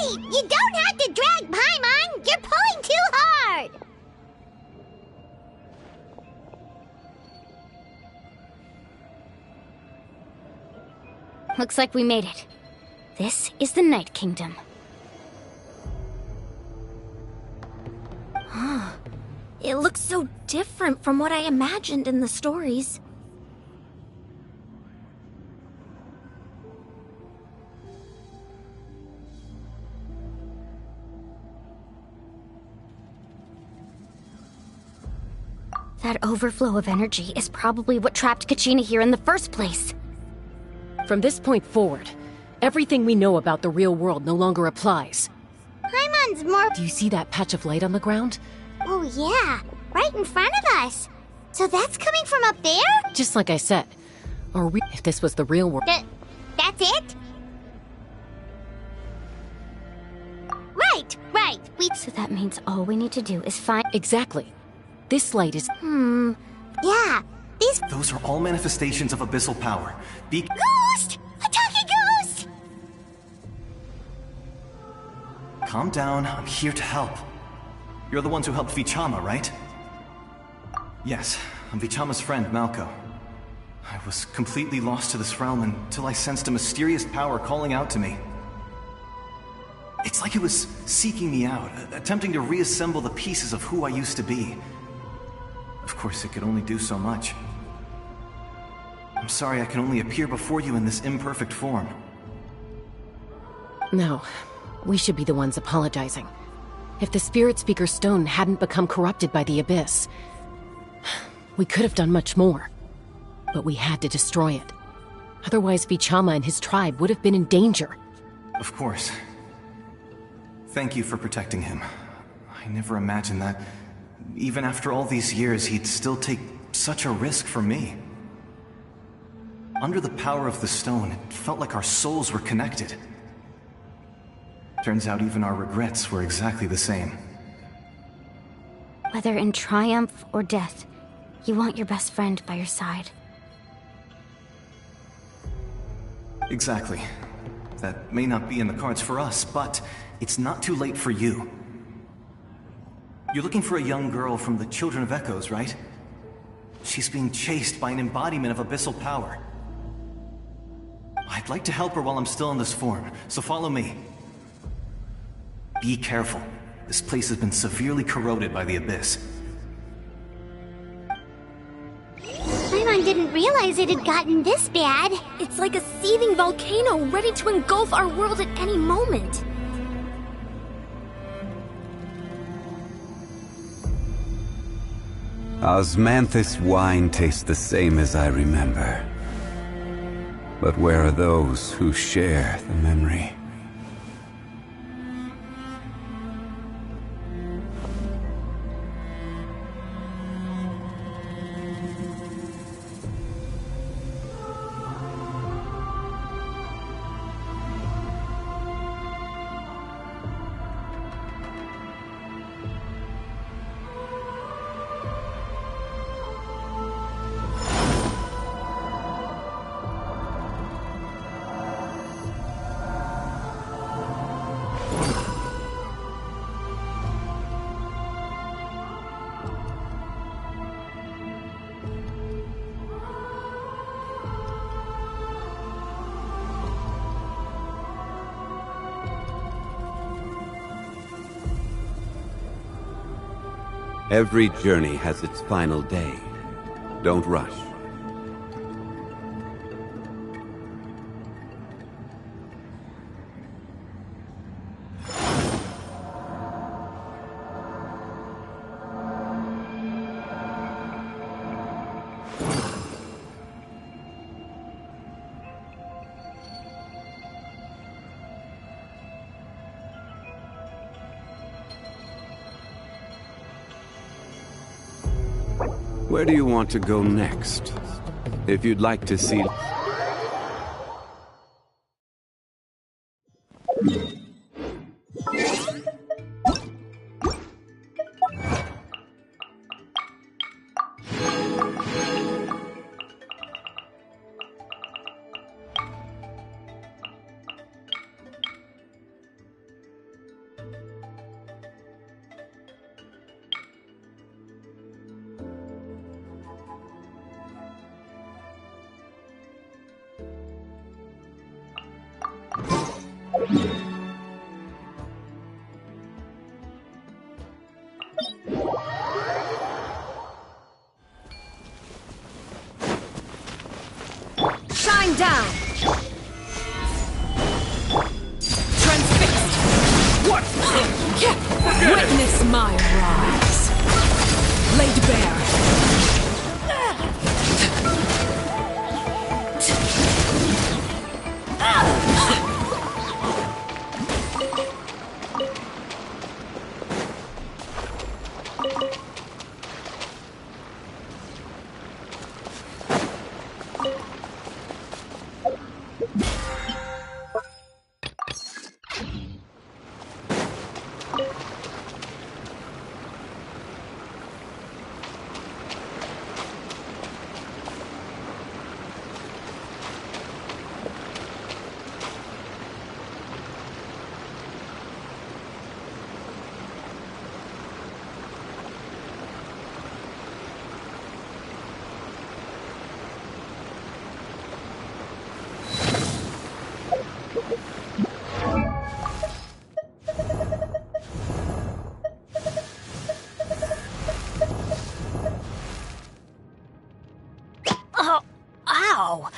Wait! You don't have to drag Paimon! You're pulling too hard! Looks like we made it. This is the Night Kingdom. It looks so different from what I imagined in the stories. That overflow of energy is probably what trapped Kachina here in the first place. From this point forward, everything we know about the real world no longer applies. Paimon's more... Do you see that patch of light on the ground? Oh yeah, right in front of us. So that's coming from up there? Just like I said. Or if this was the real world... That's it? Right. So that means all we need to do is find... Exactly. This light is... Yeah, these... Those are all manifestations of abyssal power. Ghost! A talking ghost! Calm down, I'm here to help. You're the ones who helped Vichama, right? Yes, I'm Vichama's friend, Malko. I was completely lost to this realm until I sensed a mysterious power calling out to me. It's like it was seeking me out, attempting to reassemble the pieces of who I used to be. Of course, it could only do so much. I'm sorry I can only appear before you in this imperfect form. No, we should be the ones apologizing. If the Spirit Speaker's stone hadn't become corrupted by the Abyss, we could have done much more. But we had to destroy it. Otherwise, Vichama and his tribe would have been in danger. Of course. Thank you for protecting him. I never imagined that, even after all these years, he'd still take such a risk for me. Under the power of the stone, it felt like our souls were connected. Turns out even our regrets were exactly the same. Whether in triumph or death, you want your best friend by your side. Exactly. That may not be in the cards for us, but it's not too late for you. You're looking for a young girl from the Children of Echoes, right? She's being chased by an embodiment of abyssal power. I'd like to help her while I'm still in this form, so follow me. Be careful. This place has been severely corroded by the Abyss. Paimon didn't realize it had gotten this bad. It's like a seething volcano ready to engulf our world at any moment. Osmanthus wine tastes the same as I remember. But where are those who share the memory? Every journey has its final day. Don't rush. Where do you want to go next? If you'd like to see... Shine down! Transfixed! What? Witness my rise! Laid bare! Oh, ow!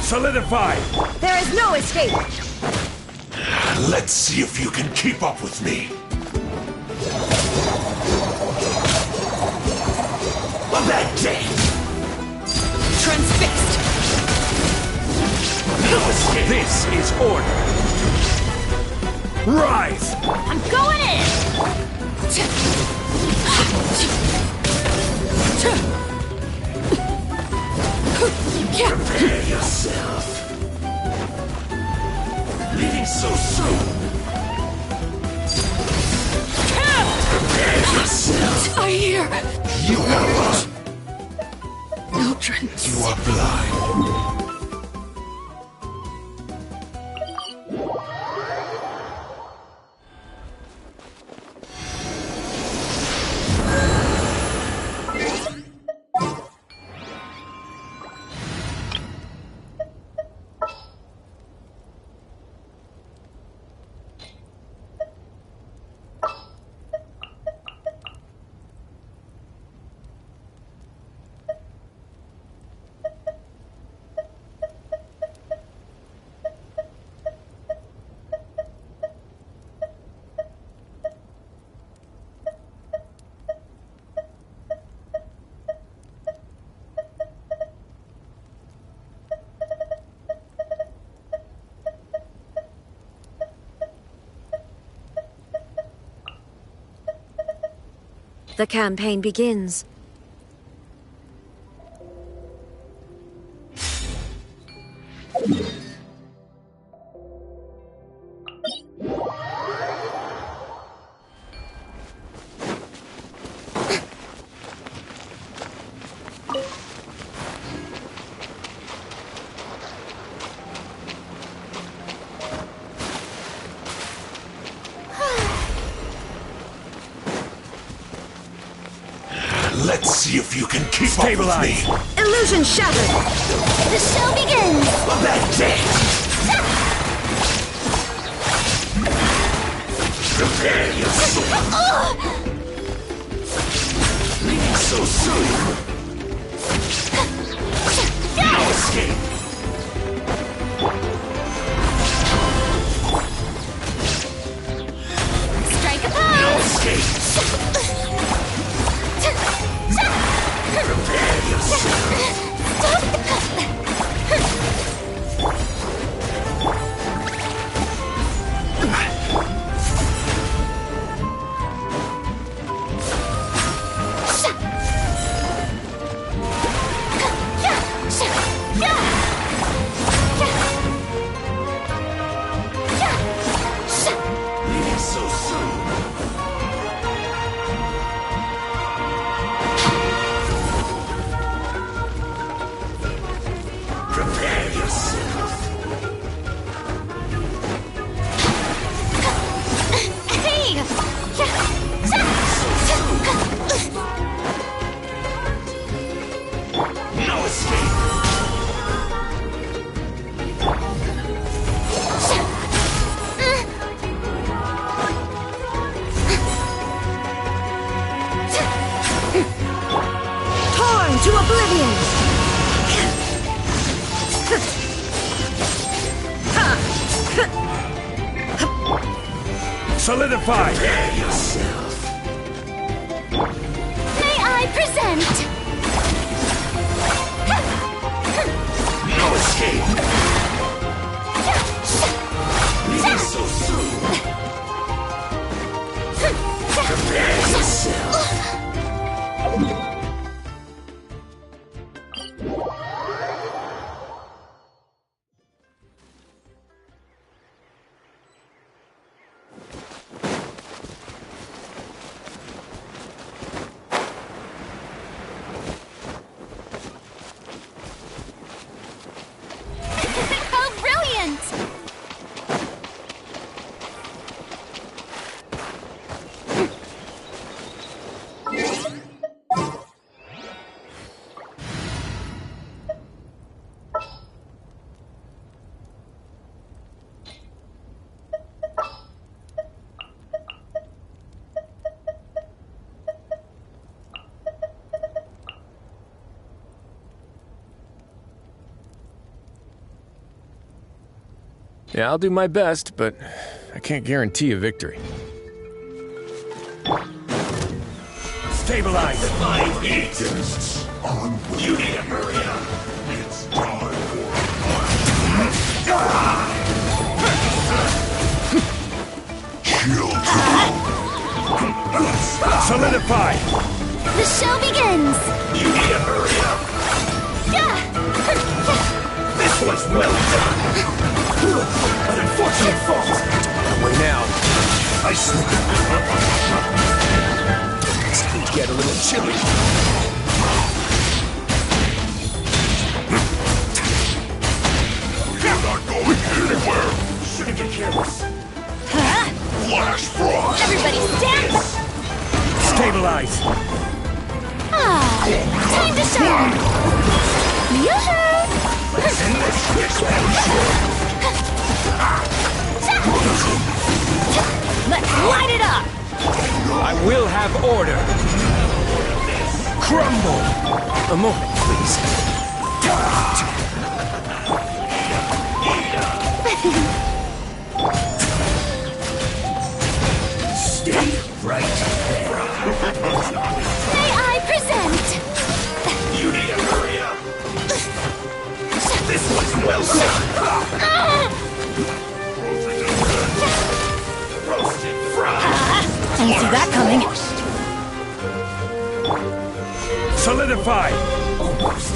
Solidify! There is no escape! Let's see if you can keep up with me. A bad day! Transfixed! No escape! This is order! Rise! I'm going in! Prepare yourself! Leaving so soon! Prepare yourself! I hear You are what? Mildred. You are blind. The campaign begins. Let's see if you can keep Stabilize. up with me. Illusion shattered! The show begins! That's it! Prepare yourself! Leaving so soon! No escape! Strike a No pose! escape! Prepare yourself! Leaving so soon! Prepare yourself! Hey! No escape! Torn to oblivion! Solidify! Prepare yourself! May I present? No escape! Leaving so soon! Prepare yourself! How brilliant! Yeah, I'll do my best, but I can't guarantee a victory. Stabilize! My agents on Beauty and Maria. It's time for Solidify! The show begins! Beauty and Maria. This was well done. An unfortunate fault. Away now. I slip. It's going to get a little chilly. You're not going anywhere. Shouldn't get careless. Flash frost. Everybody stand! Stabilize! Time to shine! Yoo-hoo! Let's end this expansion. Let's light it up! I will have order! Crumble! A moment, please. Stay right there. May I present? Beauty and Maria. This was well done. Roasted fries. Didn't see that coming. Solidify! Almost.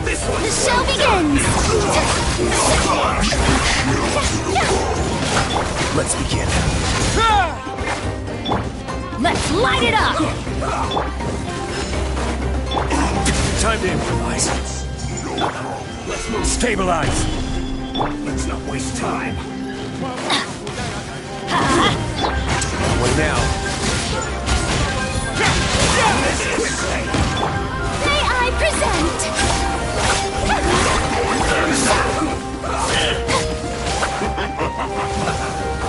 This The one's show begins! Let's begin. Let's light it up! Time to improvise. Let's move. Stabilize! Let's not waste time. Away now. May I present?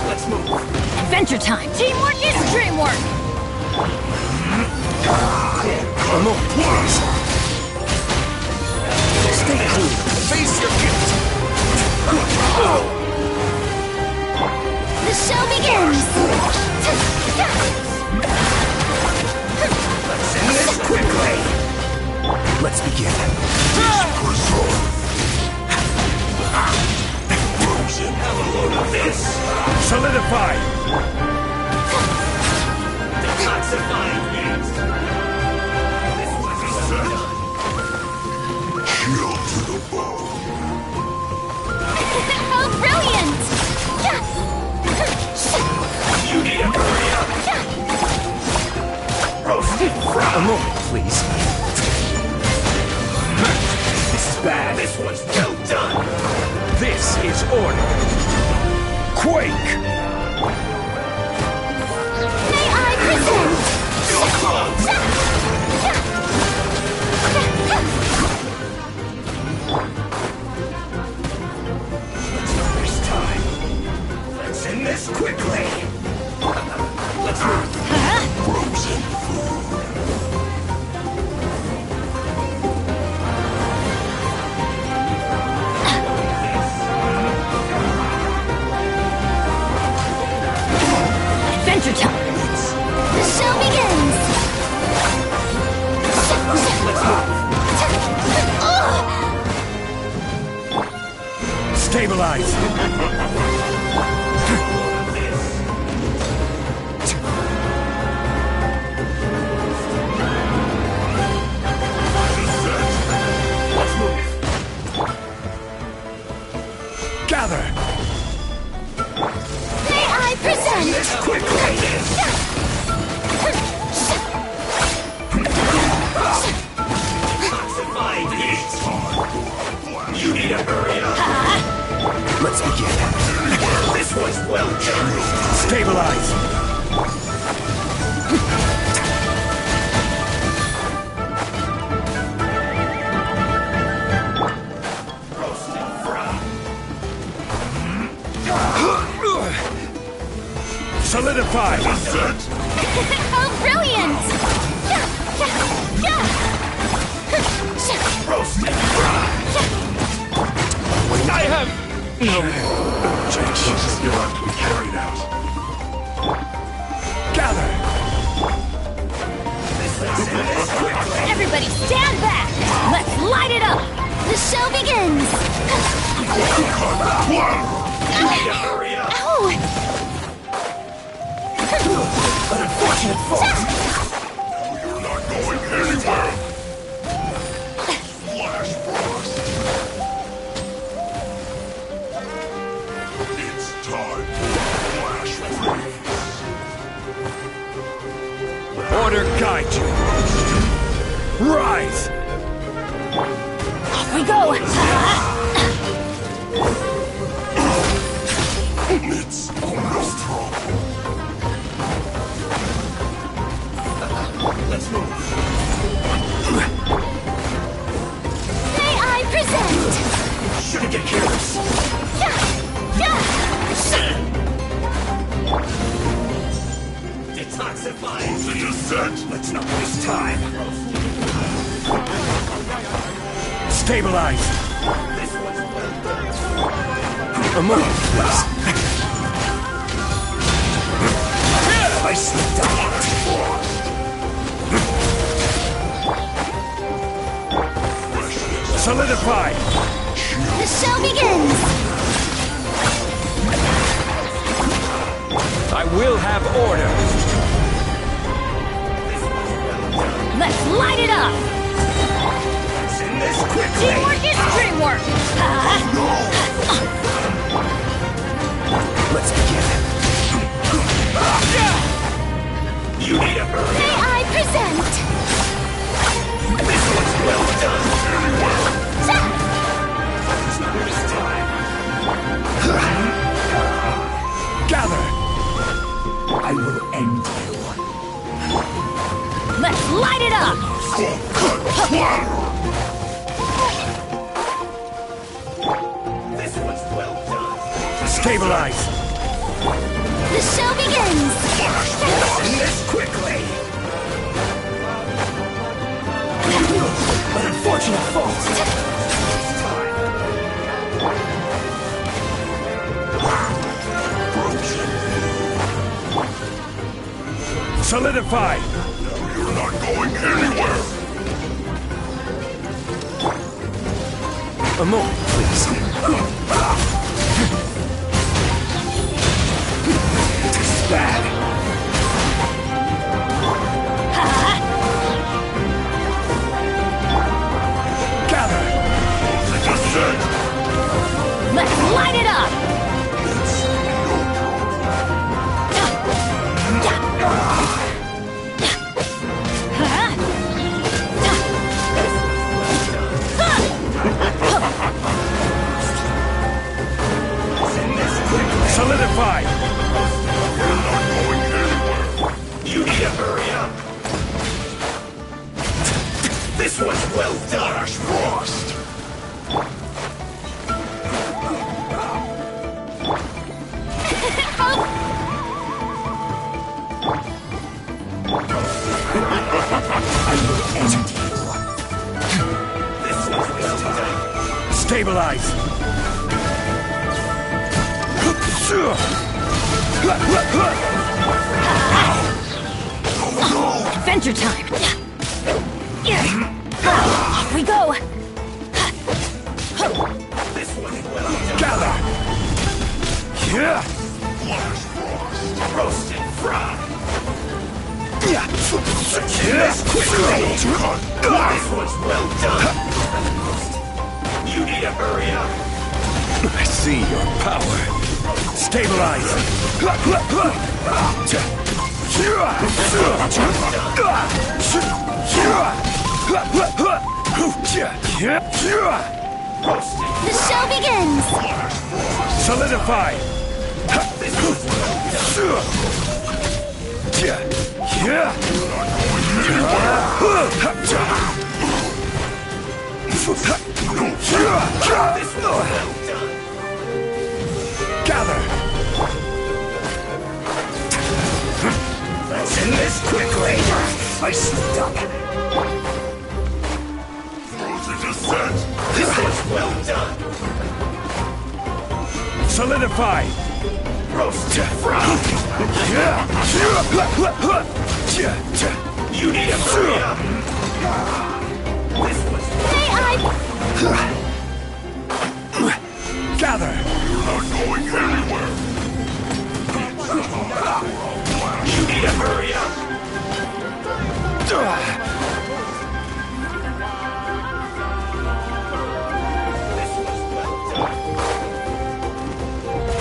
Let's move. Adventure time! Teamwork is dreamwork! Amon, please! Stay cool. Face your guilt! The show begins! Let's end this quickly! Let's begin. Frozen, have a load of this! Solidify! Detoxifying heat! This was done. Chill to the bone. How brilliant! You need to hurry up! Roasted frog! A moment, please. This is bad. This one's well done! This is order. Quake! May I present? This time. Let's end this quickly. Let's move. Frozen Adventure time! The show begins! Stabilize! Let's move. Gather! May I present? This quickly. detoxifying heat! You need to hurry up! Let's begin. This one's well done! Stabilize! Roasted frog! Solidify! How brilliant! Roasted frog! I have no Objections, you'll have to be carried out. gather! Everybody stand back! Let's light it up! The show begins! Hurry up! Ow! An unfortunate fault. You're not going anywhere! Flash Frost! It's time for Flash Freeze! Order guide you! Rise! Off we go! It's almost wrong. Let's move. May I present? Shouldn't get careless. Detoxifying. The descent! Let's not waste time. Stabilize! This one's well done. A moment, please. I slipped up. Solidify! The show begins! I will have order! Let's light it up! Let's end this quickly. Teamwork is dreamwork! Let's begin. You need a hurry. May I present? This one's well done. Let's not waste time. Gather! I will Stabilize! The show begins! End this quickly! An unfortunate fault! Solidify! You're not going anywhere! A moment, please. This is bad. Gather! Just said! Let's light it up! Solidify! You're not going anywhere! You need to hurry up! This was well done, Ash Frost! I will end you. This was well done! Stabilize! Adventure time! Off we go! This was well done! Gather! Yeah! Flash Frost! Roast and fry! Yes, quickly! This was well done! You need to hurry up! I see your power. Stabilize! The show begins! Solidify! Gather! Let's end this quickly. I slipped up. Frozen descent! This was well done. Solidify! Roast to fry. You need to hurry up. This was Gather! You're not going anywhere! You need to hurry up.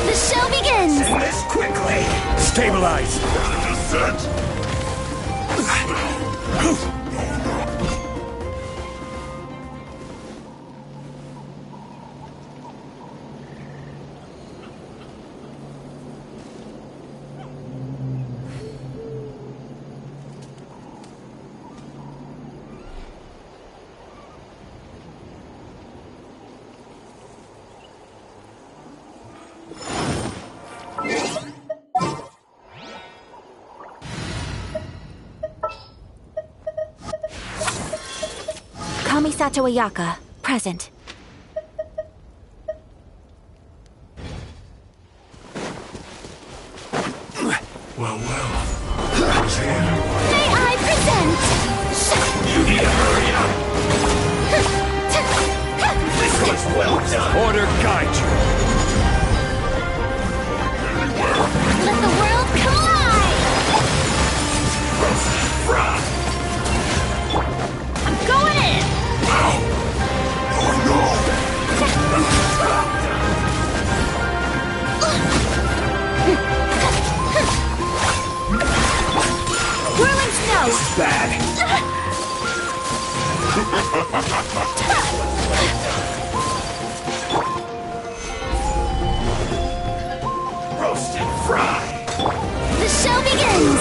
The show begins! End this quickly. Stabilize! Descent! Kamisato Ayaka, present. Well. May I present? You need to hurry up. This was well done. Order guide you! Let the world come alive! Roast and fry. I'm going in! Whirling snow! This is bad. Roast and fry. The show begins!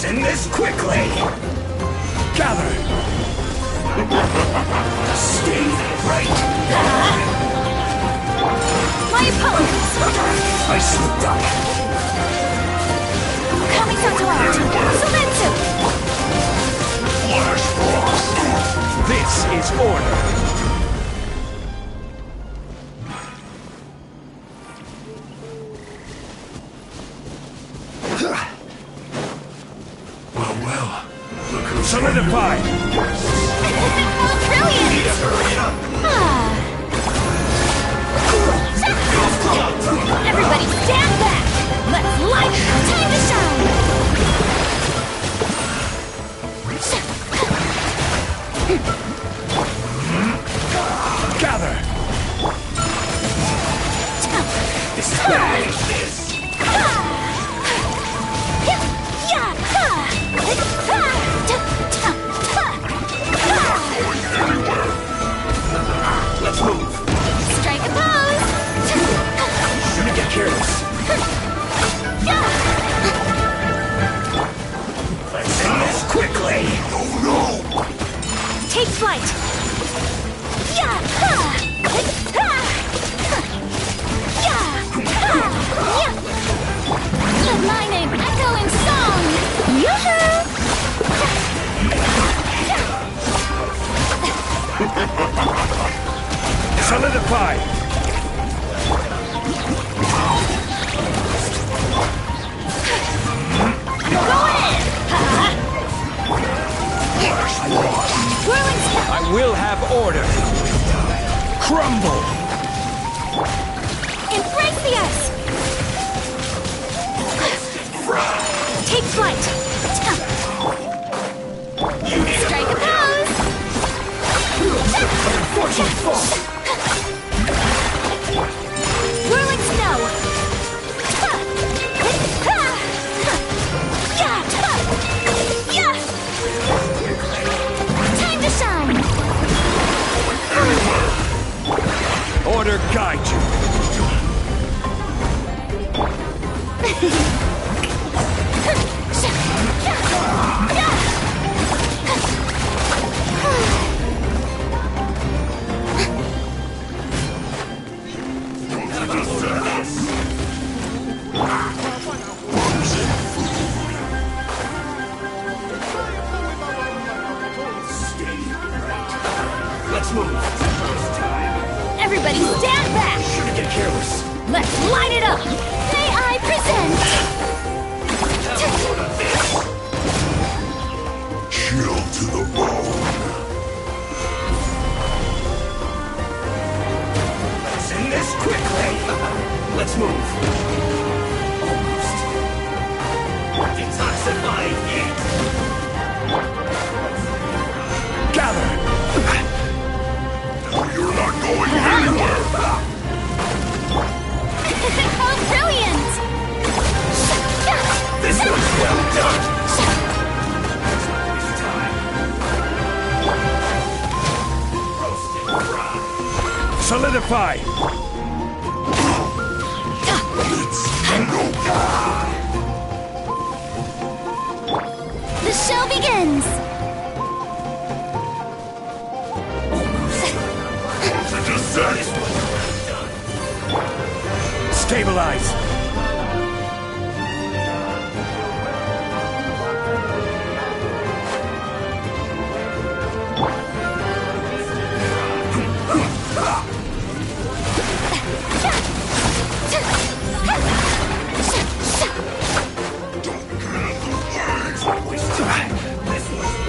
Let's end this quickly! Gather! Stay right! My opponents! I slipped up! Kamisato out! Sumetsu! Flash Frost! This is order! Well, look who's Solidify! Oh, brilliant! Hurry up! Everybody stand back! Let's light it! Time to shine! Gather! This is bad! This! Let's move! Strike a pose! Shouldn't get careless! Let's end this quickly! Oh no! Take flight! My name echo in song! Yoo-hoo! Solidify! I will have order! Crumble! Embrace the ice! Take flight! Strike a pose! Whirling snow! Time to shine! Order guide you! Let's move! This time! Everybody stand back! Shouldn't get careless! Let's light it up! May I present... Chill to the bone! Let's end this quickly! Let's move! Almost! Detoxify it! Gather! You're not going anywhere! Oh, brilliant! This one's well done! This time! Roasted fry! Solidify! The show begins! Stabilize!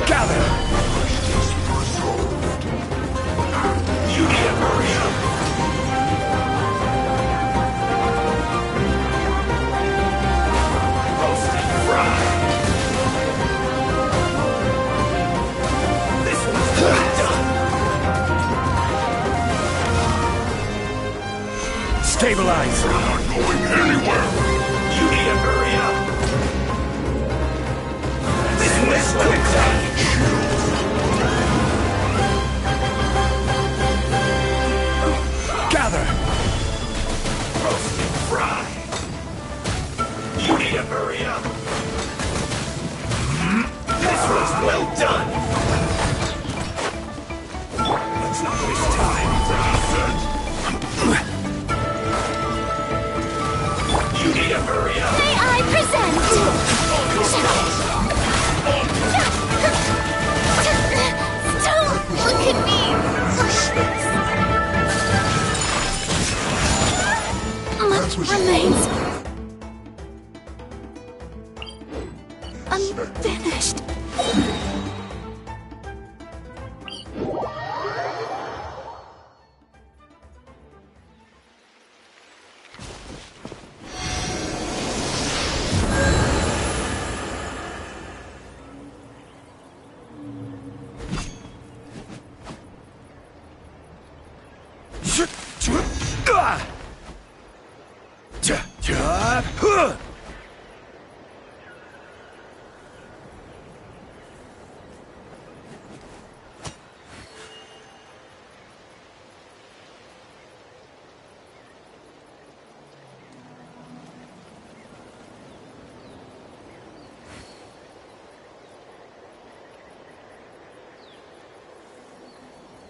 Gather! You need to hurry up! Roasted fry! This one's well done! Stabilize! We're not going anywhere! You need to hurry up! This one's quick! Gather! Roasted fry! You need to hurry up! This was well done! Let's not waste time. You need to hurry up! May I present? Don't look at me! Much remains unfinished.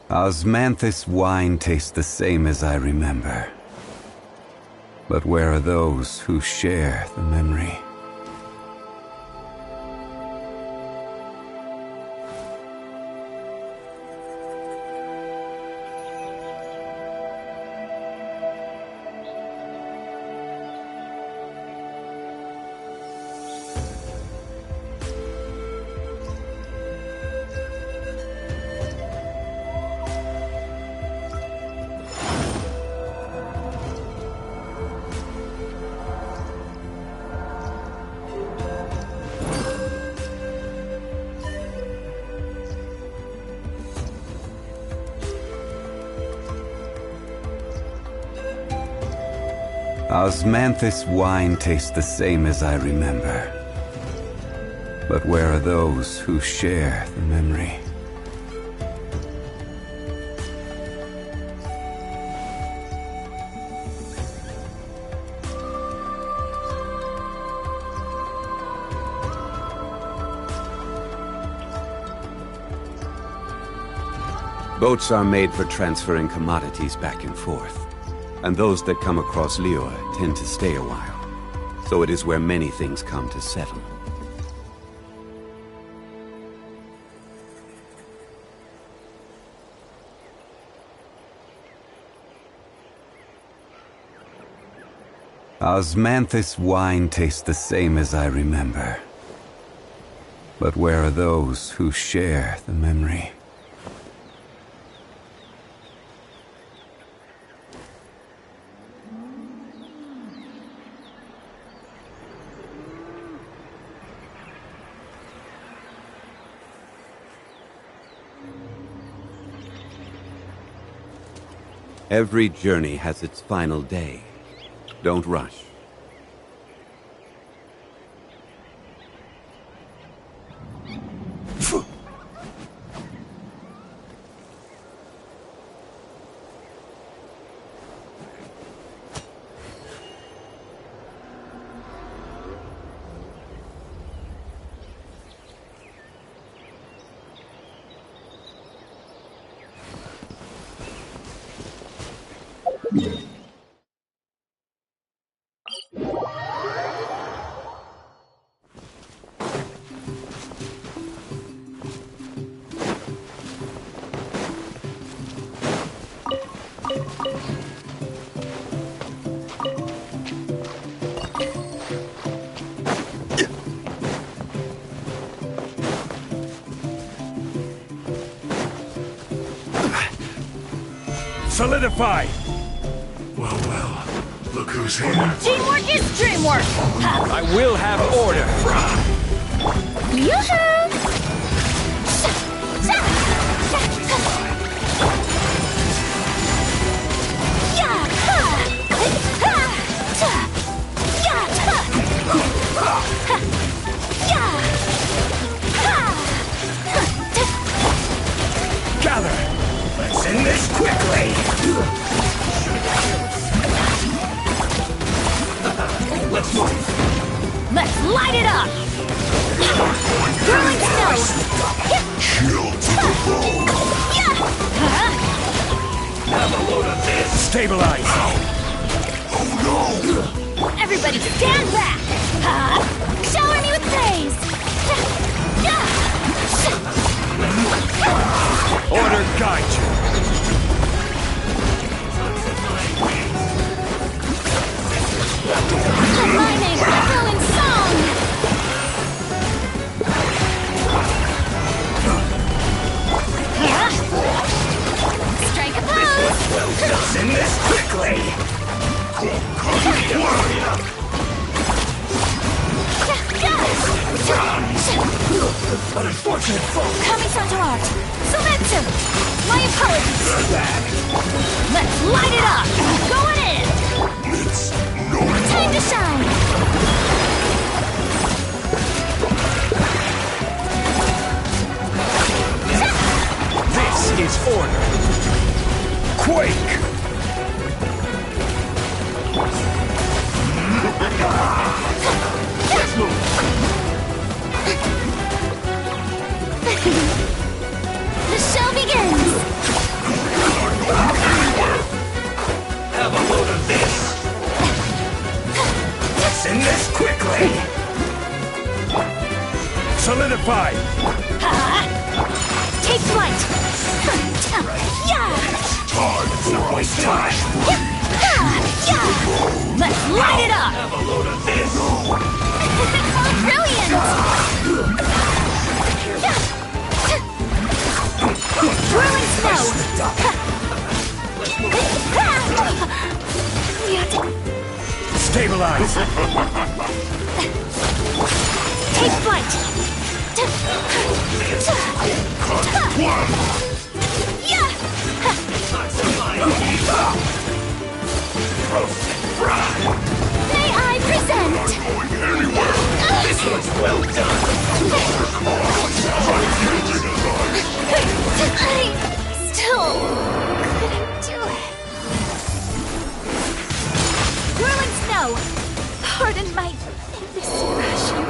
Osmanthus wine tastes the same as I remember. But where are those who share the memory? Osmanthus wine tastes the same as I remember. But where are those who share the memory? Boats are made for transferring commodities back and forth. And those that come across Liyue tend to stay a while. So it is where many things come to settle. Osmanthus wine tastes the same as I remember. But where are those who share the memory? Every journey has its final day. Don't rush. Solidify! Well, well, look who's here. Teamwork is dreamwork! I will have order. Yoo-hoo! Gather! Let's end this quickly! Let's move! Let's light it up! Throw Stabilize! Everybody stand back! Shower me with praise! Order guide you! My name echo in song! Strike a pose! Send this quickly! An unfortunate fault! Coming to art! Sometsu! My apologies! Let's light it up! Going in! It's no Time to shine! This is order! Quake! Let's move! The show begins! Have a load of this! Send this quickly! Solidify! Take flight! Yeah! Time for waste time! Let's light it up! Have a load of this! Brilliant! Whirling snow! We have to Stabilize! take flight! Yeah! May I present? Going anywhere! This one's well done! I still couldn't do it. Whirling snow! Pardon my indiscretion.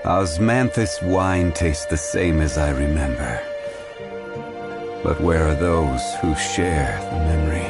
Osmanthus wine tastes the same as I remember. But where are those who share the memory?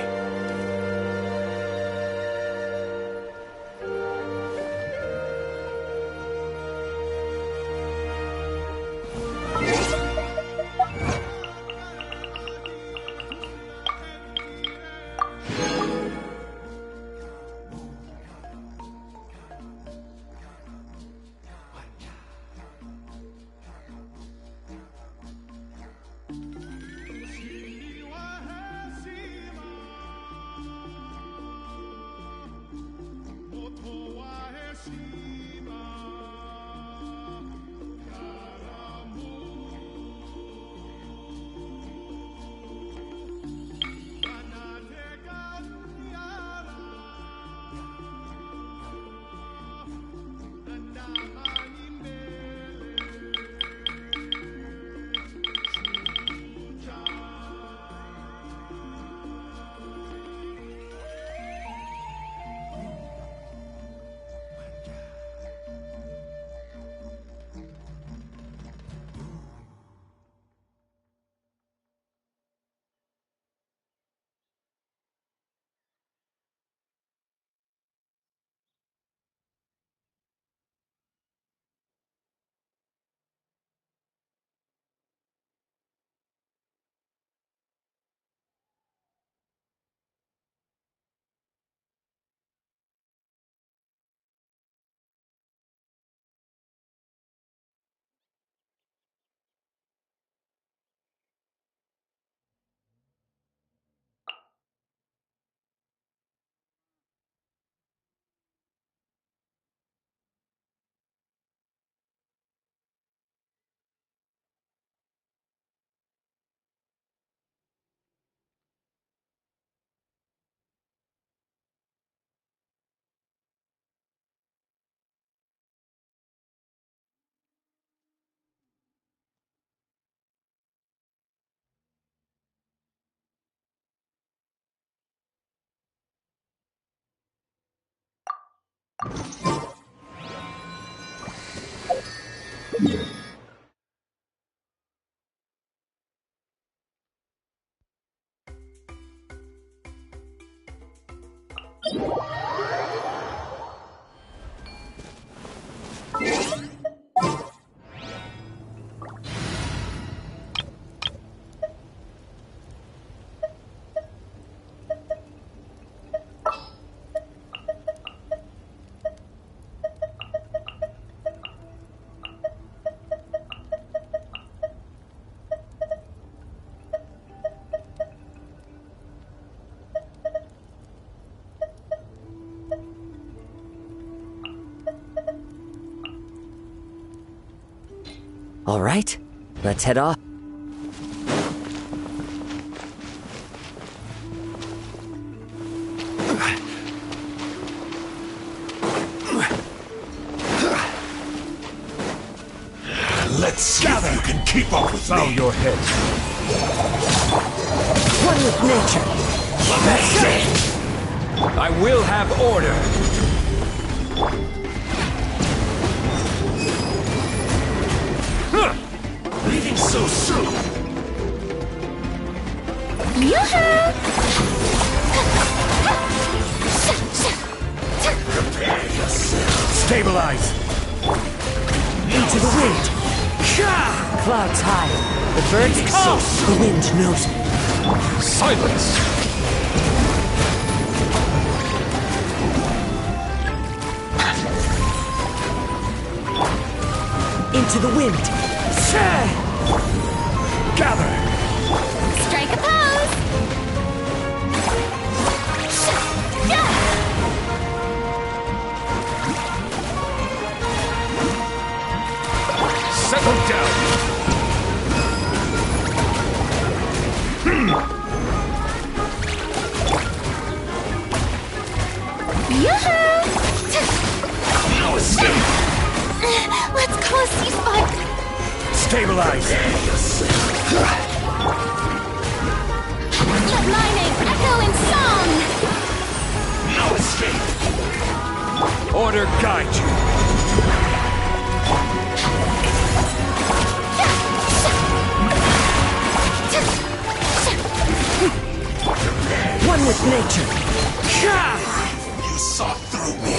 All right, let's head off. Let's see if you can keep up with Bow me. your head. One with nature. That's it. I will have order. Leaving so soon. Prepare yourself. Stabilize. Into the wind. Clouds high. The birds call. The wind knows it. Silence. Into the wind. Gather. Strike a pose! Settle down. No escape. Let's call a ceasefire! Stabilize. Let lightning echo in song! No escape. Order guide you. One with nature. You saw through me.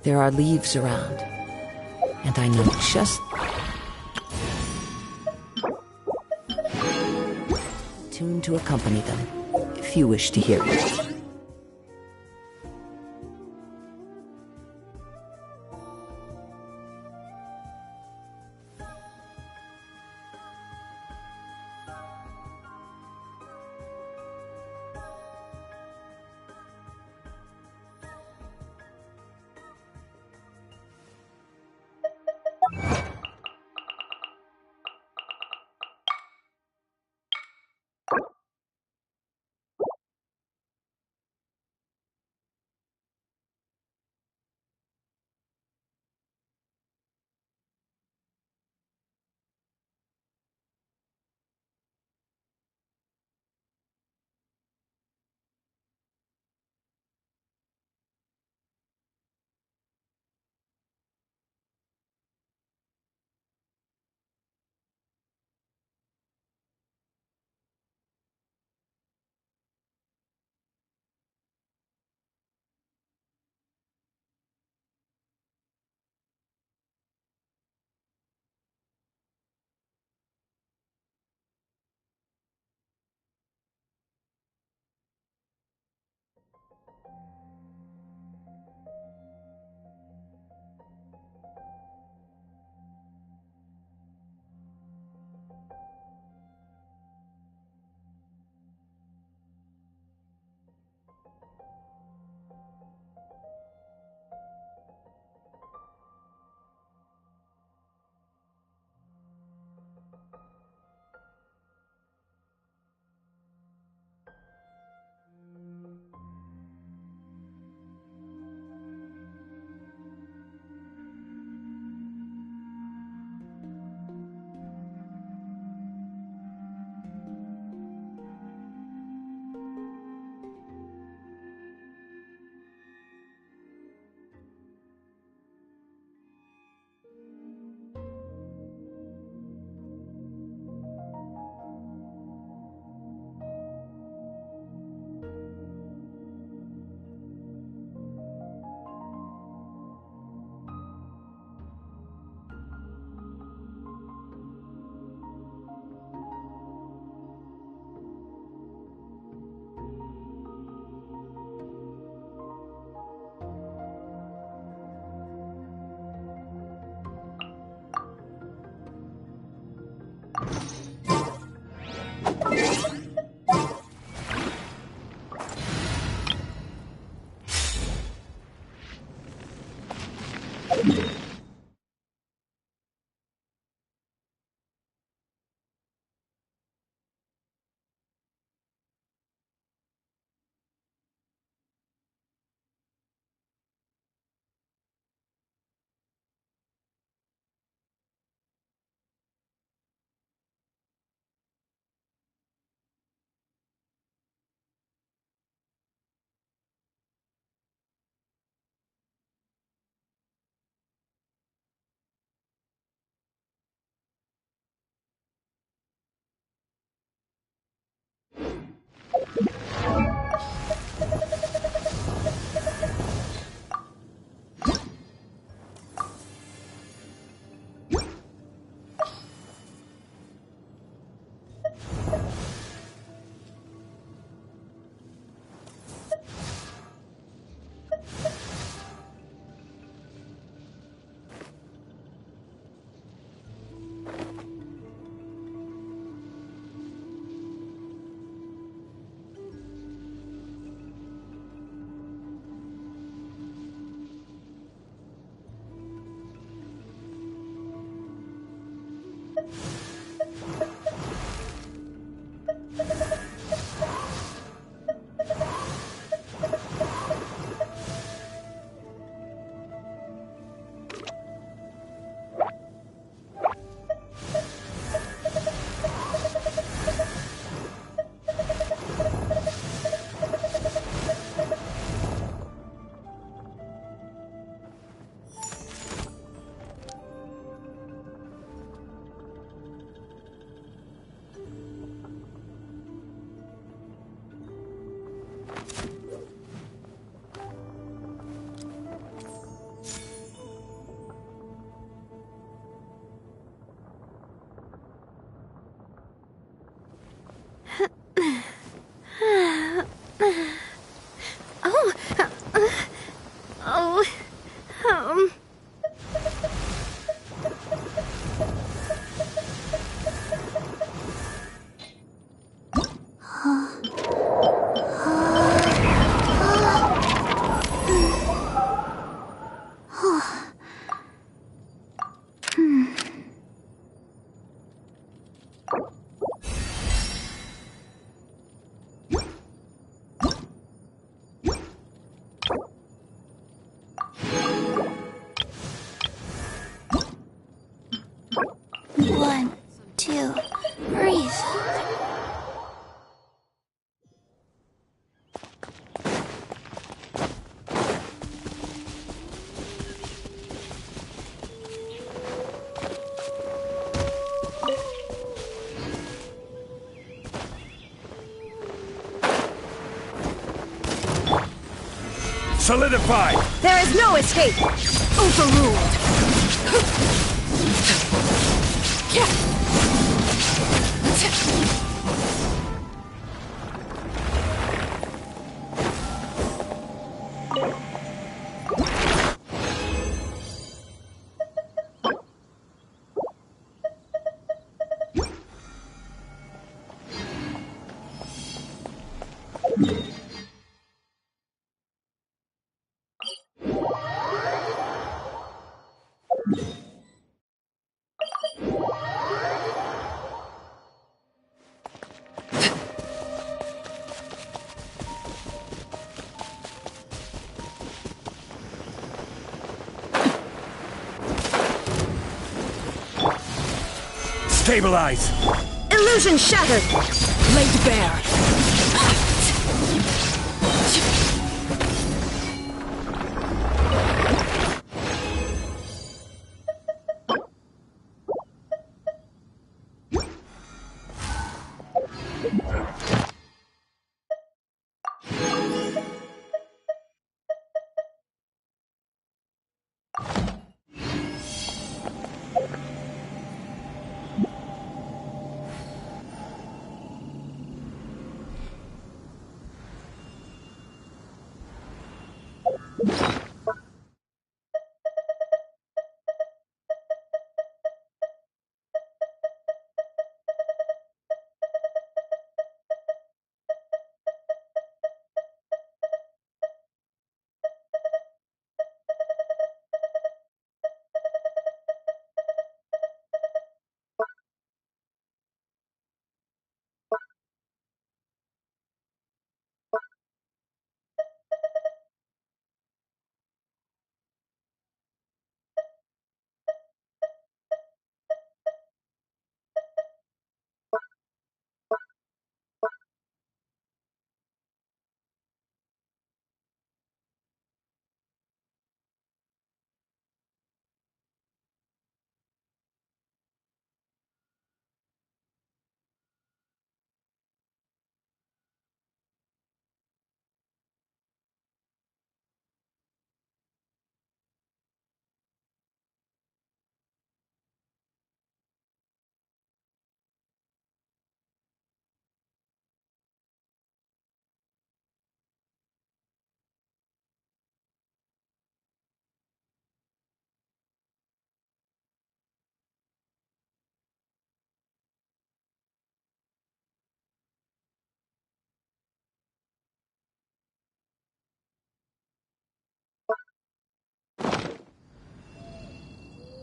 There are leaves around, and I know just tune to accompany them, if you wish to hear it. One, two, breathe. Solidify! There is no escape! Overruled! Stabilize! Illusion shattered! Laid bare!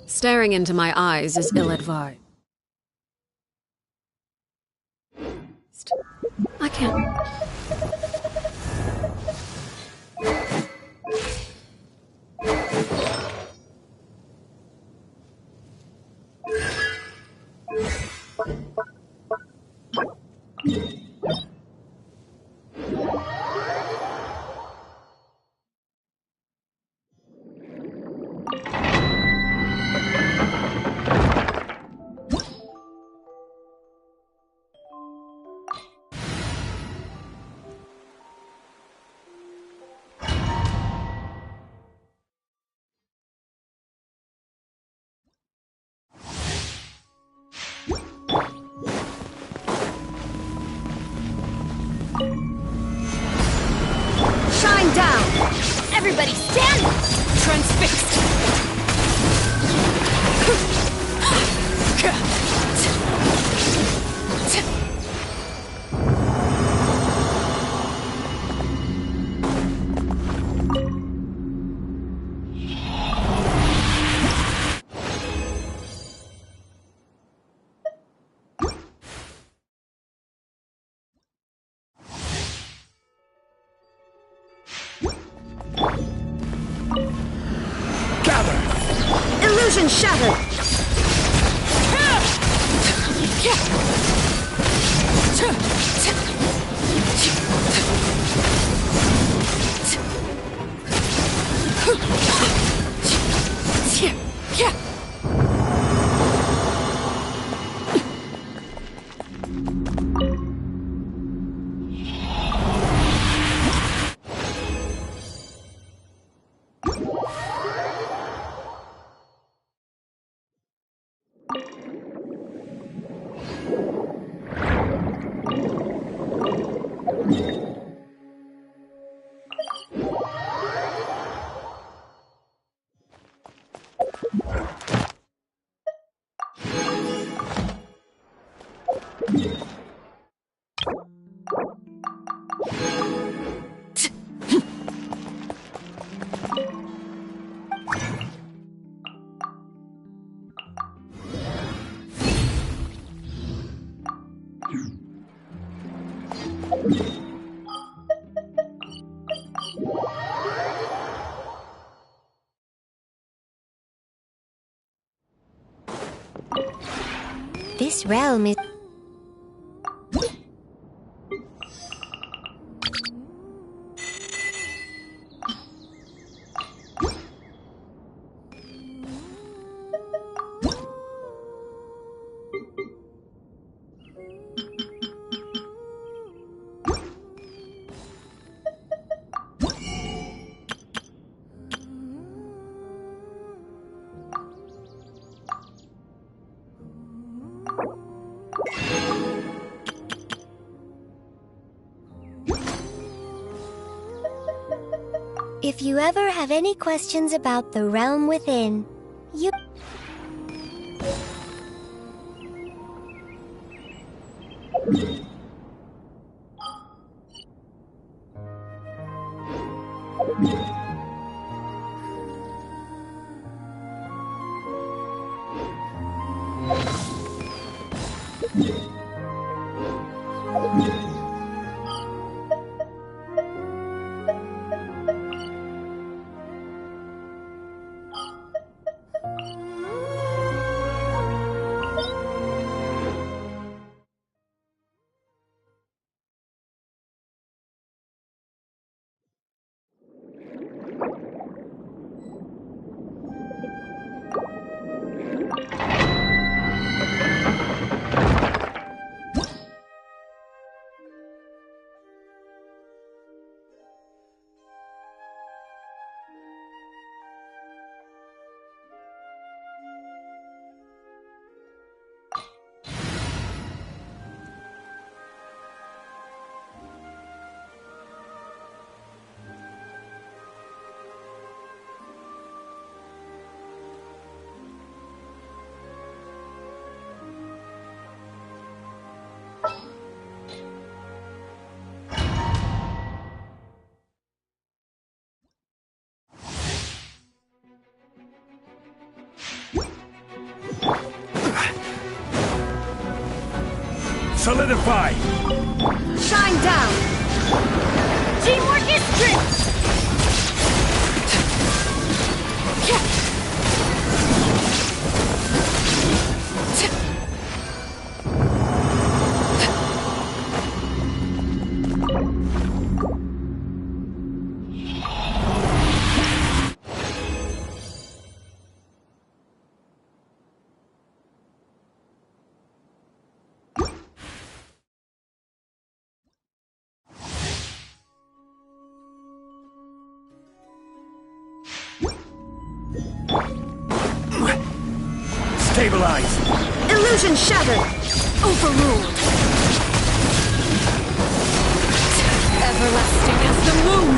Staring into my eyes is ill-advised. I can't. Shine down! Everybody stand! Transfixed! Illusion shattered! This realm is... If you ever have any questions about the realm within, you... Solidify! Shine down! Teamwork is strength! Stabilize! Illusion shattered! Overruled! Everlasting as the moon!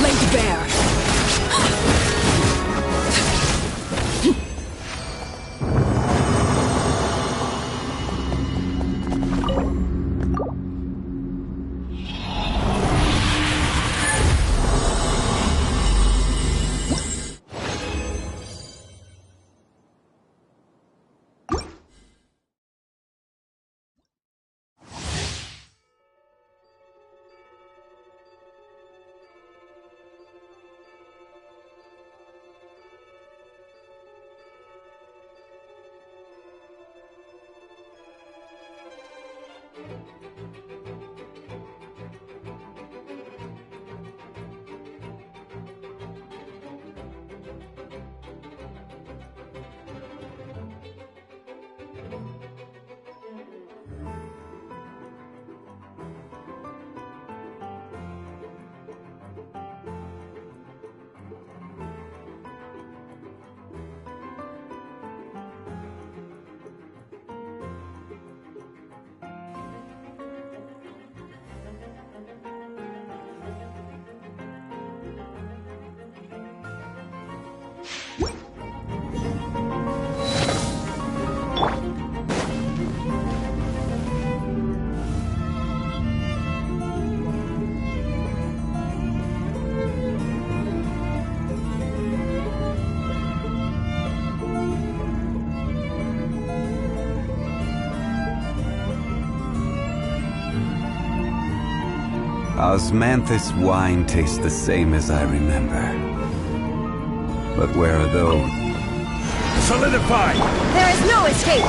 Laid bare! Osmanthus wine tastes the same as I remember. But where are those? Solidify! There is no escape!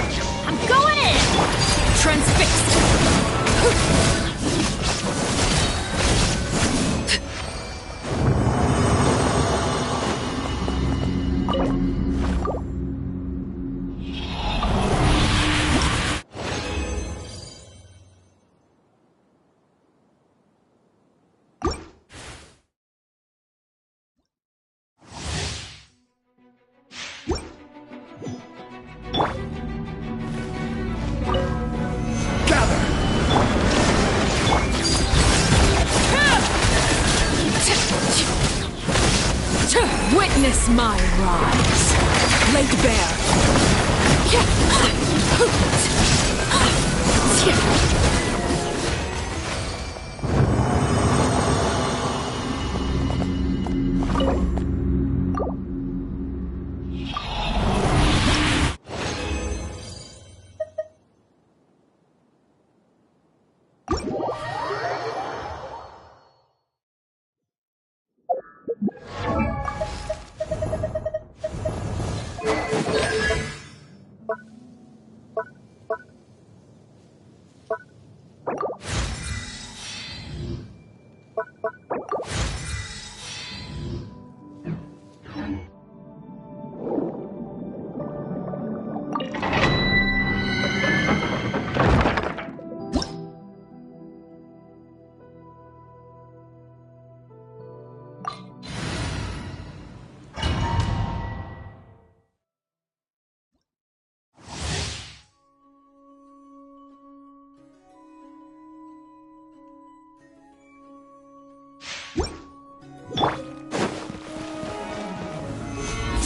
I'm going in! Transfixed! Witness my rise, laid bare.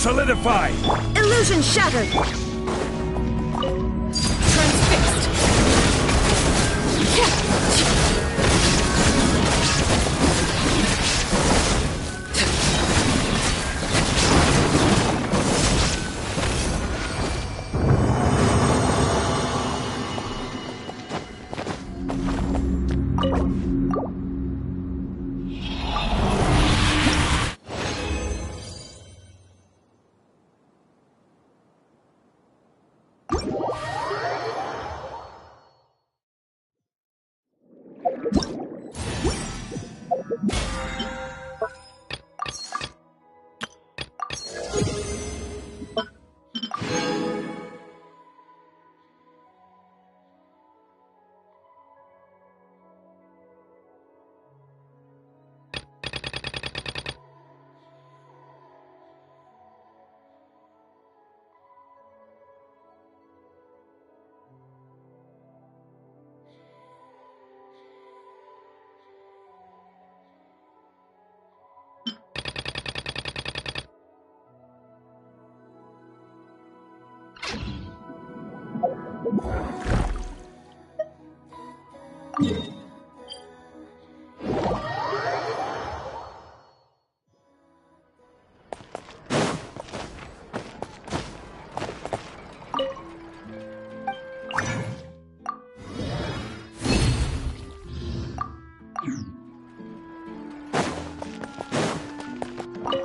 Solidify! Illusion shattered! Transfixed!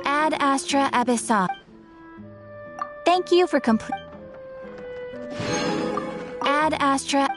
Ad Astra Abyssa. Thank you for complete. Ad Astra.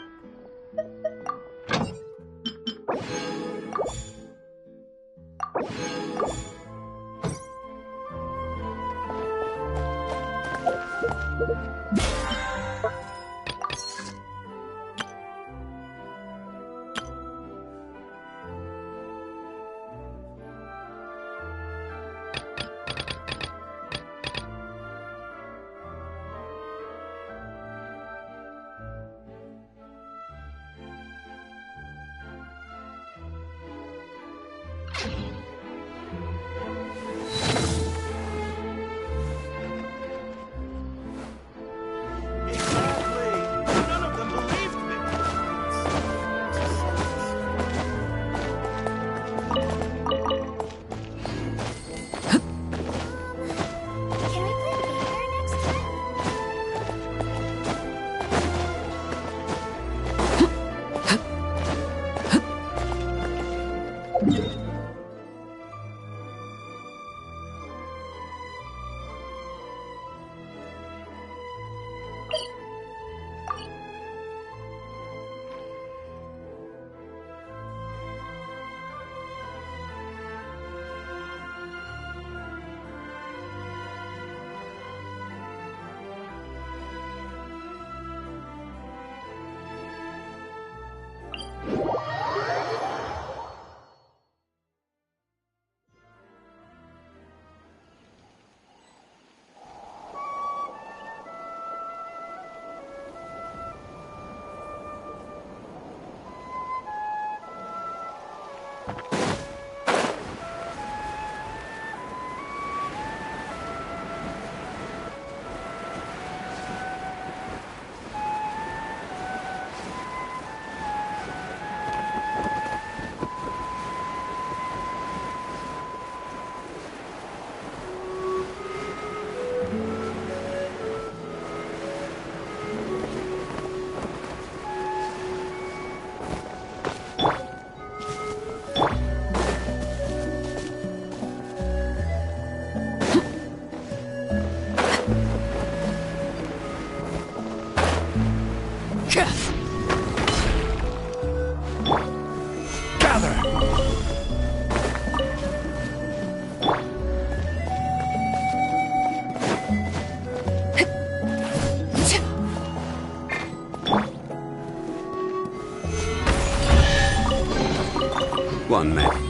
One man.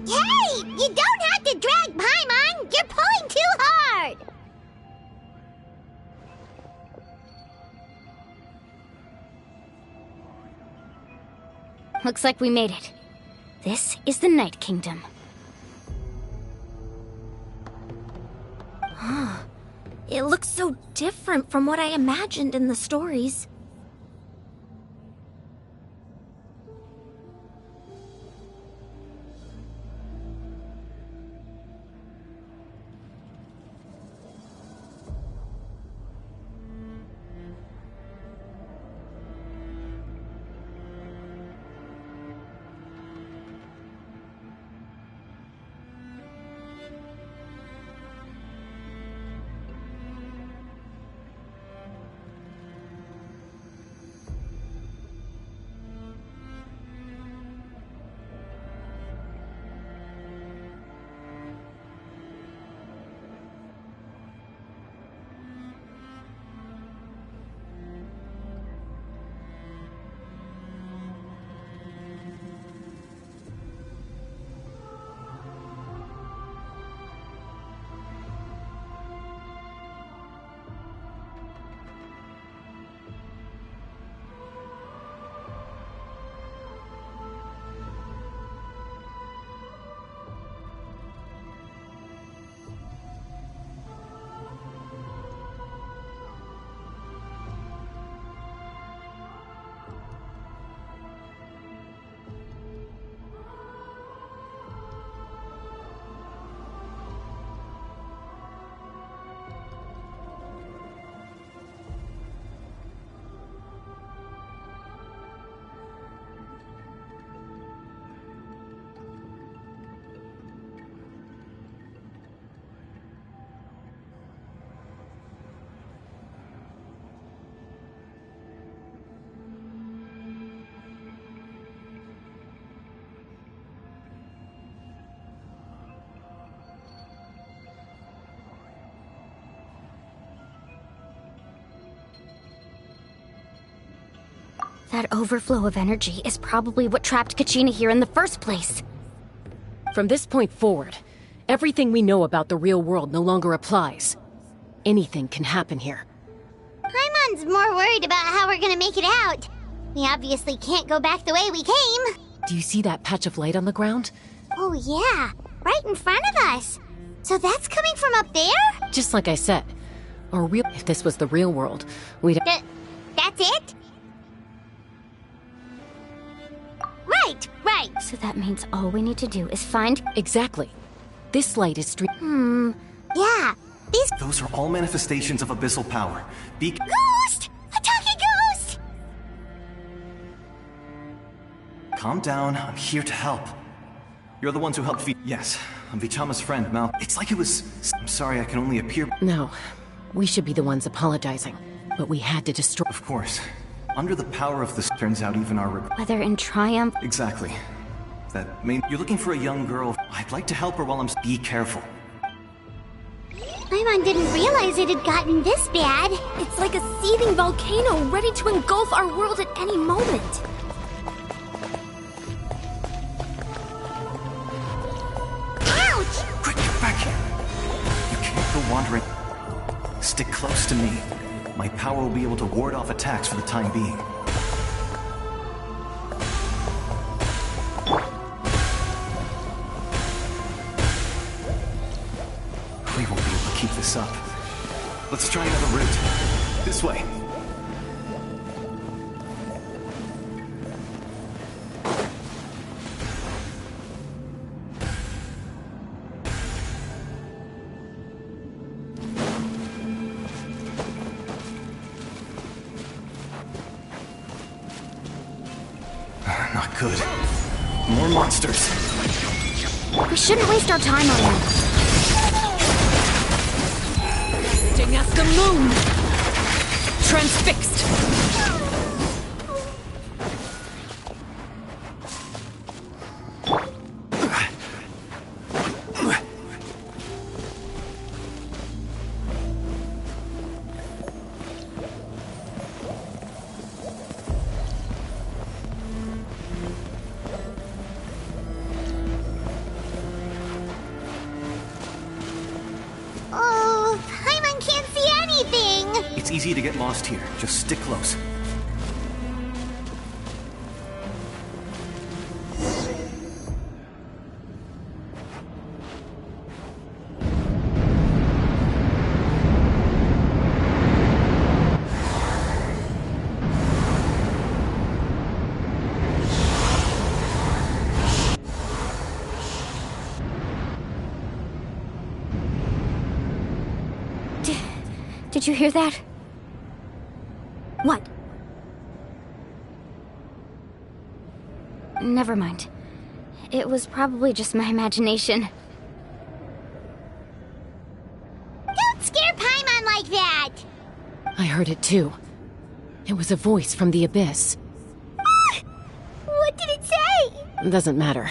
Hey! You don't have to drag Paimon! You're pulling too hard! Looks like we made it. This is the Night Kingdom. It looks so different from what I imagined in the stories. That overflow of energy is probably what trapped Kachina here in the first place. From this point forward, everything we know about the real world no longer applies. Anything can happen here. Paimon's more worried about how we're gonna make it out. We obviously can't go back the way we came. Do you see that patch of light on the ground? Oh yeah, right in front of us. So that's coming from up there? Just like I said. If this was the real world, we'd... That's it? Right. So that means all we need to do is find... Exactly. This light is Yeah, Those are all manifestations of abyssal power. Ghost! A talking ghost! Calm down, I'm here to help. You're the ones who helped Yes, I'm Vichama's friend, Mal. It's like it was... I'm sorry I can only appear... No, we should be the ones apologizing. But we had to destroy... Of course. Under the power of this, turns out even our... Whether in triumph... Exactly. You're looking for a young girl. I'd like to help her while I'm... Be careful. Paimon didn't realize it had gotten this bad. It's like a seething volcano ready to engulf our world at any moment. Ouch! Quick, get back here. You can't go wandering. Stick close to me. My power will be able to ward off attacks for the time being. We won't be able to keep this up. Let's try another route. This way. Not good. More monsters. We shouldn't waste our time on them. Sting as the moon! Transfixed! Oh, Paimon can't see anything! It's easy to get lost here. Just stick close. Did you hear that? What? Never mind. It was probably just my imagination. Don't scare Paimon like that! I heard it too. It was a voice from the abyss. What did it say? Doesn't matter.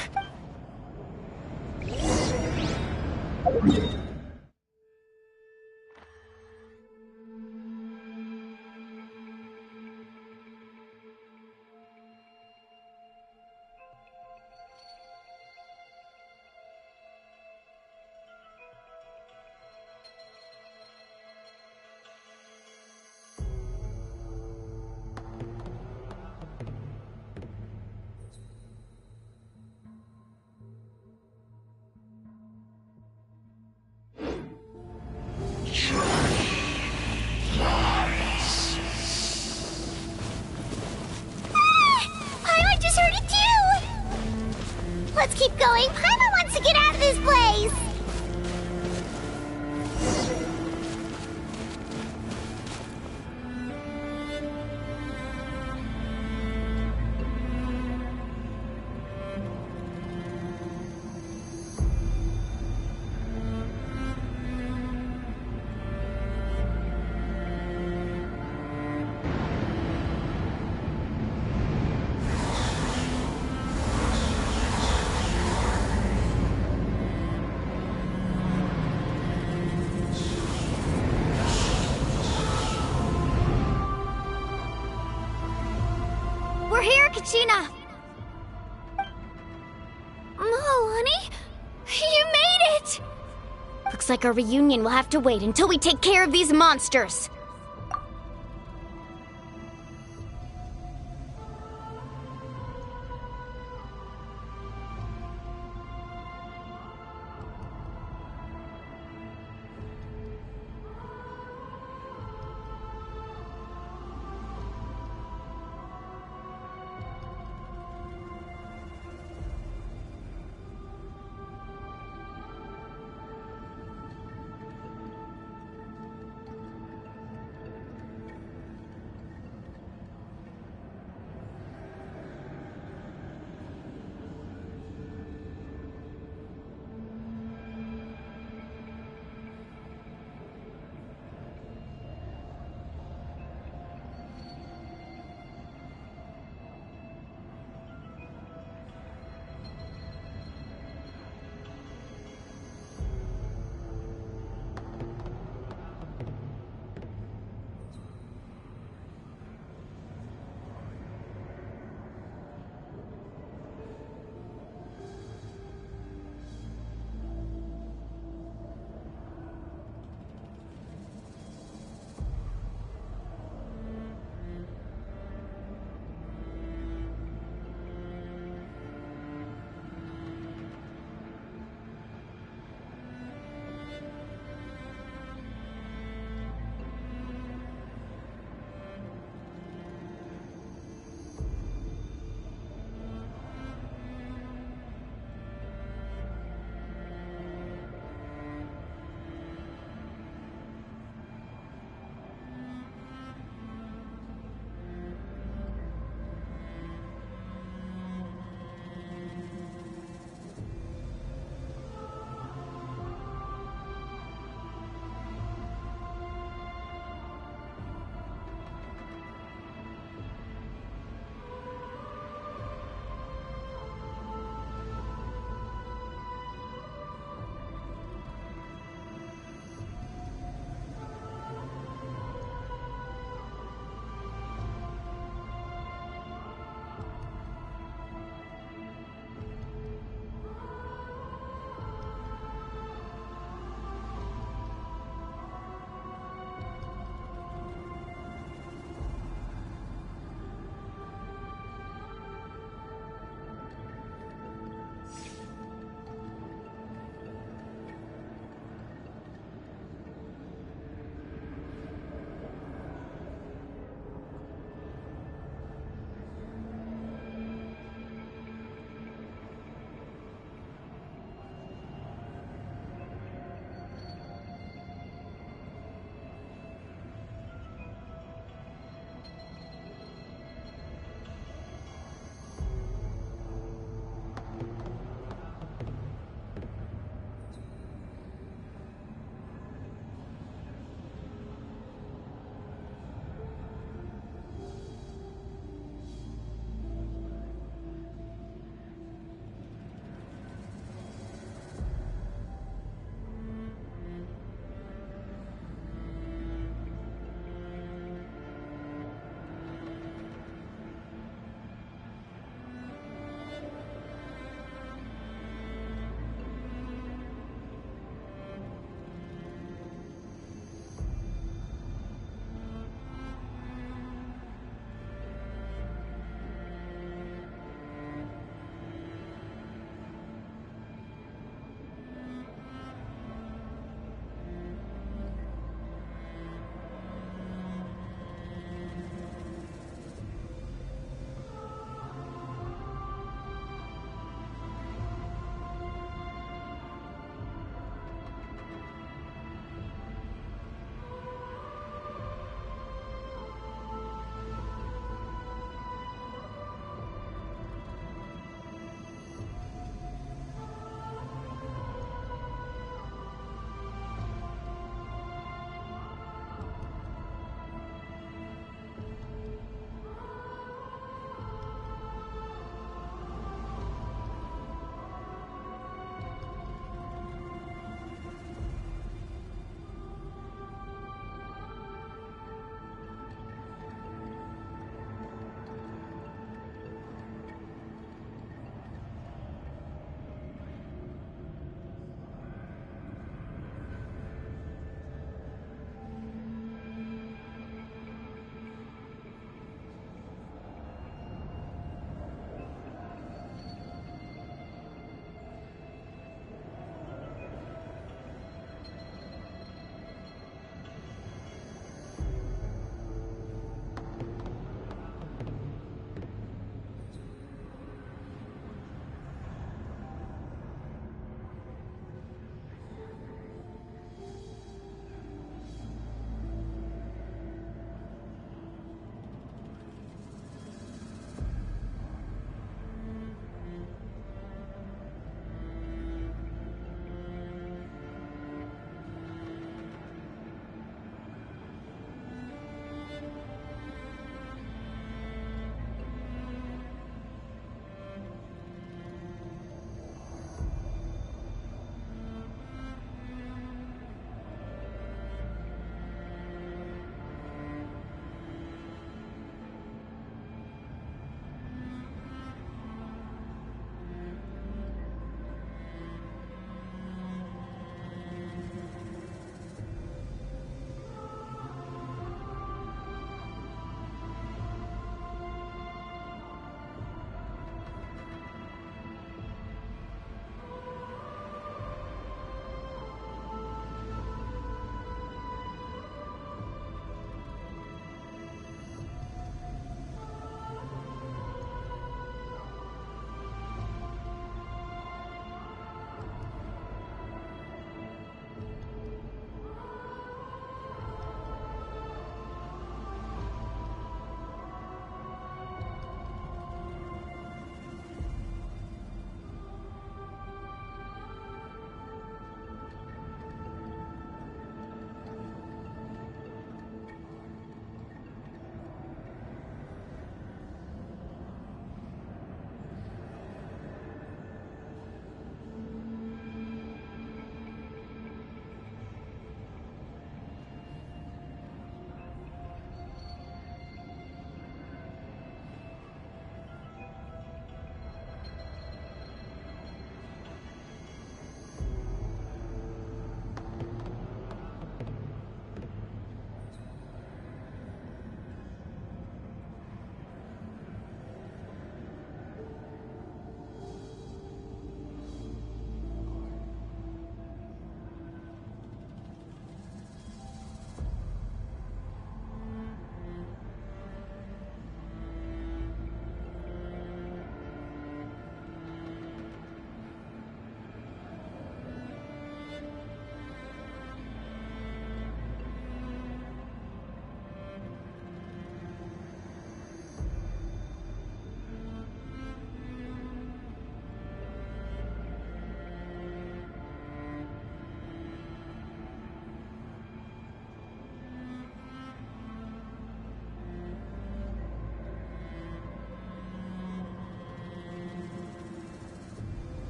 Paimon just heard it too! Let's keep going. Paimon wants to get out of this place! Kachina! Oh, honey? You made it! Looks like our reunion will have to wait until we take care of these monsters.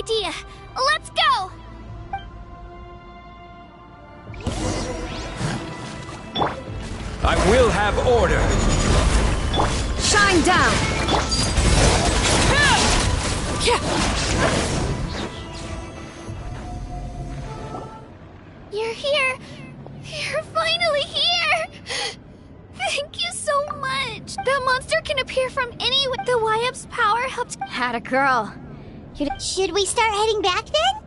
idea. Let's go! I will have order. Shine down! You're here! You're finally here! Thank you so much! That monster can appear from anywhere. The Wyeb's power helped. Had a girl. Should we start heading back then?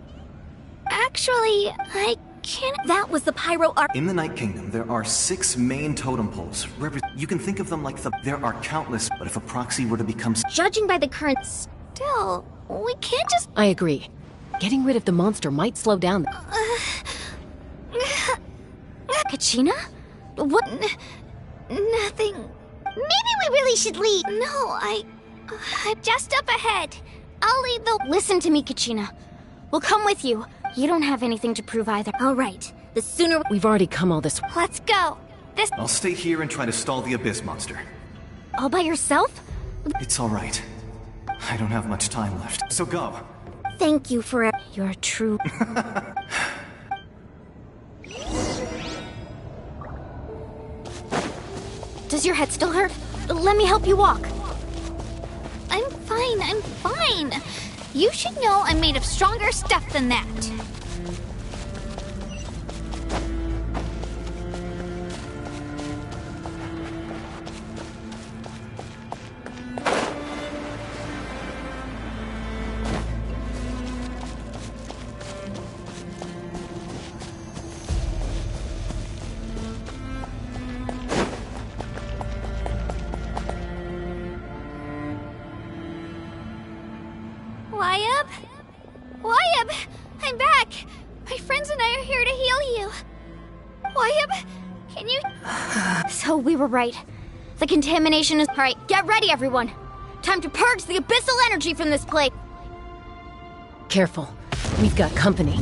Actually, I can't. That was the pyro art. In the Night Kingdom, there are 6 main totem poles. You can think of them like there are countless, but if a proxy were to become... Judging by the current. Still, we can't just. I agree. Getting rid of the monster might slow down. Kachina? What? Nothing. Maybe we really should leave. No, I'm just up ahead. I'll lead the. Listen to me, Kachina. We'll come with you. You don't have anything to prove either. All right. The sooner. We've already come all this way. Let's go. I'll stay here and try to stall the Abyss monster. All by yourself? It's all right. I don't have much time left, so go. Thank you for it. You're true. Does your head still hurt? Let me help you walk. I'm fine. You should know I'm made of stronger stuff than that. Wyeb! I'm back! My friends and I are here to heal you. Wyeb, can you... So we were right. The contamination is... Alright, get ready, everyone! Time to purge the abyssal energy from this place! Careful. We've got company.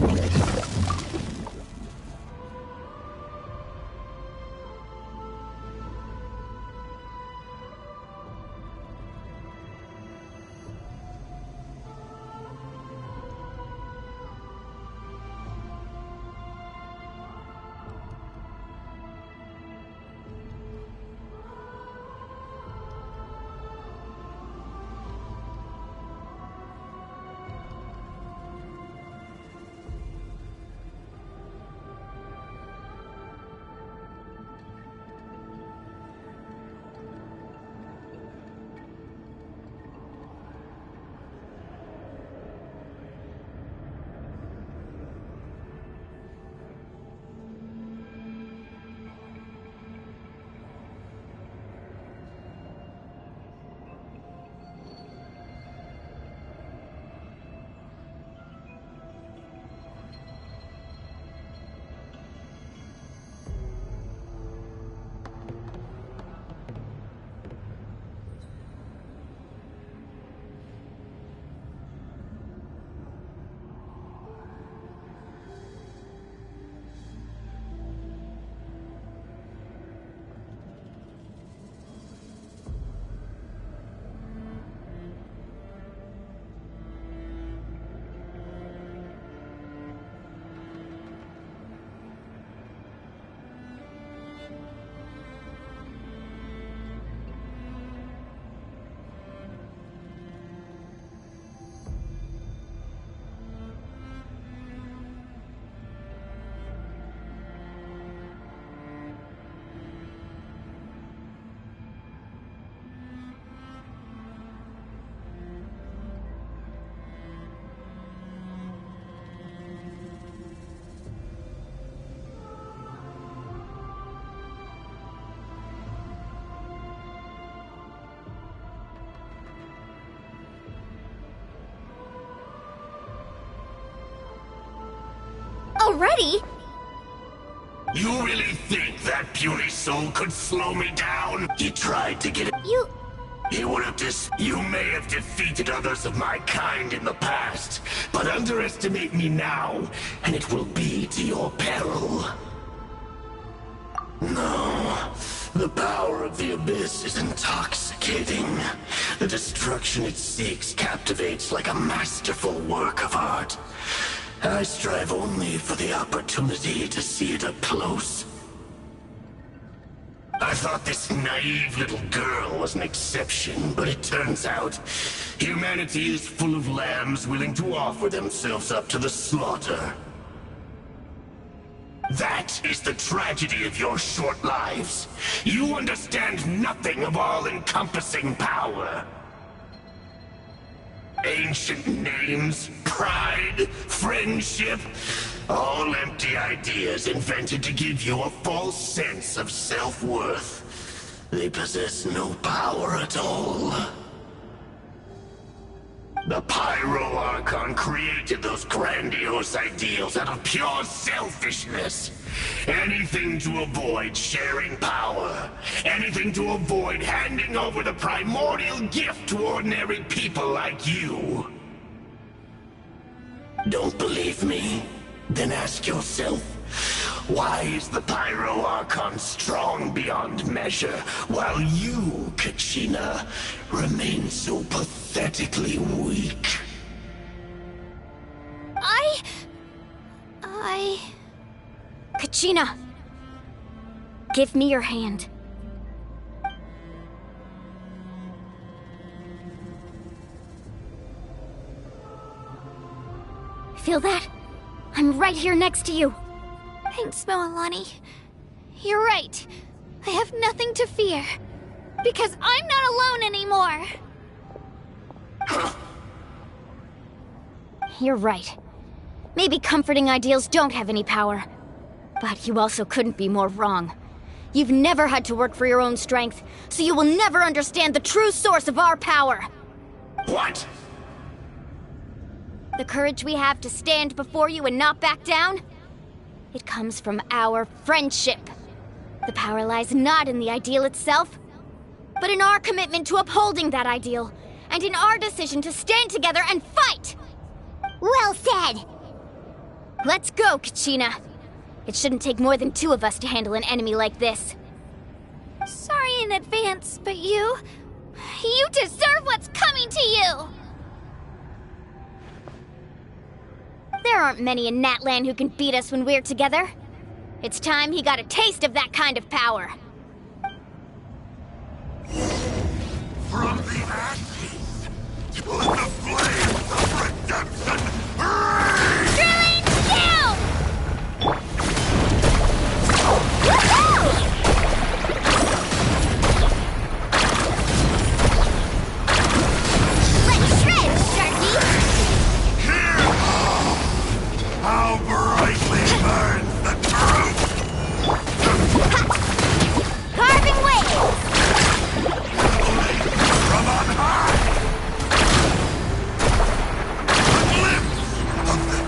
Already? You really think that puny soul could slow me down? He tried to get it. He would have You may have defeated others of my kind in the past, but underestimate me now, and it will be to your peril. No, The power of the Abyss is intoxicating. The destruction it seeks captivates like a masterful work of art. I strive only for the opportunity to see it up close. I thought this naive little girl was an exception, but it turns out humanity is full of lambs willing to offer themselves up to the slaughter. That is the tragedy of your short lives. You understand nothing of all-encompassing power. Ancient names, pride, friendship, all empty ideas invented to give you a false sense of self-worth. They possess no power at all. The Pyro Archon created those grandiose ideals out of pure selfishness. Anything to avoid sharing power. Anything to avoid handing over the primordial gift to ordinary people like you. Don't believe me? Then ask yourself, why is the Pyro Archon strong beyond measure, while you, Kachina, remain so pathetically weak? Kachina! Give me your hand. Feel that? I'm right here next to you. Thanks, Moalani. You're right. I have nothing to fear. Because I'm not alone anymore. You're right. Maybe comforting ideals don't have any power. But you also couldn't be more wrong. You've never had to work for your own strength, so you will never understand the true source of our power. What? The courage we have to stand before you and not back down? It comes from our friendship. The power lies not in the ideal itself, but in our commitment to upholding that ideal, and in our decision to stand together and fight! Well said! Let's go, Kachina. It shouldn't take more than 2 of us to handle an enemy like this. Sorry in advance, but you deserve what's coming to you! There aren't many in Natlan who can beat us when we're together. It's time he got a taste of that kind of power. From the ashes to the flames of redemption, rise! Drilling down! Let's shred, Sharky! How brightly burns the truth! Carving waves! From on high! A glimpse of the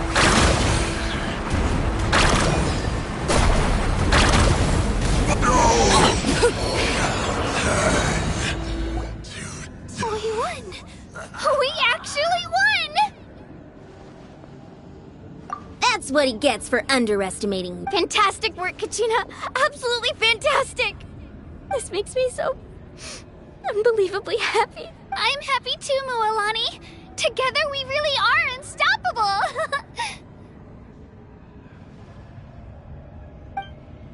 We won! We actually won! That's what he gets for underestimating me. Fantastic work, Kachina! Absolutely fantastic! This makes me so unbelievably happy. I'm happy too, Moalani. Together we really are unstoppable!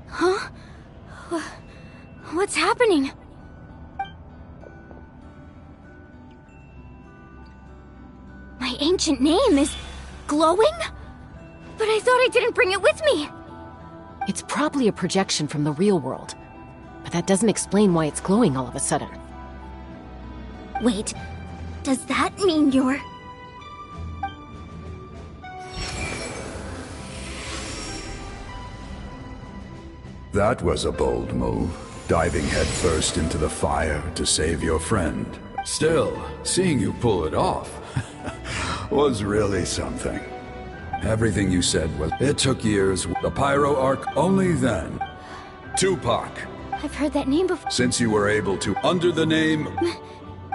Huh? What's happening? My ancient name is glowing? But I thought I didn't bring it with me. It's probably a projection from the real world. But that doesn't explain why it's glowing all of a sudden. Wait, does that mean you're... That was a bold move, diving headfirst into the fire to save your friend. Still, seeing you pull it off was really something. Everything you said was, it took years, the Pyro Arc only then. Tupac. I've heard that name before. Since you were able to, under the name,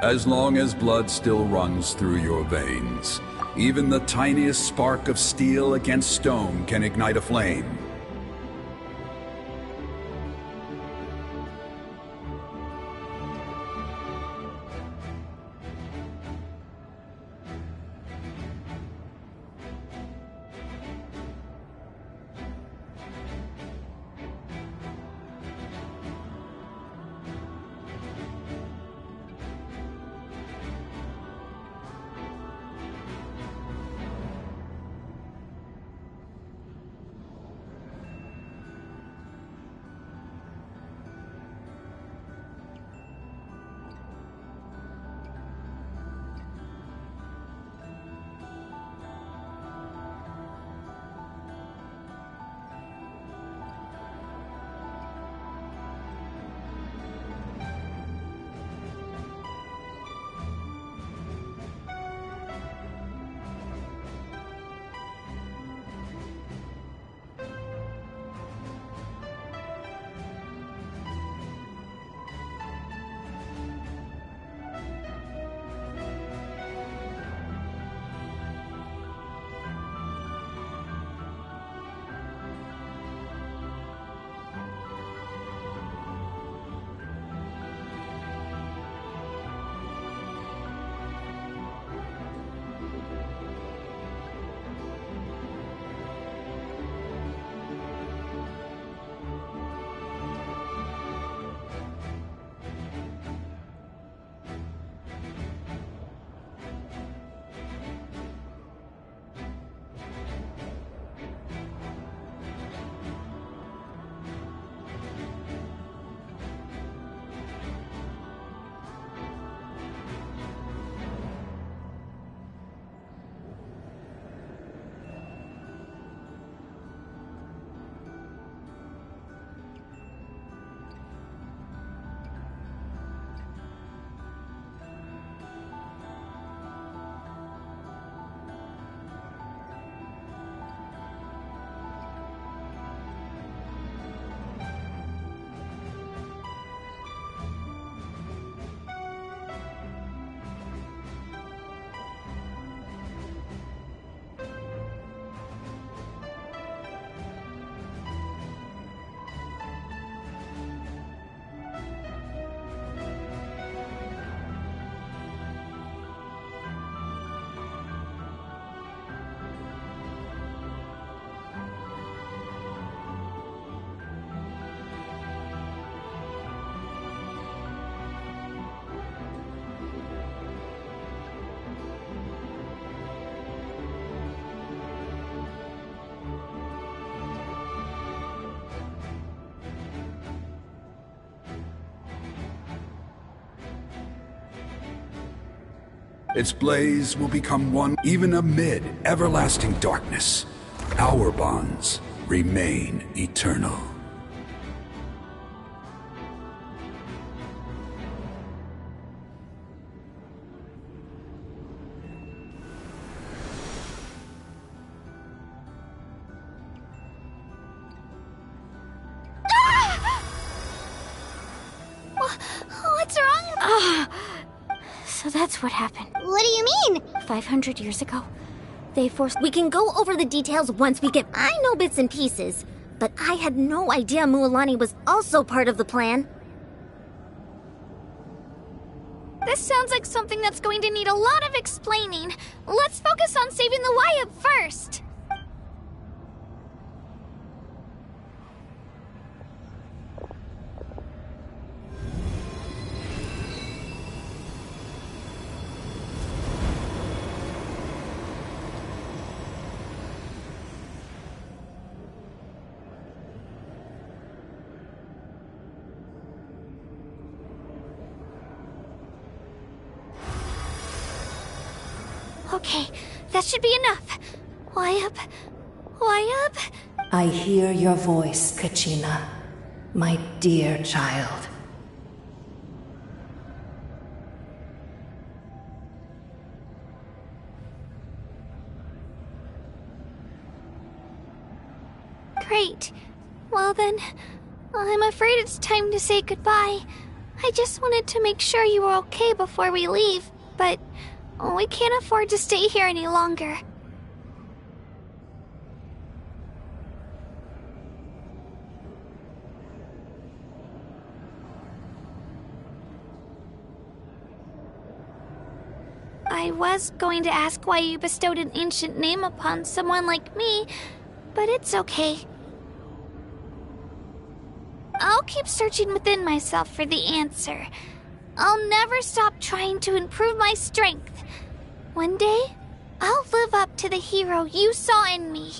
as long as blood still runs through your veins, even the tiniest spark of steel against stone can ignite a flame. Its blaze will become one even amid everlasting darkness. Our bonds remain eternal. What's wrong? So that's what happened. What do you mean? 500 years ago, they forced... We can go over the details once we get... I know bits and pieces, but I had no idea Mualani was also part of the plan. This sounds like something that's going to need a lot of explaining. Let's focus on saving the Wayab first. Okay, that should be enough. Wayab? I hear your voice, Kachina, my dear child. Great. Well then, I'm afraid it's time to say goodbye. I just wanted to make sure you were okay before we leave, but we can't afford to stay here any longer. I was going to ask why you bestowed an ancient name upon someone like me, but it's okay. I'll keep searching within myself for the answer. I'll never stop trying to improve my strength. One day, I'll live up to the hero you saw in me.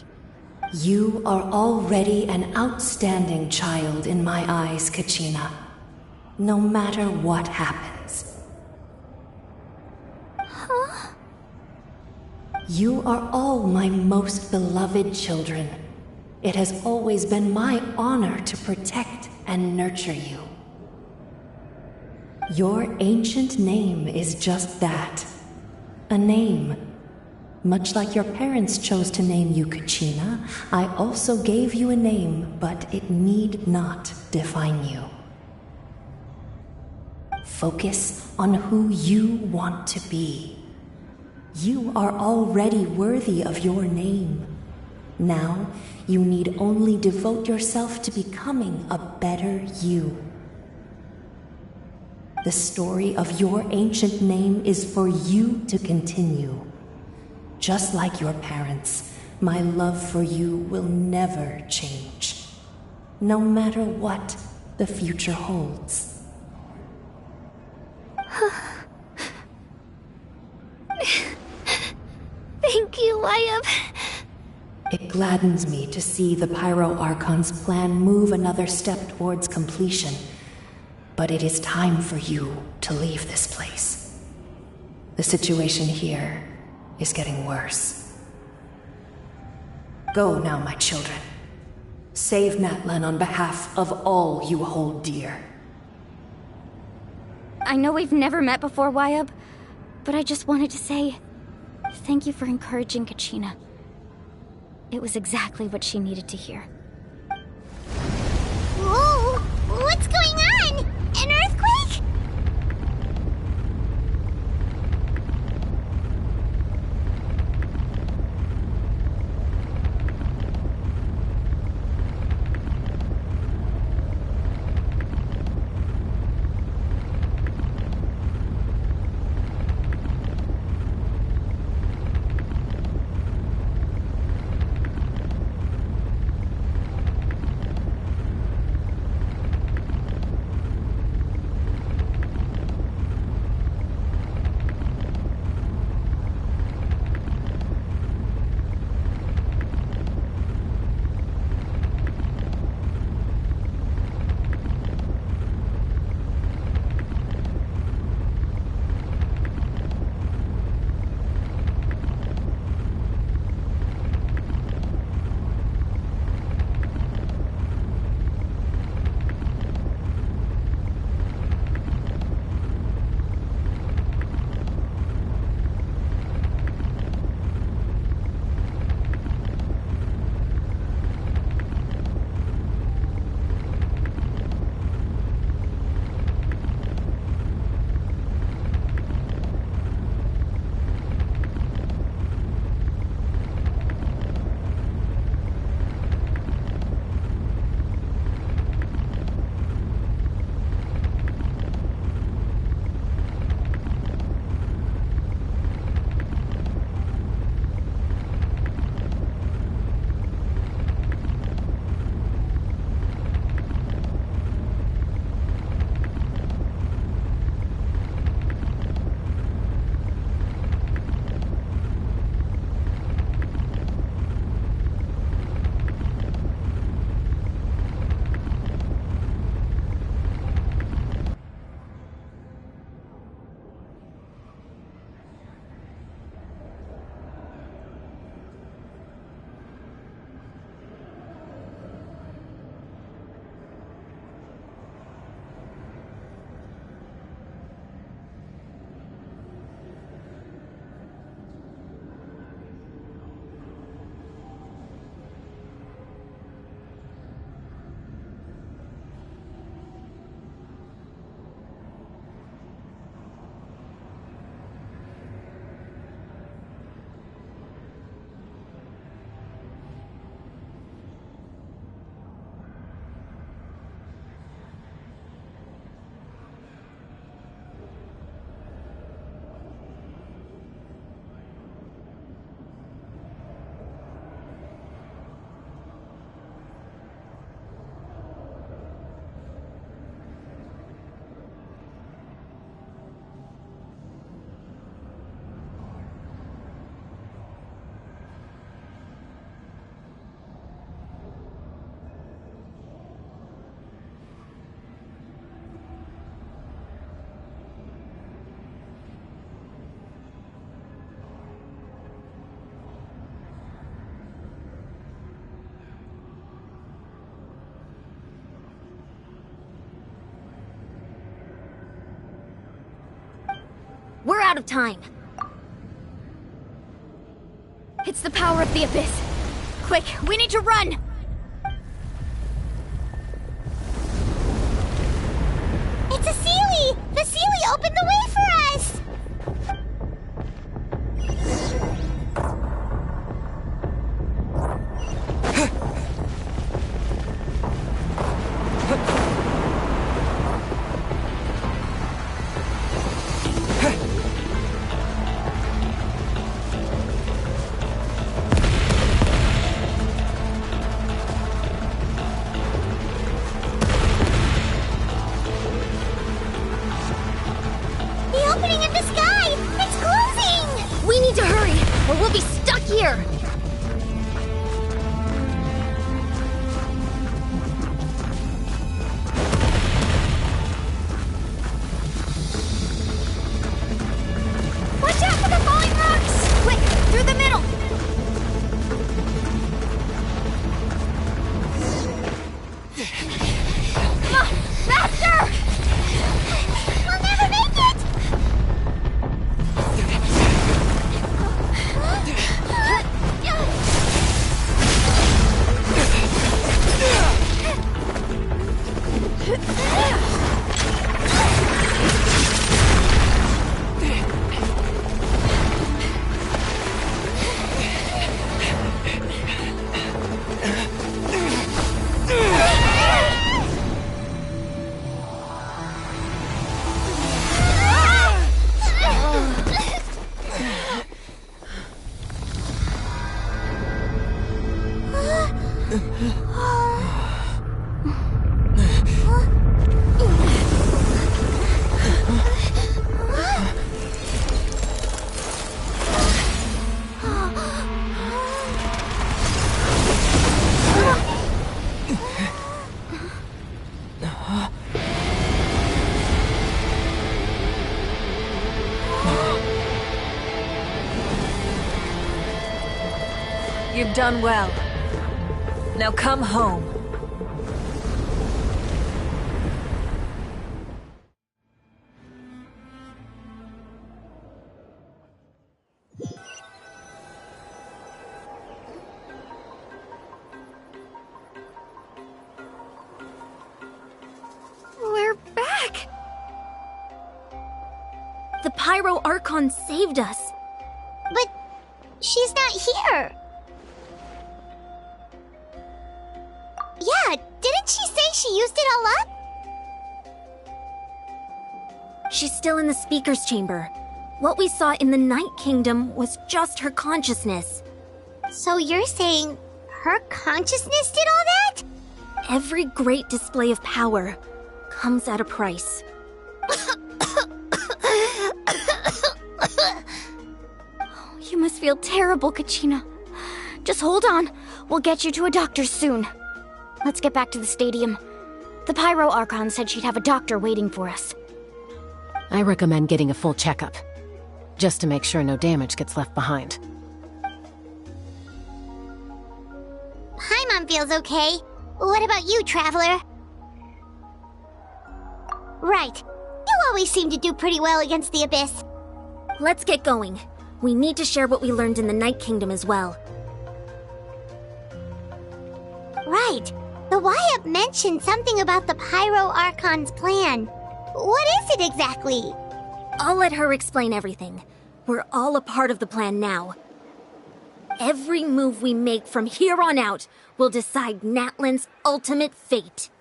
You are already an outstanding child in my eyes, Kachina. No matter what happens. Huh? You are all my most beloved children. It has always been my honor to protect and nurture you. Your ancient name is just that. A name. Much like your parents chose to name you Kachina, I also gave you a name, but it need not define you. Focus on who you want to be. You are already worthy of your name. Now, you need only devote yourself to becoming a better you. The story of your ancient name is for you to continue. Just like your parents, my love for you will never change, no matter what the future holds. Thank you, Wayab. It gladdens me to see the Pyro Archon's plan move another step towards completion. But it is time for you to leave this place. The situation here is getting worse. Go now, my children. Save Natlan on behalf of all you hold dear. I know we've never met before, Wayab, but I just wanted to say thank you for encouraging Kachina. It was exactly what she needed to hear. Whoa! What's going on? An earthquake? out of time. It's the power of the Abyss. Quick, we need to run! It's a Seelie! The Seelie opened the way for us! You've done well. Now come home. We're back! The Pyro Archon saved us. But she's not here. Yeah, didn't she say she used it all up? She's still in the Speaker's Chamber. What we saw in the Night Kingdom was just her consciousness. So you're saying her consciousness did all that? Every great display of power comes at a price. You must feel terrible, Kachina. Just hold on. We'll get you to a doctor soon. Let's get back to the stadium. The Pyro Archon said she'd have a doctor waiting for us. I recommend getting a full checkup, just to make sure no damage gets left behind. Paimon feels okay. What about you, Traveler? Right. You always seem to do pretty well against the Abyss. Let's get going. We need to share what we learned in the Night Kingdom as well. Right. The Y-Up mentioned something about the Pyro Archon's plan. What is it exactly? I'll let her explain everything. We're all a part of the plan now. Every move we make from here on out will decide Natlan's ultimate fate.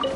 An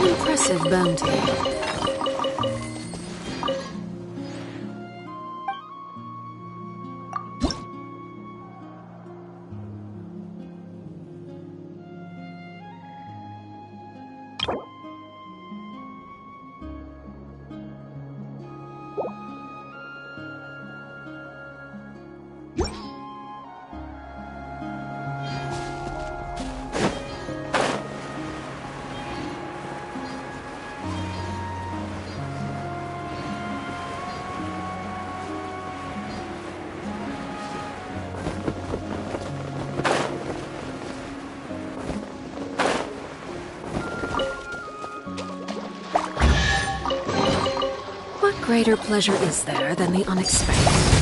impressive bounty. What greater pleasure is there than the unexpected?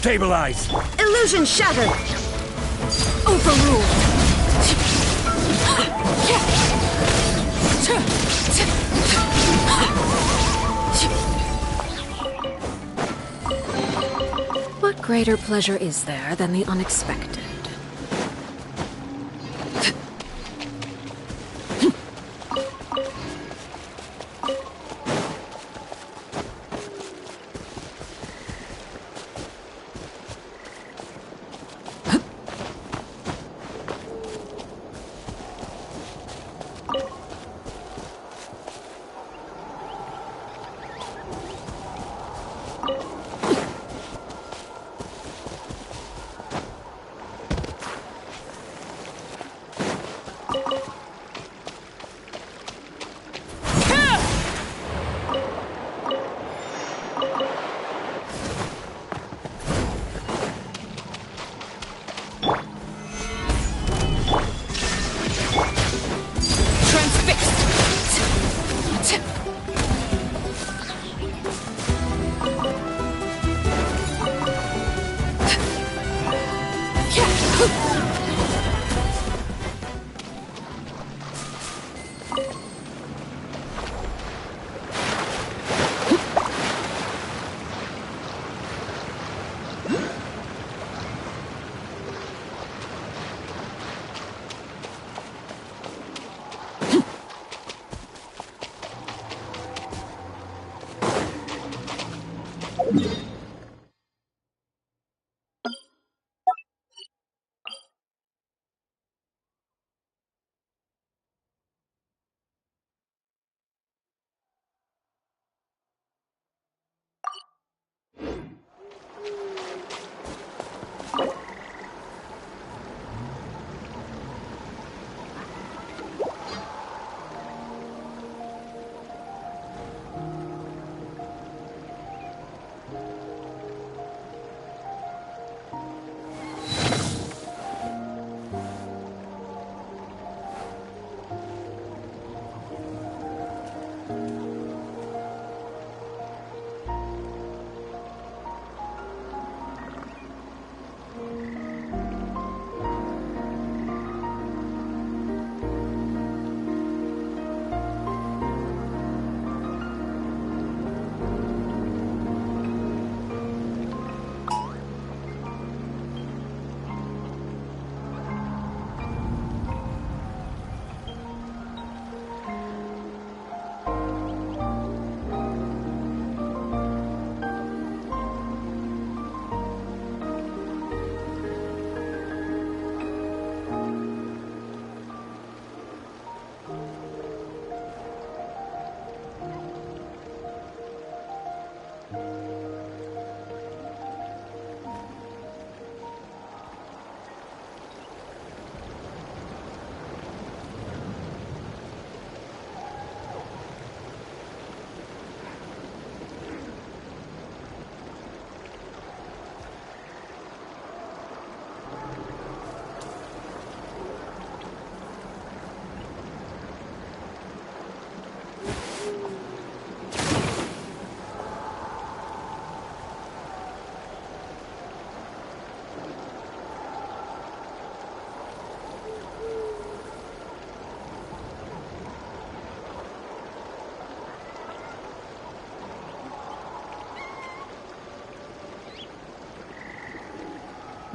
Stabilize! Illusion shattered! Overruled! What greater pleasure is there than the unexpected?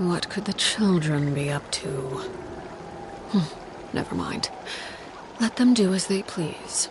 What could the children be up to? Never mind. Let them do as they please.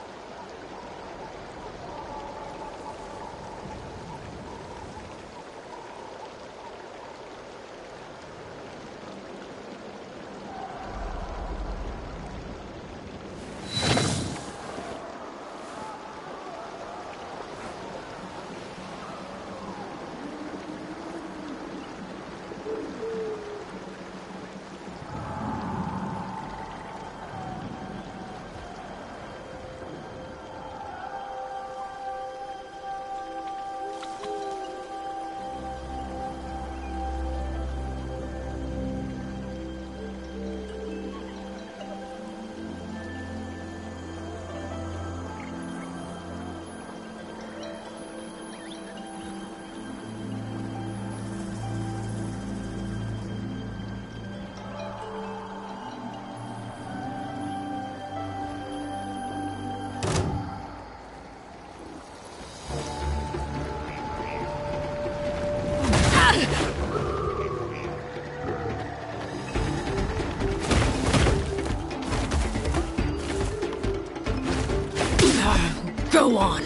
Go on.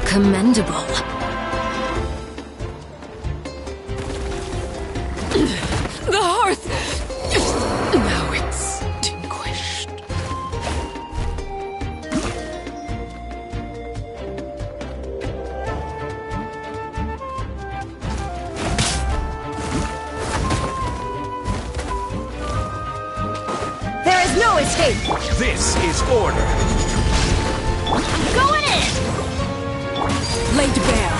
Commendable. The hearth! Now extinguished. There is no escape! This is order! Going in! Laid bare.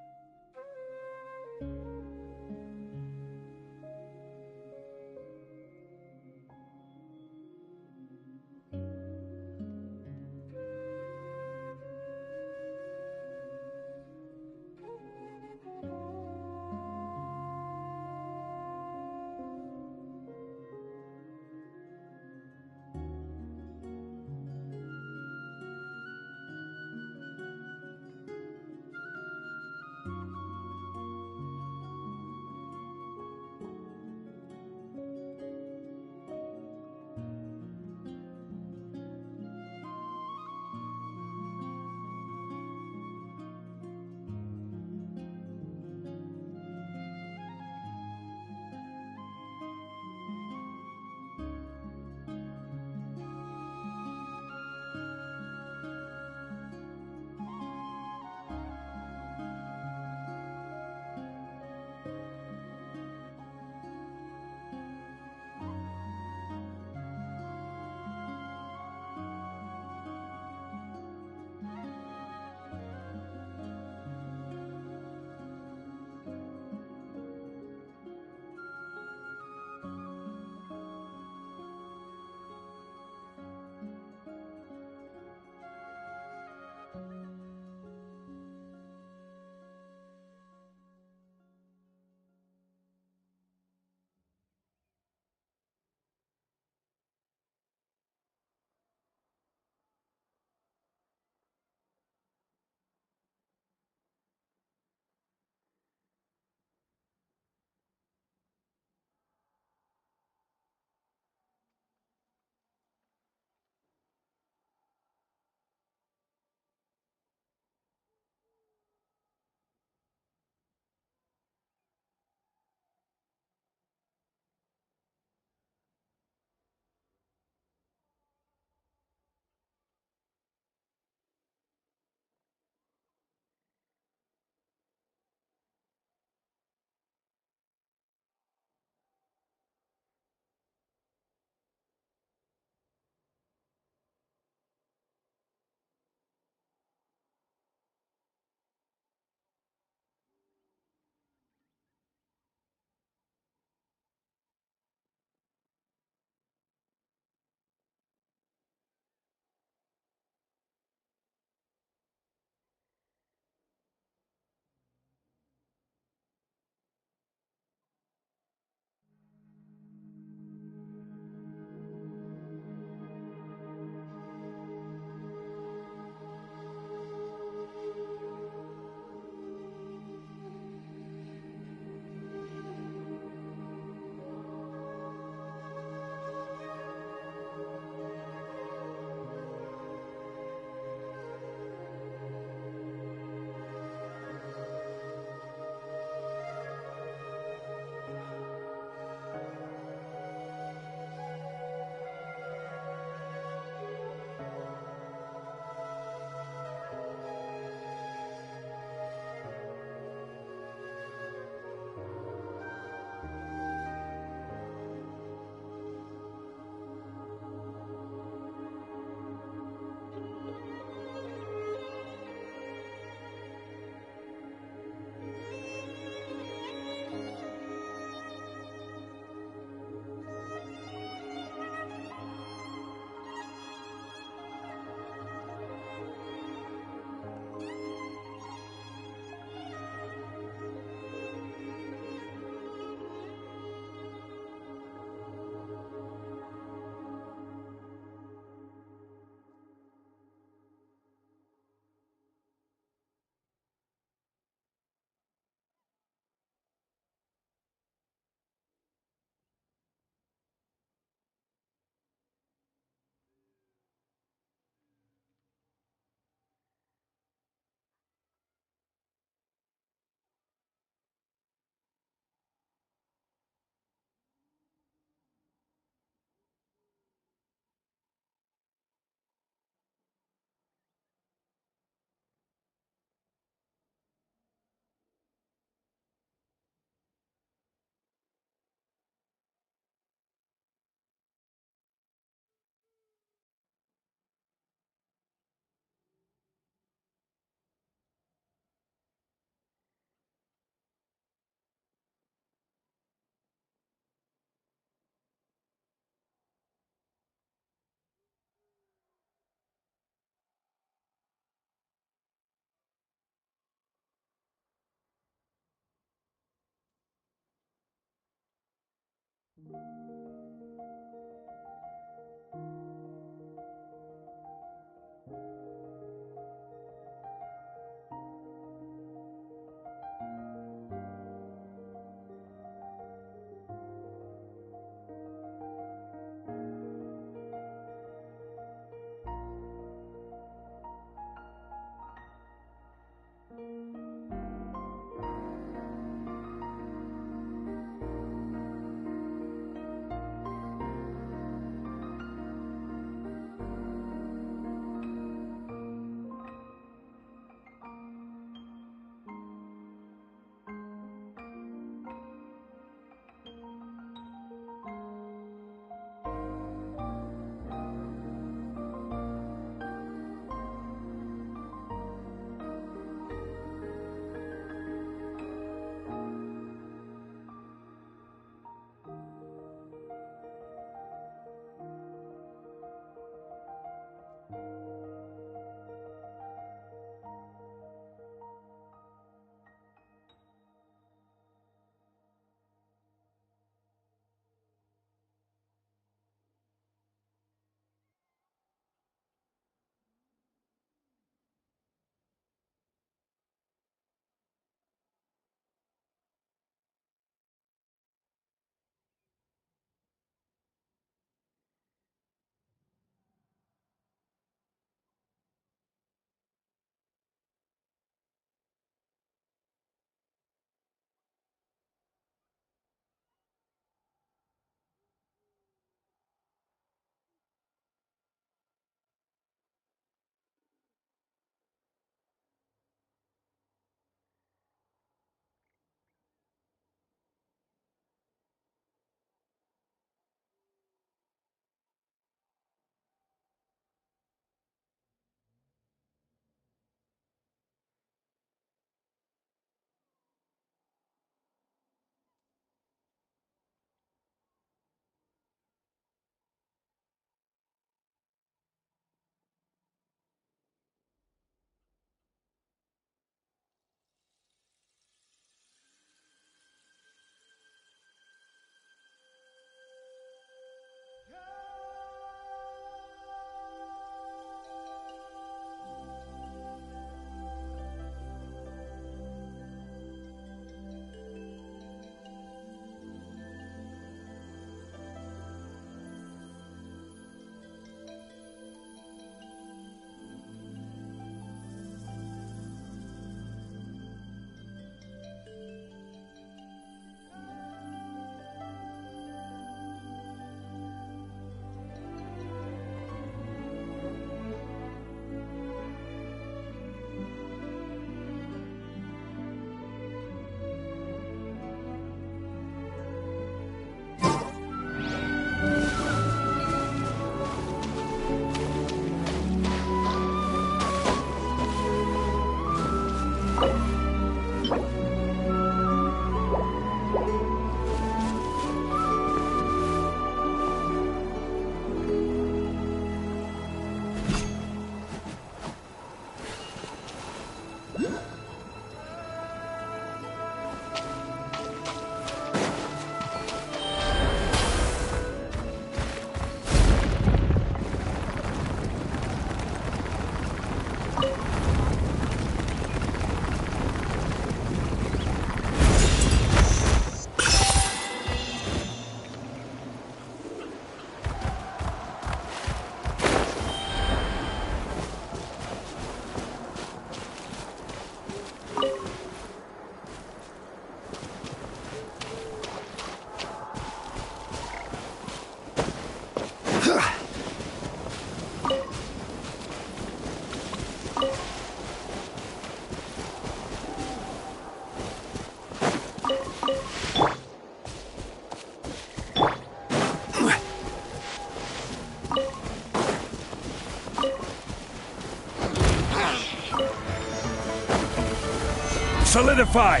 Solidify!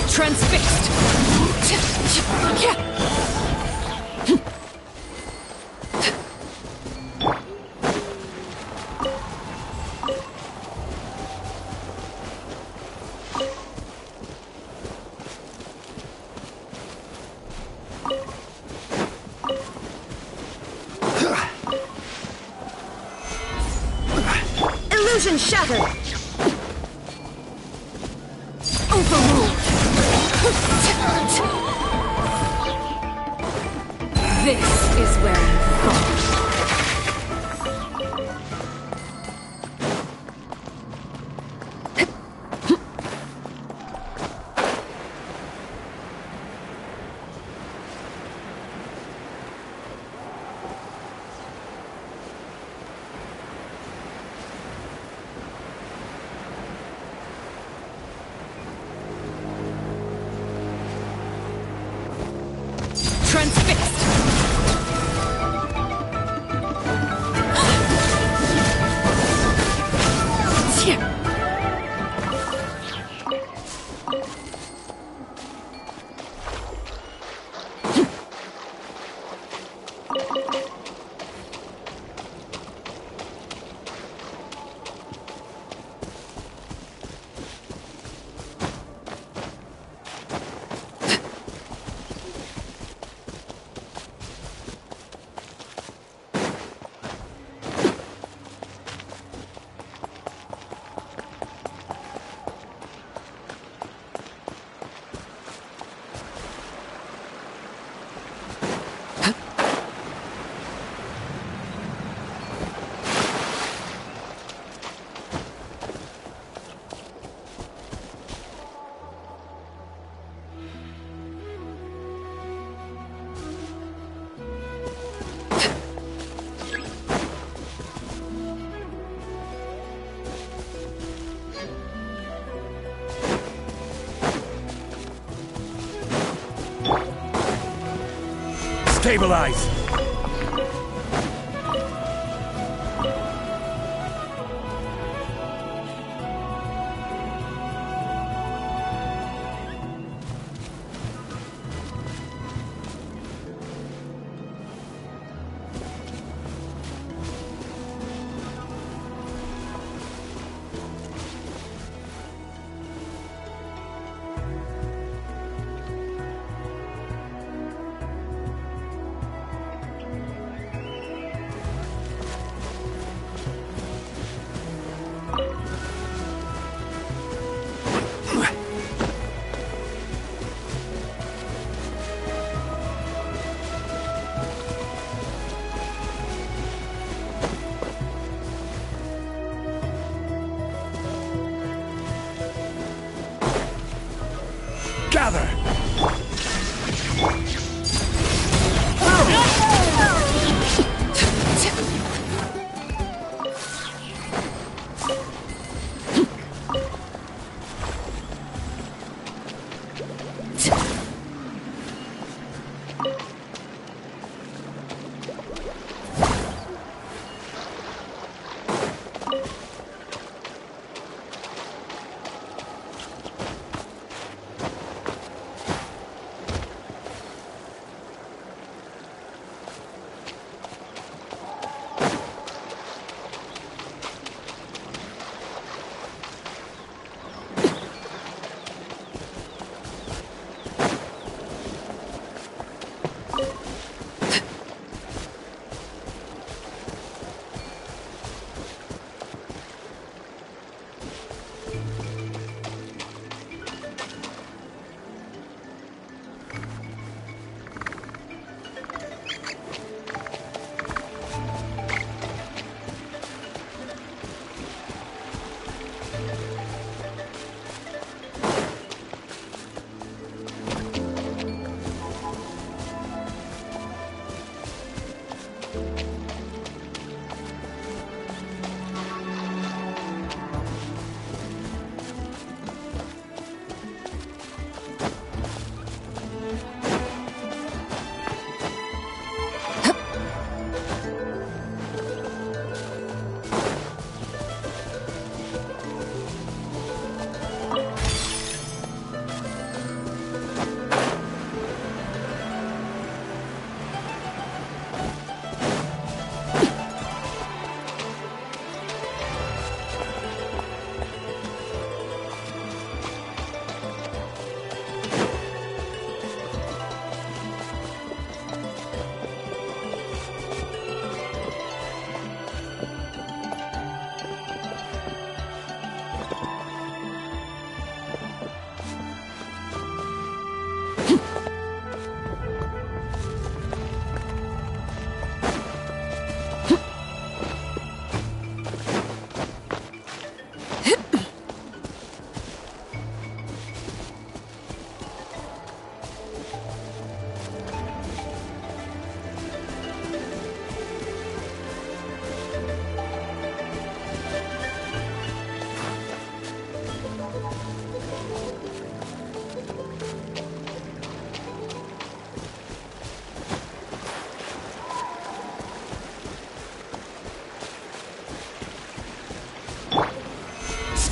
Transfixed! Illusion shattered! Overruled! This is where you fall. Transfixed! Stabilize! Gather!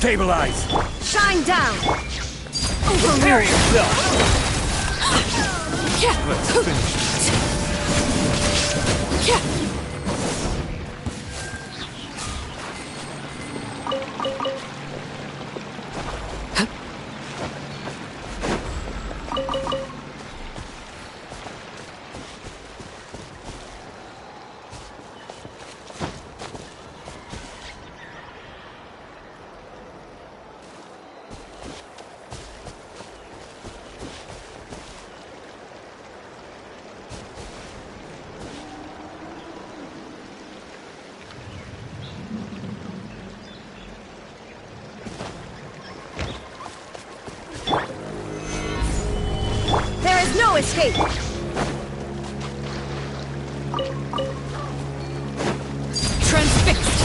Stabilize! Shine down! Prepare yourself! Let's finish. No escape! Transfixed!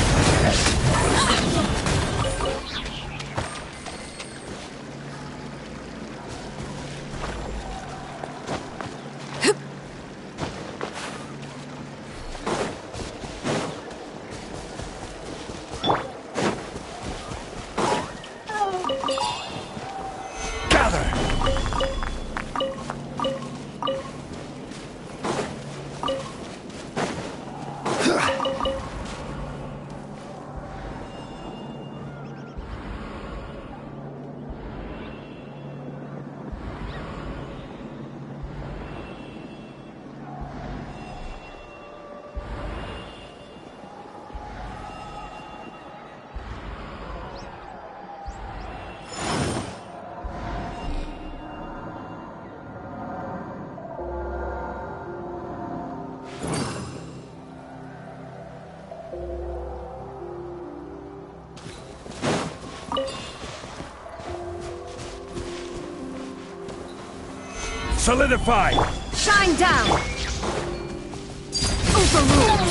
Solidify! Shine down! Overrule!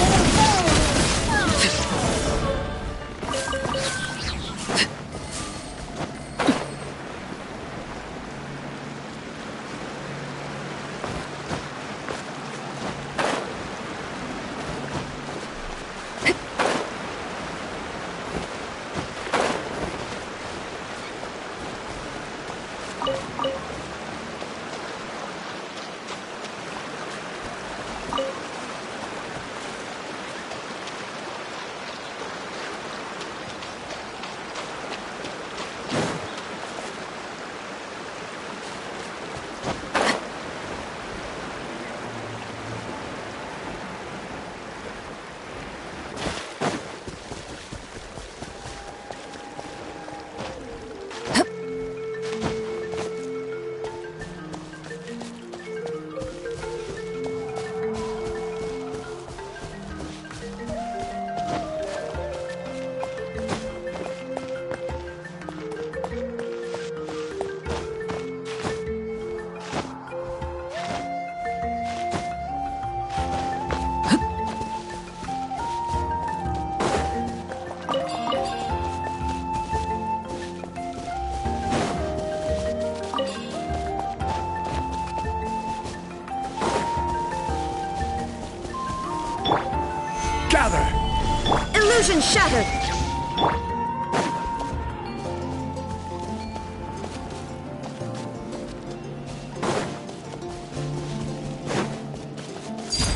Illusion shattered!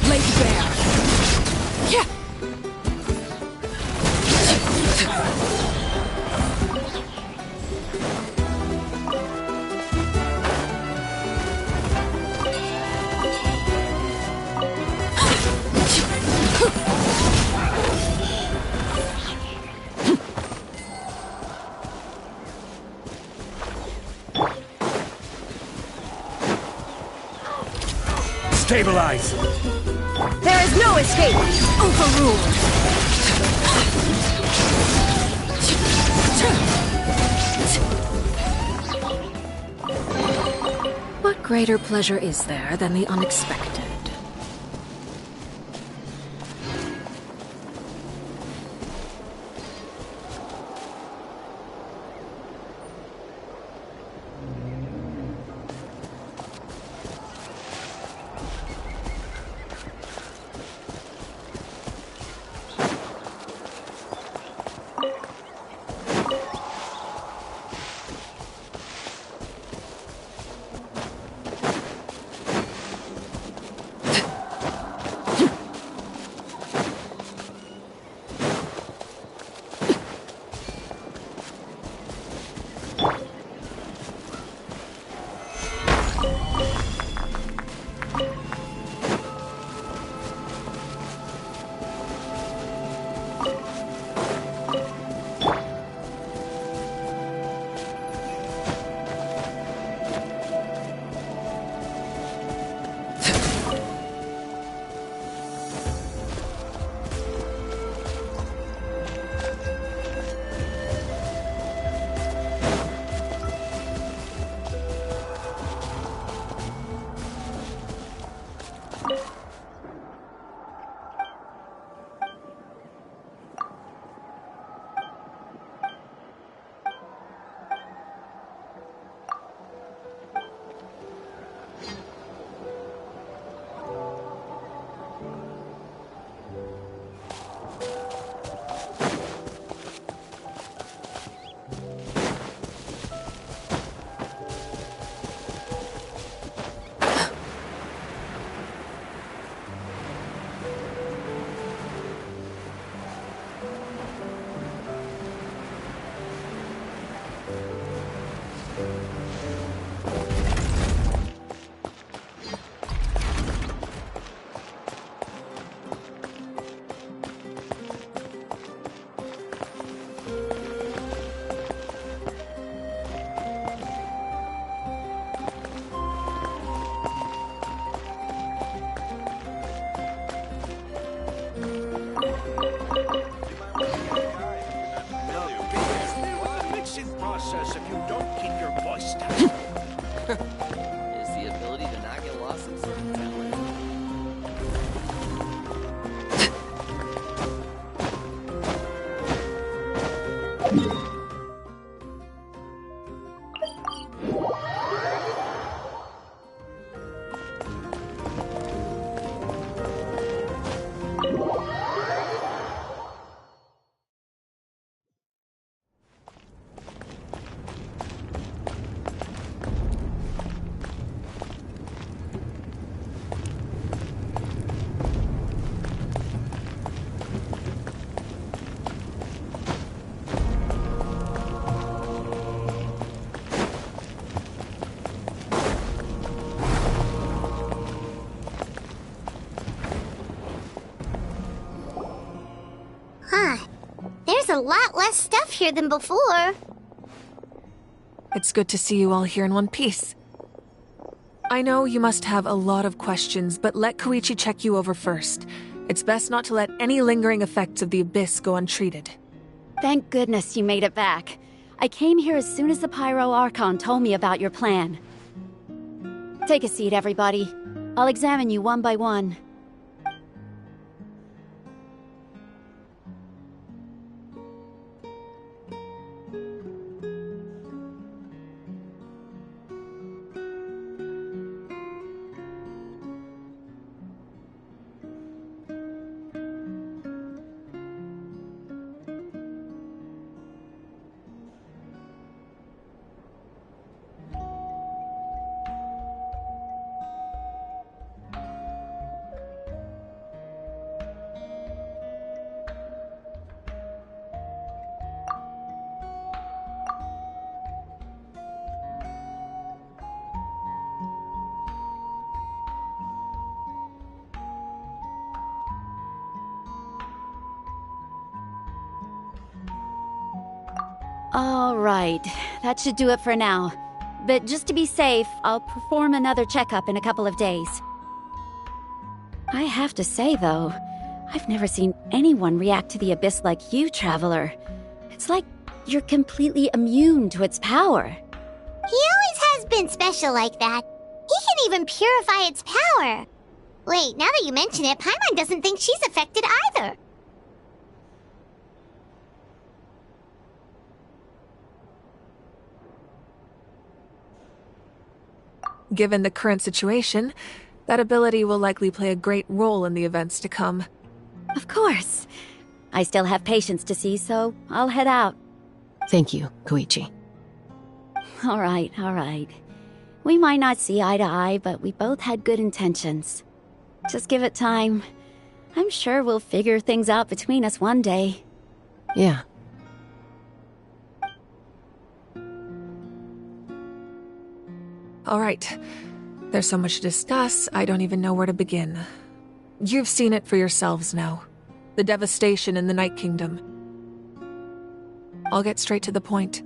Laid bare! Yeah! Stabilize! There is no escape! Overruled! What greater pleasure is there than the unexpected? Don't keep your voice down. Is the ability to not get lost some sort of talent? There's a lot less stuff here than before. It's good to see you all here in one piece. I know you must have a lot of questions, but let Koichi check you over first. It's best not to let any lingering effects of the Abyss go untreated. Thank goodness you made it back. I came here as soon as the Pyro Archon told me about your plan. Take a seat, everybody. I'll examine you one by one. All right, that should do it for now. But just to be safe, I'll perform another checkup in a couple of days. I have to say, though, I've never seen anyone react to the Abyss like you, Traveler. It's like you're completely immune to its power. He always has been special like that. He can even purify its power. Wait, now that you mention it, Paimon doesn't think she's affected either. Given the current situation, that ability will likely play a great role in the events to come. Of course. I still have patients to see, so I'll head out. Thank you, Koichi. All right. We might not see eye to eye, but we both had good intentions. Just give it time. I'm sure we'll figure things out between us one day. Yeah. All right. There's so much to discuss, I don't even know where to begin. You've seen it for yourselves now. The devastation in the Night Kingdom. I'll get straight to the point.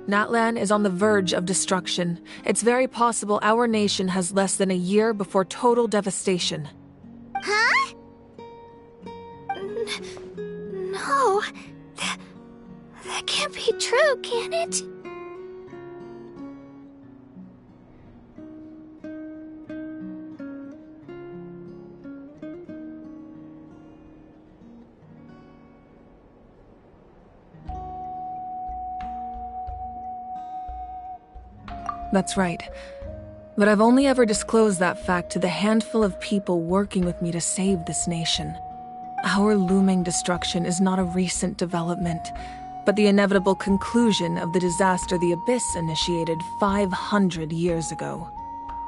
Natlan is on the verge of destruction. It's very possible our nation has less than a year before total devastation. Huh? No. That can't be true, can it? That's right. But I've only ever disclosed that fact to the handful of people working with me to save this nation. Our looming destruction is not a recent development, but the inevitable conclusion of the disaster the Abyss initiated 500 years ago.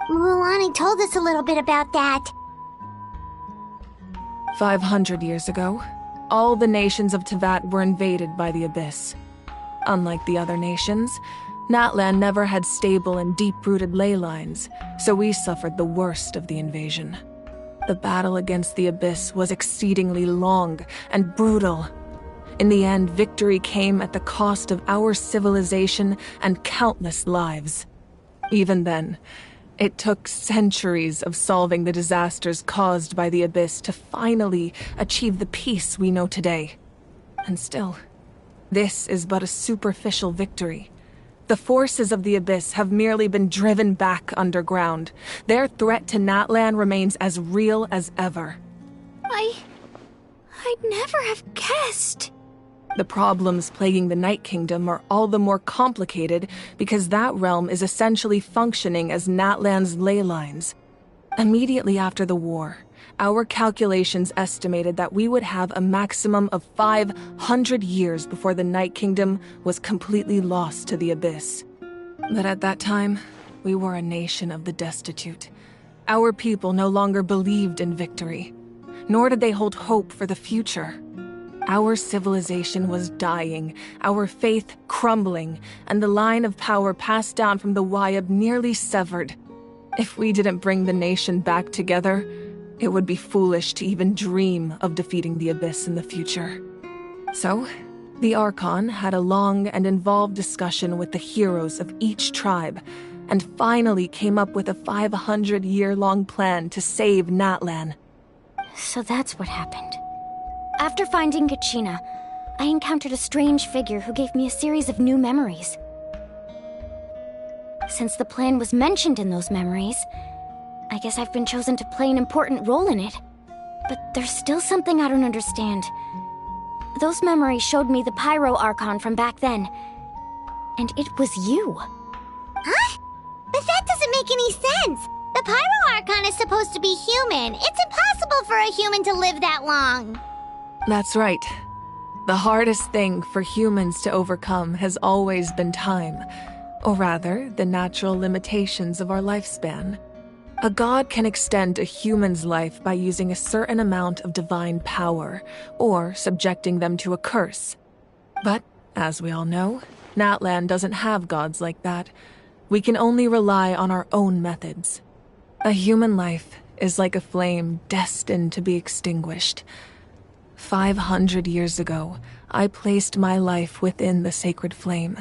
Mualani told us a little bit about that. 500 years ago, all the nations of Teyvat were invaded by the Abyss. Unlike the other nations, Natlan never had stable and deep-rooted ley lines, so we suffered the worst of the invasion. The battle against the Abyss was exceedingly long and brutal. In the end, victory came at the cost of our civilization and countless lives. Even then, it took centuries of solving the disasters caused by the Abyss to finally achieve the peace we know today. And still, this is but a superficial victory. The forces of the Abyss have merely been driven back underground. Their threat to Natlan remains as real as ever. I'd never have guessed. The problems plaguing the Night Kingdom are all the more complicated because that realm is essentially functioning as Natlan's ley lines. Immediately after the war, our calculations estimated that we would have a maximum of 500 years before the Night Kingdom was completely lost to the Abyss. But at that time, we were a nation of the destitute. Our people no longer believed in victory, nor did they hold hope for the future. Our civilization was dying, our faith crumbling, and the line of power passed down from the Wayab nearly severed. If we didn't bring the nation back together, it would be foolish to even dream of defeating the Abyss in the future. So, the Archon had a long and involved discussion with the heroes of each tribe, and finally came up with a 500-year-long plan to save Natlan. So that's what happened. After finding Kachina, I encountered a strange figure who gave me a series of new memories. Since the plan was mentioned in those memories, I guess I've been chosen to play an important role in it. But there's still something I don't understand. Those memories showed me the Pyro Archon from back then. And it was you. Huh? But that doesn't make any sense. The Pyro Archon is supposed to be human. It's impossible for a human to live that long. That's right. The hardest thing for humans to overcome has always been time. Or rather, the natural limitations of our lifespan. A god can extend a human's life by using a certain amount of divine power, or subjecting them to a curse. But, as we all know, Natlan doesn't have gods like that. We can only rely on our own methods. A human life is like a flame destined to be extinguished. 500 years ago, I placed my life within the sacred flame.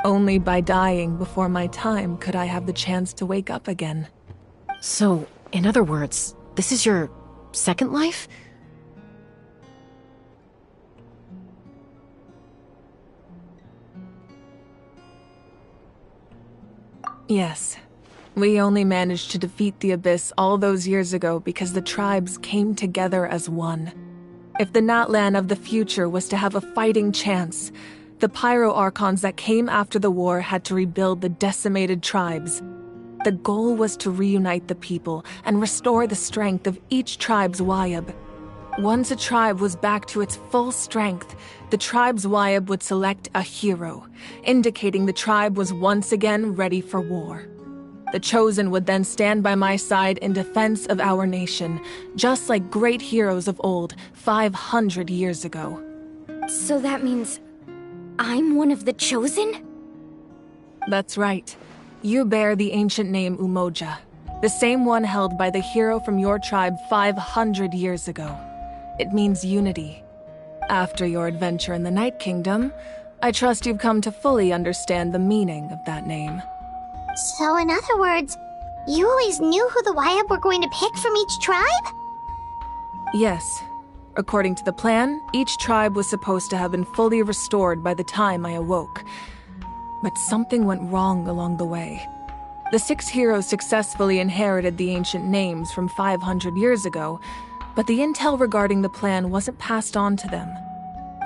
Only by dying before my time could I have the chance to wake up again. So, in other words, this is your second life? Yes. We only managed to defeat the Abyss all those years ago because the tribes came together as one. If the Natlan of the future was to have a fighting chance, the Pyro Archons that came after the war had to rebuild the decimated tribes. The goal was to reunite the people and restore the strength of each tribe's Wayab. Once a tribe was back to its full strength, the tribe's Wayab would select a hero, indicating the tribe was once again ready for war. The Chosen would then stand by my side in defense of our nation, just like great heroes of old 500 years ago. So that means I'm one of the Chosen? That's right. You bear the ancient name Umoja, the same one held by the hero from your tribe 500 years ago. It means unity. After your adventure in the Night Kingdom, I trust you've come to fully understand the meaning of that name. So in other words, you always knew who the Wayab were going to pick from each tribe? Yes. According to the plan, each tribe was supposed to have been fully restored by the time I awoke. But something went wrong along the way. The 6 heroes successfully inherited the ancient names from 500 years ago, but the intel regarding the plan wasn't passed on to them.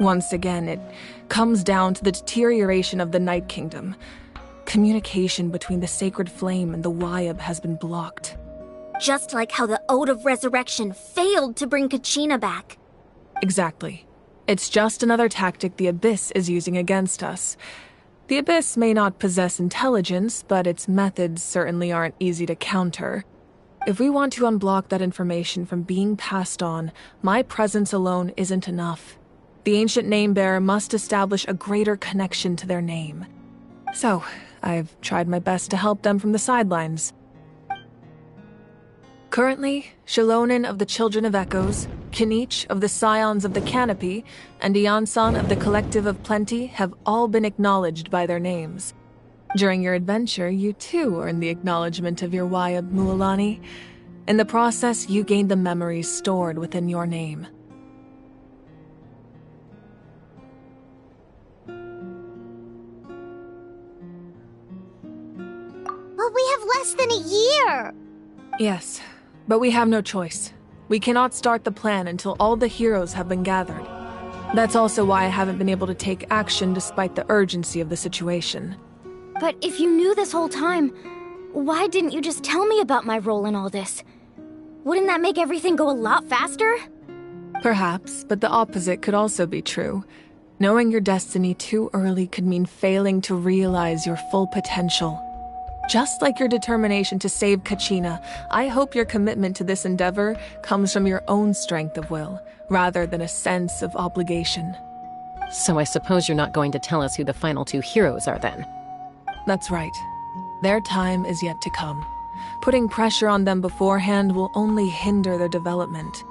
Once again, it comes down to the deterioration of the Night Kingdom. Communication between the Sacred Flame and the Wayab has been blocked. Just like how the Ode of Resurrection failed to bring Kachina back. Exactly. It's just another tactic the Abyss is using against us. The Abyss may not possess intelligence, but its methods certainly aren't easy to counter. If we want to unblock that information from being passed on, my presence alone isn't enough. The ancient name-bearer must establish a greater connection to their name. So, I've tried my best to help them from the sidelines. Currently, Shilonin of the Children of Echoes, Kinich of the Scions of the Canopy, and Iansan of the Collective of Plenty have all been acknowledged by their names. During your adventure, you too earned the acknowledgement of your Wayab, Mualani. In the process, you gained the memories stored within your name. we have less than a year. Yes, but we have no choice. We cannot start the plan until all the heroes have been gathered. That's also why I haven't been able to take action despite the urgency of the situation. But if you knew this whole time, why didn't you just tell me about my role in all this? Wouldn't that make everything go a lot faster? Perhaps, but the opposite could also be true. Knowing your destiny too early could mean failing to realize your full potential. Just like your determination to save Kachina, I hope your commitment to this endeavor comes from your own strength of will, rather than a sense of obligation. So I suppose you're not going to tell us who the final two heroes are then? That's right. Their time is yet to come. Putting pressure on them beforehand will only hinder their development.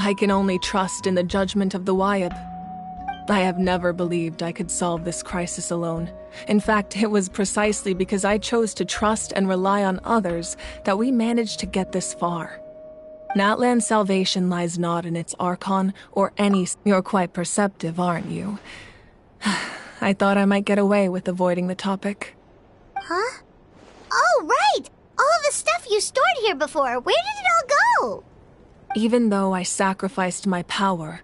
I can only trust in the judgment of the Wayab. I have never believed I could solve this crisis alone. In fact, it was precisely because I chose to trust and rely on others that we managed to get this far. Natlan's salvation lies not in its Archon or any... You're quite perceptive, aren't you? I thought I might get away with avoiding the topic. Huh? Oh, right! All of the stuff you stored here before, where did it all go? Even though I sacrificed my power,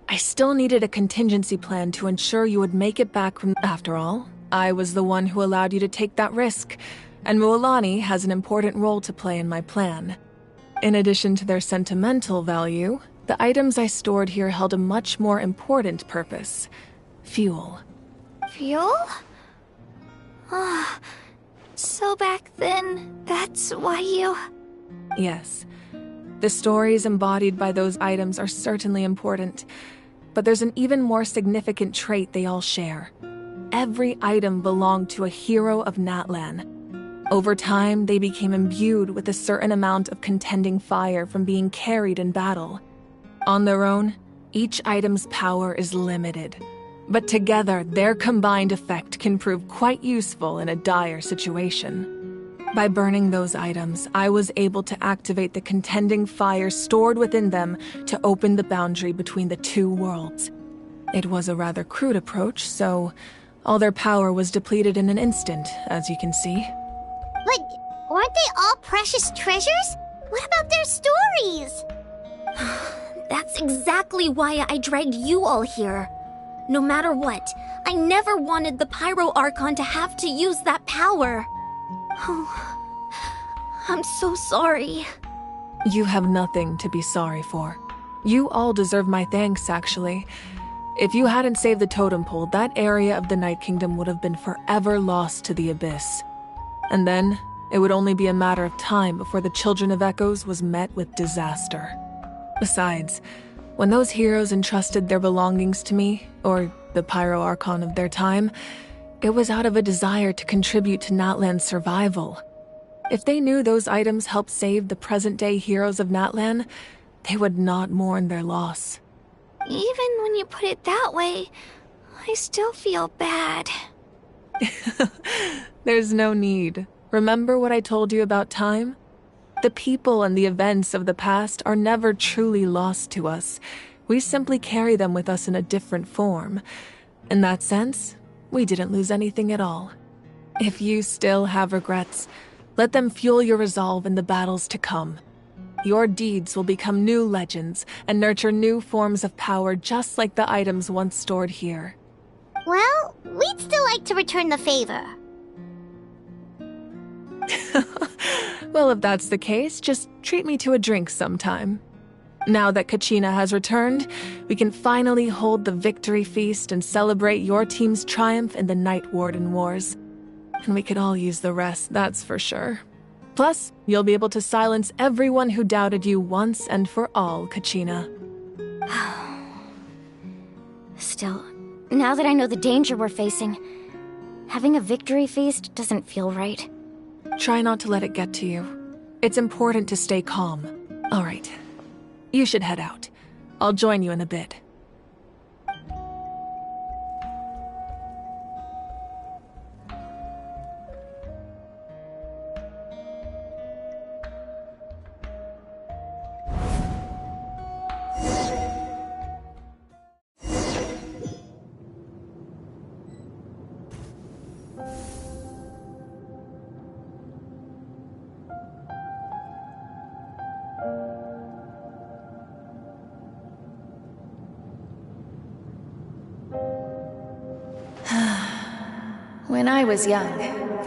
I still needed a contingency plan to ensure you would make it back from... After all, I was the one who allowed you to take that risk, and Mualani has an important role to play in my plan. In addition to their sentimental value, the items I stored here held a much more important purpose. Fuel. Fuel? Ah, so back then, that's why you... Yes. The stories embodied by those items are certainly important, but there's an even more significant trait they all share. Every item belonged to a hero of Natlan. Over time, they became imbued with a certain amount of contending fire from being carried in battle. On their own, each item's power is limited, but together, their combined effect can prove quite useful in a dire situation. By burning those items, I was able to activate the contending fire stored within them to open the boundary between the two worlds. It was a rather crude approach, so all their power was depleted in an instant, as you can see. But aren't they all precious treasures? What about their stories? That's exactly why I dragged you all here. No matter what, I never wanted the Pyro Archon to have to use that power. Oh, I'm so sorry. You have nothing to be sorry for. You all deserve my thanks, actually. If you hadn't saved the totem pole, that area of the Night Kingdom would have been forever lost to the Abyss. And then, it would only be a matter of time before the Children of Echoes was met with disaster. Besides, when those heroes entrusted their belongings to me, or the Pyro Archon of their time, it was out of a desire to contribute to Natlan's survival. If they knew those items helped save the present-day heroes of Natlan, they would not mourn their loss. Even when you put it that way, I still feel bad. There's no need. Remember what I told you about time? The people and the events of the past are never truly lost to us. We simply carry them with us in a different form. In that sense, we didn't lose anything at all. If you still have regrets, let them fuel your resolve in the battles to come. Your deeds will become new legends and nurture new forms of power just like the items once stored here. Well, we'd still like to return the favor. Well, if that's the case, just treat me to a drink sometime. Now that Kachina has returned, we can finally hold the victory feast and celebrate your team's triumph in the Night Warden Wars. And we could all use the rest, that's for sure. Plus, you'll be able to silence everyone who doubted you once and for all, Kachina. Still, now that I know the danger we're facing, having a victory feast doesn't feel right. Try not to let it get to you. It's important to stay calm. All right. You should head out. I'll join you in a bit. When I was young,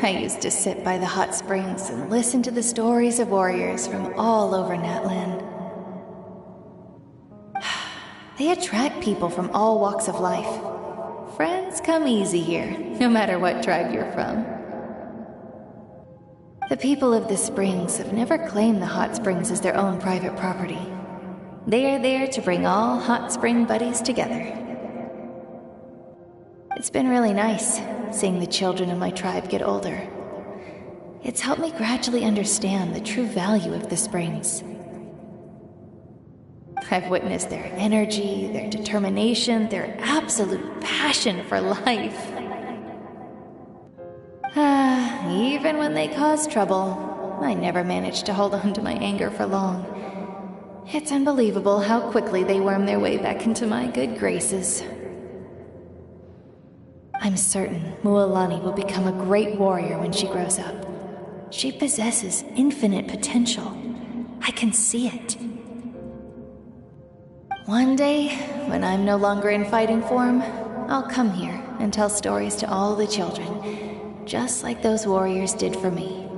I used to sit by the hot springs and listen to the stories of warriors from all over Natlan. They attract people from all walks of life. Friends come easy here, no matter what tribe you're from. The people of the springs have never claimed the hot springs as their own private property. They are there to bring all hot spring buddies together. It's been really nice seeing the children of my tribe get older. It's helped me gradually understand the true value of the springs. I've witnessed their energy, their determination, their absolute passion for life. Even when they cause trouble, I never managed to hold on to my anger for long. It's unbelievable how quickly they worm their way back into my good graces. I'm certain Mualani will become a great warrior when she grows up. She possesses infinite potential. I can see it. One day, when I'm no longer in fighting form, I'll come here and tell stories to all the children, just like those warriors did for me.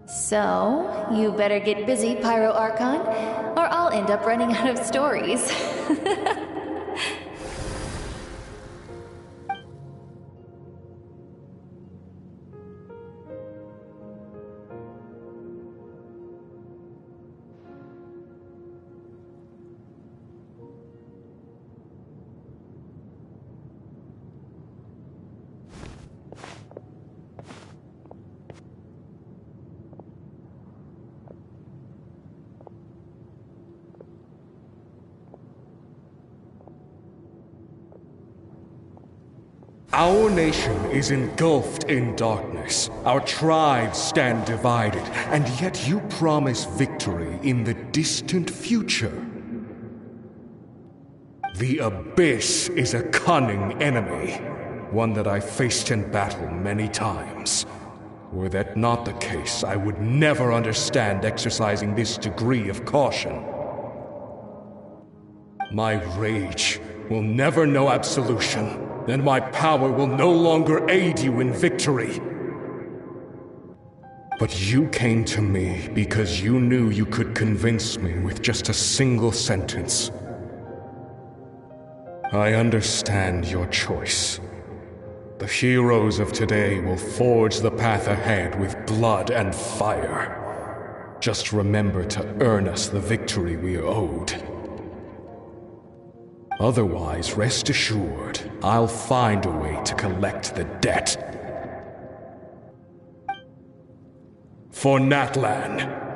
So, you better get busy, Pyro Archon, or I'll end up running out of stories. Our nation is engulfed in darkness. Our tribes stand divided, and yet you promise victory in the distant future. The Abyss is a cunning enemy, one that I faced in battle many times. Were that not the case, I would never understand exercising this degree of caution. My rage will never know absolution. Then my power will no longer aid you in victory. But you came to me because you knew you could convince me with just a single sentence. I understand your choice. The heroes of today will forge the path ahead with blood and fire. Just remember to earn us the victory we are owed. Otherwise, rest assured, I'll find a way to collect the debt. For Natlan.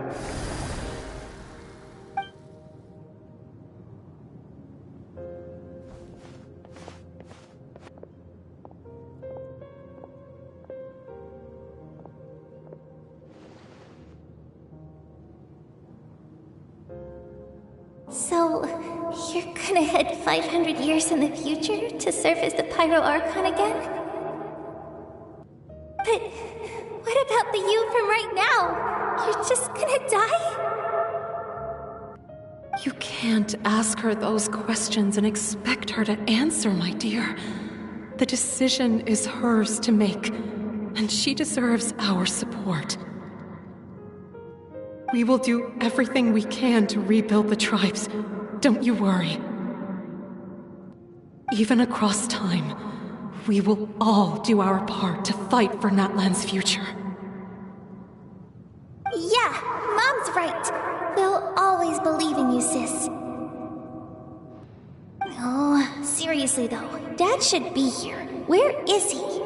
So, you're gonna head 500 years in the future to serve as the Pyro Archon again? But what about the you from right now? You're just gonna die? You can't ask her those questions and expect her to answer, my dear. The decision is hers to make, and she deserves our support. We will do everything we can to rebuild the tribes. Don't you worry. Even across time, we will all do our part to fight for Natlan's future. Yeah, Mom's right. We'll always believe in you, sis. Oh, seriously though, Dad should be here. Where is he?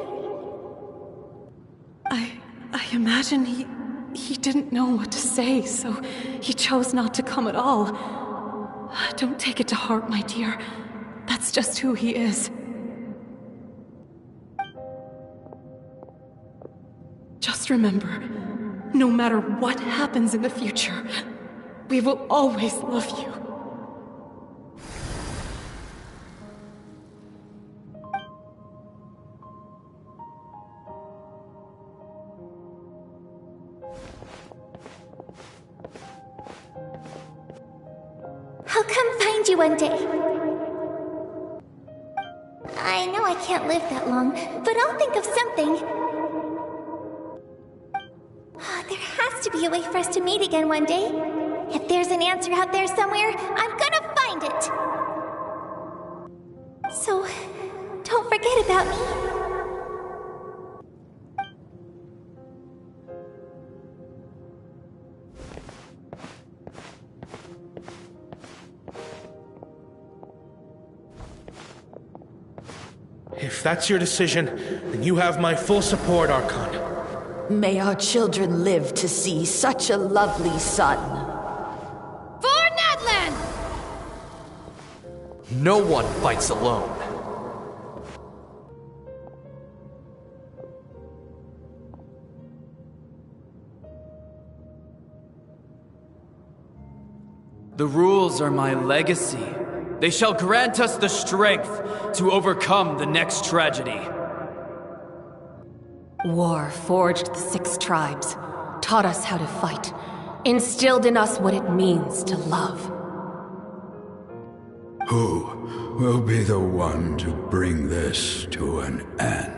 I imagine he didn't know what to say, so he chose not to come at all. Don't take it to heart, my dear. That's just who he is. Just remember, no matter what happens in the future, we will always love you. I'll come find you one day. I know I can't live that long, but I'll think of something. There has to be a way for us to meet again one day. If there's an answer out there somewhere, I'm gonna find it. So, don't forget about me. If that's your decision, then you have my full support, Archon. May our children live to see such a lovely son. For Natlan! No one fights alone. The rules are my legacy. They shall grant us the strength to overcome the next tragedy. War forged the 6 tribes, taught us how to fight, instilled in us what it means to love. Who will be the one to bring this to an end?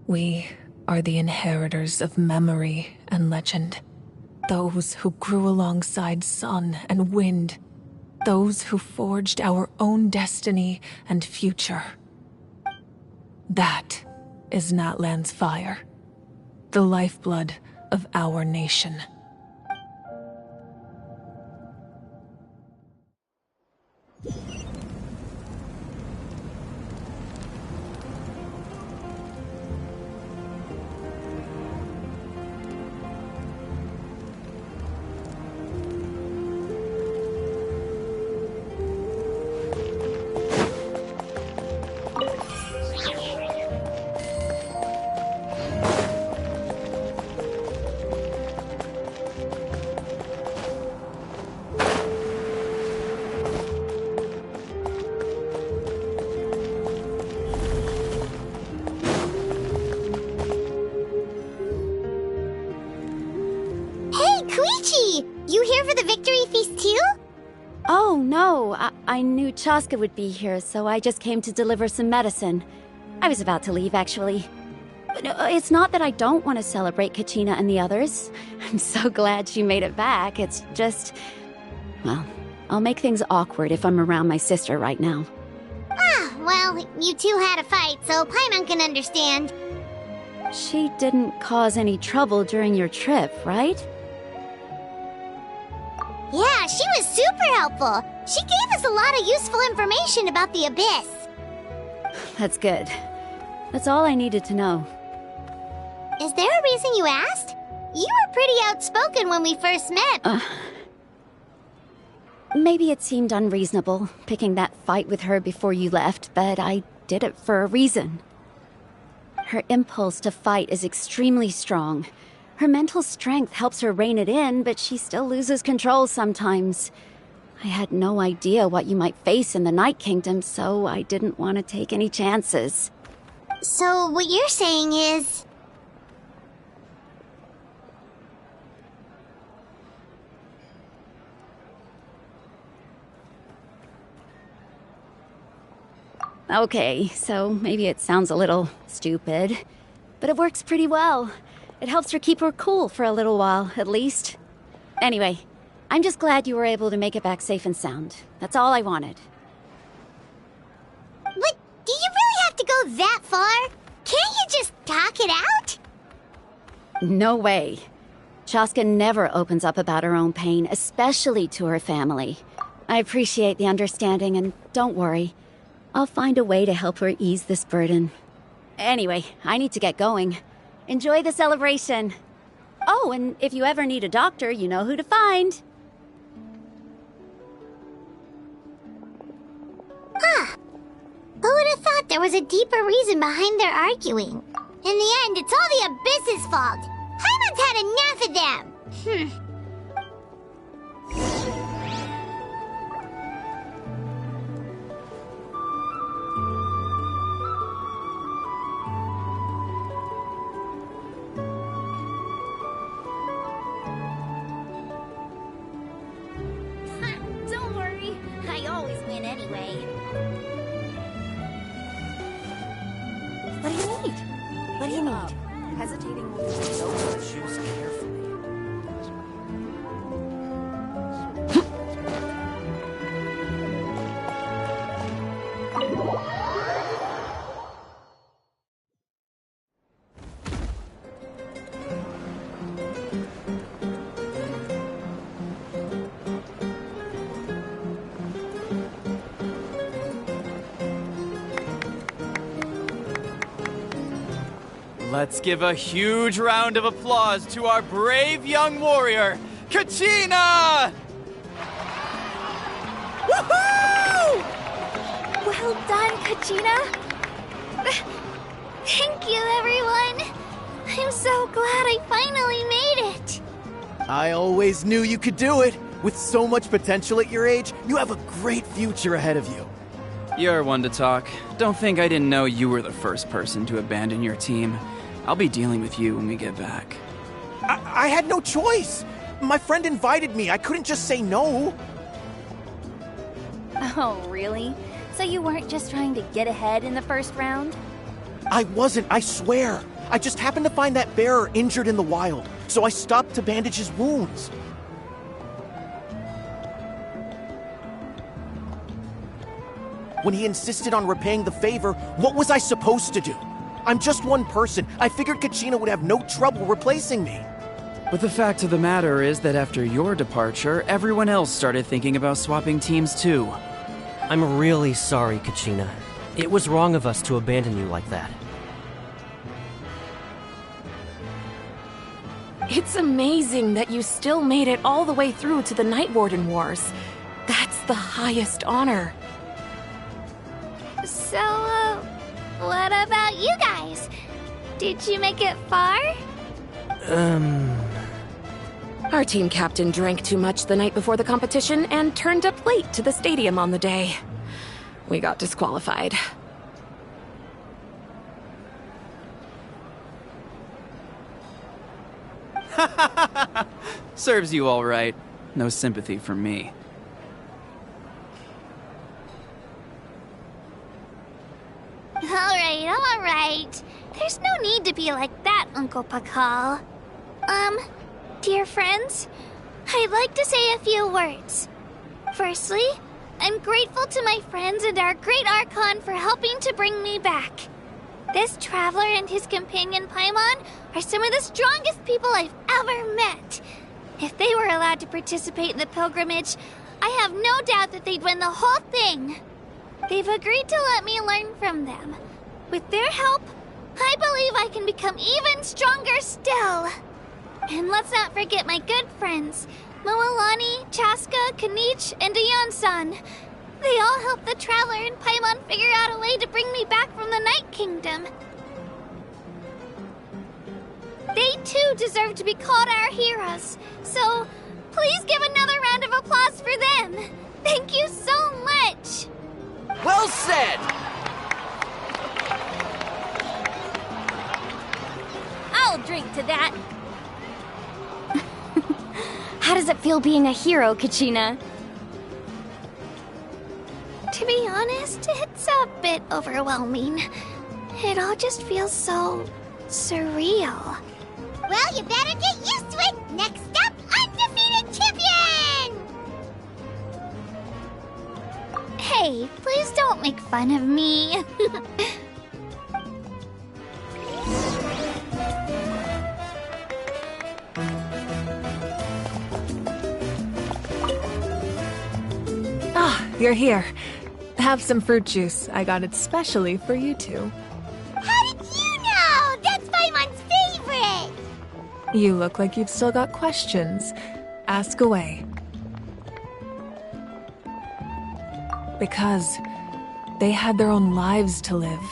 We are the inheritors of memory and legend. Those who grew alongside sun and wind. Those who forged our own destiny and future. That is Natlan's fire. The lifeblood of our nation. You here for the victory feast too? Oh, no. I knew Chaska would be here, so I just came to deliver some medicine. I was about to leave, actually. It's not that I don't want to celebrate Kachina and the others. I'm so glad she made it back. It's just... well, I'll make things awkward if I'm around my sister right now. Ah, well, you two had a fight, so Paimon can understand. She didn't cause any trouble during your trip, right? Yeah, she was super helpful. She gave us a lot of useful information about the Abyss. That's good. That's all I needed to know. Is there a reason you asked? You were pretty outspoken when we first met. Maybe it seemed unreasonable, picking that fight with her before you left, but I did it for a reason. Her impulse to fight is extremely strong. Her mental strength helps her rein it in, but she still loses control sometimes. I had no idea what you might face in the Night Kingdom, so I didn't want to take any chances. So what you're saying is... Okay, so maybe it sounds a little stupid, but it works pretty well. It helps her keep her cool for a little while, at least. Anyway, I'm just glad you were able to make it back safe and sound. That's all I wanted. But do you really have to go that far? Can't you just talk it out? No way. Chaska never opens up about her own pain, especially to her family. I appreciate the understanding, and don't worry. I'll find a way to help her ease this burden. Anyway, I need to get going. Enjoy the celebration. Oh, and if you ever need a doctor, you know who to find. Huh. Who would have thought there was a deeper reason behind their arguing? In the end, it's all the Abyss's fault. Paimon's had enough of them. What do you need? What do you need? Hesitating will choose carefully. Let's give a huge round of applause to our brave young warrior, Kachina! Woohoo! Well done, Kachina. Thank you, everyone. I'm so glad I finally made it. I always knew you could do it. With so much potential at your age, you have a great future ahead of you. You're one to talk. Don't think I didn't know you were the first person to abandon your team. I'll be dealing with you when we get back. I had no choice. My friend invited me. I couldn't just say no. Oh, really? So you weren't just trying to get ahead in the first round? I wasn't, I swear. I just happened to find that bearer injured in the wild, so I stopped to bandage his wounds. When he insisted on repaying the favor, what was I supposed to do? I'm just one person. I figured Kachina would have no trouble replacing me. But the fact of the matter is that after your departure, everyone else started thinking about swapping teams too. I'm really sorry, Kachina. It was wrong of us to abandon you like that. It's amazing that you still made it all the way through to the Night Warden Wars. That's the highest honor. So, what about you guys? Did you make it far? Our team captain drank too much the night before the competition and turned up late to the stadium on the day. We got disqualified. Serves you all right. No sympathy from me. All right. There's no need to be like that, Uncle Pakal. Dear friends, I'd like to say a few words. Firstly, I'm grateful to my friends and our great Archon for helping to bring me back. This traveler and his companion Paimon are some of the strongest people I've ever met. If they were allowed to participate in the pilgrimage, I have no doubt that they'd win the whole thing. They've agreed to let me learn from them. With their help, I believe I can become even stronger still. And let's not forget my good friends, Moalani, Chaska, Kanich, and Ayan-san. They all helped the Traveler and Paimon figure out a way to bring me back from the Night Kingdom. They too deserve to be called our heroes, so please give another round of applause for them. Thank you so much. Well said! I'll drink to that. How does it feel being a hero, Kachina? To be honest, it's a bit overwhelming. It all just feels so surreal. Well, you better get used to it. Next up, undefeated champion! Hey, please don't make fun of me. You're here. Have some fruit juice. I got it specially for you two. How did you know? That's Paimon's favorite! You look like you've still got questions. Ask away. Because they had their own lives to live.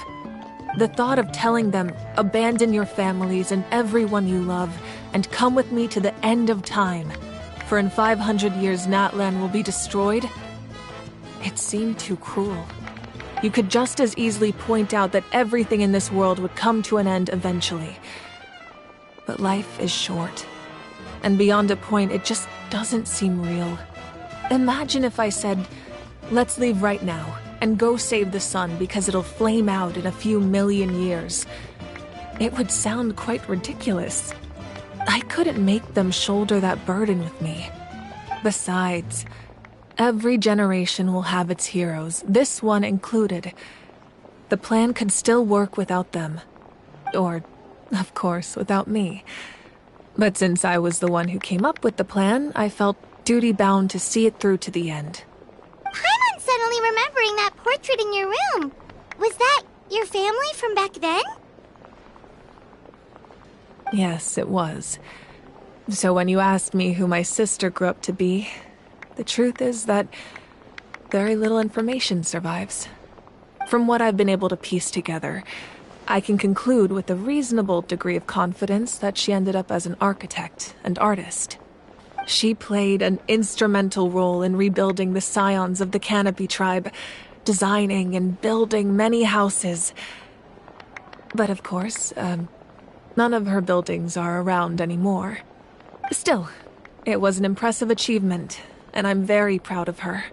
The thought of telling them, abandon your families and everyone you love, and come with me to the end of time, for in 500 years Natlan will be destroyed, it seemed too cruel. You could just as easily point out that everything in this world would come to an end eventually. But life is short. And beyond a point, it just doesn't seem real. Imagine if I said, let's leave right now. and go save the sun because it'll flame out in a few million years. It would sound quite ridiculous. I couldn't make them shoulder that burden with me. Besides, every generation will have its heroes, this one included. The plan could still work without them. Or, of course, without me. But since I was the one who came up with the plan, I felt duty-bound to see it through to the end. Paimon's suddenly remembering that portrait in your room. Was that your family from back then? Yes, it was. So when you asked me who my sister grew up to be, the truth is that very little information survives. From what I've been able to piece together, I can conclude with a reasonable degree of confidence that she ended up as an architect and artist. She played an instrumental role in rebuilding the scions of the Canopy tribe, designing and building many houses. But of course, none of her buildings are around anymore. Still, it was an impressive achievement, and I'm very proud of her.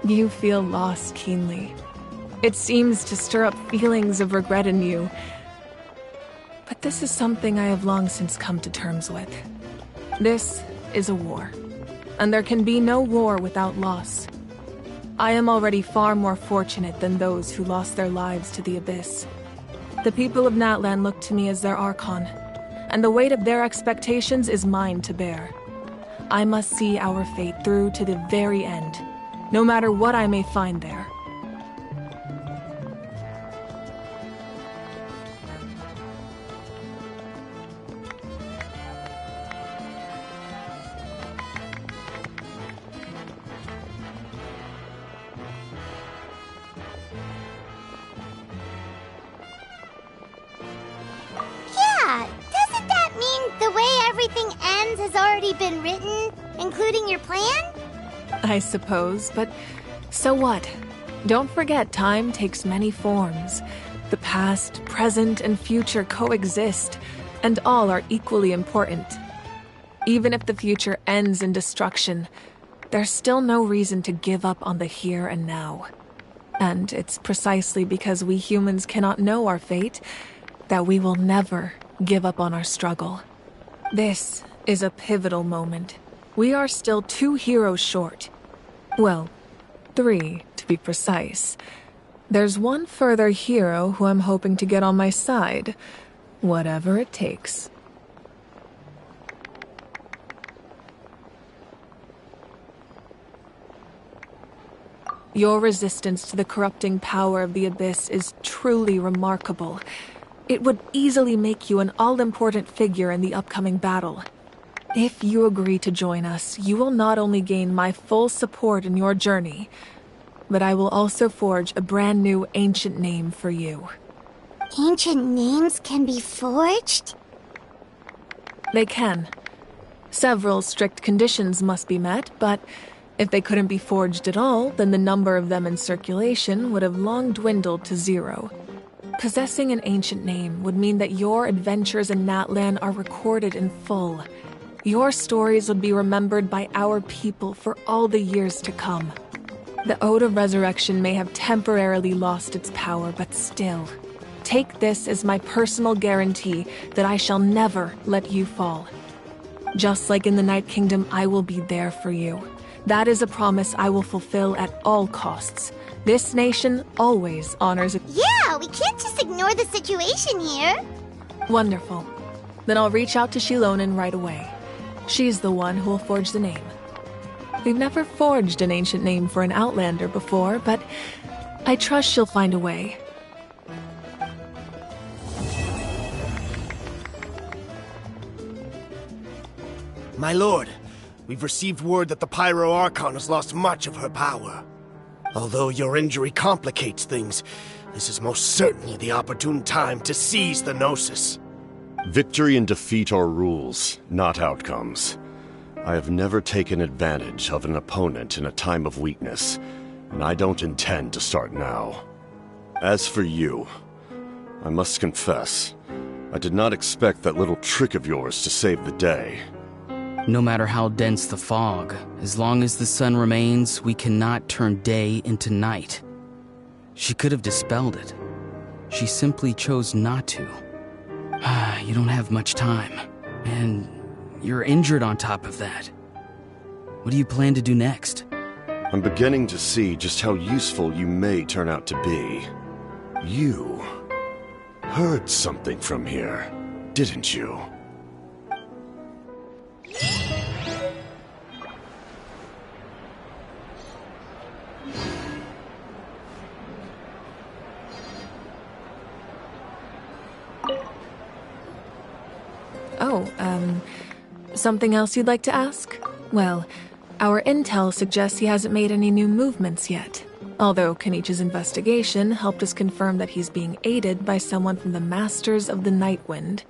You feel loss keenly. It seems to stir up feelings of regret in you. But this is something I have long since come to terms with. This is a war, and there can be no war without loss. I am already far more fortunate than those who lost their lives to the Abyss. The people of Natlan look to me as their Archon, and the weight of their expectations is mine to bear. I must see our fate through to the very end, no matter what I may find there. Yeah, doesn't that mean the way everything ends has already been written, including your plan? I suppose, but so what? Don't forget, time takes many forms. The past, present, and future coexist, and all are equally important. Even if the future ends in destruction, there's still no reason to give up on the here and now. And it's precisely because we humans cannot know our fate that we will never give up on our struggle. This is a pivotal moment. We are still 2 heroes short. Well, 3, to be precise. There's one further hero who I'm hoping to get on my side, whatever it takes. Your resistance to the corrupting power of the Abyss is truly remarkable. It would easily make you an all-important figure in the upcoming battle. If you agree to join us, you will not only gain my full support in your journey, but I will also forge a brand new ancient name for you. Ancient names can be forged? They can. Several strict conditions must be met, but if they couldn't be forged at all, then the number of them in circulation would have long dwindled to 0. Possessing an ancient name would mean that your adventures in Natlan are recorded in full. Your stories would be remembered by our people for all the years to come. The Ode of Resurrection may have temporarily lost its power, but still, take this as my personal guarantee that I shall never let you fall. Just like in the Night Kingdom, I will be there for you. That is a promise I will fulfill at all costs. This nation always honors it. Yeah, we can't just ignore the situation here. Wonderful. Then I'll reach out to Shilonen right away. She's the one who will forge the name. We've never forged an ancient name for an Outlander before, but I trust she'll find a way. My lord, we've received word that the Pyro Archon has lost much of her power. Although your injury complicates things, this is most certainly the opportune time to seize the Gnosis. Victory and defeat are rules, not outcomes. I have never taken advantage of an opponent in a time of weakness, and I don't intend to start now. As for you, I must confess, I did not expect that little trick of yours to save the day. No matter how dense the fog, as long as the sun remains, we cannot turn day into night. She could have dispelled it. She simply chose not to. You don't have much time, and you're injured on top of that. What do you plan to do next? I'm beginning to see just how useful you may turn out to be. You heard something from here, didn't you? Something else you'd like to ask? Well, our intel suggests he hasn't made any new movements yet. Although Kenichi's investigation helped us confirm that he's being aided by someone from the Masters of the Nightwind.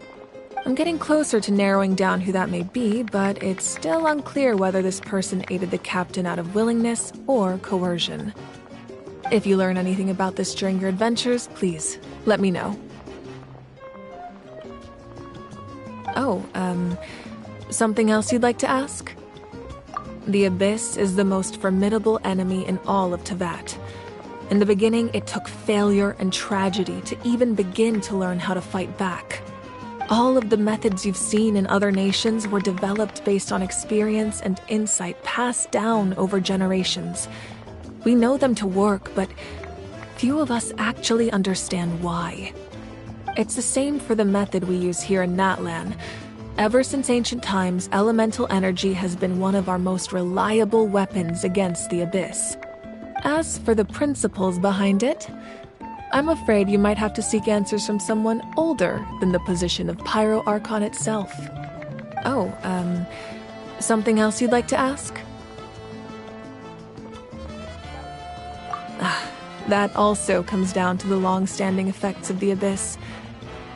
I'm getting closer to narrowing down who that may be, but it's still unclear whether this person aided the captain out of willingness or coercion. If you learn anything about this during your adventures, please let me know. Something else you'd like to ask? The Abyss is the most formidable enemy in all of Teyvat. In the beginning, it took failure and tragedy to even begin to learn how to fight back. All of the methods you've seen in other nations were developed based on experience and insight passed down over generations. We know them to work, but few of us actually understand why. It's the same for the method we use here in Natlan. Ever since ancient times, elemental energy has been one of our most reliable weapons against the Abyss. As for the principles behind it, I'm afraid you might have to seek answers from someone older than the position of Pyro Archon itself. Something else you'd like to ask? That also comes down to the long-standing effects of the Abyss.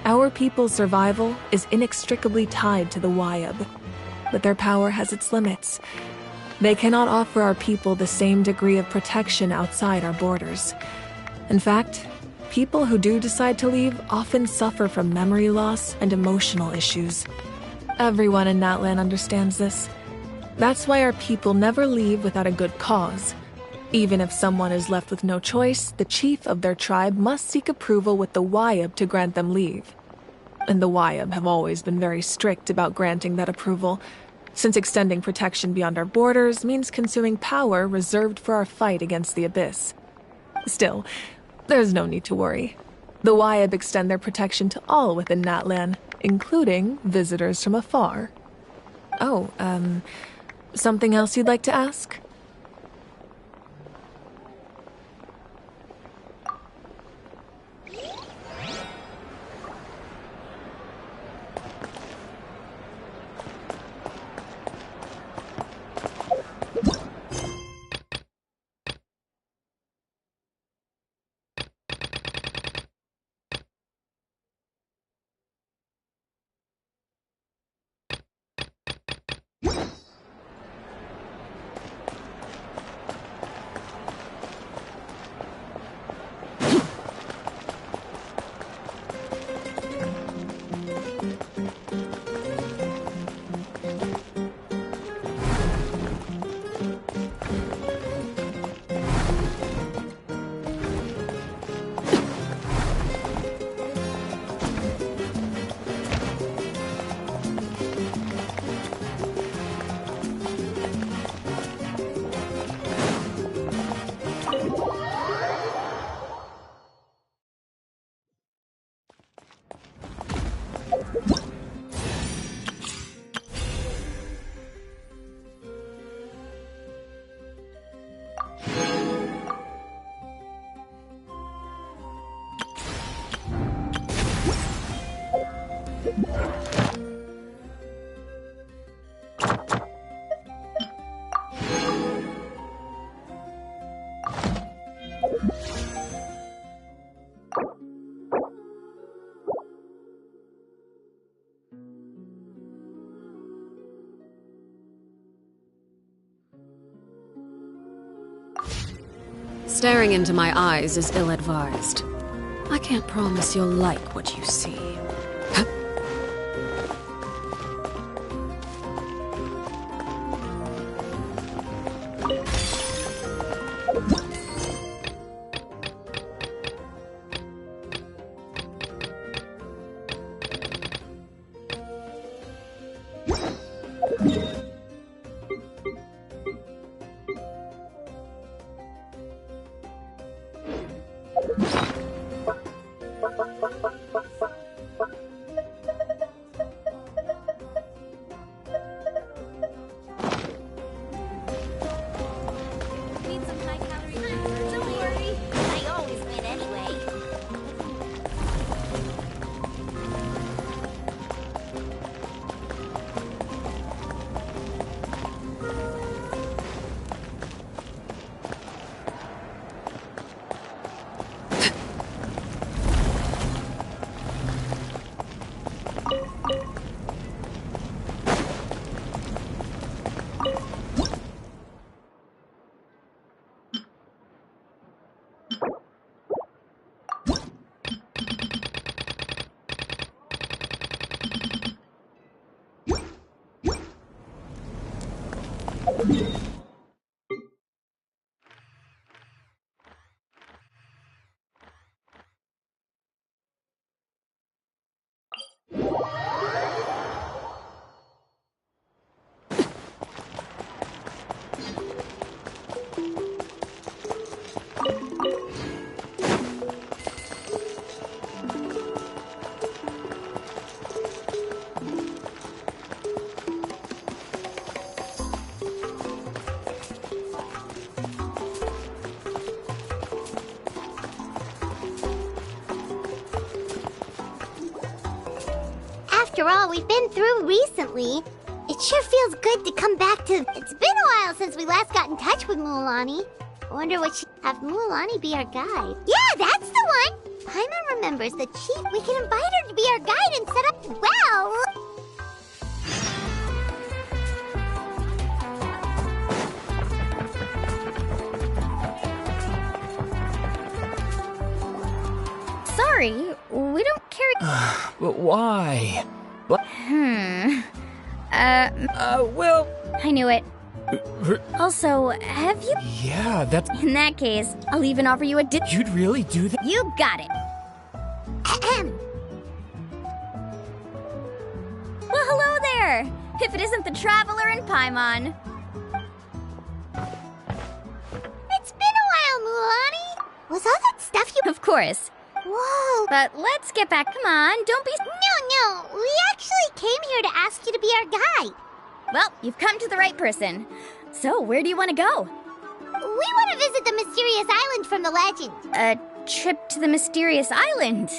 Our people's survival is inextricably tied to the Wyab, but their power has its limits. They cannot offer our people the same degree of protection outside our borders. In fact, people who do decide to leave often suffer from memory loss and emotional issues. Everyone in Natlan understands this. That's why our people never leave without a good cause. Even if someone is left with no choice, the chief of their tribe must seek approval with the Wyab to grant them leave. And the Wyab have always been very strict about granting that approval, since extending protection beyond our borders means consuming power reserved for our fight against the Abyss. Still, there's no need to worry. The Wyab extend their protection to all within Natlan, including visitors from afar. Something else you'd like to ask? Staring into my eyes is ill-advised. I can't promise you'll like what you see. After all we've been through recently, it sure feels good to come back to... It's been a while since we last got in touch with Mualani. I wonder what have Mualani be our guide. Yeah, that's the one! Paimon remembers the chief. We can invite her to be our guide and set up... Well... Sorry, we don't carry... But why? Well... I knew it. Also, have you... Yeah, that's... In that case, I'll even offer you a You'd really do that? You got it. Well, hello there! If it isn't the Traveler in Paimon. It's been a while, Mualani. Was all that stuff you... Of course. Whoa. But let's get back. Come on, don't be... No. We actually came here to ask you to be our guide. Well, you've come to the right person. So, where do you want to go? We want to visit the mysterious island from the legend. A trip to the mysterious island?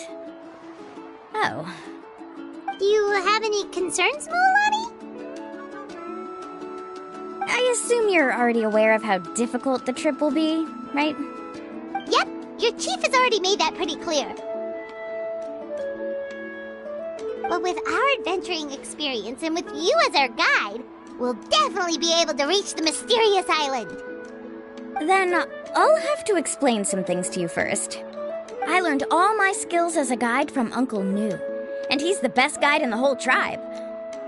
Oh. Do you have any concerns, Mualani? I assume you're already aware of how difficult the trip will be, right? Yep, your chief has already made that pretty clear. But with our adventuring experience and with you as our guide, we'll definitely be able to reach the mysterious island. Then I'll have to explain some things to you first. I learned all my skills as a guide from Uncle Nu, and he's the best guide in the whole tribe.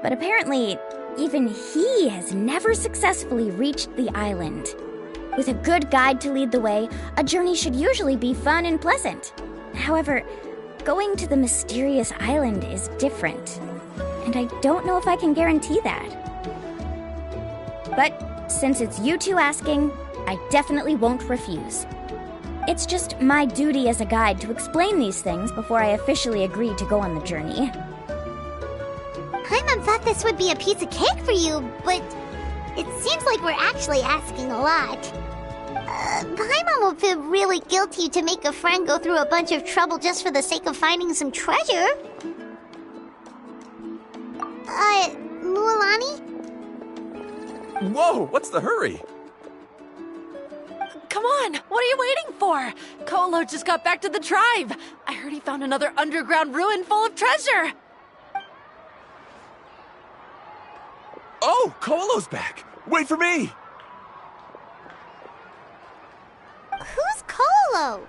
But apparently, even he has never successfully reached the island. With a good guide to lead the way, a journey should usually be fun and pleasant. However, going to the mysterious island is different, and I don't know if I can guarantee that. But since it's you two asking, I definitely won't refuse. It's just my duty as a guide to explain these things before I officially agree to go on the journey. Paimon thought this would be a piece of cake for you, but it seems like we're actually asking a lot. Paimon will feel really guilty to make a friend go through a bunch of trouble just for the sake of finding some treasure. Mualani? Whoa, what's the hurry? Come on, what are you waiting for? Ko'olo just got back to the tribe. I heard he found another underground ruin full of treasure. Oh, Ko'olo's back. Wait for me. Who's Ko'olo?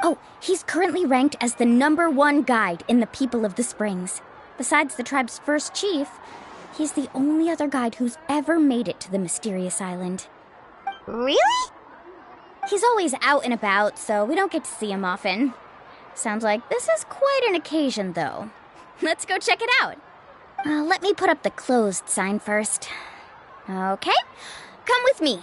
Oh, he's currently ranked as the #1 guide in the People of the Springs. Besides the tribe's first chief, he's the only other guide who's ever made it to the mysterious island. Really? He's always out and about, so we don't get to see him often. Sounds like this is quite an occasion, though. Let's go check it out. Let me put up the closed sign first. Okay, come with me.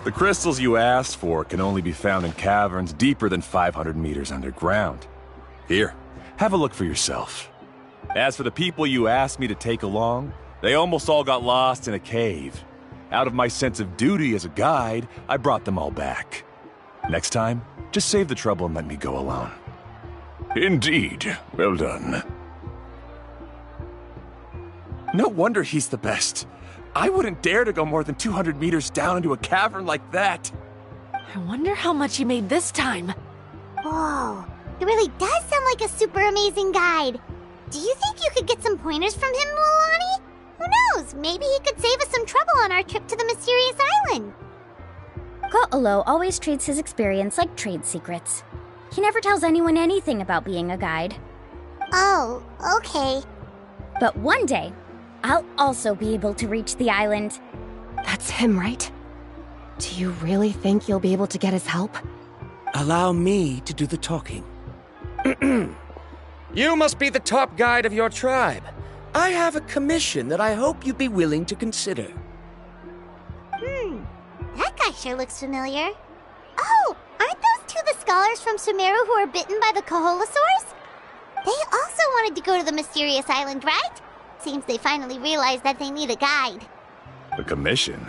The crystals you asked for can only be found in caverns deeper than 500 meters underground. Here, have a look for yourself. As for the people you asked me to take along, they almost all got lost in a cave. Out of my sense of duty as a guide, I brought them all back. Next time, just save the trouble and let me go alone. Indeed. Well done. No wonder he's the best. I wouldn't dare to go more than 200 meters down into a cavern like that. I wonder how much he made this time. Whoa, it really does sound like a super amazing guide. Do you think you could get some pointers from him, Mualani? Who knows, maybe he could save us some trouble on our trip to the mysterious island. Ko'olo always treats his experience like trade secrets. He never tells anyone anything about being a guide. Oh, okay. But one day, I'll also be able to reach the island. That's him, right? Do you really think you'll be able to get his help? Allow me to do the talking. You must be the top guide of your tribe. I have a commission that I hope you'd be willing to consider. That guy sure looks familiar. Oh, aren't those two the scholars from Sumeru who were bitten by the Koholosaurs? They also wanted to go to the mysterious island, right? Seems they finally realized that they need a guide. A commission?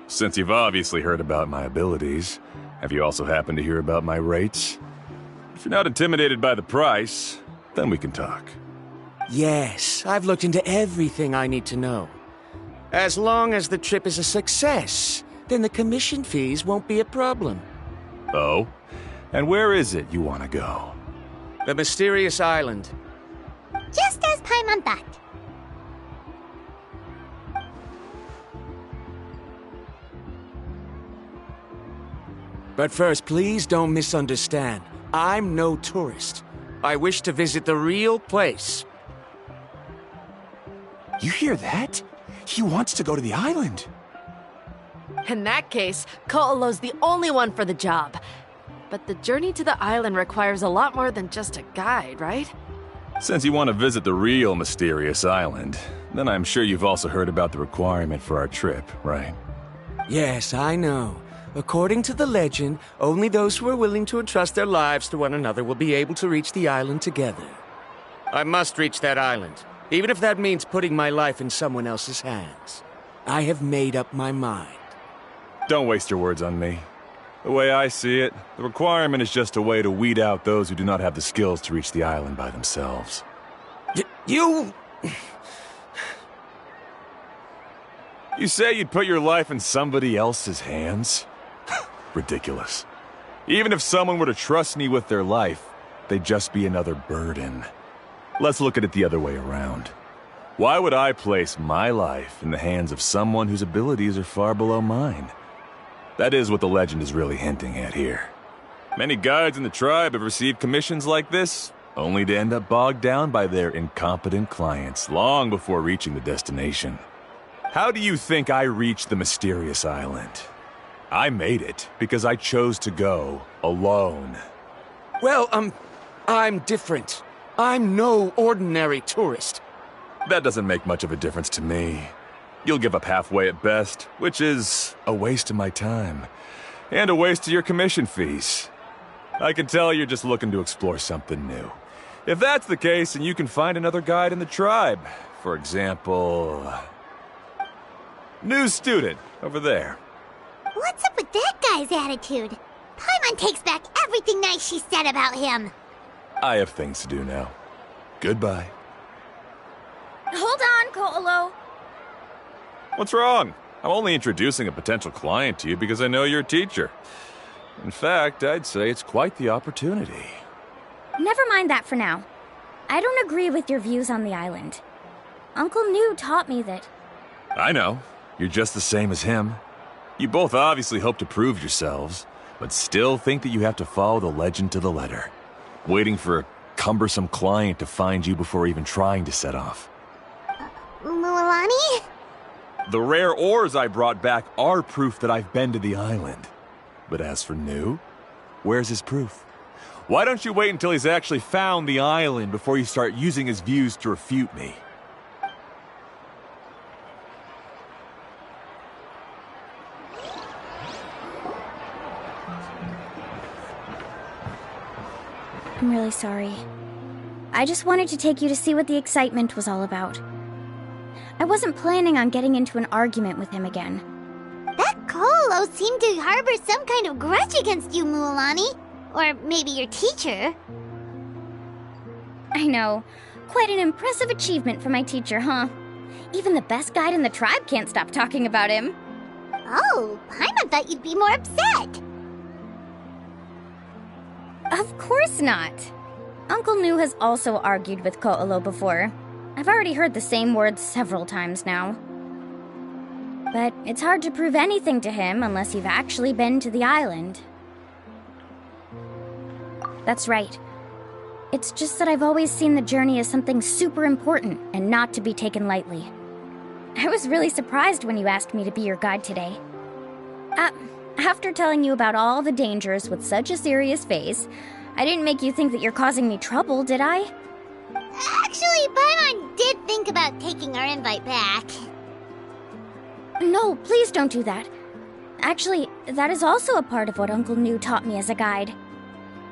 Since you've obviously heard about my abilities, have you also happened to hear about my rates? If you're not intimidated by the price, then we can talk. Yes, I've looked into everything I need to know. As long as the trip is a success, then the commission fees won't be a problem. Oh? And where is it you want to go? The mysterious island. Just as Paimon thought. But first, please don't misunderstand. I'm no tourist. I wish to visit the real place. You hear that? He wants to go to the island. In that case, Ko'olo's the only one for the job. But the journey to the island requires a lot more than just a guide, right? Since you want to visit the real mysterious island, then I'm sure you've also heard about the requirement for our trip, right? Yes, I know. According to the legend, only those who are willing to entrust their lives to one another will be able to reach the island together. I must reach that island, even if that means putting my life in someone else's hands. I have made up my mind. Don't waste your words on me. The way I see it, the requirement is just a way to weed out those who do not have the skills to reach the island by themselves. You say you'd put your life in somebody else's hands? Ridiculous. Even if someone were to trust me with their life, they'd just be another burden. Let's look at it the other way around. Why would I place my life in the hands of someone whose abilities are far below mine? That is what the legend is really hinting at here. Many guides in the tribe have received commissions like this, only to end up bogged down by their incompetent clients long before reaching the destination. How do you think I reached the mysterious island? I made it because I chose to go alone. Well, I'm different. I'm no ordinary tourist. That doesn't make much of a difference to me. You'll give up halfway at best, which is a waste of my time. And a waste of your commission fees. I can tell you're just looking to explore something new. If that's the case, then you can find another guide in the tribe. For example... new student, over there. What's up with that guy's attitude? Paimon takes back everything nice she said about him. I have things to do now. Goodbye. Hold on, Ko'olo. What's wrong? I'm only introducing a potential client to you because I know you're a teacher. In fact, I'd say it's quite the opportunity. Never mind that for now. I don't agree with your views on the island. Uncle New taught me that... I know. You're just the same as him. You both obviously hope to prove yourselves, but still think that you have to follow the legend to the letter. Waiting for a cumbersome client to find you before even trying to set off. Mualani? The rare ores I brought back are proof that I've been to the island. But as for New, where's his proof? Why don't you wait until he's actually found the island before you start using his views to refute me? I'm really sorry. I just wanted to take you to see what the excitement was all about. I wasn't planning on getting into an argument with him again. That Ko'olo seemed to harbor some kind of grudge against you, Mualani. Or maybe your teacher. I know. Quite an impressive achievement for my teacher, huh? Even the best guide in the tribe can't stop talking about him. Oh, Paimon thought you'd be more upset. Of course not. Uncle New has also argued with Ko'olo before. I've already heard the same words several times now. But it's hard to prove anything to him unless you've actually been to the island. That's right. It's just that I've always seen the journey as something super important and not to be taken lightly. I was really surprised when you asked me to be your guide today. After telling you about all the dangers with such a serious face, I didn't make you think that you're causing me trouble, did I? Actually, Paimon did think about taking our invite back. No, please don't do that. Actually, that is also a part of what Uncle New taught me as a guide.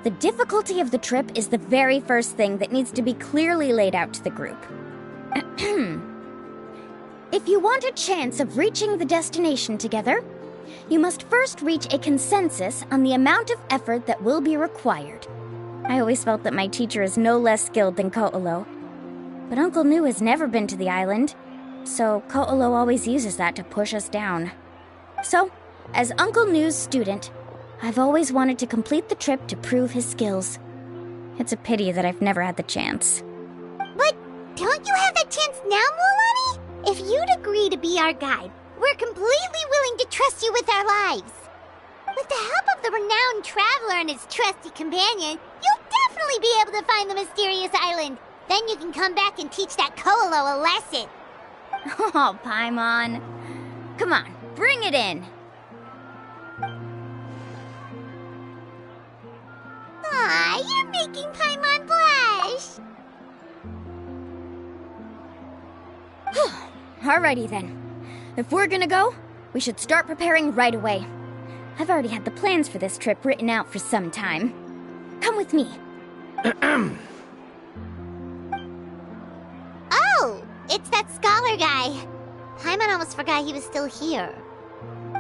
The difficulty of the trip is the very first thing that needs to be clearly laid out to the group. If you want a chance of reaching the destination together, you must first reach a consensus on the amount of effort that will be required. I always felt that my teacher is no less skilled than Ko'olo. But Uncle New has never been to the island, so Ko'olo always uses that to push us down. So, as Uncle New's student, I've always wanted to complete the trip to prove his skills. It's a pity that I've never had the chance. But don't you have that chance now, Mualani? If you'd agree to be our guide, we're completely willing to trust you with our lives. With the help of the renowned traveler and his trusty companion, you'll definitely be able to find the mysterious island. Then you can come back and teach that Ko'olo a lesson. Oh, Paimon. Come on, bring it in. Aw, you're making Paimon blush. Alrighty then. If we're gonna go, we should start preparing right away. I've already had the plans for this trip written out for some time. Come with me. Oh, it's that scholar guy. Paimon almost forgot he was still here.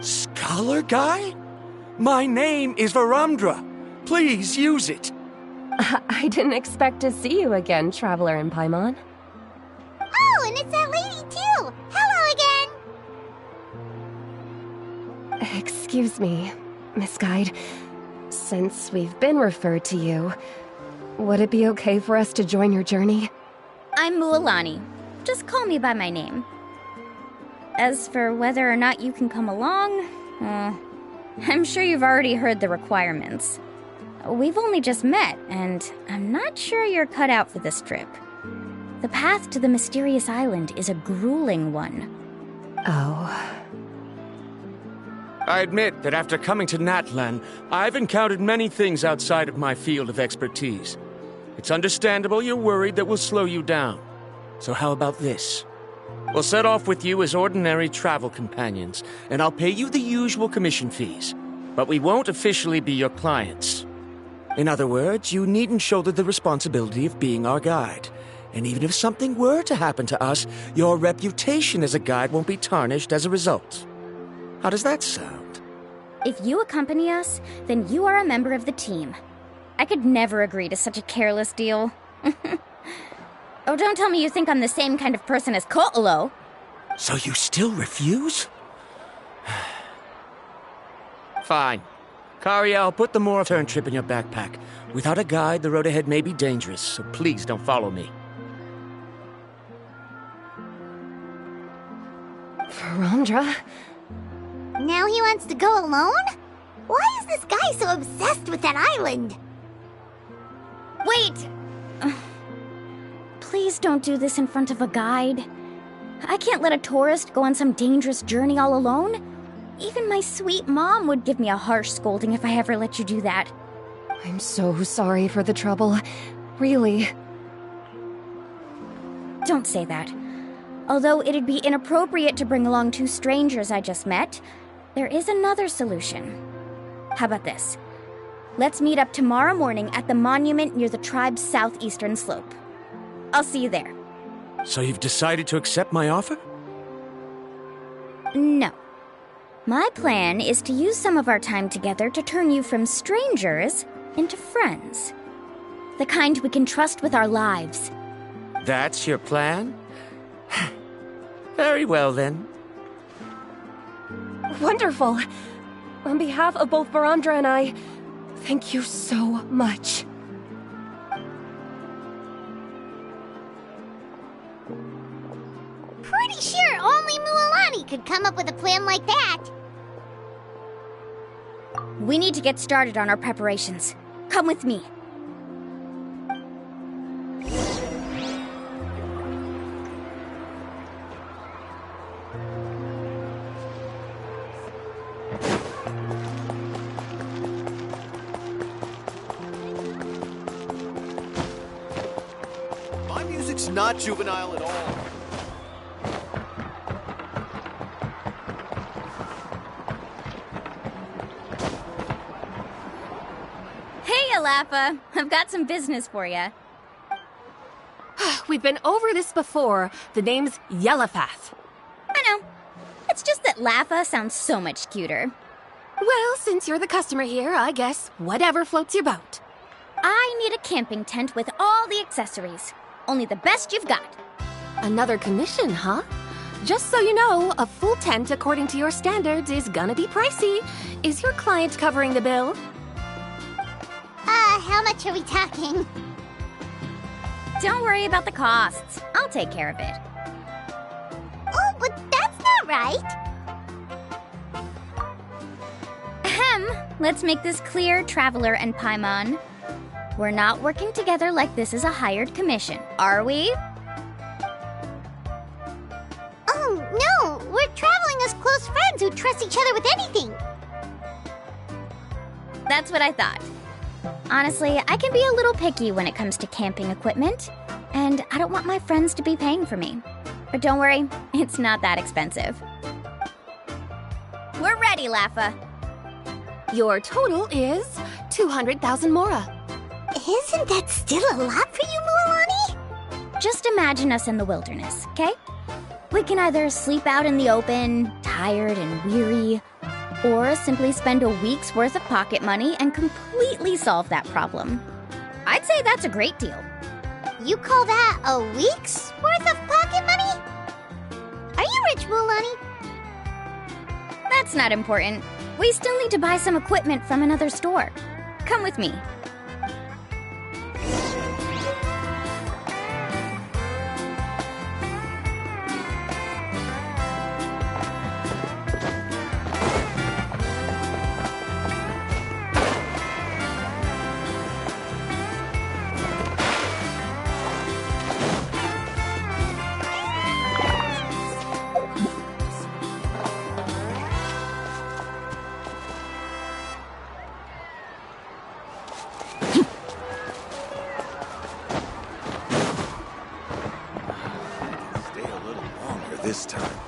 Scholar guy? My name is Varamdra. Please use it. I didn't expect to see you again, Traveler and Paimon. Oh, and it's that lady too. Hello again. Excuse me, Miss Guide. Since we've been referred to you, would it be okay for us to join your journey? I'm Mualani. Just call me by my name. As for whether or not you can come along, I'm sure you've already heard the requirements. We've only just met, and I'm not sure you're cut out for this trip. The path to the mysterious island is a grueling one. Oh. I admit that after coming to Natlan, I've encountered many things outside of my field of expertise. It's understandable you're worried that we'll slow you down. So how about this? We'll set off with you as ordinary travel companions, and I'll pay you the usual commission fees. But we won't officially be your clients. In other words, you needn't shoulder the responsibility of being our guide. And even if something were to happen to us, your reputation as a guide won't be tarnished as a result. How does that sound? If you accompany us, then you are a member of the team. I could never agree to such a careless deal. Oh, don't tell me you think I'm the same kind of person as Ko'olo. So you still refuse? Fine. Kariel, put the Mora return trip in your backpack. Without a guide, the road ahead may be dangerous, so please don't follow me. Verandra? Now he wants to go alone? Why is this guy so obsessed with that island? Wait! Please don't do this in front of a guide. I can't let a tourist go on some dangerous journey all alone. Even my sweet mom would give me a harsh scolding if I ever let you do that. I'm so sorry for the trouble. Really. Don't say that. Although it'd be inappropriate to bring along two strangers I just met, there is another solution. How about this? Let's meet up tomorrow morning at the monument near the tribe's southeastern slope. I'll see you there. So you've decided to accept my offer? No. My plan is to use some of our time together to turn you from strangers into friends. The kind we can trust with our lives. That's your plan? Very well, then. Wonderful. On behalf of both Verandra and I, thank you so much. Pretty sure only Mualani could come up with a plan like that. We need to get started on our preparations. Come with me. My music's not juvenile at all. Lapa, I've got some business for you. We've been over this before. The name's Yellowfath. I know. It's just that Lapa sounds so much cuter. Well, since you're the customer here, I guess whatever floats your boat. I need a camping tent with all the accessories. Only the best you've got. Another commission, huh? Just so you know, a full tent according to your standards is gonna be pricey. Is your client covering the bill? How much are we talking? Don't worry about the costs. I'll take care of it. Oh, but that's not right. Ahem. Let's make this clear, Traveler and Paimon. We're not working together like this is a hired commission, are we? Oh, no! We're traveling as close friends who trust each other with anything. That's what I thought. Honestly, I can be a little picky when it comes to camping equipment, and I don't want my friends to be paying for me. But don't worry, it's not that expensive. We're ready, Laffa. Your total is 200,000 Mora. Isn't that still a lot for you, Mualani? Just imagine us in the wilderness, okay? We can either sleep out in the open, tired and weary, or simply spend a week's worth of pocket money and completely solve that problem. I'd say that's a great deal. You call that a week's worth of pocket money? Are you rich, Mualani? That's not important. We still need to buy some equipment from another store. Come with me. this time.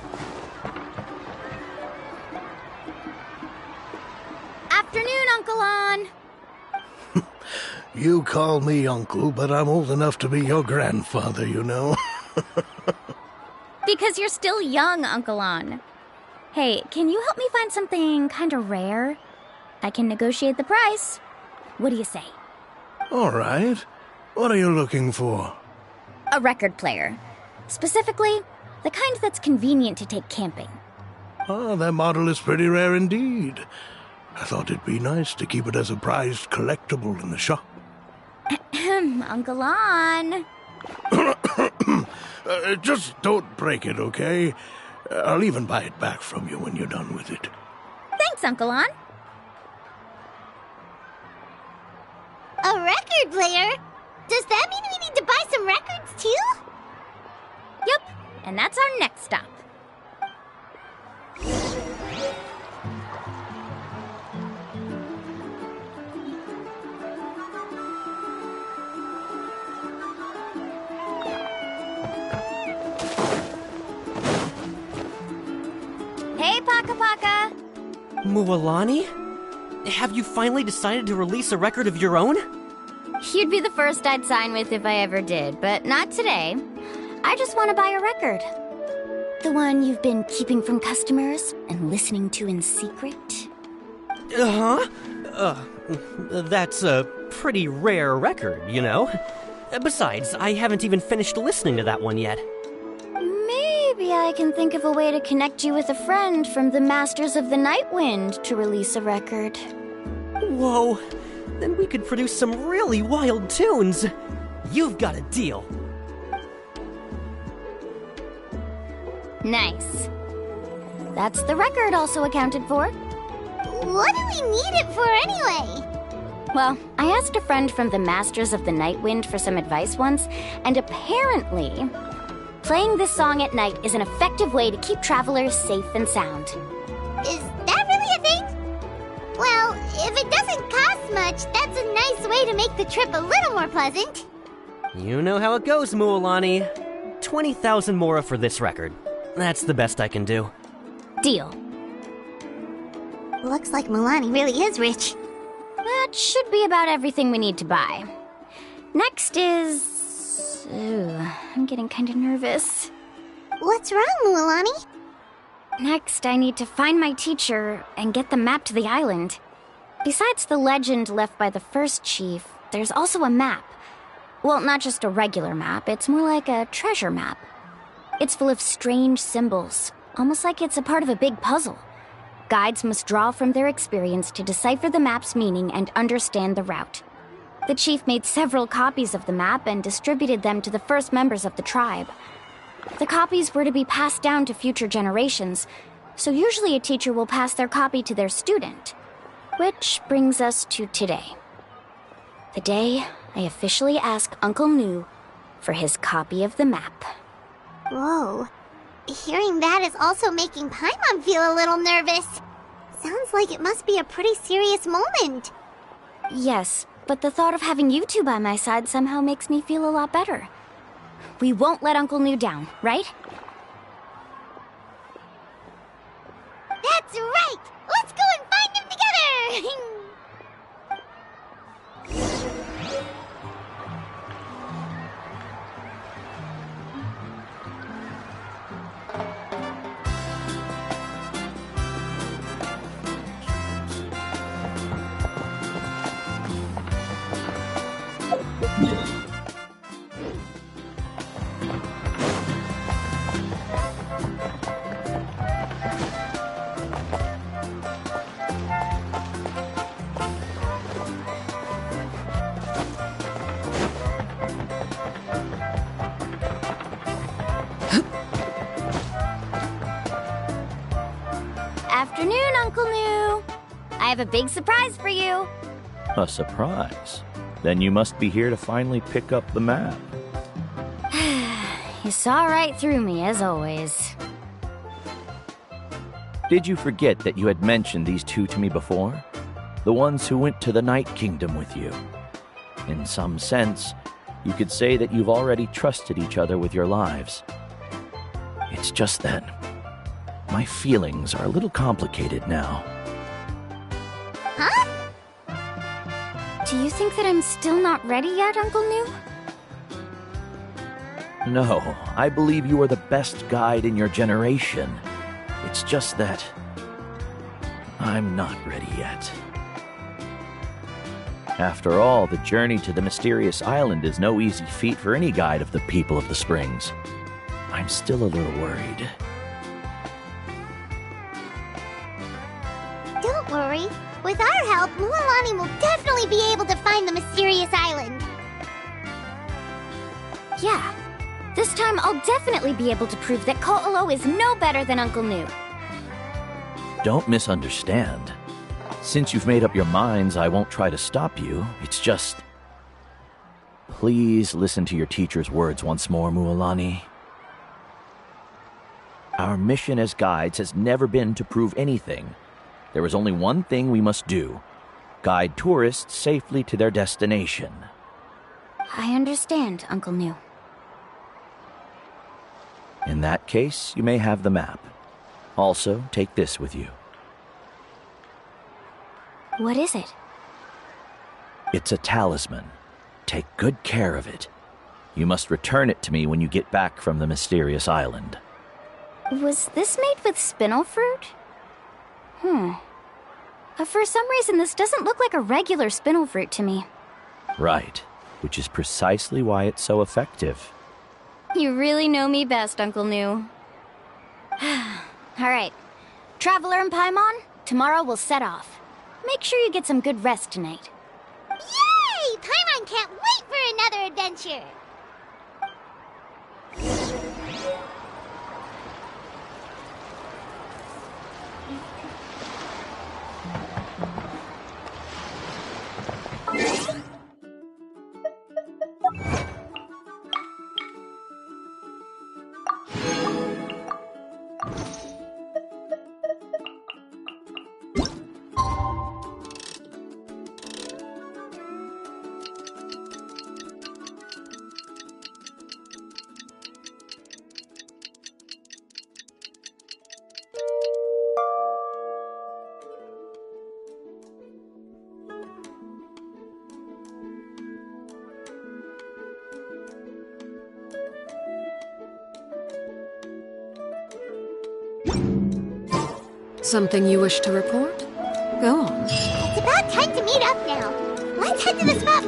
Afternoon, Uncle On. You call me uncle, but I'm old enough to be your grandfather, you know. Because you're still young, Uncle On. Hey, can you help me find something kind of rare? I can negotiate the price. What do you say? All right. What are you looking for? A record player. Specifically, the kind that's convenient to take camping. Ah, that model is pretty rare indeed. I thought it'd be nice to keep it as a prized collectible in the shop. Uncle On. Just don't break it, okay? I'll even buy it back from you when you're done with it. Thanks, Uncle On. A record player? Does that mean we need to buy some records too? Yep, and that's our next stop. Hey, Paka Paka! Mualani? Have you finally decided to release a record of your own? You'd be the first I'd sign with if I ever did, but not today. I just want to buy a record. The one you've been keeping from customers and listening to in secret? That's a pretty rare record, you know? Besides, I haven't even finished listening to that one yet. Maybe I can think of a way to connect you with a friend from the Masters of the Nightwind to release a record. Whoa, then we could produce some really wild tunes. You've got a deal. Nice. That's the record also accounted for. What do we need it for anyway? Well, I asked a friend from the Masters of the Nightwind for some advice once, and apparently, playing this song at night is an effective way to keep travelers safe and sound. Is that really a thing? Well, if it doesn't cost much, that's a nice way to make the trip a little more pleasant. You know how it goes, Mualani. 20,000 mora for this record. That's the best I can do. Deal. Looks like Mualani really is rich. That should be about everything we need to buy. Next is... I'm getting kind of nervous. What's wrong, Mualani? Next, I need to find my teacher and get the map to the island. Besides the legend left by the first chief, there's also a map. Well, not just a regular map, it's more like a treasure map. It's full of strange symbols, almost like it's a part of a big puzzle. Guides must draw from their experience to decipher the map's meaning and understand the route. The chief made several copies of the map and distributed them to the first members of the tribe. The copies were to be passed down to future generations, so usually a teacher will pass their copy to their student. Which brings us to today. The day I officially ask Uncle Nu for his copy of the map. Whoa. Hearing that is also making Paimon feel a little nervous. Sounds like it must be a pretty serious moment. Yes, but the thought of having you two by my side somehow makes me feel a lot better. We won't let Uncle Nu down, right? That's right! Let's go and find him together! Afternoon, Uncle Nu. I have a big surprise for you. A surprise? Then you must be here to finally pick up the map. You saw right through me, as always. Did you forget that you had mentioned these two to me before? The ones who went to the Night Kingdom with you. In some sense, you could say that you've already trusted each other with your lives. It's just that my feelings are a little complicated now. Huh? Do you think that I'm still not ready yet, Uncle New? No, I believe you are the best guide in your generation. It's just that I'm not ready yet. After all, the journey to the mysterious island is no easy feat for any guide of the people of the Springs. I'm still a little worried. Don't worry. With our help, Mualani will definitely be able to find the mysterious island. Yeah. This time I'll definitely be able to prove that Ko'olo is no better than Uncle New. Don't misunderstand. Since you've made up your minds, I won't try to stop you. It's just... Please listen to your teacher's words once more, Mualani. Our mission as guides has never been to prove anything. There is only one thing we must do. Guide tourists safely to their destination. I understand, Uncle New. In that case, you may have the map. Also, take this with you. What is it? It's a talisman. Take good care of it. You must return it to me when you get back from the mysterious island. Was this made with spinel fruit? For some reason, this doesn't look like a regular spinel fruit to me. Right, which is precisely why it's so effective. You really know me best, Uncle New. Alright. Traveler and Paimon, tomorrow we'll set off. Make sure you get some good rest tonight. Yay! Paimon can't wait for another adventure! Something you wish to report? Go on. It's about time to meet up now. Let's head to the spot.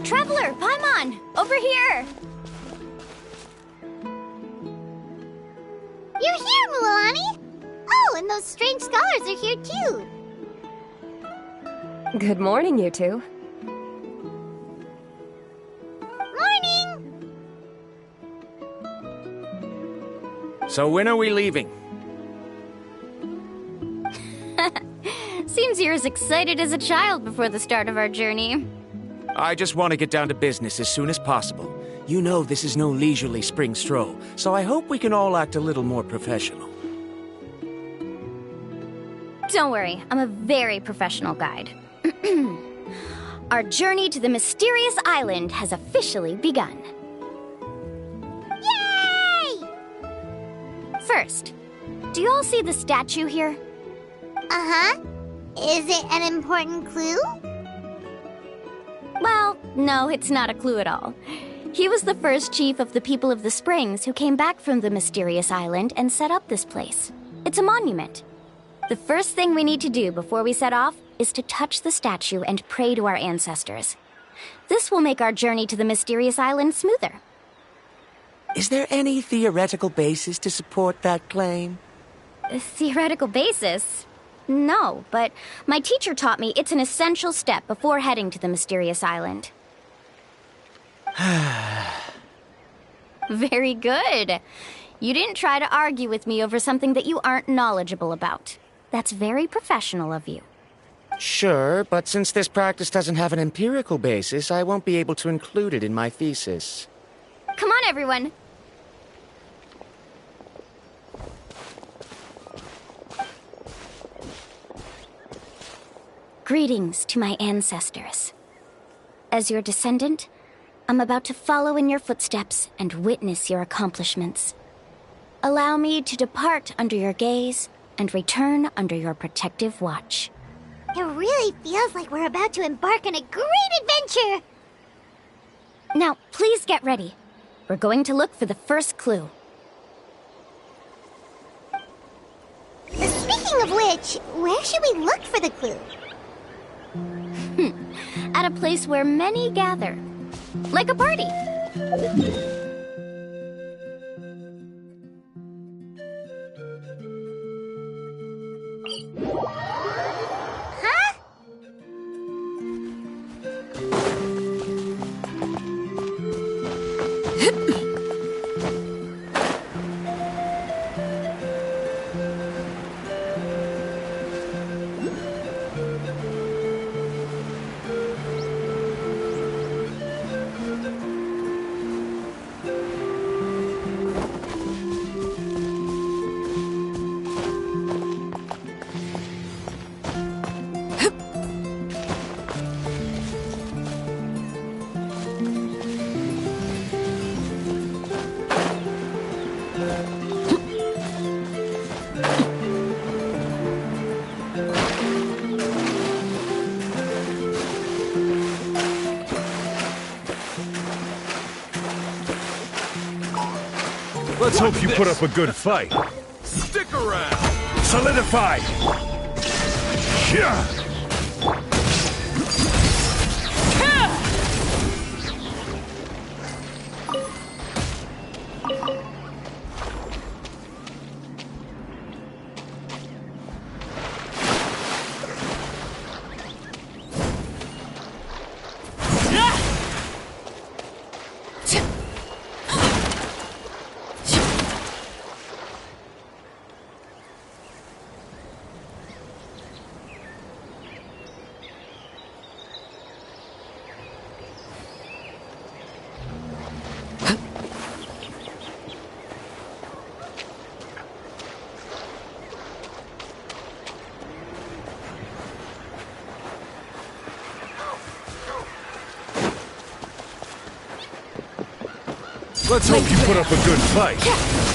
Traveler, Paimon! Over here! You're here, Mualani! Oh, and those strange scholars are here too. Good morning, you two. Morning! So when are we leaving? Seems you're as excited as a child before the start of our journey. I just want to get down to business as soon as possible. You know this is no leisurely spring stroll, so I hope we can all act a little more professional. Don't worry, I'm a very professional guide. Our journey to the mysterious island has officially begun. Yay! First, do you all see the statue here? Uh-huh. Is it an important clue? Well, no, it's not a clue at all. He was the first chief of the people of the Springs who came back from the mysterious island and set up this place. It's a monument. The first thing we need to do before we set off is to touch the statue and pray to our ancestors. This will make our journey to the mysterious island smoother. Is there any theoretical basis to support that claim? A theoretical basis? No, but my teacher taught me it's an essential step before heading to the mysterious island. Very good. You didn't try to argue with me over something that you aren't knowledgeable about. That's very professional of you. Sure, but since this practice doesn't have an empirical basis, I won't be able to include it in my thesis. Come on, everyone. Greetings to my ancestors. As your descendant, I'm about to follow in your footsteps and witness your accomplishments. Allow me to depart under your gaze and return under your protective watch. It really feels like we're about to embark on a great adventure! Now, please get ready. We're going to look for the first clue. Speaking of which, where should we look for the clue? At a place where many gather. Like a party. Huh? Let's hope you put up a good fight. Stick around! Solidify! Yeah! Let's hope you put up a good fight.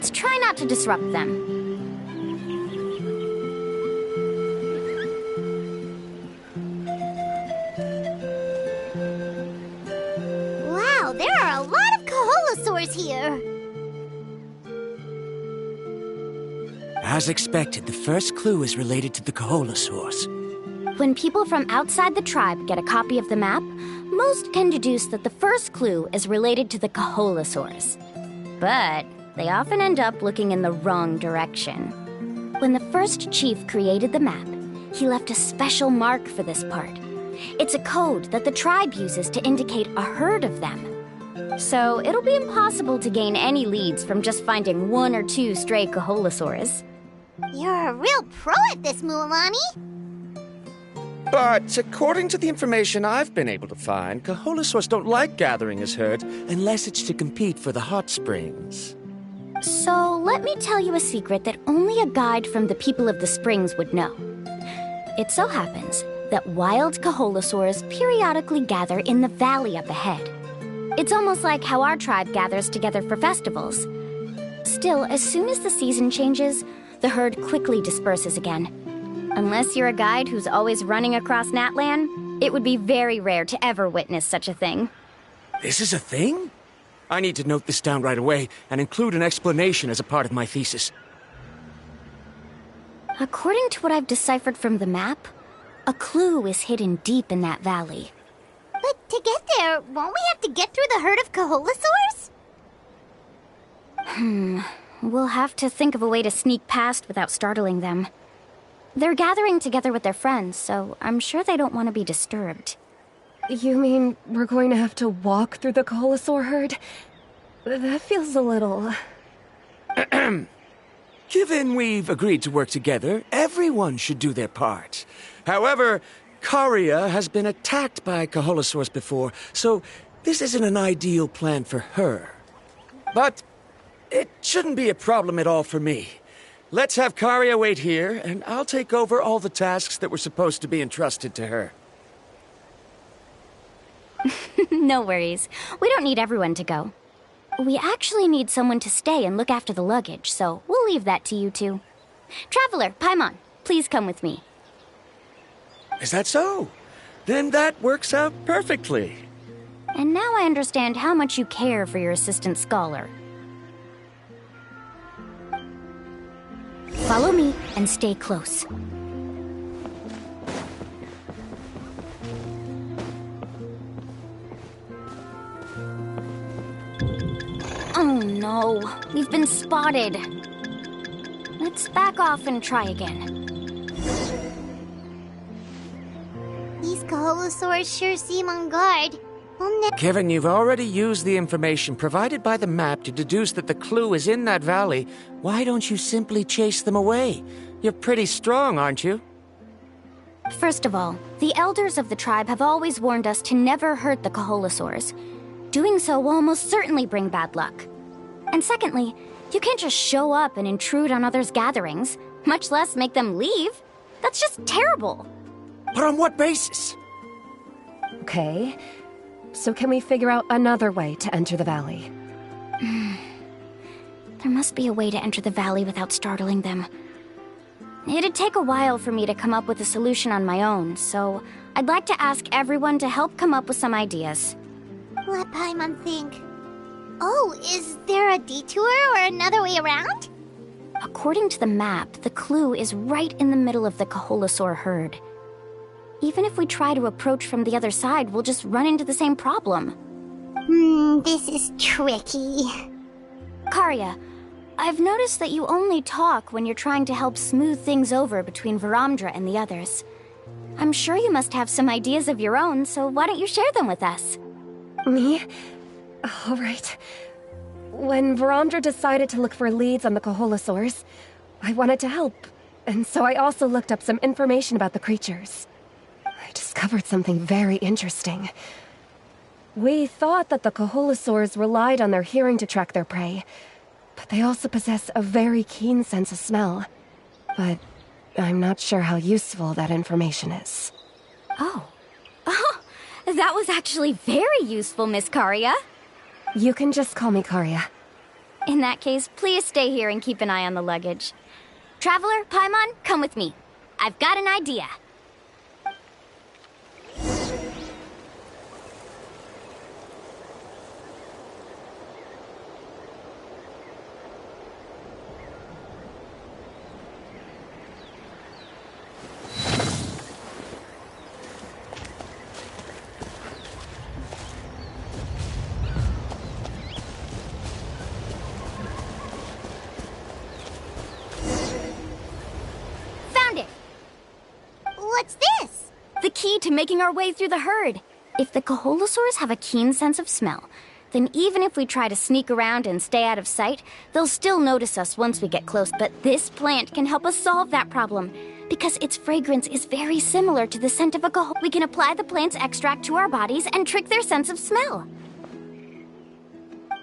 Let's try not to disrupt them. Wow, there are a lot of Kaholosaurs here. As expected, the first clue is related to the Kaholosaurs. When people from outside the tribe get a copy of the map, most can deduce that the first clue is related to the Kaholosaurs. But they often end up looking in the wrong direction. When the first chief created the map, he left a special mark for this part. It's a code that the tribe uses to indicate a herd of them. So it'll be impossible to gain any leads from just finding 1 or 2 stray Kaholosaurs. You're a real pro at this, Mualani. But according to the information I've been able to find, Kaholosaurs don't like gathering as herds unless it's to compete for the hot springs. So let me tell you a secret that only a guide from the people of the springs would know. It so happens that wild Kaholosaurs periodically gather in the valley up ahead. It's almost like how our tribe gathers together for festivals. Still, as soon as the season changes, the herd quickly disperses again. Unless you're a guide who's always running across Natlan, it would be very rare to ever witness such a thing. This is a thing? I need to note this down right away and include an explanation as a part of my thesis. According to what I've deciphered from the map, a clue is hidden deep in that valley. But to get there, won't we have to get through the herd of Kaholosaurs? We'll have to think of a way to sneak past without startling them. They're gathering together with their friends, so I'm sure they don't want to be disturbed. You mean we're going to have to walk through the Kaholosaur herd? That feels a little... Given we've agreed to work together, everyone should do their part. However, Karia has been attacked by Kaholosaurs before, so this isn't an ideal plan for her. But it shouldn't be a problem at all for me. Let's have Karia wait here, and I'll take over all the tasks that were supposed to be entrusted to her. No worries. We don't need everyone to go. We actually need someone to stay and look after the luggage, so we'll leave that to you two. Traveler, Paimon, please come with me. Is that so? Then that works out perfectly. And now I understand how much you care for your assistant scholar. Follow me and stay close. Oh no, we've been spotted. Let's back off and try again. These Kaholosaurs sure seem on guard. Given you've already used the information provided by the map to deduce that the clue is in that valley, why don't you simply chase them away? You're pretty strong, aren't you? First of all, the elders of the tribe have always warned us to never hurt the Kaholosaurs. Doing so will almost certainly bring bad luck. And secondly, you can't just show up and intrude on others' gatherings, much less make them leave. That's just terrible. But on what basis? Okay, so can we figure out another way to enter the valley? There must be a way to enter the valley without startling them. It'd take a while for me to come up with a solution on my own, so I'd like to ask everyone to help come up with some ideas. Let Paimon think. Oh, is there a detour or another way around? According to the map, the clue is right in the middle of the Kaholosaur herd. Even if we try to approach from the other side, we'll just run into the same problem. This is tricky. Karia, I've noticed that you only talk when you're trying to help smooth things over between Varamdra and the others. I'm sure you must have some ideas of your own, so why don't you share them with us? Me? All right. When Varamdra decided to look for leads on the Kaholosaurs, I wanted to help, and so I also looked up some information about the creatures. I discovered something very interesting. We thought that the Kaholosaurs relied on their hearing to track their prey, but they also possess a very keen sense of smell. But I'm not sure how useful that information is. Oh, that was actually very useful, Miss Karia. You can just call me Karia. In that case, please stay here and keep an eye on the luggage. Traveler, Paimon, come with me. I've got an idea. What's this? The key to making our way through the herd. If the Kaholosaurs have a keen sense of smell, then even if we try to sneak around and stay out of sight, they'll still notice us once we get close. But this plant can help us solve that problem, because its fragrance is very similar to the scent of a Kaholo. We can apply the plant's extract to our bodies and trick their sense of smell.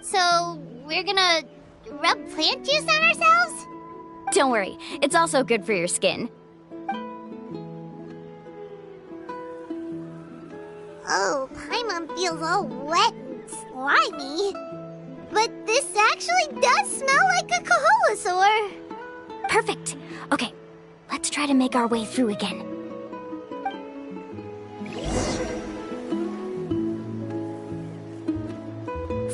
So, we're gonna rub plant juice on ourselves? Don't worry, it's also good for your skin. Oh, Paimon feels all wet and slimy. But this actually does smell like a Kaholosaur. Perfect. Okay, let's try to make our way through again.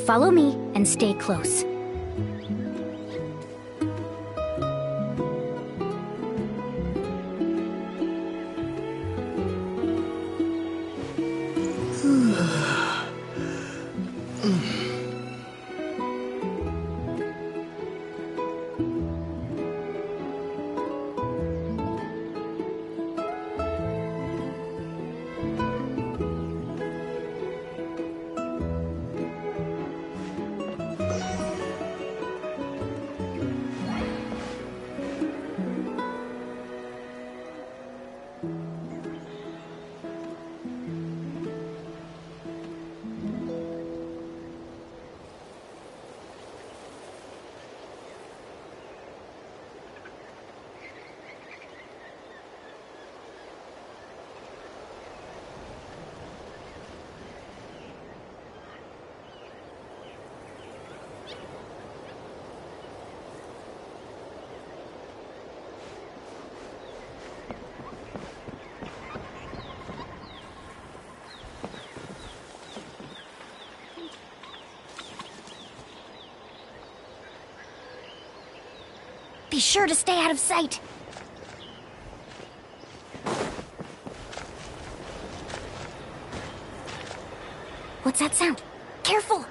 Follow me and stay close. Be sure to stay out of sight. What's that sound? Careful!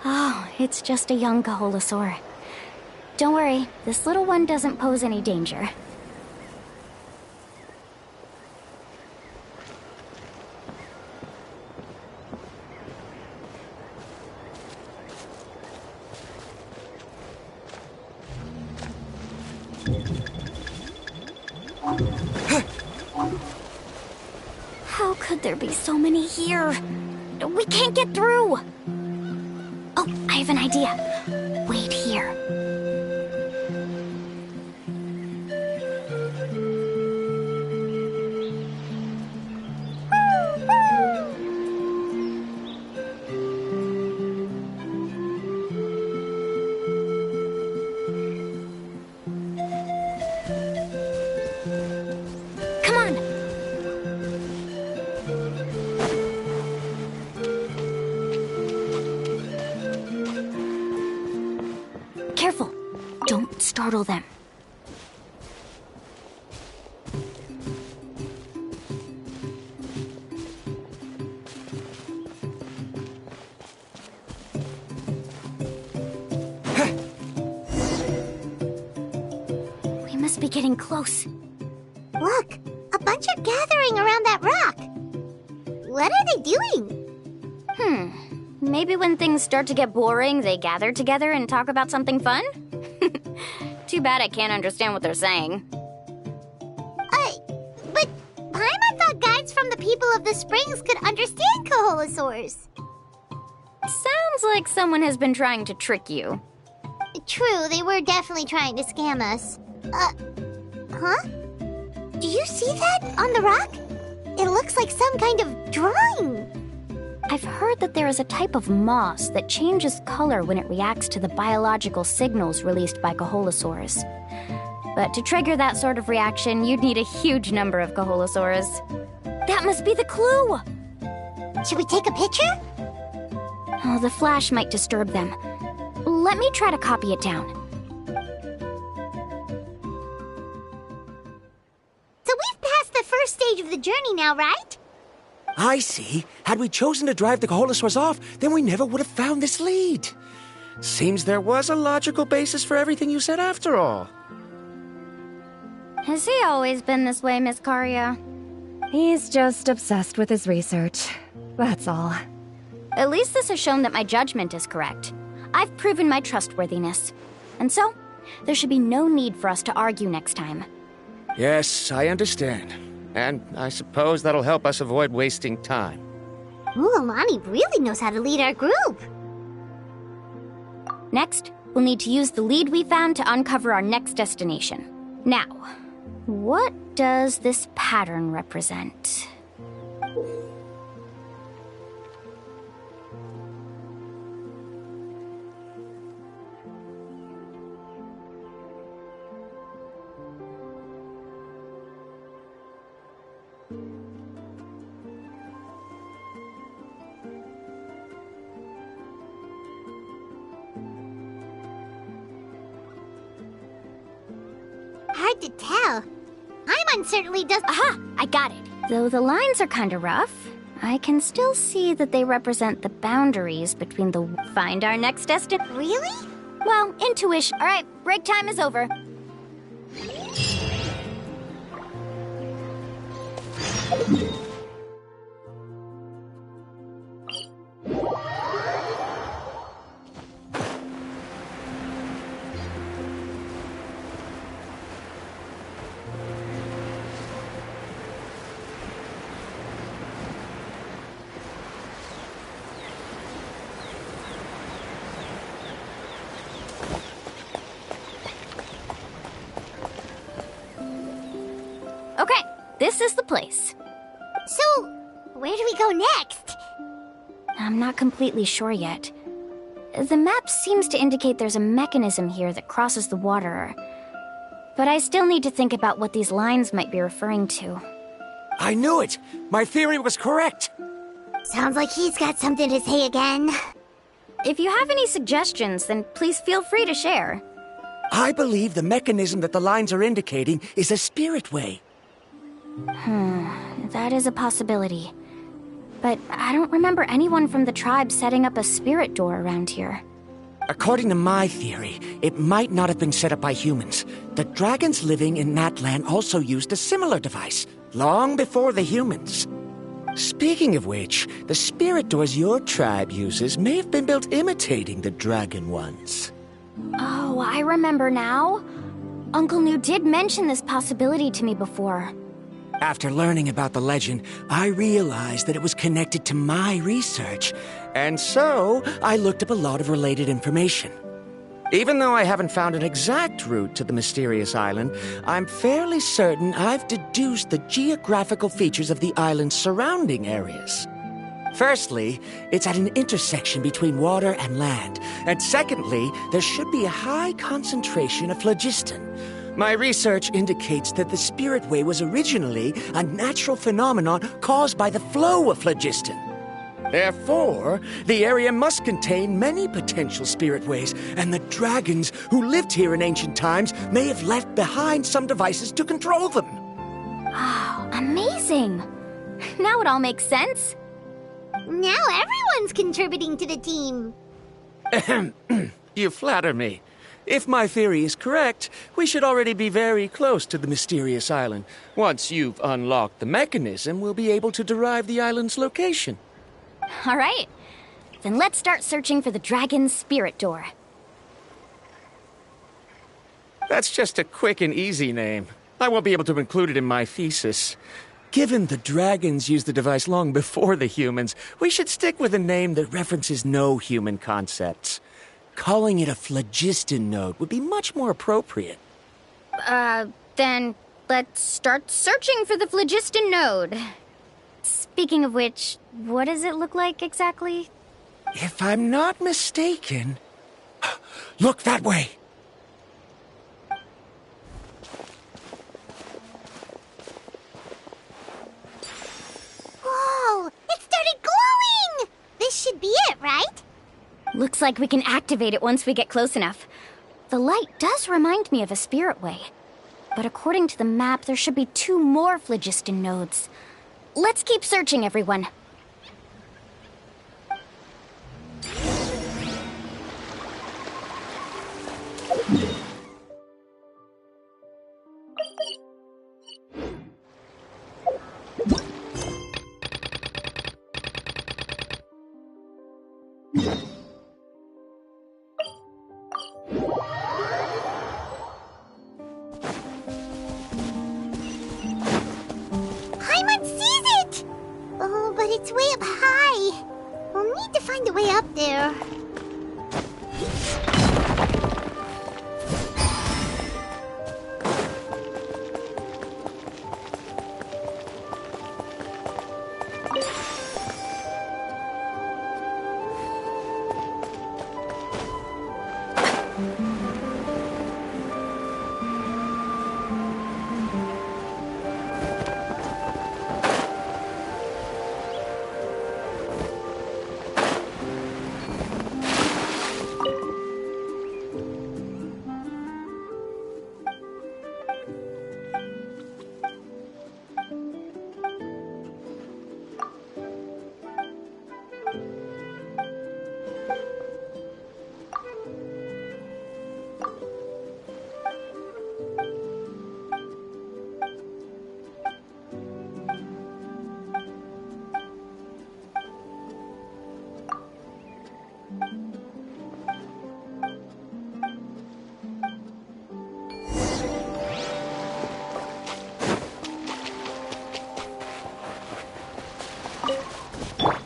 Oh, it's just a young Kaholosaur. Don't worry, this little one doesn't pose any danger. How could there be so many here? We can't get through! Oh, I have an idea. Wait here. Careful! Don't startle them. We must be getting close. Look! A bunch are gathering around that rock. What are they doing? Maybe when things start to get boring, they gather together and talk about something fun? Too bad I can't understand what they're saying. But Paimon thought guides from the people of the springs could understand Kaholosaurs. Sounds like someone has been trying to trick you. True, they were definitely trying to scam us. Huh? Do you see that on the rock? It looks like some kind of drawing. I've heard that there is a type of moss that changes color when it reacts to the biological signals released by Kaholosaurs. But to trigger that sort of reaction, you'd need a huge number of Kaholosaurs. That must be the clue! Should we take a picture? Oh, the flash might disturb them. Let me try to copy it down. So we've passed the first stage of the journey now, right? I see. Had we chosen to drive the Kaholosaurs off, then we never would have found this lead. Seems there was a logical basis for everything you said after all. Has he always been this way, Miss Karia? He's just obsessed with his research. That's all. At least this has shown that my judgment is correct. I've proven my trustworthiness. And so, there should be no need for us to argue next time. Yes, I understand. And I suppose that'll help us avoid wasting time. Mualani really knows how to lead our group. Next, we'll need to use the lead we found to uncover our next destination. Now, what does this pattern represent? Hard to tell. Paimon certainly does. Aha! I got it. Though the lines are kinda rough, I can still see that they represent the boundaries between the... Find our next destination. Really? Well, intuition. Alright, break time is over. Okay, this is the place. So, where do we go next? I'm not completely sure yet. The map seems to indicate there's a mechanism here that crosses the water. But I still need to think about what these lines might be referring to. I knew it! My theory was correct! Sounds like he's got something to say again. If you have any suggestions, then please feel free to share. I believe the mechanism that the lines are indicating is a spirit way. That is a possibility. But I don't remember anyone from the tribe setting up a spirit door around here. According to my theory, it might not have been set up by humans. The dragons living in Natlan also used a similar device, long before the humans. Speaking of which, the spirit doors your tribe uses may have been built imitating the dragon ones. Oh, I remember now. Uncle New did mention this possibility to me before. After learning about the legend, I realized that it was connected to my research, and so I looked up a lot of related information. Even though I haven't found an exact route to the mysterious island, I'm fairly certain I've deduced the geographical features of the island's surrounding areas. Firstly, it's at an intersection between water and land, and secondly, there should be a high concentration of phlogiston. My research indicates that the Spirit Way was originally a natural phenomenon caused by the flow of phlogiston. Therefore, the area must contain many potential Spirit Ways, and the dragons who lived here in ancient times may have left behind some devices to control them. Wow, amazing! Now it all makes sense. Now everyone's contributing to the team. You flatter me. If my theory is correct, we should already be very close to the mysterious island. Once you've unlocked the mechanism, we'll be able to derive the island's location. All right. Then let's start searching for the dragon's spirit door. That's just a quick and easy name. I won't be able to include it in my thesis. Given the dragons used the device long before the humans, we should stick with a name that references no human concepts. Calling it a phlogiston node would be much more appropriate. Then let's start searching for the phlogiston node. Speaking of which, what does it look like exactly? If I'm not mistaken... Look that way! Whoa! It started glowing! This should be it, right? Looks like we can activate it once we get close enough. The light does remind me of a spirit way. But according to the map, there should be 2 more phlogiston nodes. Let's keep searching, everyone. Paimon sees it! Oh, but it's way up high. We'll need to find a way up there.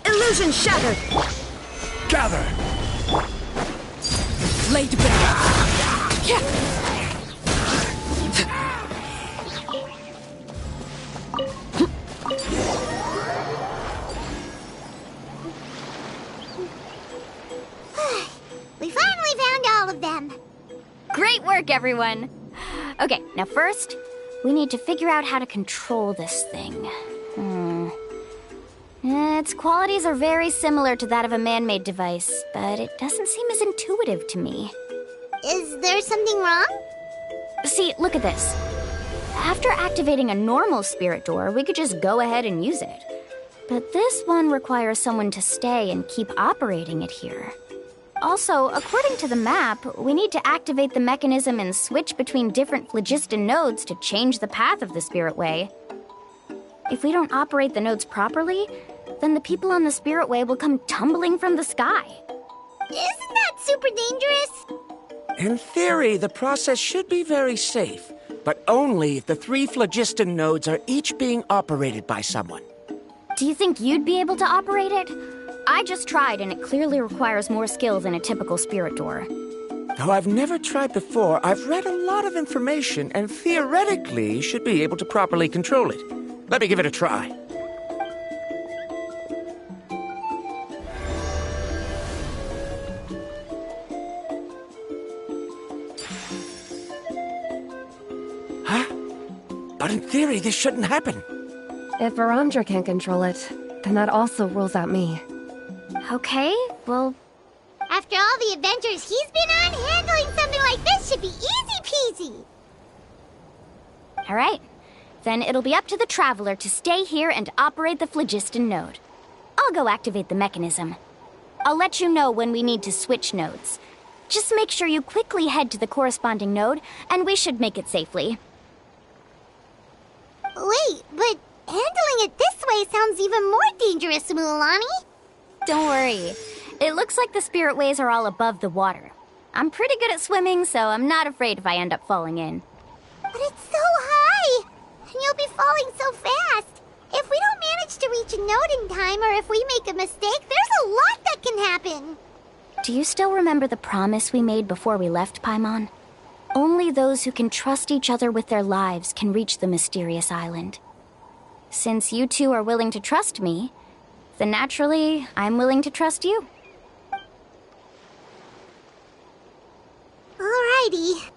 Illusion shattered! Gather! Laid bare! We finally found all of them. Great work, everyone! Okay, now first, we need to figure out how to control this thing. Its qualities are very similar to that of a man-made device, but it doesn't seem as intuitive to me. Is there something wrong? See, look at this. After activating a normal spirit door, we could just go ahead and use it. But this one requires someone to stay and keep operating it here. Also, according to the map, we need to activate the mechanism and switch between different phlogiston nodes to change the path of the spirit way. If we don't operate the nodes properly, then the people on the spirit way will come tumbling from the sky. Isn't that super dangerous? In theory, the process should be very safe, but only if the 3 phlogiston nodes are each being operated by someone. Do you think you'd be able to operate it? I just tried, and it clearly requires more skill than a typical spirit door. Though I've never tried before, I've read a lot of information and theoretically should be able to properly control it. Let me give it a try. Huh? But in theory, this shouldn't happen. If Varamdra can't control it, then that also rules out me. Okay, well... After all the adventures he's been on, handling something like this should be easy peasy. Alright. Then it'll be up to the Traveler to stay here and operate the phlogiston node. I'll go activate the mechanism. I'll let you know when we need to switch nodes. Just make sure you quickly head to the corresponding node, and we should make it safely. Wait, but handling it this way sounds even more dangerous, Mualani. Don't worry. It looks like the spirit ways are all above the water. I'm pretty good at swimming, so I'm not afraid if I end up falling in. But it's so high! And you'll be falling so fast! If we don't manage to reach a node in time, or if we make a mistake, there's a lot that can happen! Do you still remember the promise we made before we left, Paimon? Only those who can trust each other with their lives can reach the mysterious island. Since you two are willing to trust me, then naturally, I'm willing to trust you. Alrighty.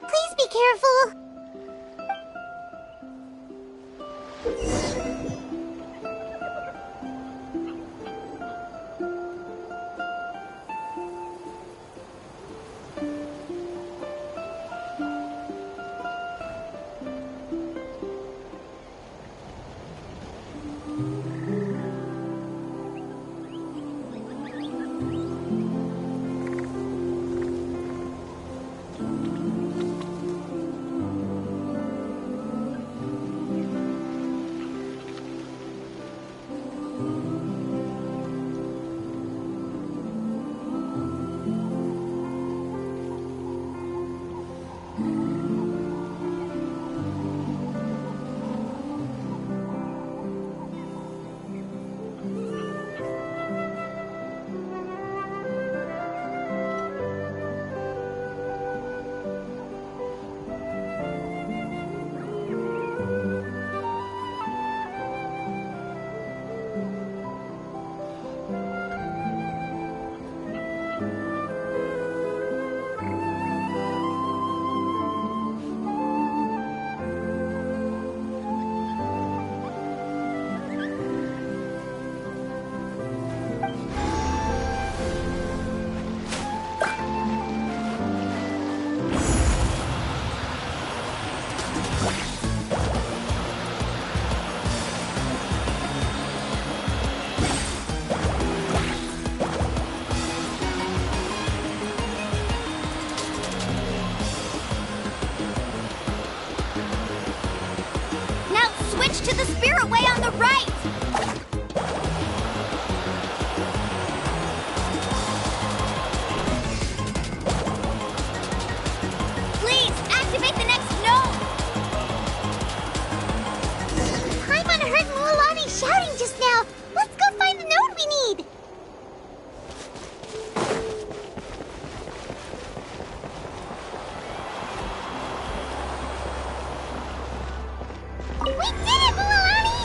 Please be careful. To the spirit way on the right! Please, activate the next node! Paimon heard Mualani shouting just now. Let's go find the node we need. We did it, Mualani!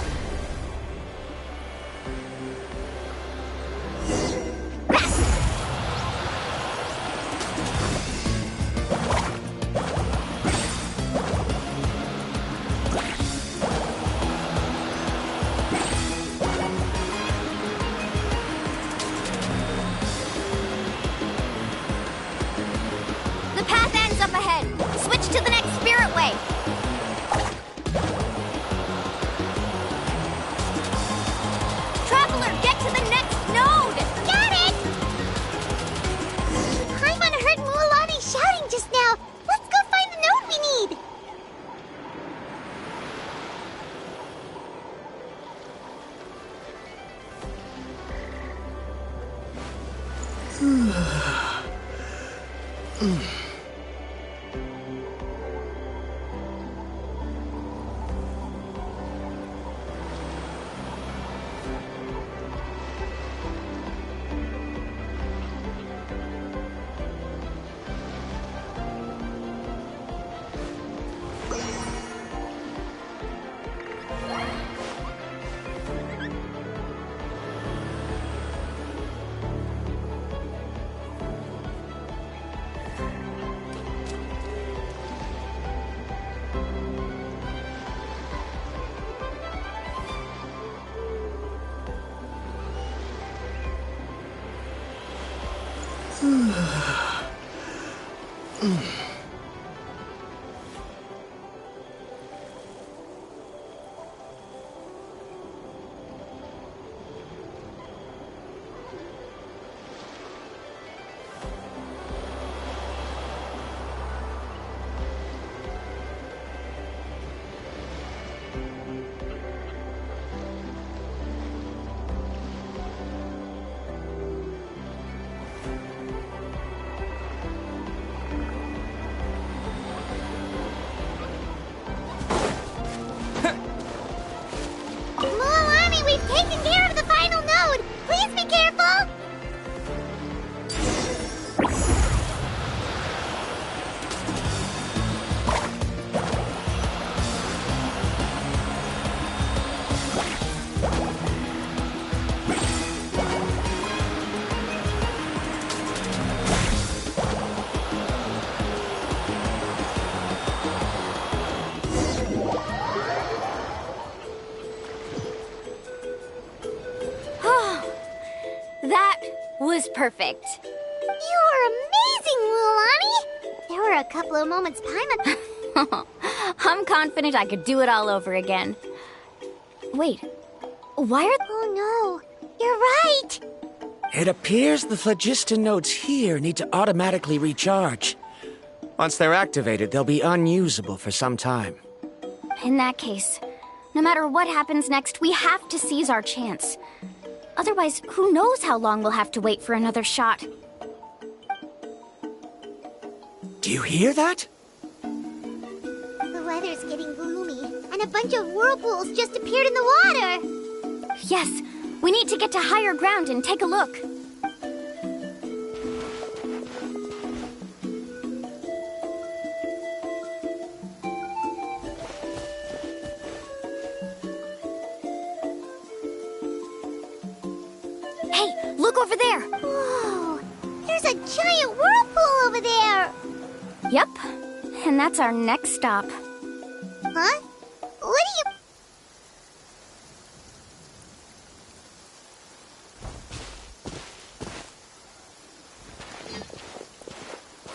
was perfect. You were amazing, Mulan! There were a couple of moments Paimon... I'm confident I could do it all over again. Wait, why are... Oh no, you're right! It appears the phlogiston nodes here need to automatically recharge. Once they're activated, they'll be unusable for some time. In that case, no matter what happens next, we have to seize our chance. Otherwise, who knows how long we'll have to wait for another shot. Do you hear that? The weather's getting gloomy, and a bunch of whirlpools just appeared in the water! Yes, we need to get to higher ground and take a look. Hey, look over there! Whoa! There's a giant whirlpool over there! Yep, and that's our next stop. Huh? What do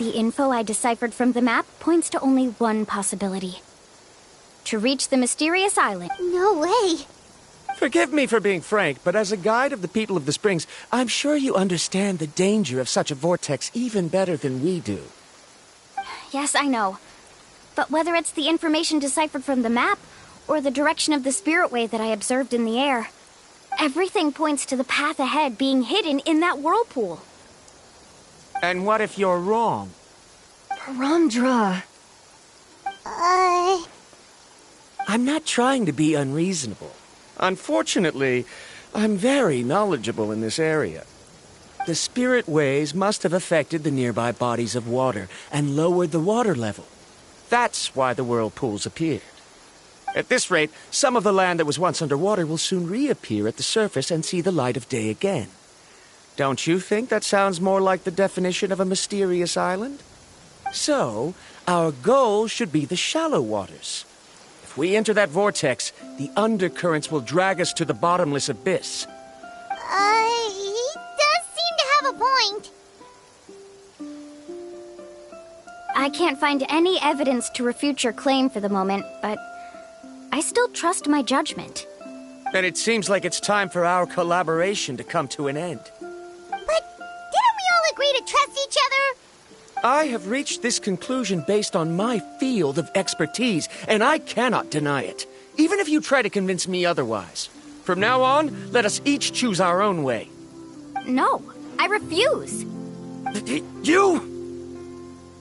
you... The info I deciphered from the map points to only one possibility. To reach the mysterious island. No way! Forgive me for being frank, but as a guide of the people of the Springs, I'm sure you understand the danger of such a vortex even better than we do. Yes, I know. But whether it's the information deciphered from the map, or the direction of the spirit wave that I observed in the air, everything points to the path ahead being hidden in that whirlpool. And what if you're wrong? Paramdra. I'm not trying to be unreasonable. Unfortunately, I'm very knowledgeable in this area. The spirit waves must have affected the nearby bodies of water and lowered the water level. That's why the whirlpools appeared. At this rate, some of the land that was once underwater will soon reappear at the surface and see the light of day again. Don't you think that sounds more like the definition of a mysterious island? So, our goal should be the shallow waters. If we enter that vortex, the undercurrents will drag us to the bottomless abyss. He does seem to have a point. I can't find any evidence to refute your claim for the moment, but I still trust my judgment. Then it seems like it's time for our collaboration to come to an end. But didn't we all agree to trust each other? I have reached this conclusion based on my field of expertise, and I cannot deny it, even if you try to convince me otherwise. From now on, let us each choose our own way. No, I refuse. You!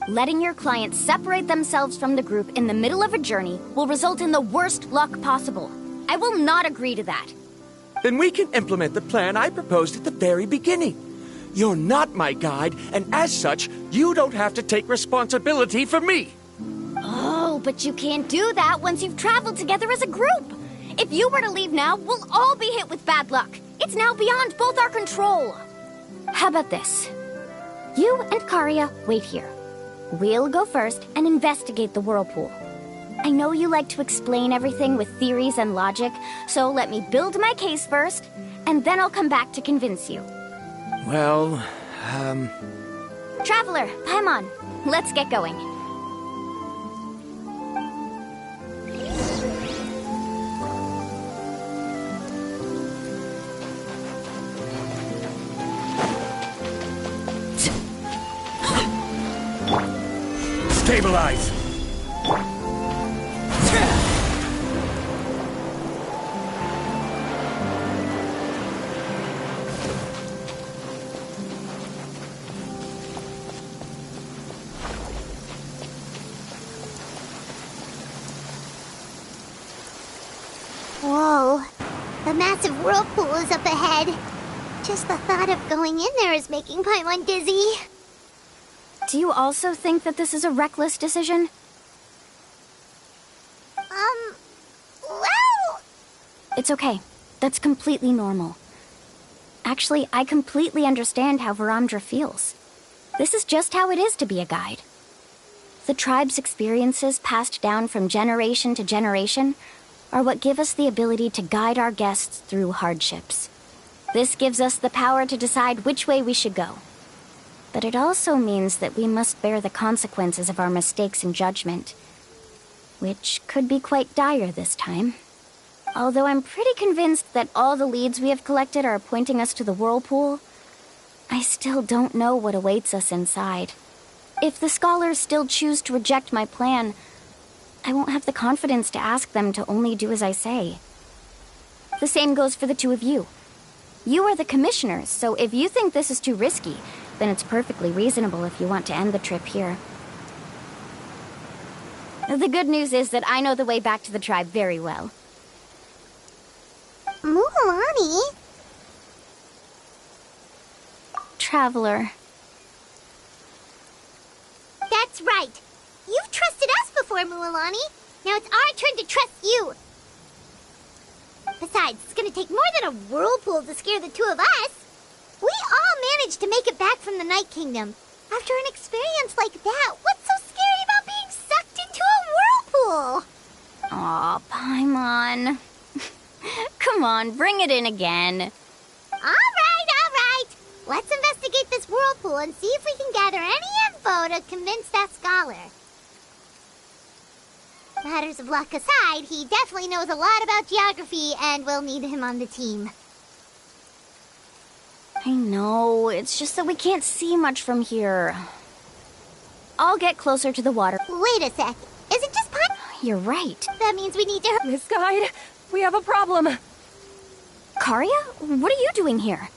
Letting your clients separate themselves from the group in the middle of a journey will result in the worst luck possible. I will not agree to that. Then we can implement the plan I proposed at the very beginning. You're not my guide, and as such, you don't have to take responsibility for me. Oh, but you can't do that once you've traveled together as a group. If you were to leave now, we'll all be hit with bad luck. It's now beyond both our control. How about this? You and Karia wait here. We'll go first and investigate the whirlpool. I know you like to explain everything with theories and logic, so let me build my case first, and then I'll come back to convince you. Well, Traveler, Paimon, let's get going. Stabilize! Whoa. The massive whirlpool is up ahead. Just the thought of going in there is making Paimon dizzy. Do you also think that this is a reckless decision? Well... It's okay. That's completely normal. Actually, I completely understand how Varamdra feels. This is just how it is to be a guide. The tribe's experiences passed down from generation to generation are what give us the ability to guide our guests through hardships. This gives us the power to decide which way we should go. But it also means that we must bear the consequences of our mistakes in judgment, which could be quite dire this time. Although I'm pretty convinced that all the leads we have collected are pointing us to the whirlpool, I still don't know what awaits us inside. If the scholars still choose to reject my plan, I won't have the confidence to ask them to only do as I say. The same goes for the two of you. You are the commissioners, so if you think this is too risky, then it's perfectly reasonable if you want to end the trip here. The good news is that I know the way back to the tribe very well. Mualani? Traveler. That's right. You've trusted us before, Mualani. Now it's our turn to trust you. Besides, it's gonna take more than a whirlpool to scare the two of us. We all managed to make it back from the Night Kingdom. After an experience like that, what's so scary about being sucked into a whirlpool? Aw, Paimon. Come on, bring it in again. All right. Let's investigate this whirlpool and see if we can gather any info to convince that scholar. Matters of luck aside, he definitely knows a lot about geography, and we'll need him on the team. I know, it's just that we can't see much from here. I'll get closer to the water. Wait a sec. Is it just Paimon? You're right. That means we need to... Miss Guide, we have a problem. Karia? What are you doing here?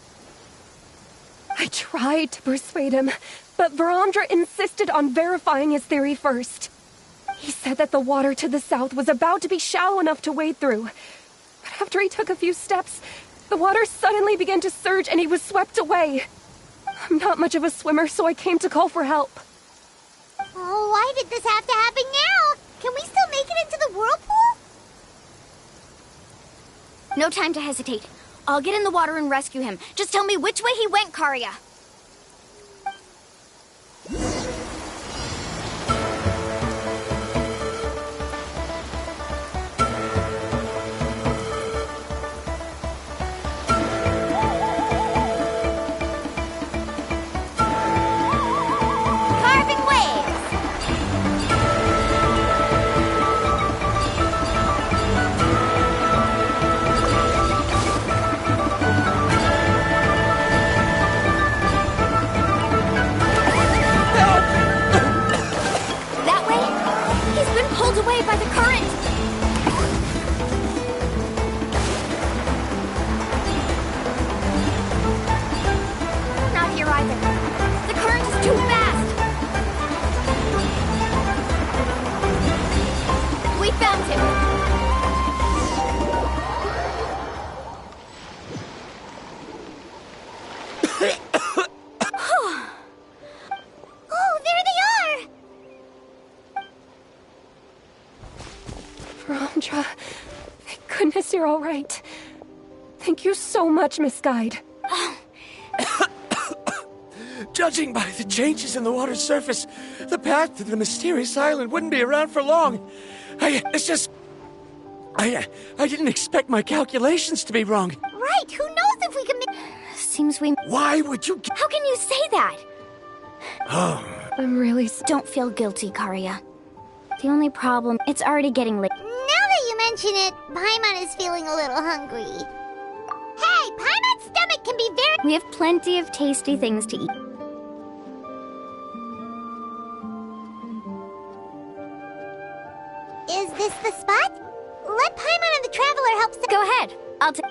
I tried to persuade him, but Varamdra insisted on verifying his theory first. He said that the water to the south was about to be shallow enough to wade through. But after he took a few steps, the water suddenly began to surge and he was swept away. I'm not much of a swimmer, so I came to call for help. Oh, why did this have to happen now? Can we still make it into the whirlpool? No time to hesitate. I'll get in the water and rescue him. Just tell me which way he went, Karia. Away by the current! Not here either. The current is too fast! We found him! Oh, there they are! Varamdra, thank goodness you're all right. Thank you so much, Miss Guide. Judging by the changes in the water's surface, the path to the mysterious island wouldn't be around for long. I didn't expect my calculations to be wrong. Right, who knows if we can make... Seems we... Why would you... How can you say that? Oh. I'm really... Don't feel guilty, Karia. The only problem, it's already getting late. Now that you mention it, Paimon is feeling a little hungry. Hey, Paimon's stomach can be very... We have plenty of tasty things to eat. Is this the spot? Let Paimon and the Traveler help... Go ahead. I'll take...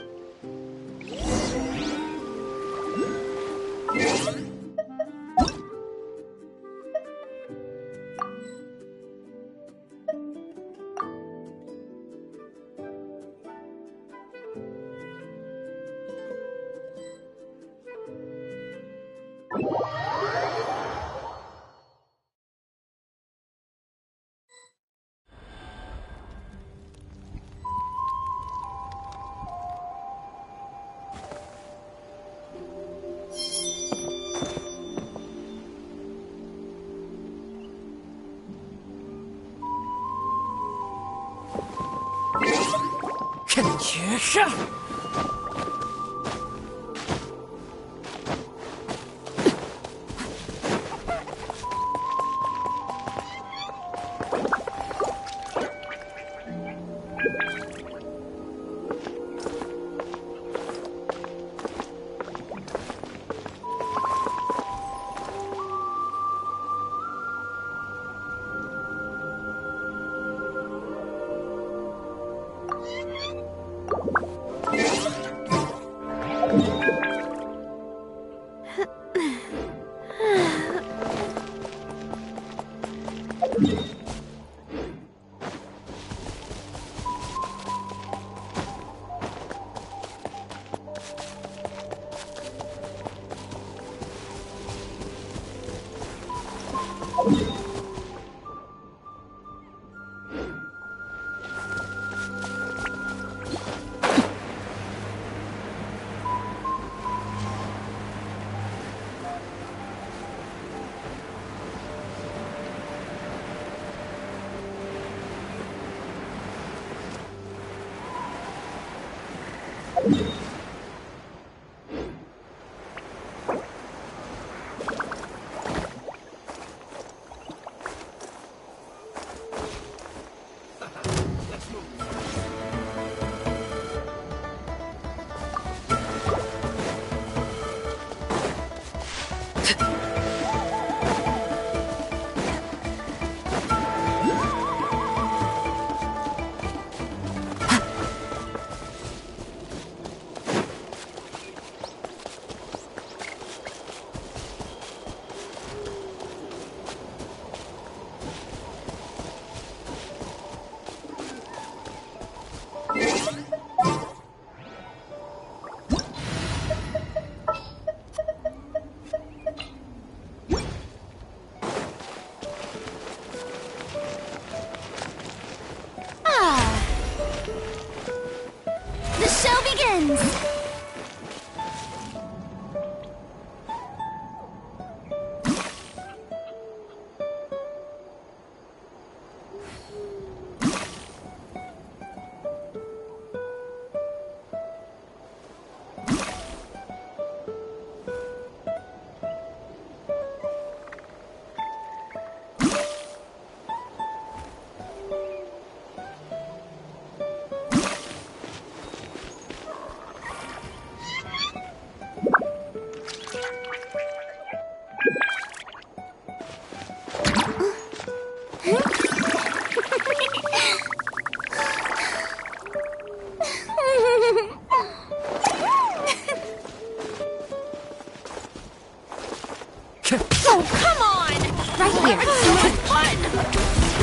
Oh, come on! Right here.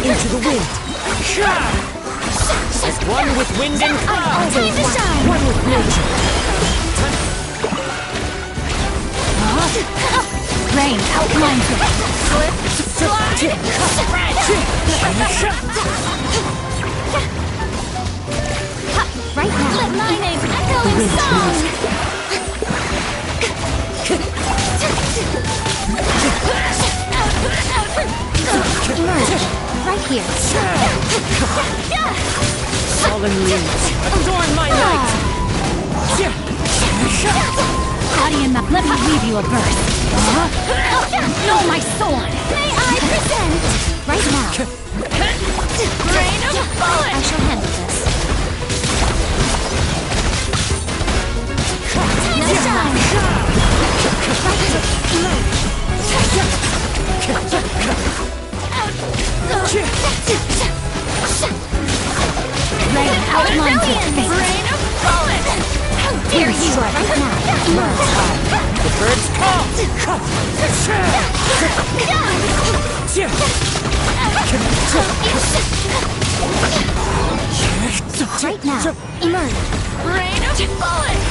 Into the wind. As one with wind and cloud. One with nature. Rain outlines it. Slip, slide, right now. Let my name echo in song. Emerge, right here. Fallen leaves, adorn my night. Guardian, let me leave you a verse. Know my sword. May I present? Right now. Rain of bullets. I shall handle this. Time to shine. Rain outlines your face. Rain of bullets. How dare you right now? The birds call. Right now, emerge. Rain of bullets.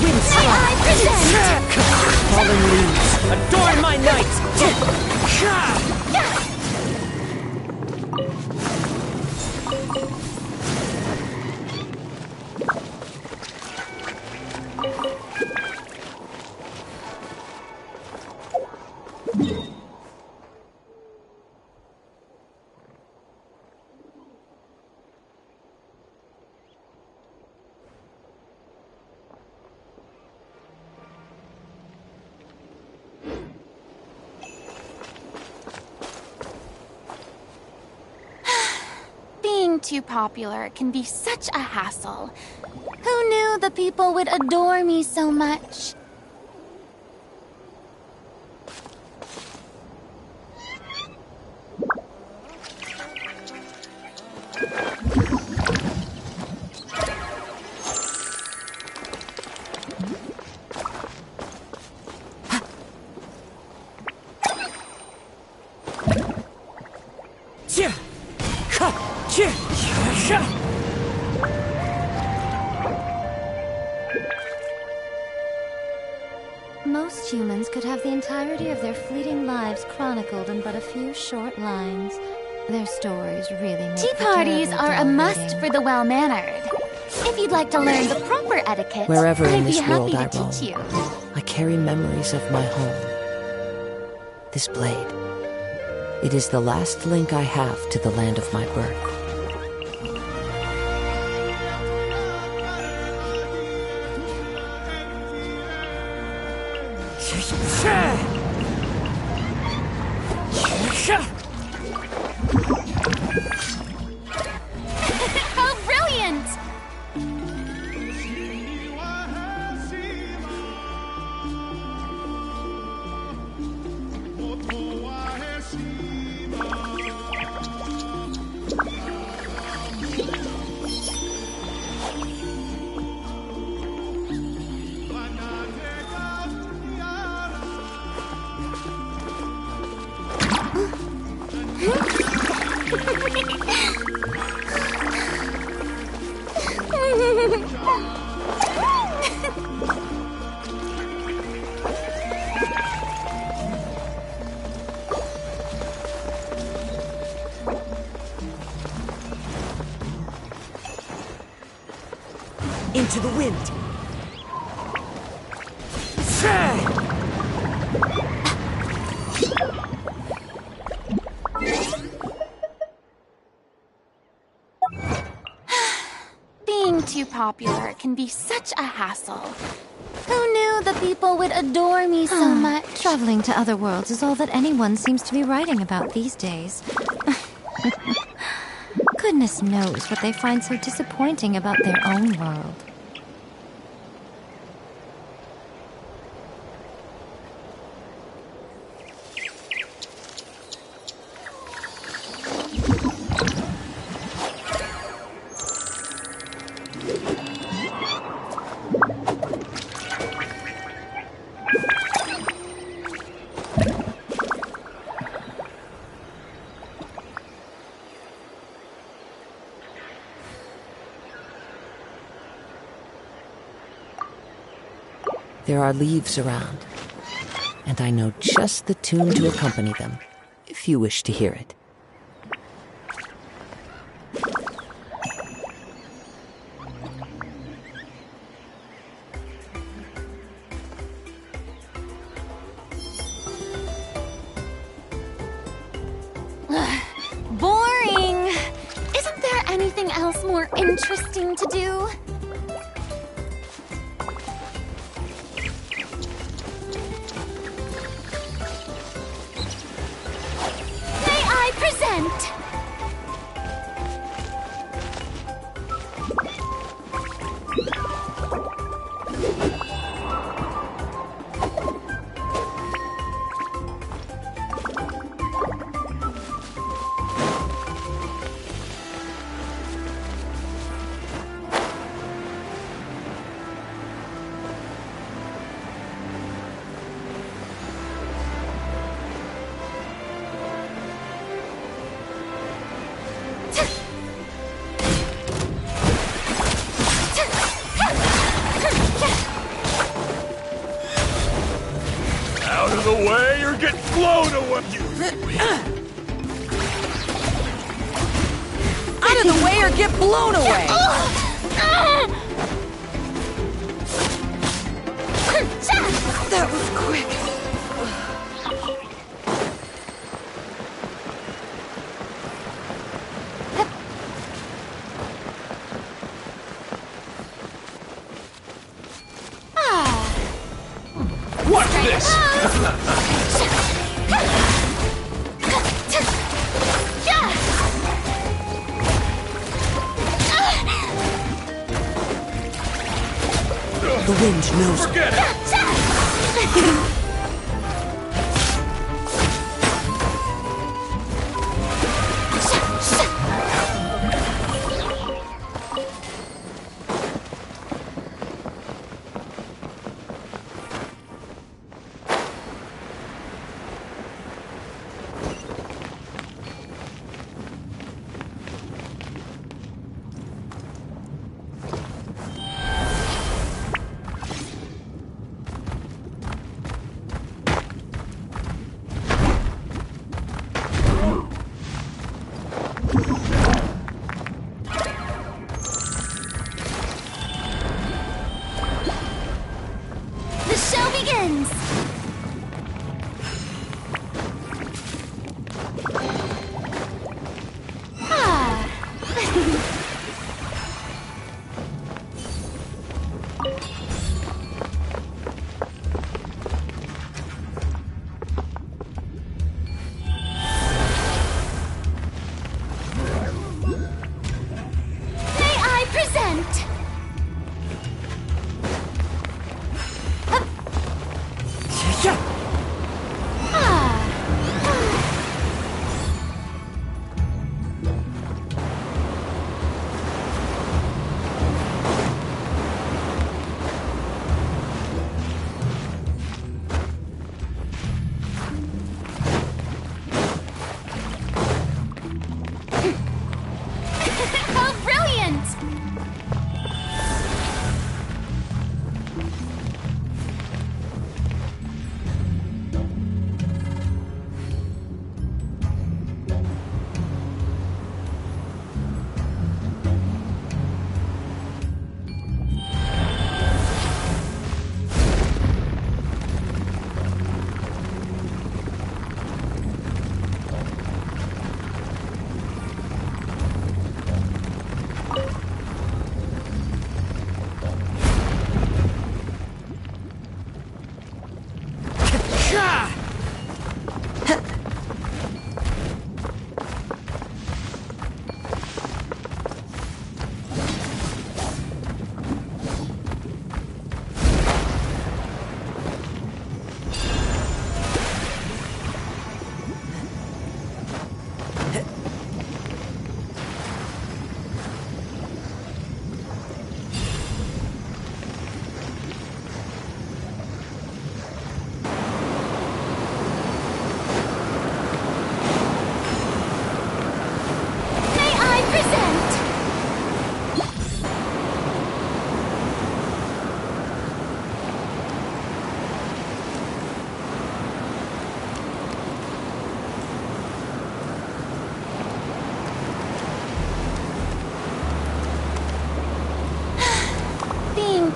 Wind May I present? Fallen leaves, adorn my night. Being too popular can be such a hassle. Who knew the people would adore me so much? Most humans could have the entirety of their fleeting lives chronicled in but a few short lines. Their stories really make Tea parties are a must for the well-mannered. If you'd like to learn the proper etiquette, Wherever in I'd be this happy world to I teach roam, you. I carry memories of my home. This blade. It is the last link I have to the land of my birth. How brilliant! Into the wind! Being too popular can be such a hassle. Who knew the people would adore me so much? Traveling to other worlds is all that anyone seems to be writing about these days. Goodness knows what they find so disappointing about their own world. There are leaves around, and I know just the tune to accompany them, if you wish to hear it. Boring! Isn't there anything else more interesting to do? May I present? Out of the way or get blown away! Out of the way or get blown away! That was quick. What's this? The wind knows. Forget it!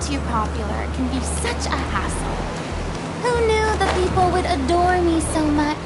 Too popular can be such a hassle. Who knew the people would adore me so much?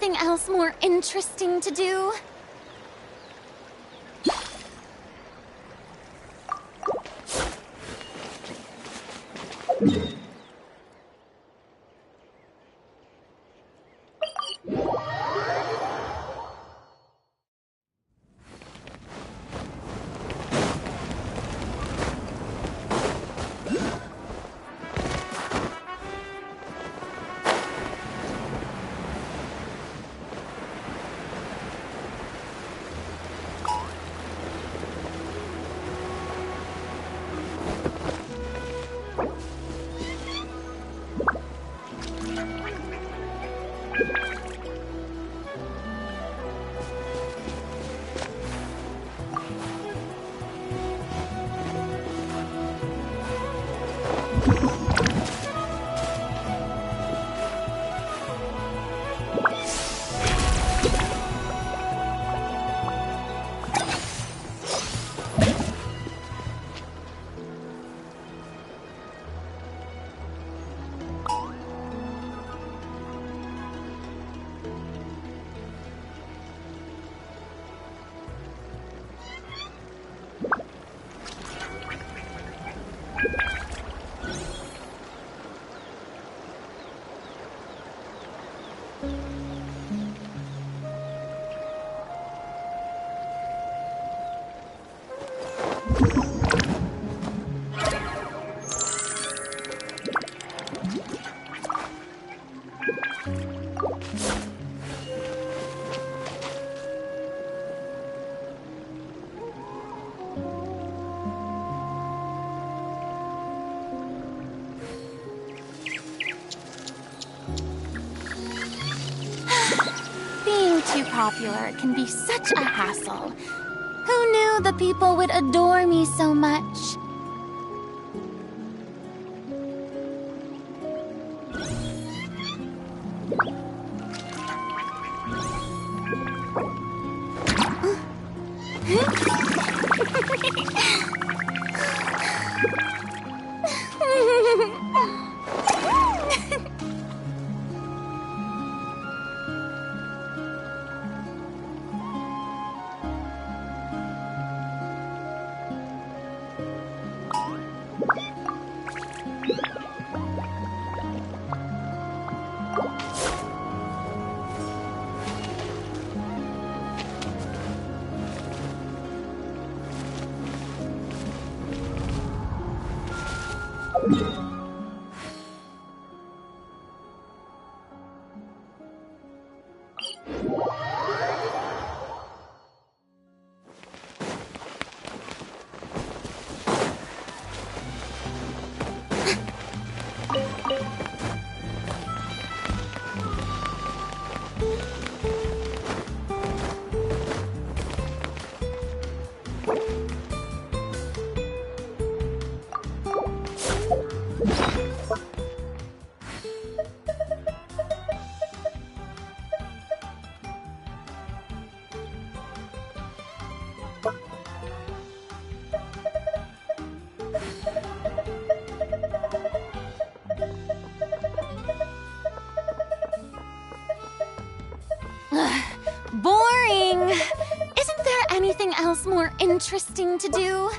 anything else more interesting to do? Being too popular can be such a hassle. Who knew the people would adore me so much? Boring! Isn't there anything else more interesting to do?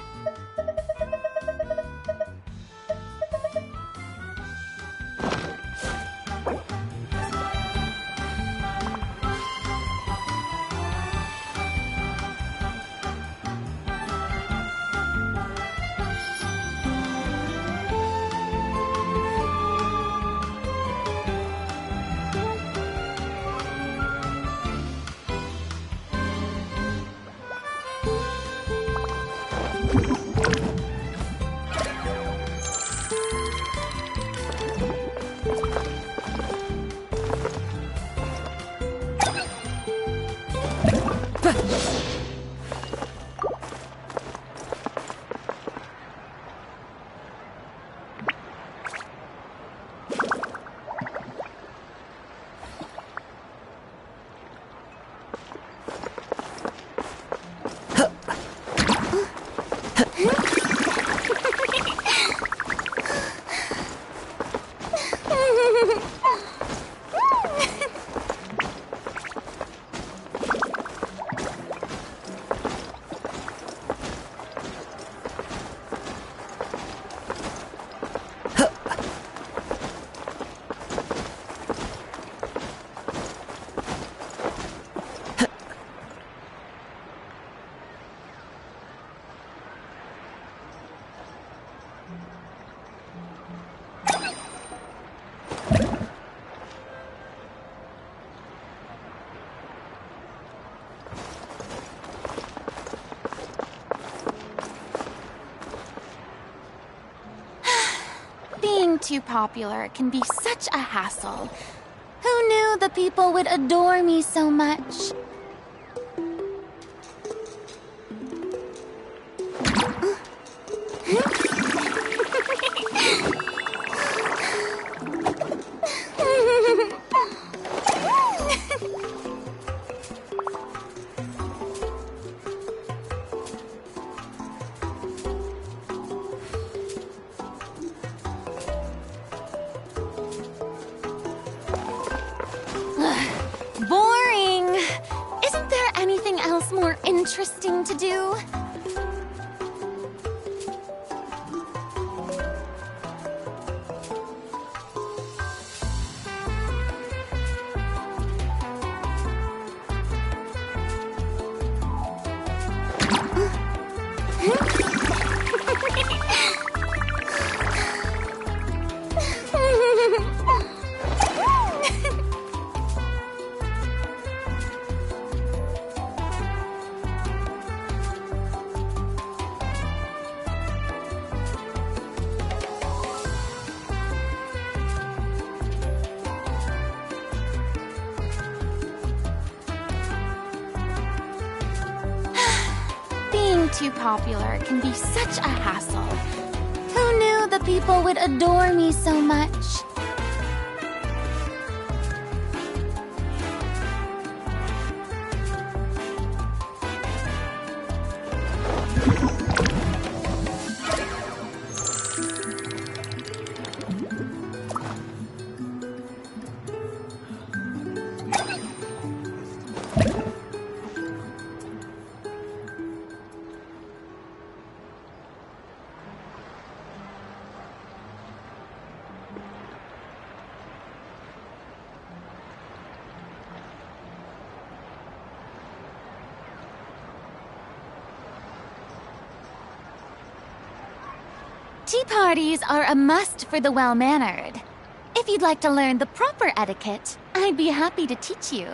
too popular can be such a hassle. Who knew the people would adore me so much? Boring! Isn't there anything else more interesting to do? Being too popular can be such a hassle. Who knew the people would adore me so much? Tea parties are a must for the well-mannered. If you'd like to learn the proper etiquette, I'd be happy to teach you.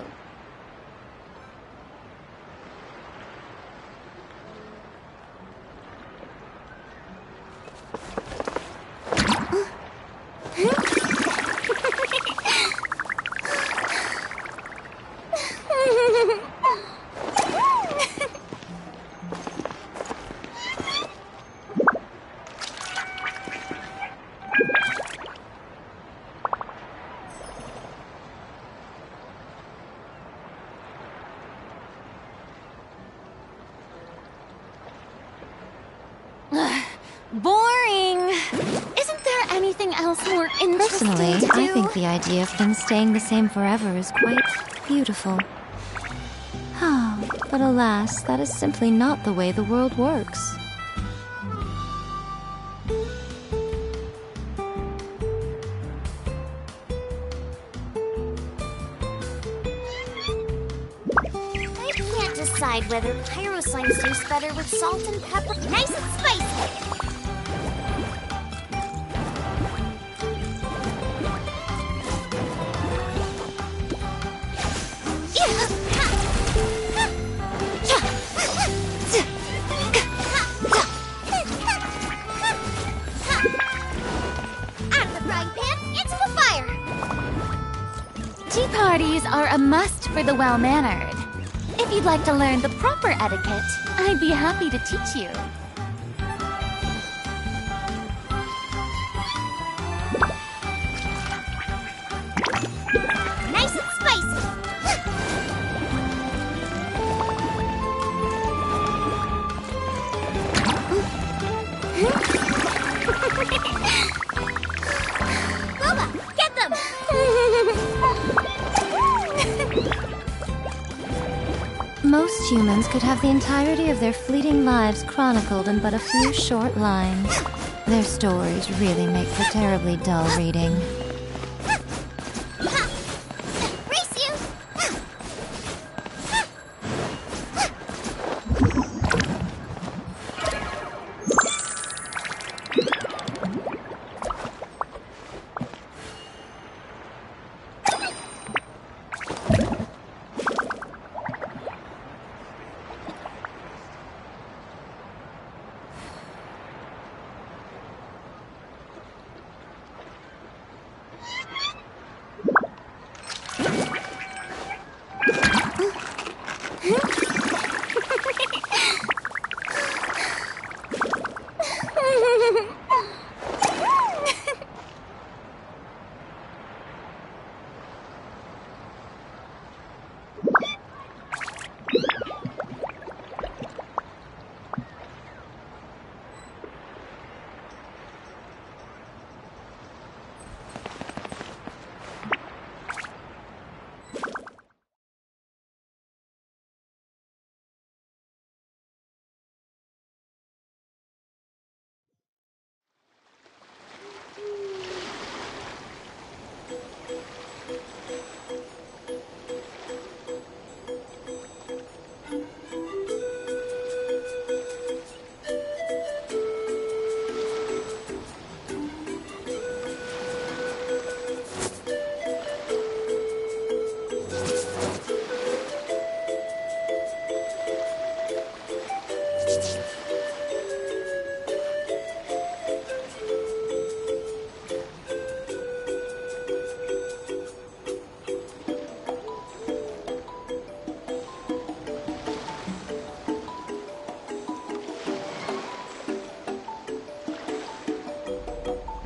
Boring! Isn't there anything else more interesting Personally, to do? I think the idea of things staying the same forever is quite beautiful. But alas, that is simply not the way the world works. I can't decide whether pyro signs taste better with salt and pepper. Nice and spicy! Out of the frying pan, into the fire! Tea parties are a must for the well-mannered. If you'd like to learn the proper etiquette, I'd be happy to teach you. Nice and spicy! Boba, get them! Most humans could have the entirety of their fleeting lives chronicled in but a few short lines. Their stories really make for terribly dull reading. Race you!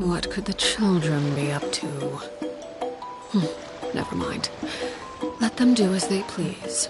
What could the children be up to? Never mind. Let them do as they please.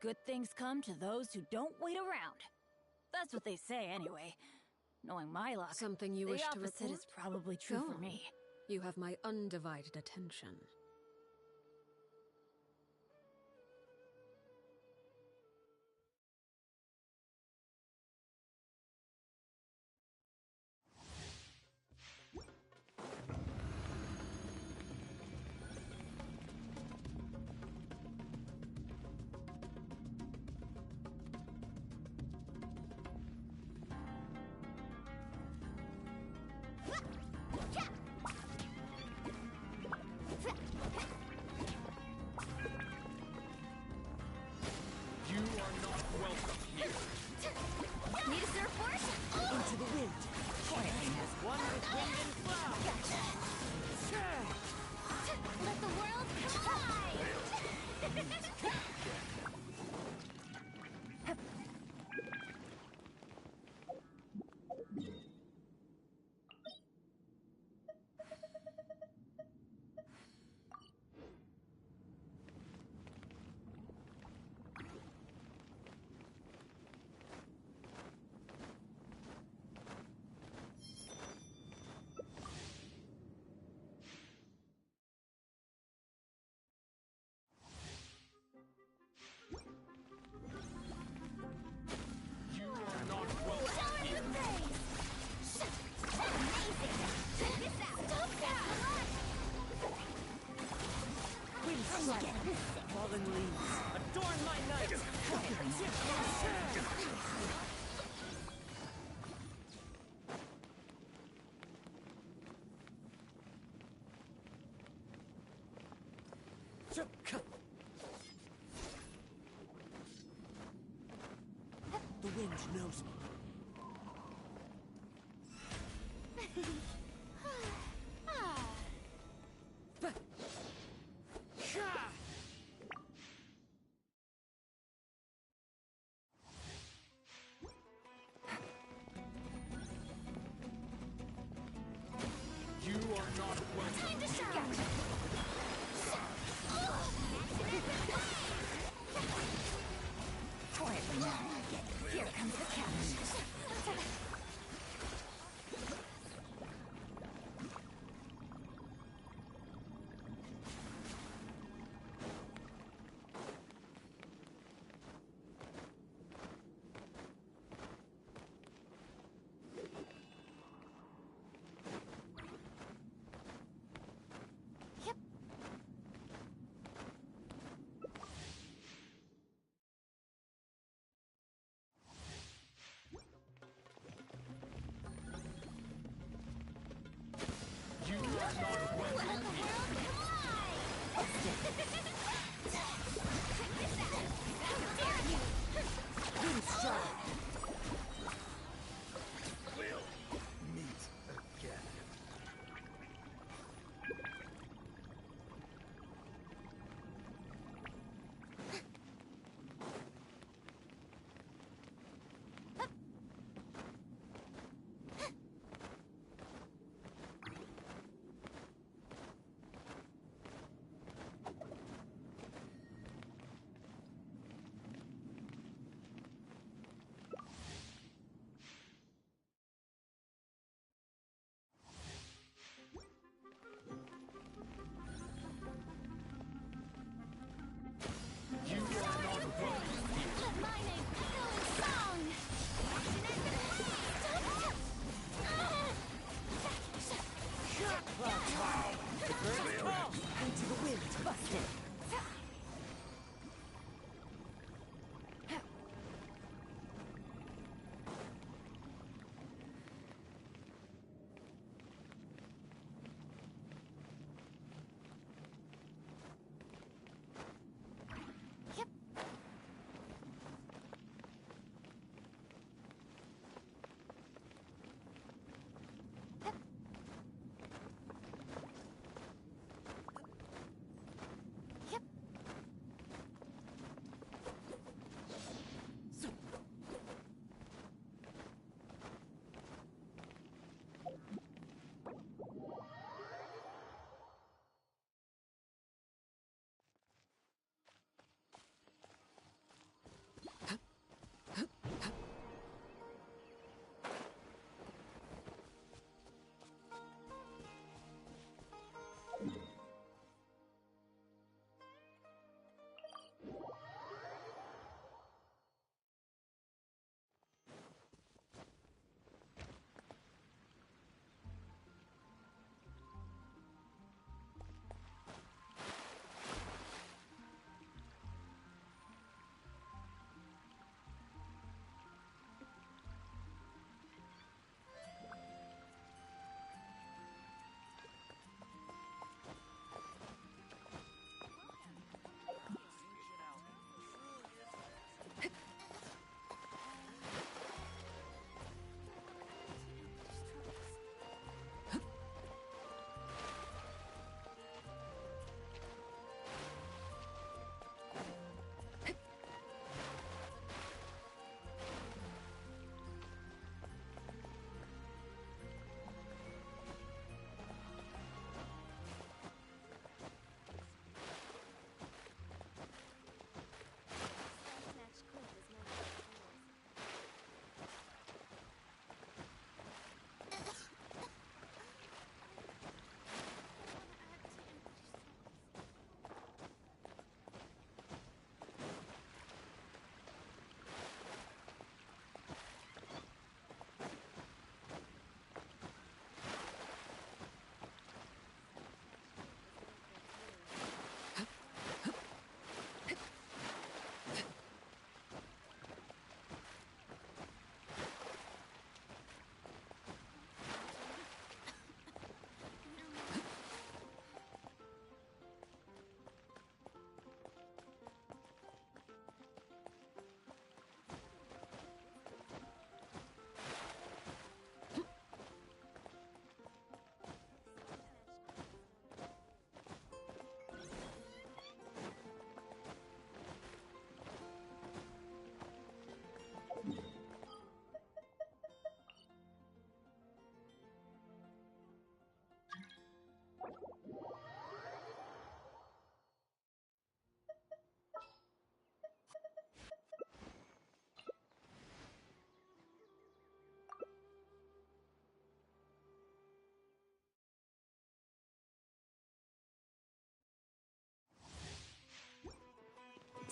Good things come to those who don't wait around. That's what they say anyway. Knowing my luck, Something you wish to the opposite report? is probably true Go for on. me. You have my undivided attention. You are not welcome here. Need a surfboard? Into the wind. Toiling as one with wind and cloud. Let the world You are not welcome here. Amazing. Check this out. Stop that. Fallen leaves, adorn my night! The wind knows me. You are not welcome. Time to shine! Quietly now. Here comes the catch.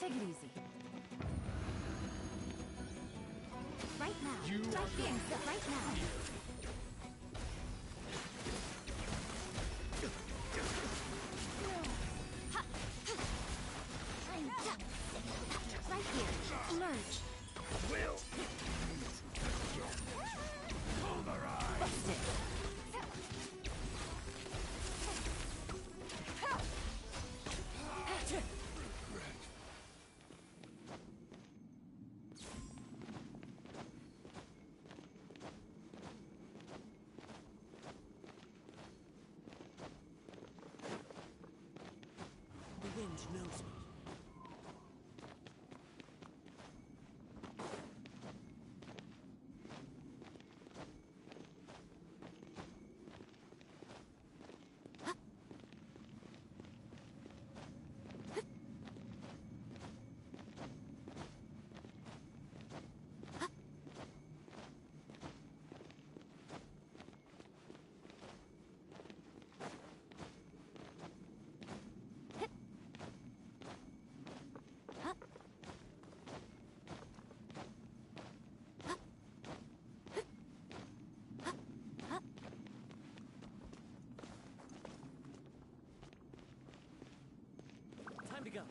Take it easy. Right now. You right are here. going Right now. Right here. Emerge. Will. Pulverize. Bust it. The wind knows me. Time to go.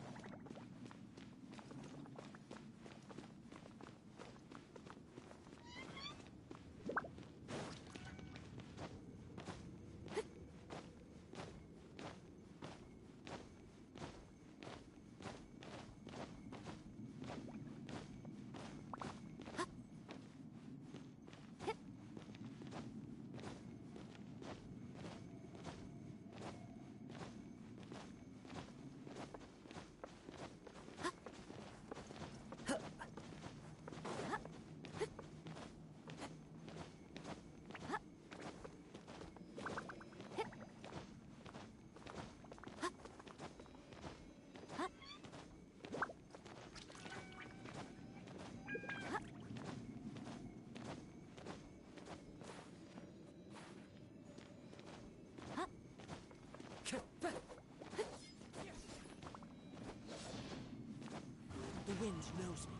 The wind knows me.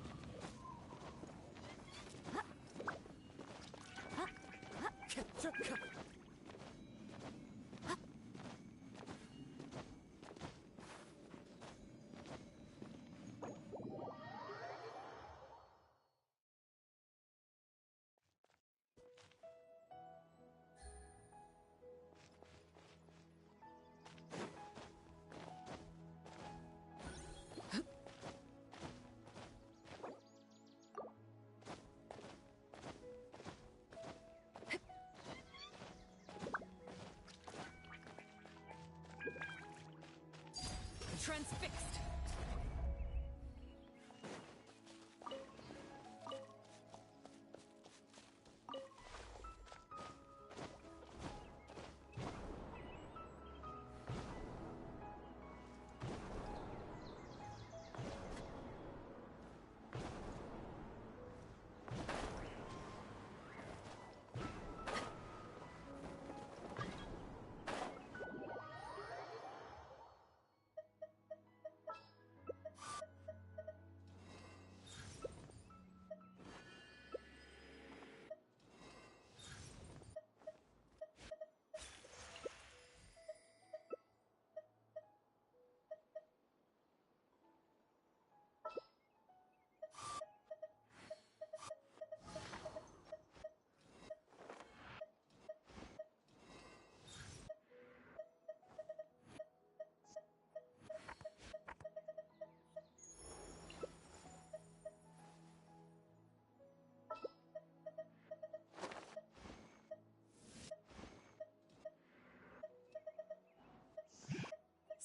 Transfixed.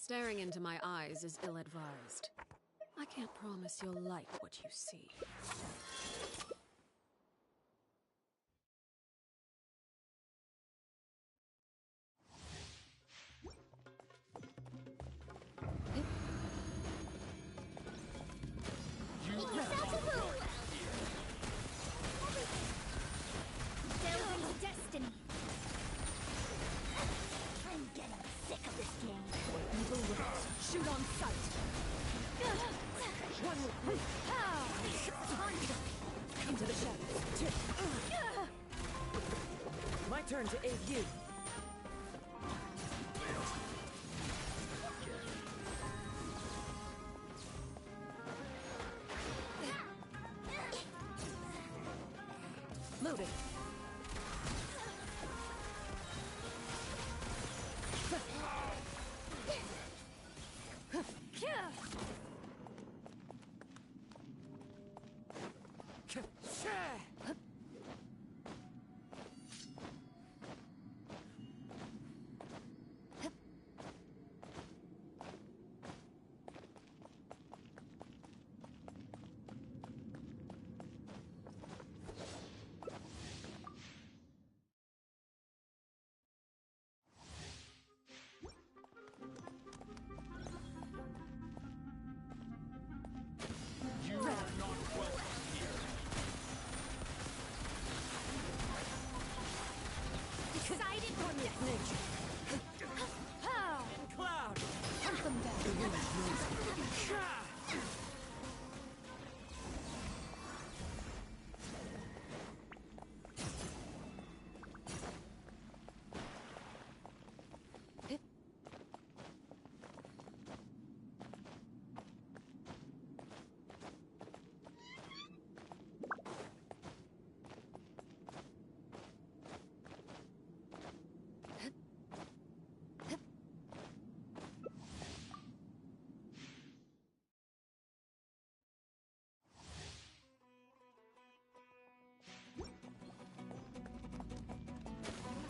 Staring into my eyes is ill-advised. I can't promise you'll like what you see. Delve into destiny. I'm getting sick of this game. Evil will shoot on sight. Into the shadows. My turn to aid you. Loaded. Excited for this! In cloud! Hunt them down! The wind blows.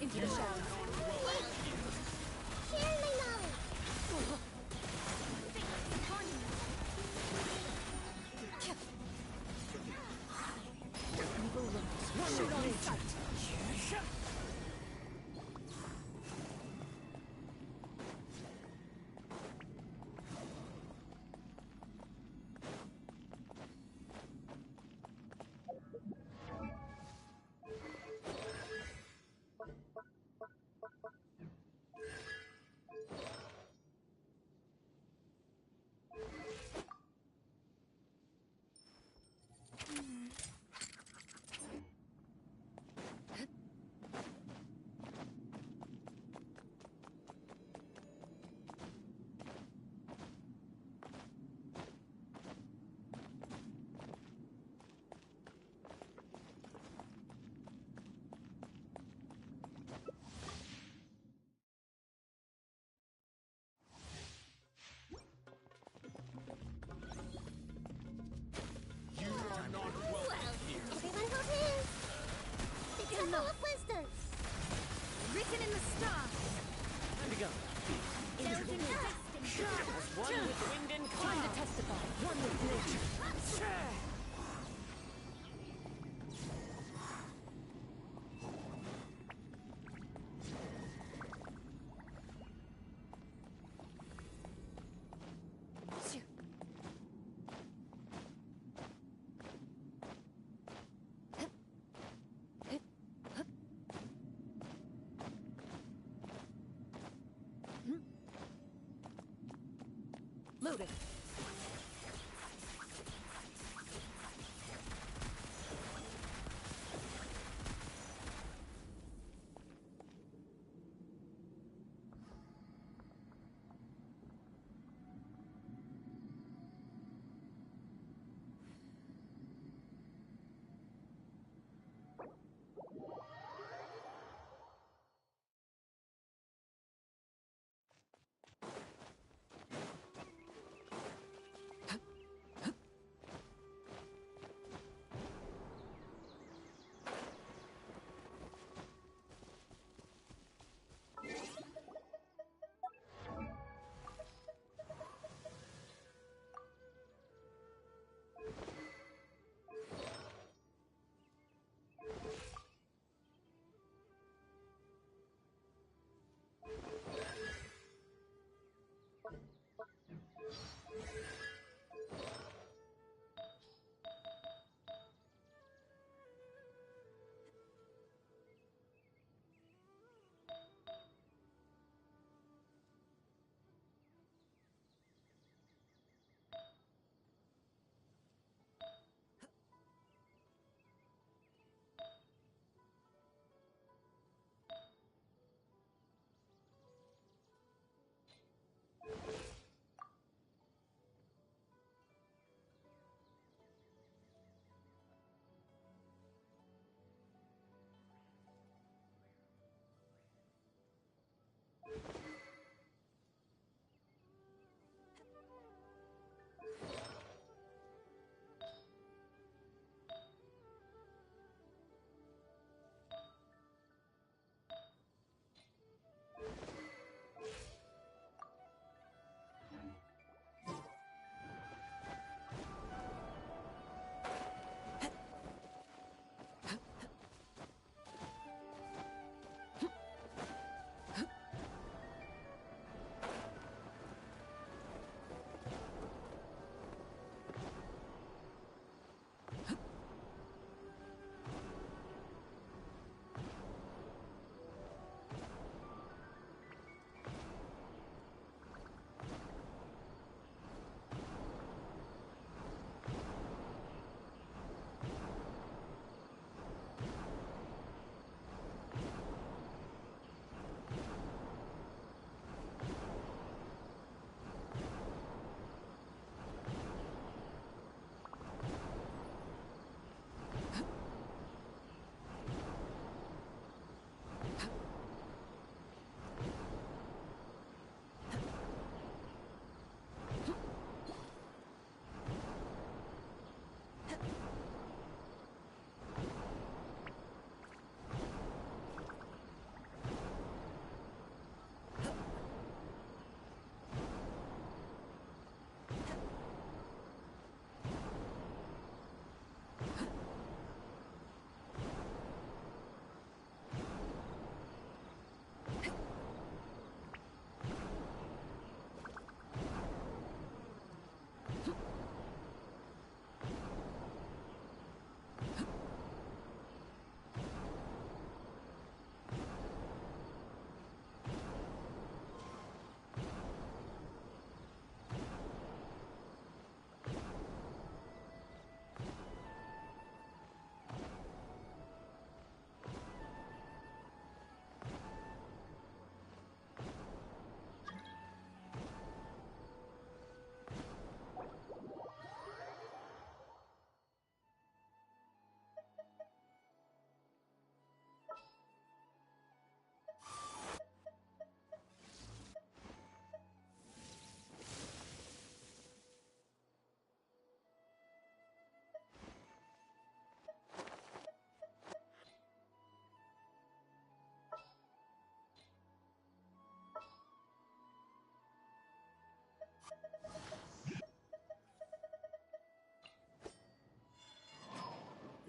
Into the shadows. Share my knowledge! Evil looks. Shoot on sight. Everyone hold hands! The Temple of Wisdom! Written in the stars. Time to go. There's an interesting As one with wind and cloud. Time to testify. One with nature. Loaded.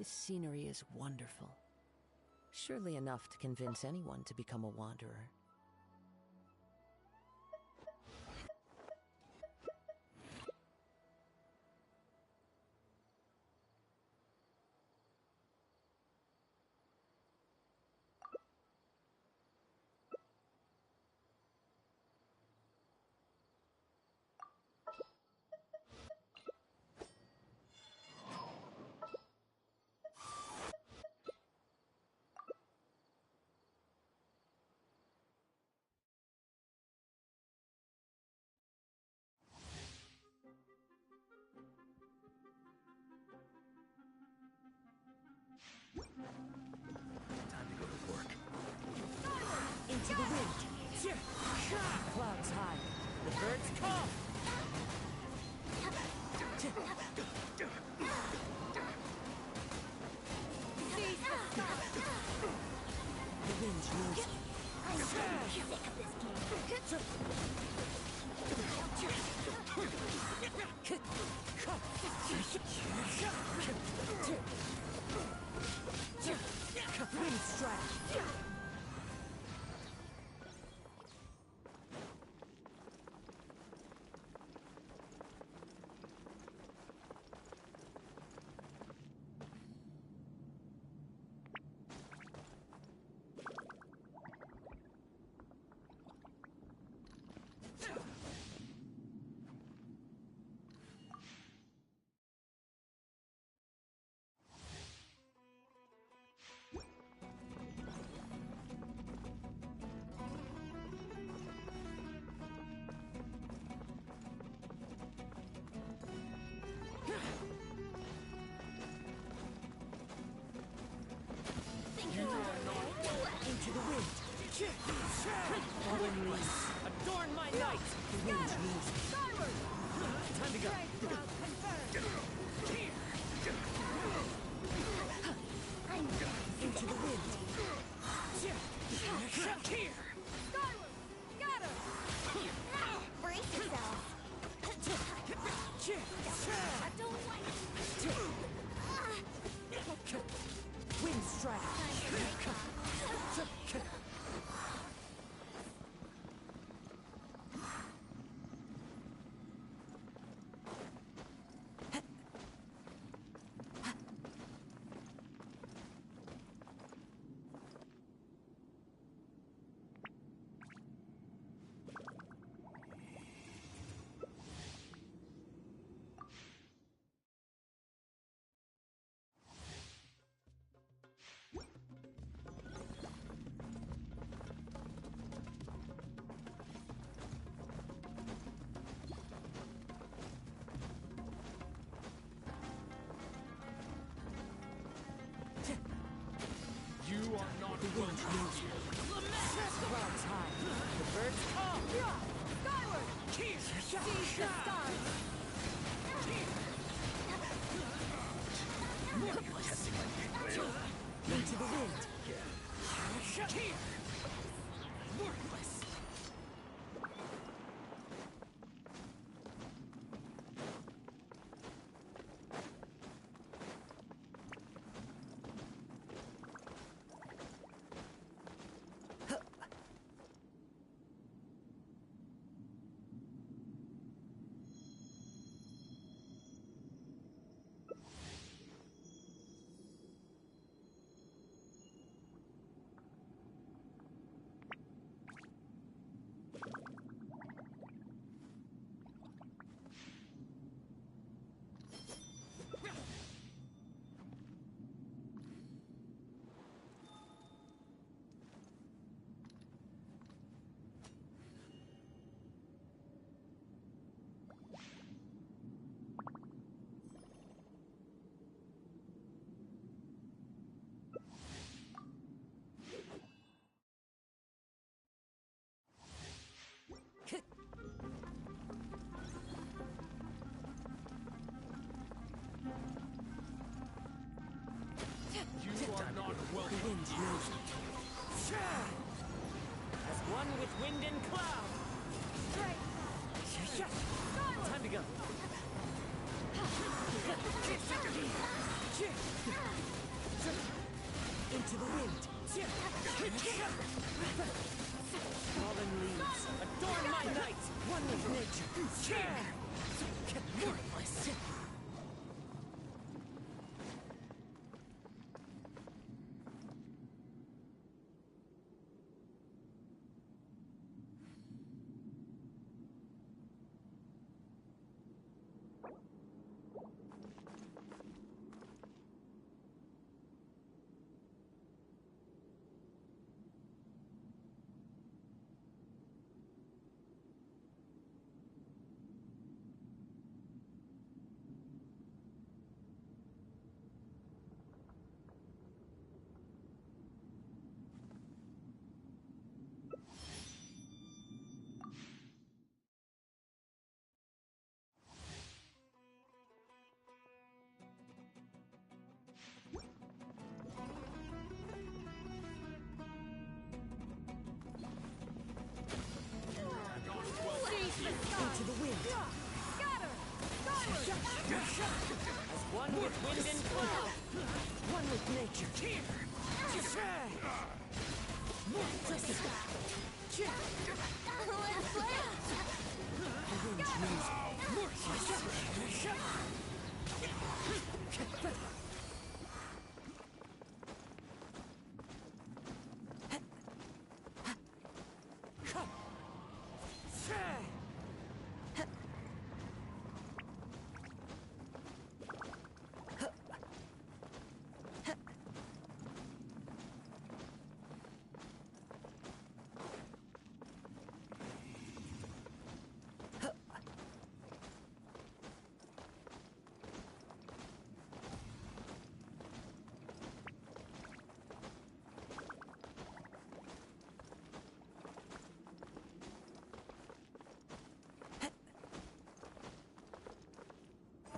This scenery is wonderful. Surely enough to convince anyone to become a wanderer. Time to go to work. Into the wind. Clouds high. The birds call. Seize the sky. The wind's rosy. I'm sick of this Wind strike. Into the wind. Fallen leaves. Adorn my night. The wind's music. Skyward. Time to go. Into the wind. Here. Skyward! Got him! Brace yourself. I don't like it. Wind strike. You are not the wind's music. Clouds high. The birds call. Skyward! Seize the skies. You're testing my goodwill. Into the wind. Worthless. You are not welcome. The wind's music. As one with wind and cloud. Time to go. Fallen leaves, adorn my night, one with nature. More of my sin. Into the wind. Scatter! As one with wind and cloud. One with nature. More justice. Arrange music. More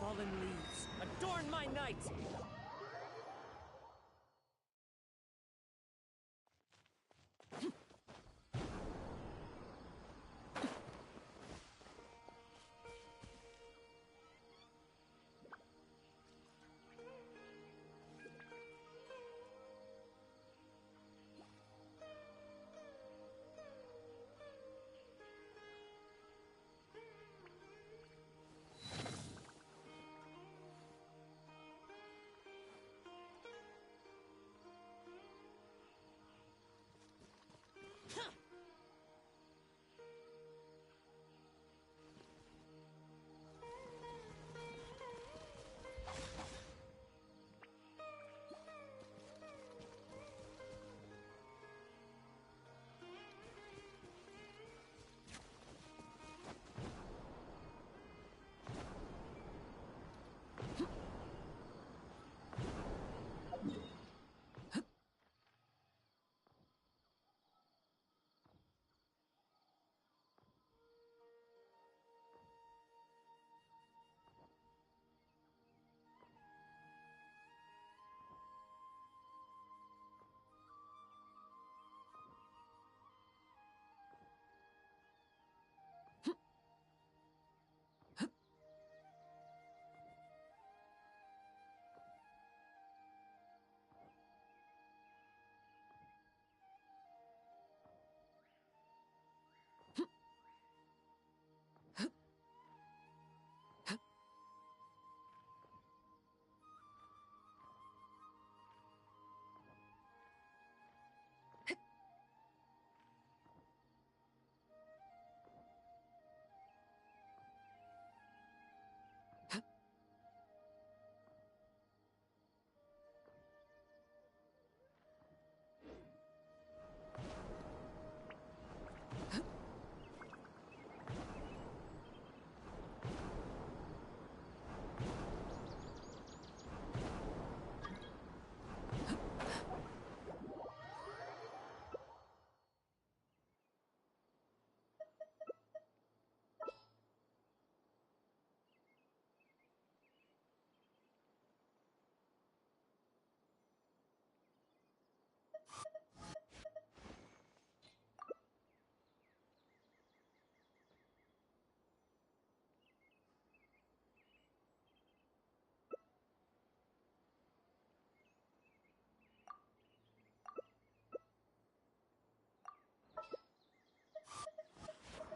fallen leaves, adorn my night!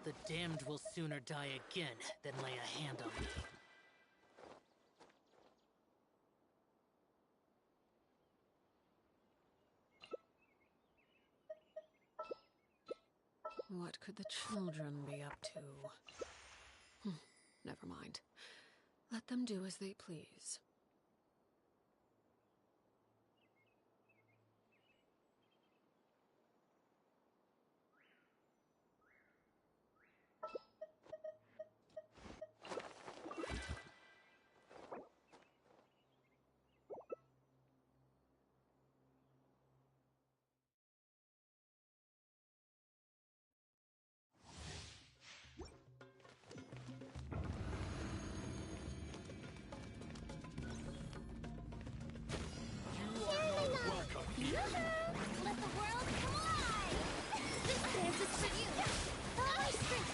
The damned will sooner die again than lay a hand on me. What could the children be up to? Never mind. Let them do as they please. Let the world come alive! This dance is for you! My strength!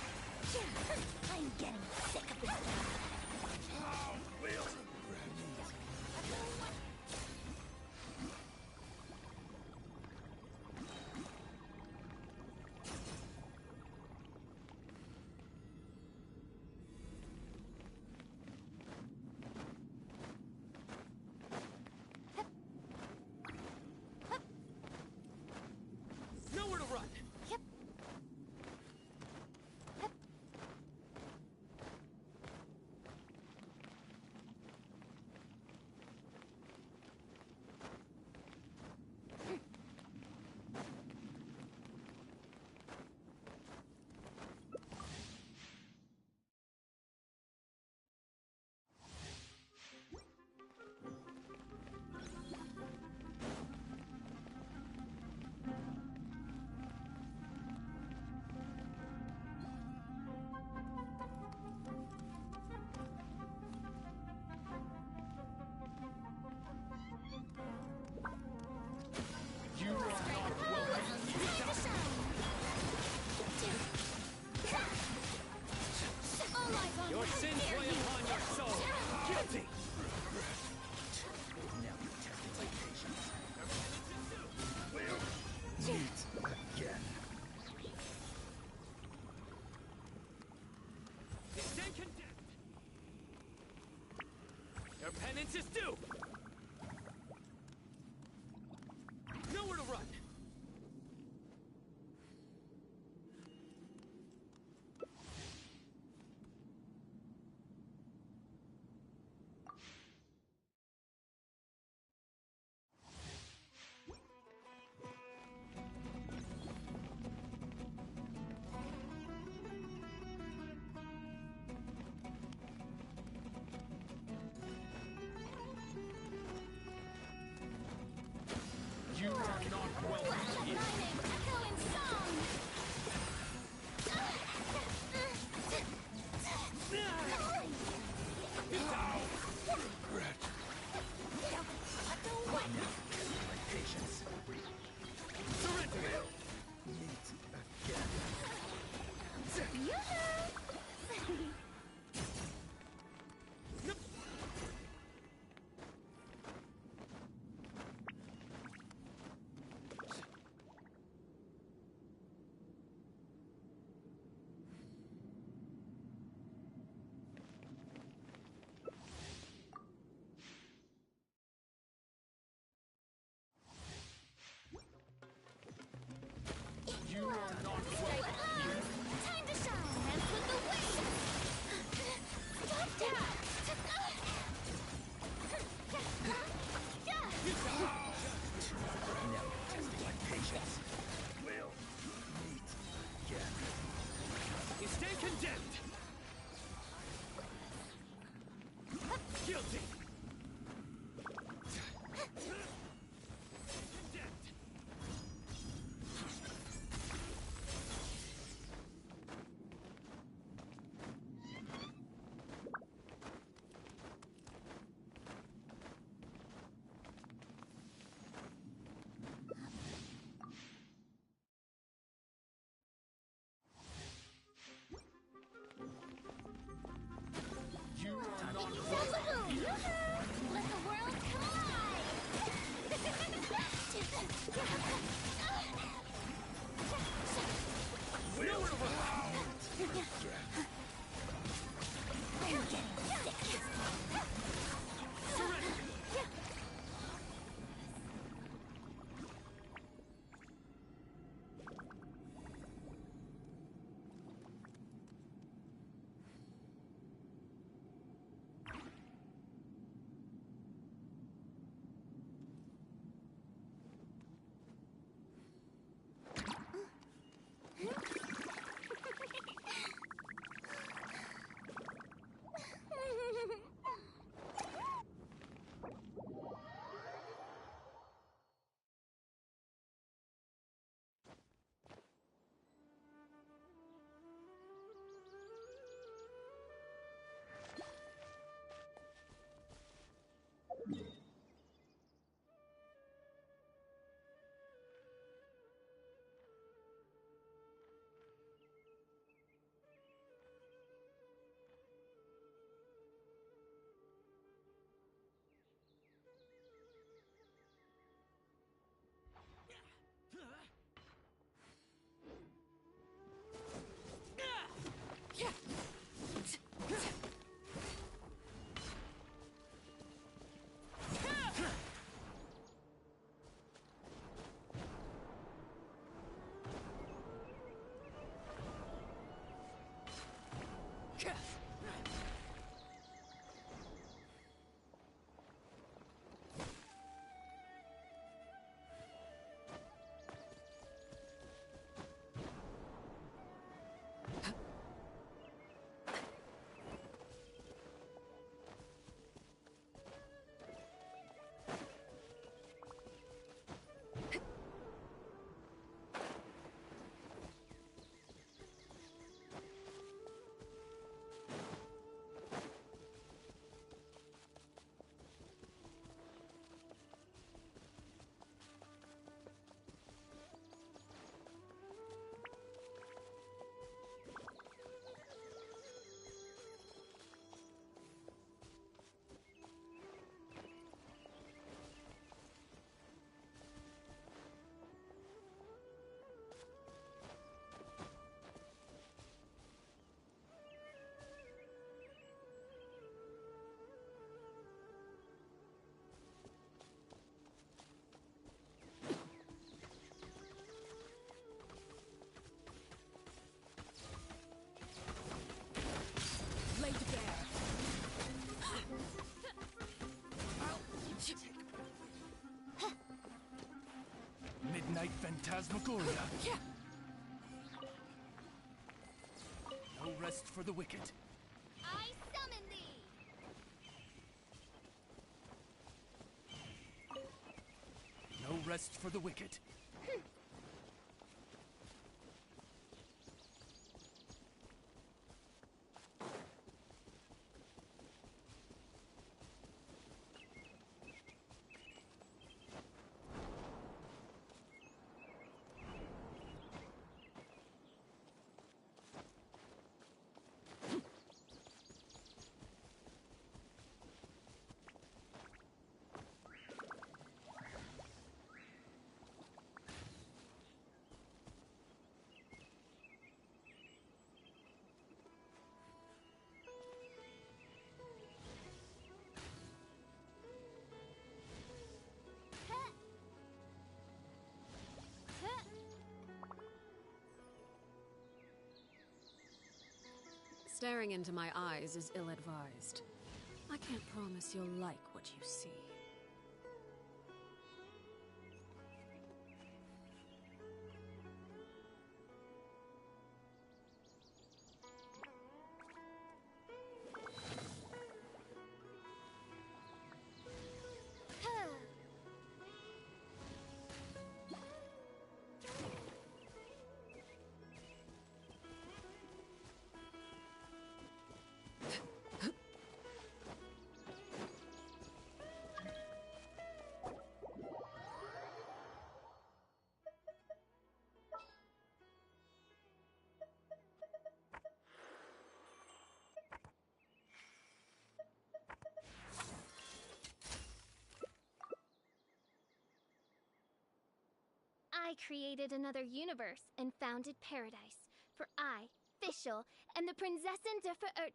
I'm getting sick of this. Nowhere to run! Yep. You are not welcome. Your sins weigh upon your soul. Guilty. Meet again. Stand condemned. Your penance is due. Nowhere to run. You are not welcome here. Echo in song! Regret. My patience. Surrender. Meet again. Yoo-hoo! Night Phantasmagoria. Yeah. No rest for the wicked. I summon thee! No rest for the wicked. Staring into my eyes is ill-advised. I can't promise you'll like what you see. I created another universe and founded paradise. For I, Fischl, am the Prinzessin der Verirrt...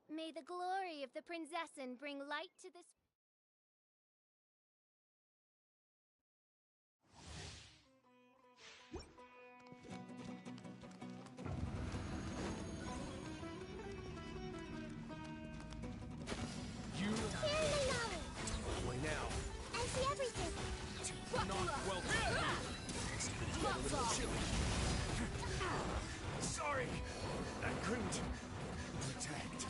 May the glory of the Prinzessin bring light to this... You... Hearing the knowledge! Why now? I see everything! Not well. It's a little chilly. Sorry, I couldn't protect.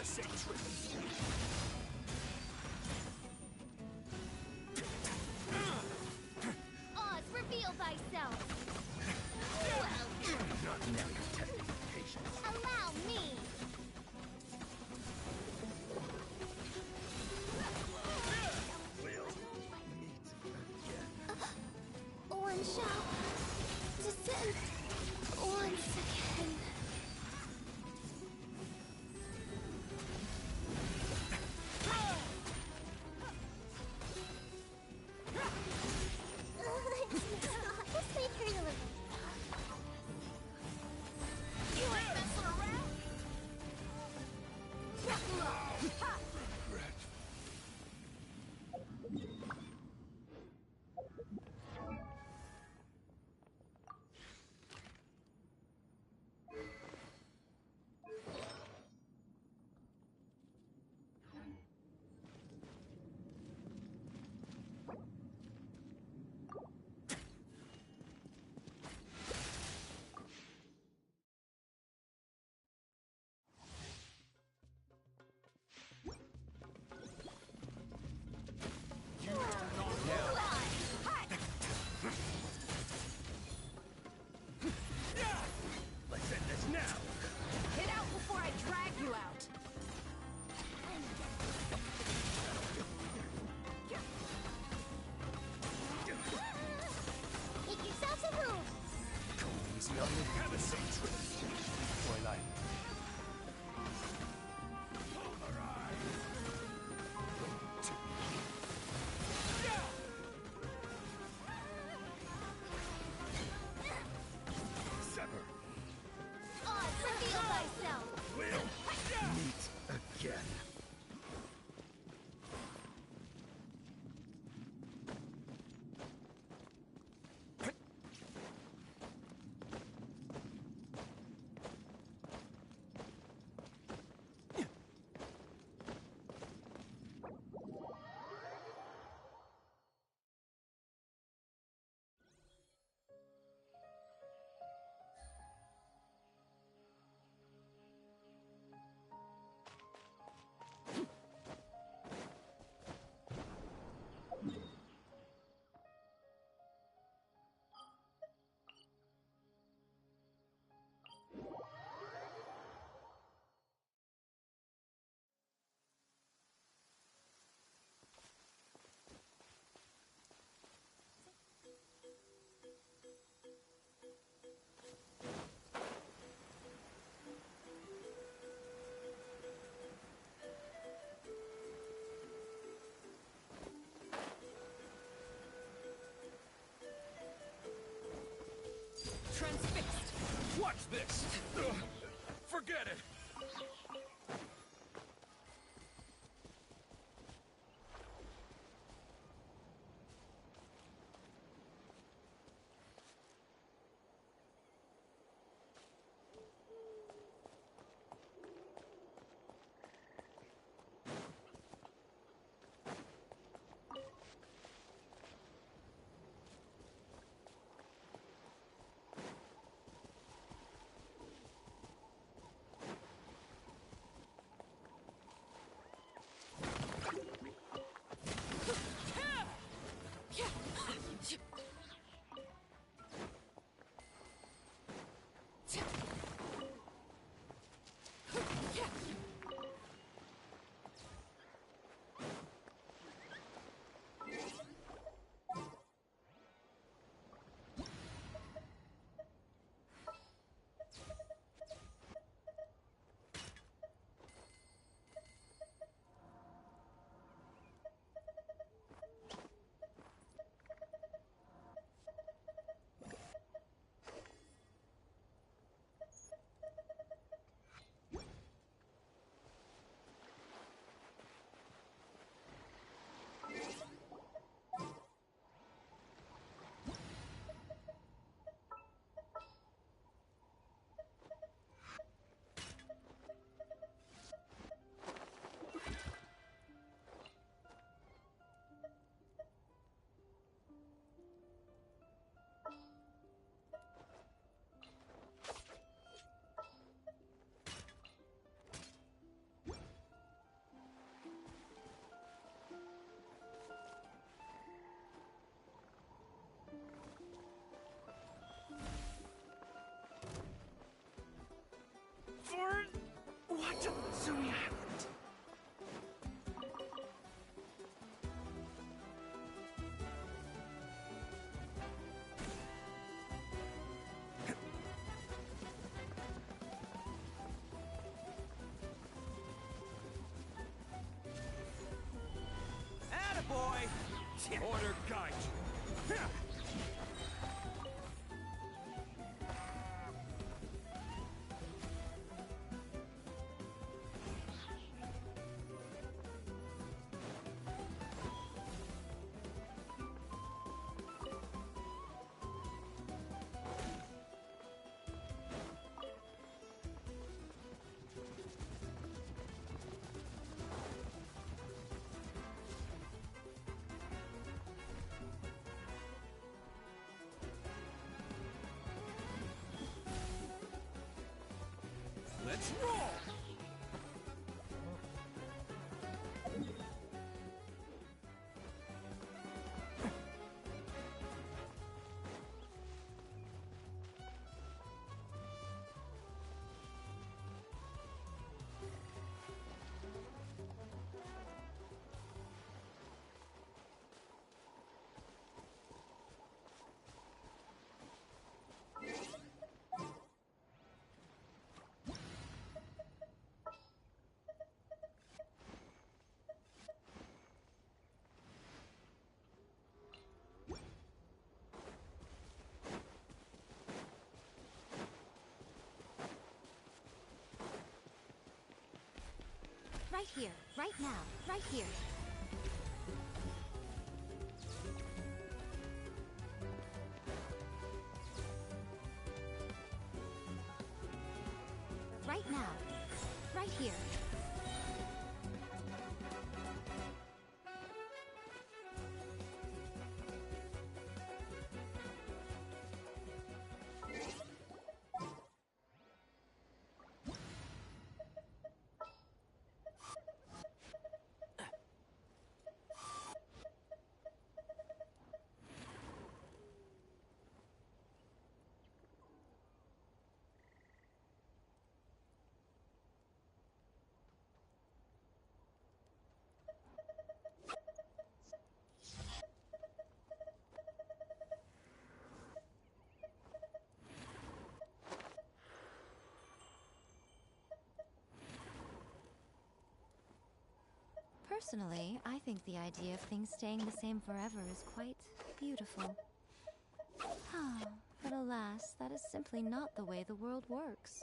Navigatrix! Oz, reveal thyself! Not now you're testing my patience. Allow me! We'll meet again. One shall descend once again. Let's make her a little. You ain't messing around! Regret. Let's end this now! Get out before I drag you out! Make yourselves a move. Go easy on the Navigatrix! Twilight. Sever. Oz, reveal thyself! We'll meet again. Transfixed! Watch this! Ugh. Forget it! Order guide you. Let's roll! Right here, right now, right here. Right now, right here. Personally, I think the idea of things staying the same forever is quite beautiful. But alas, that is simply not the way the world works.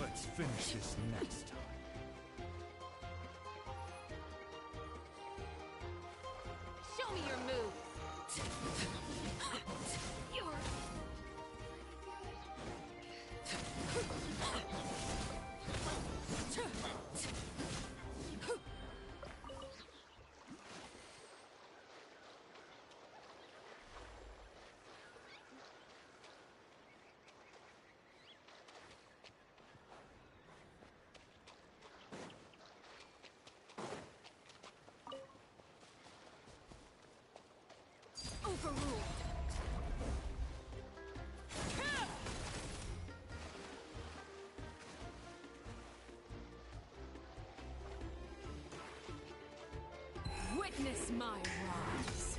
Let's finish this next time. Witness my rise.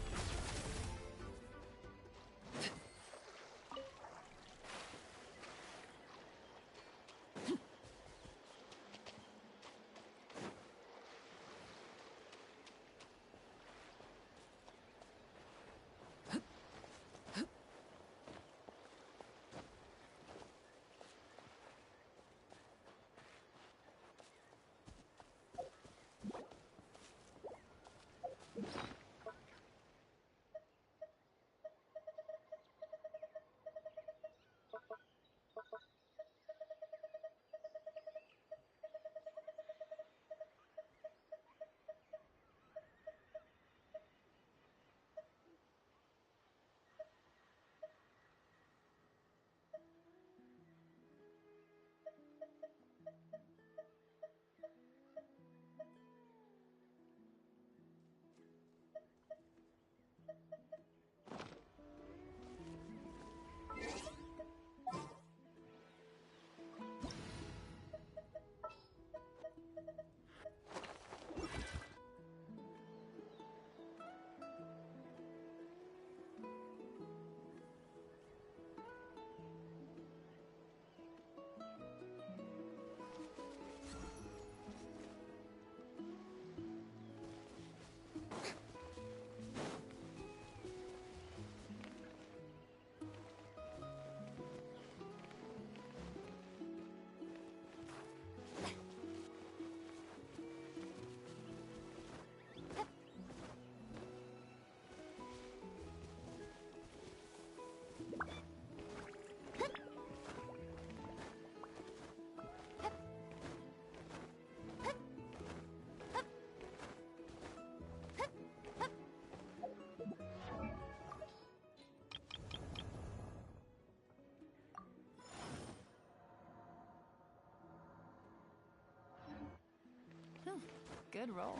Good roll.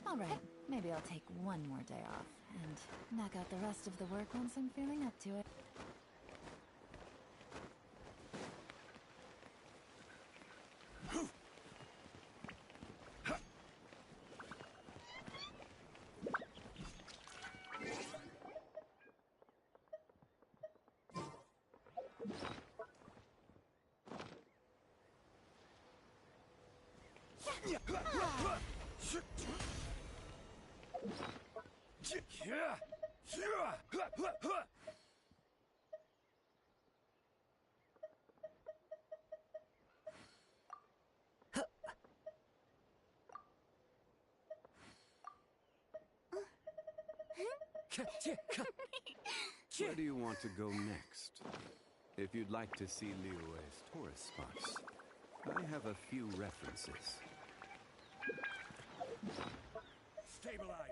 Alright, maybe I'll take one more day off, and knock out the rest of the work once I'm feeling up to it. Where do you want to go next? If you'd like to see Liyue's tourist spots, I have a few references. Stabilize!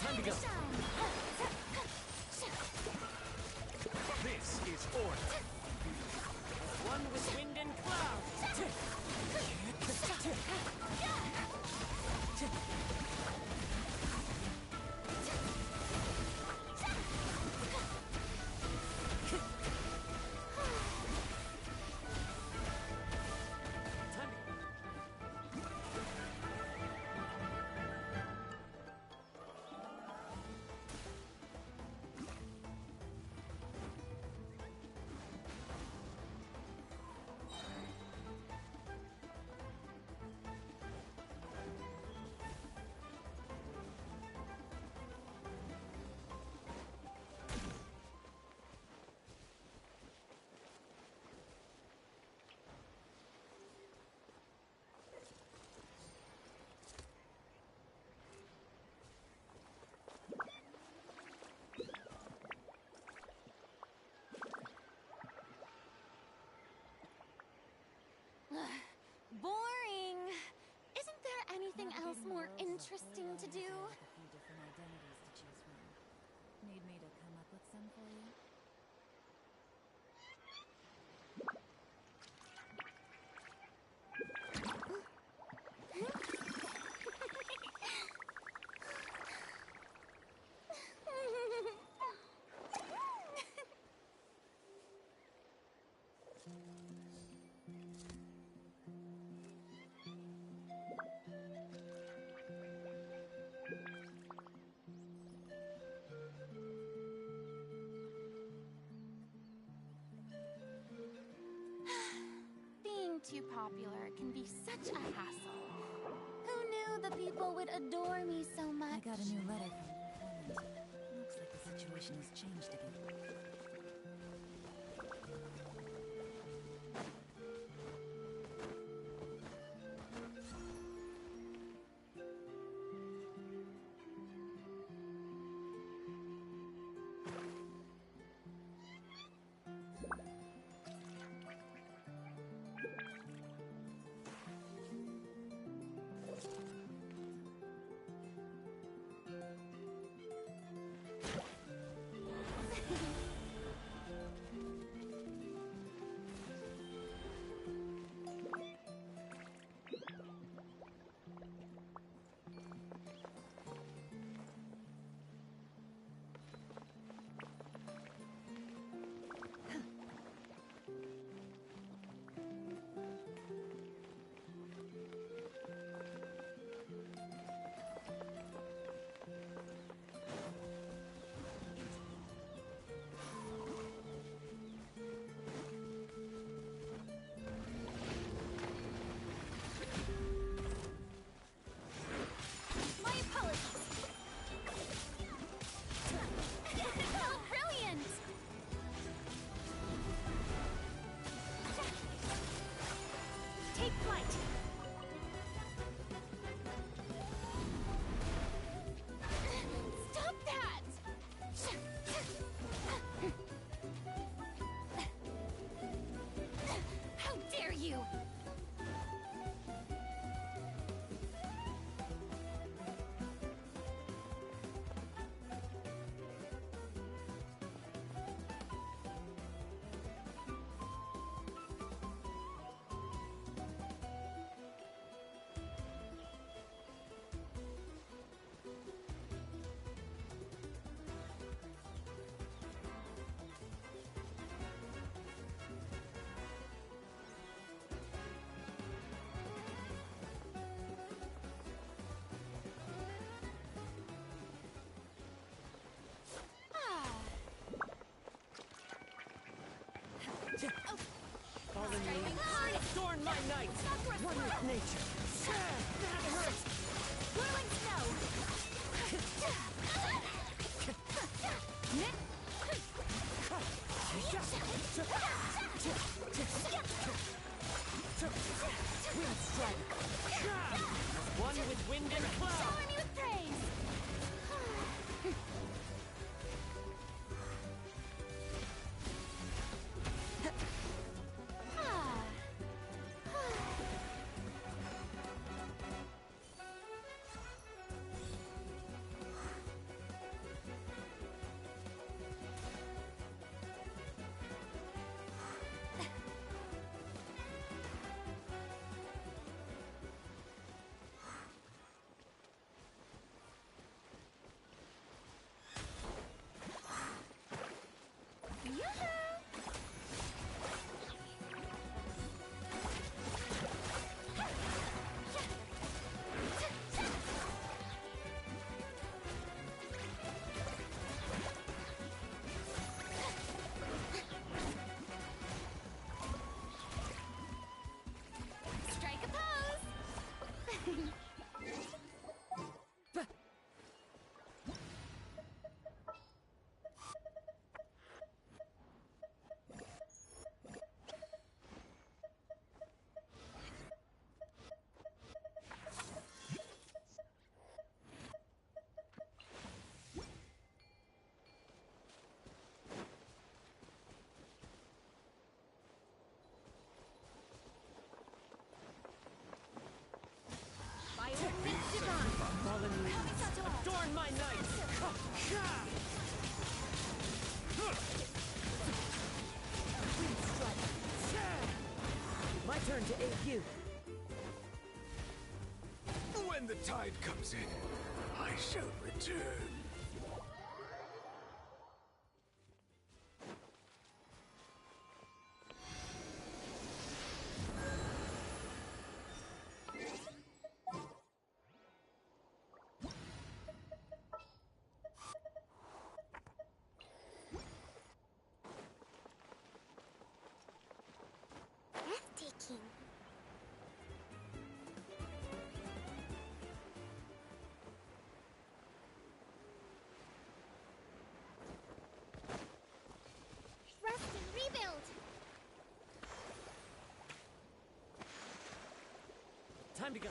Time to go! This is order! One with wind and cloud! Boring. Isn't there anything else more interesting to do? A few different identities to choose from. Need me to come up with some for you? Being too popular can be such a hassle. Who knew the people would adore me so much? I got a new letter from the informant. Looks like the situation has changed again. Fallen leaves, adorn my night! One with nature! That hurts! Whirling Wind strike! One with wind and cloud! Shower me with praise! My turn to aid you. When the tide comes in, I shall return. Breathtaking. Rest and rebuild. Time to go.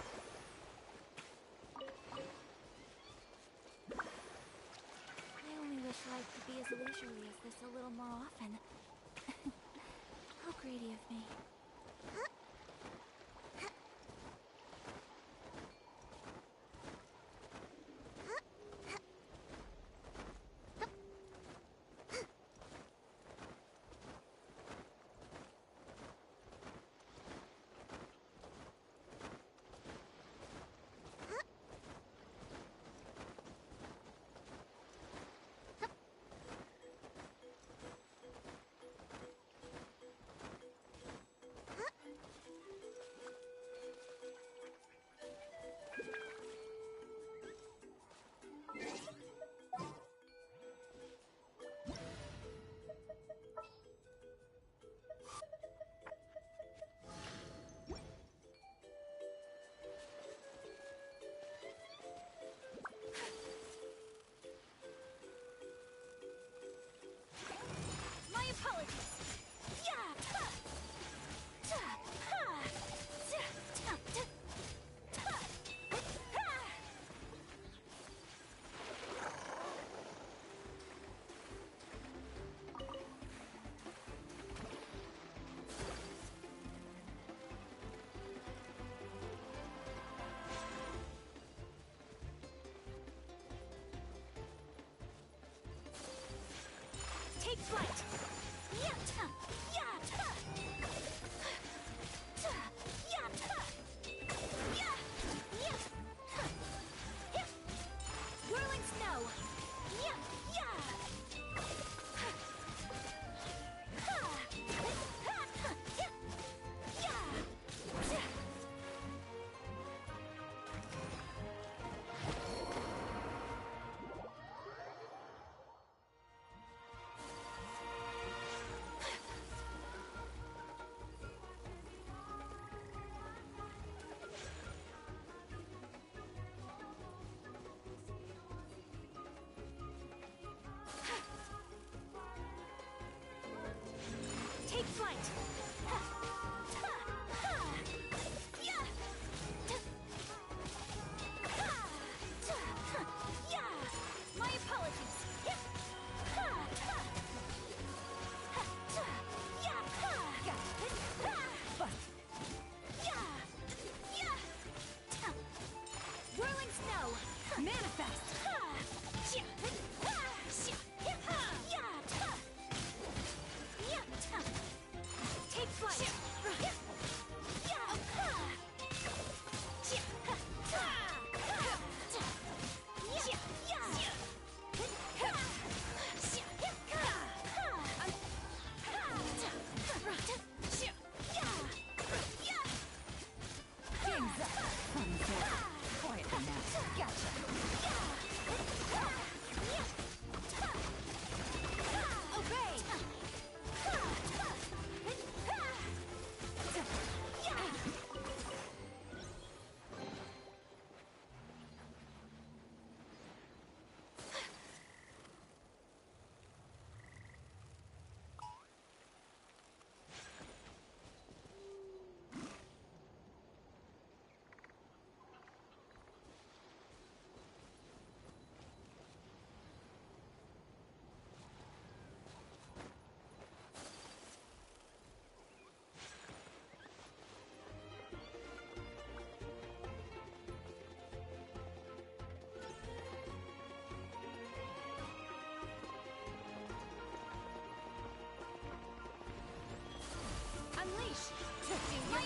I only wish life could be as leisurely as this a little more often. How greedy of me. My apologies. Yeah. Take flight. Whirling snow. Take flight. My apologies. Whirling snow. Manifest. Take flight. Game's up. Fun's over. Quietly now. Gotcha. Obey. Unleash. My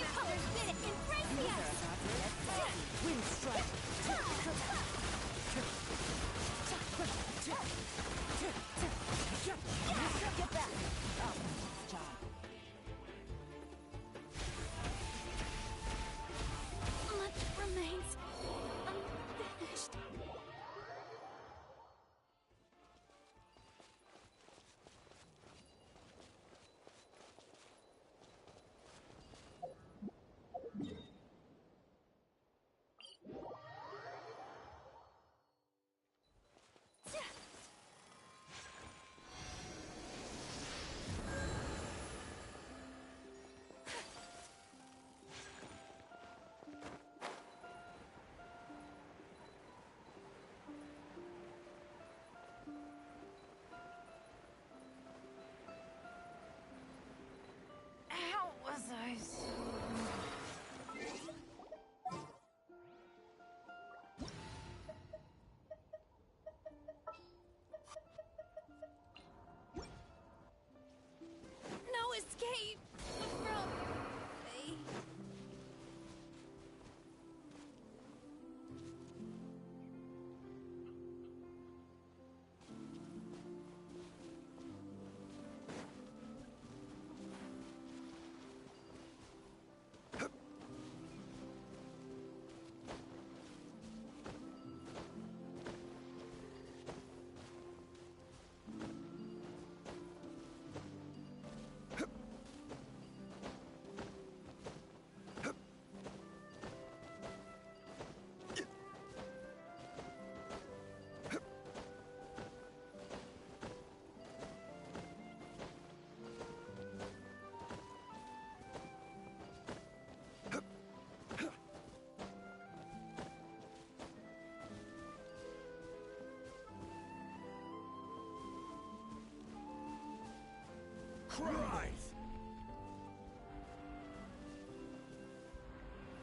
Rise!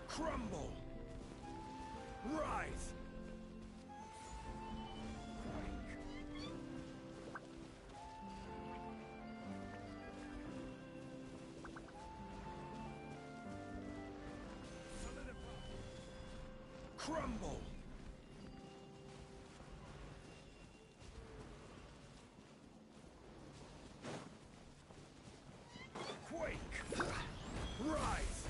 Crumble! Rise! Crumble! Quake! Rise!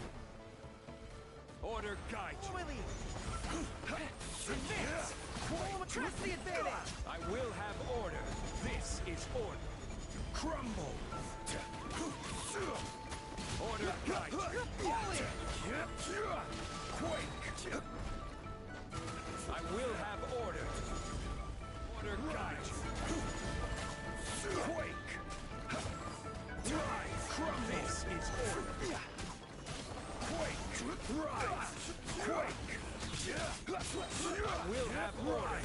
Order guide you! Advance! Trust the advantage! I will have order. This is order. Crumble! Order guide you! Quake! I will have order. Order guide you. Quake! Rise! This is order. Quake! Rise! Quake! I will have order.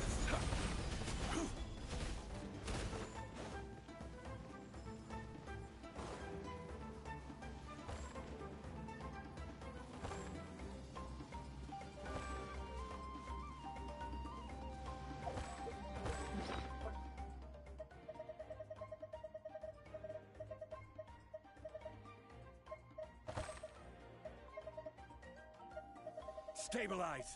Stabilize!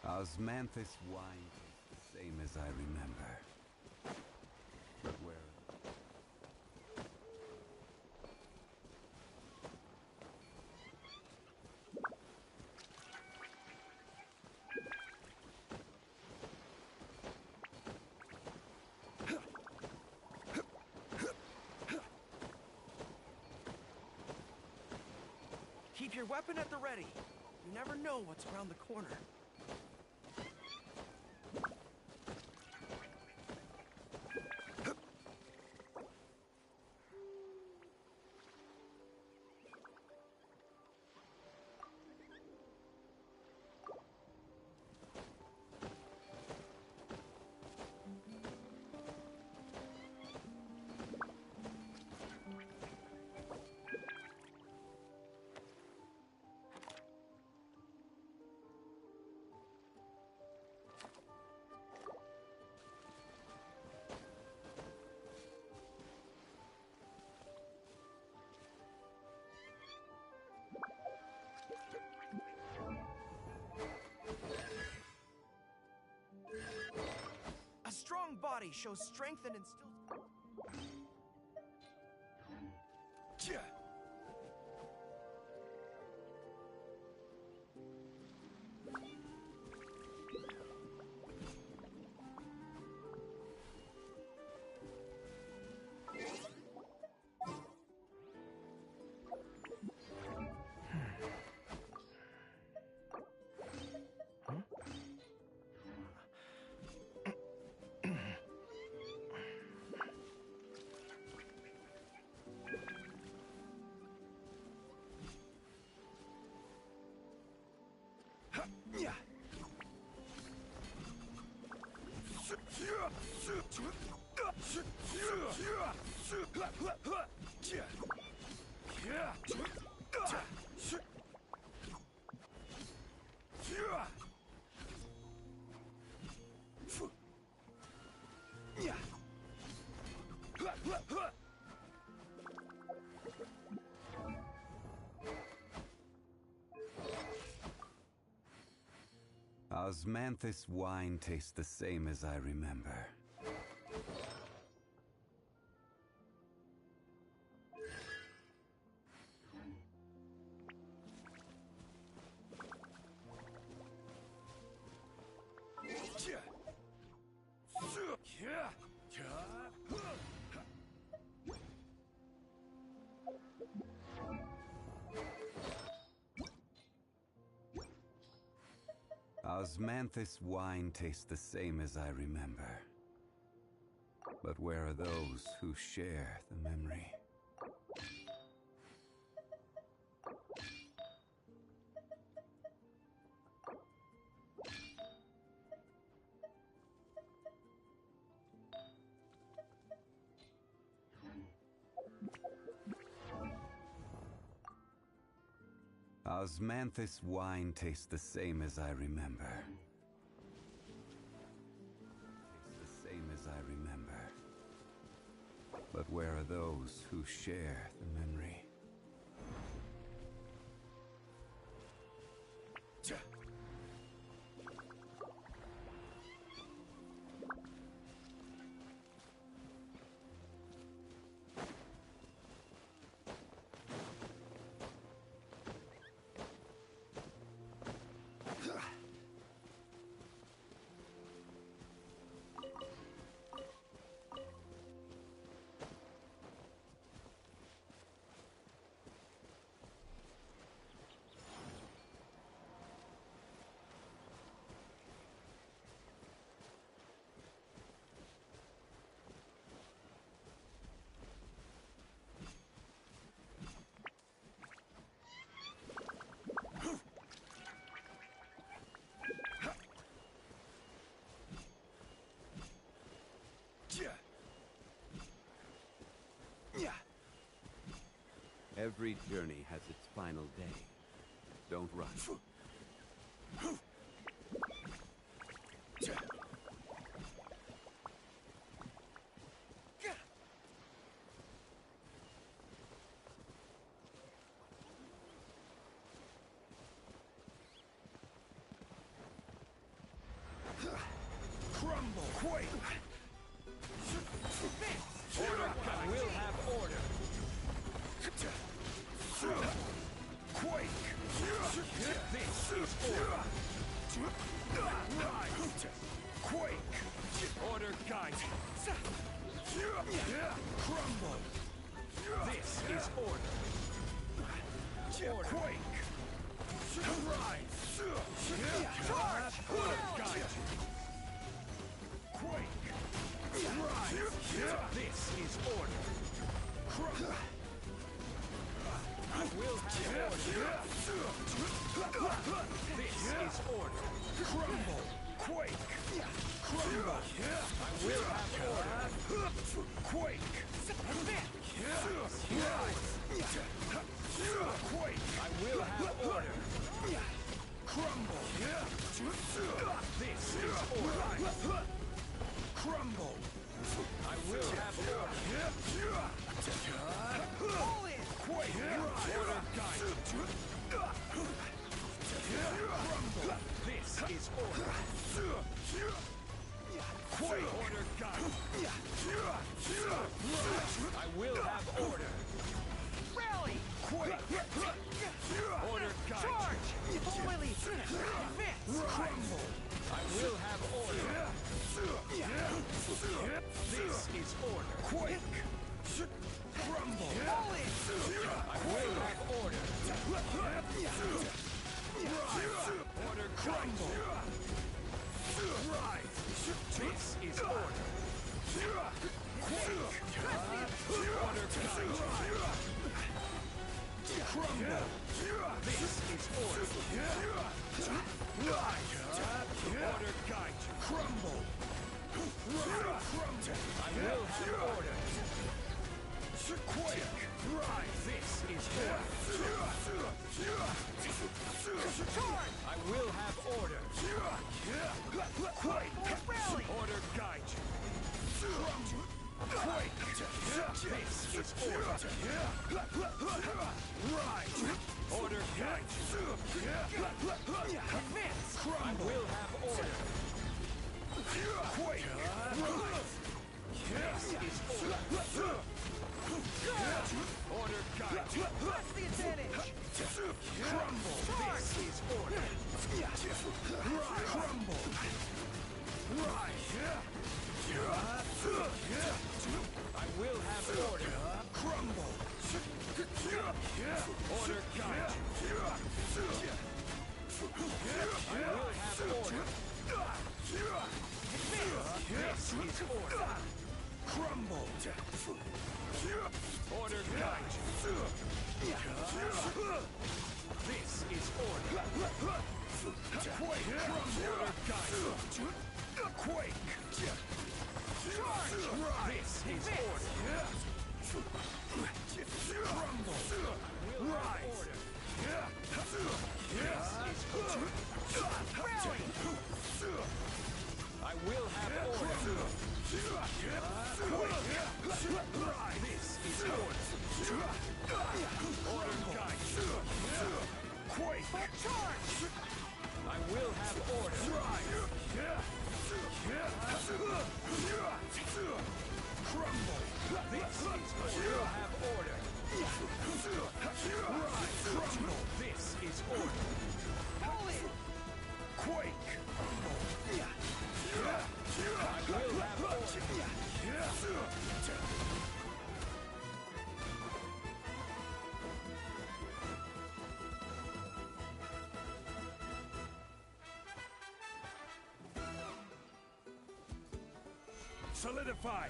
Osmanthus wine is the same as I remember. But where... Keep your weapon at the ready. You never know what's around the corner. A strong body shows strength and instills... Osmanthus wine tastes the same as I remember. Osmanthus wine tastes the same as I remember. But where are those who share the memory? Osmanthus wine tastes the same as I remember. Tastes the same as I remember. But where are those who share the memory? Every journey has its final day. Don't rush. Crumble! Quake! Order! I will have order! Quake! This is order! Rise! Quake! Order guide! Crumble! This is order! Order! Quake! Rise! Charge! Order guide! Quake! Rise! This is order! Crumble! I will have order! This is order! Crumble! Quake! Crumble! I will have order! Quake! Rise! Quake! I will have order! Crumble! This is order! Crumble! I will have order! Pull in! Quake! Order guide! Crumble! This is order! Quake! Order guide! I will have order! Rally! Quake! Order guide! Charge! Fully! Advance! Crumble! I will have order! This is order! Quake! Crumble! I will have order! Rise! Order crumble! Rise! This is order! Quake! Order guide! Crumble! This is order! Rise! Order guide! Crumble! I will have order! Quake! Rise! This is order! Charge! I will have order! Quake! Rally! Order guide! Quake! This is order! Rise! Order guide! Advance! I will have order! Quake! Rise! This is order! Order guide! Press the advantage! Crumble! This is order! Rise! Crumble! Rise! I will have order! Crumble! Order guide! I will have order. This is order. Crumble. Order guide you. This is order. Quake. Order guide you. Quake. Charge. This is order. Crumble. Rise. Order. This is order. Rally. I will have order. Rise. This is order. Order guide. Quake. Charge. I will have order. Rise. Crumble. This is order. Will have order. Rise. Crumble. This is order. Fall in. Quake. I will have order. Solidify!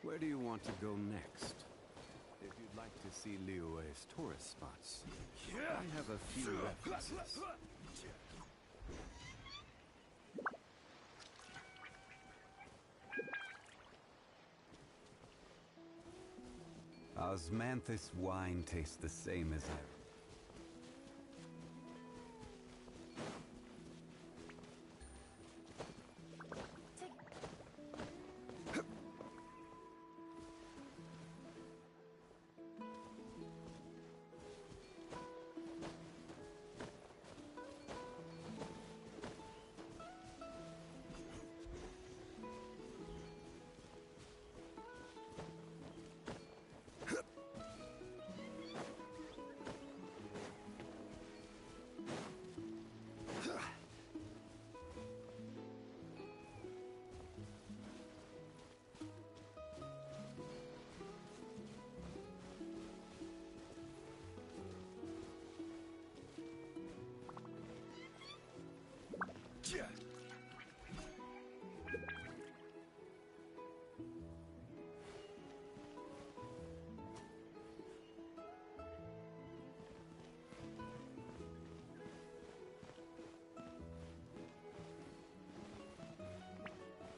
Where do you want to go next? If you'd like to see Liyue's tourist spots, I have a few references. Osmanthus wine tastes the same as ever.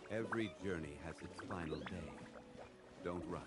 Every journey has its final day. Don't rush.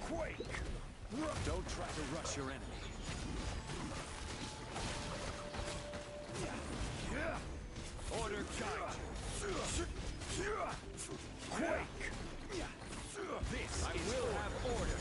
Quake! Don't try to rush your enemy. Order guide you. Quake! This I will have order.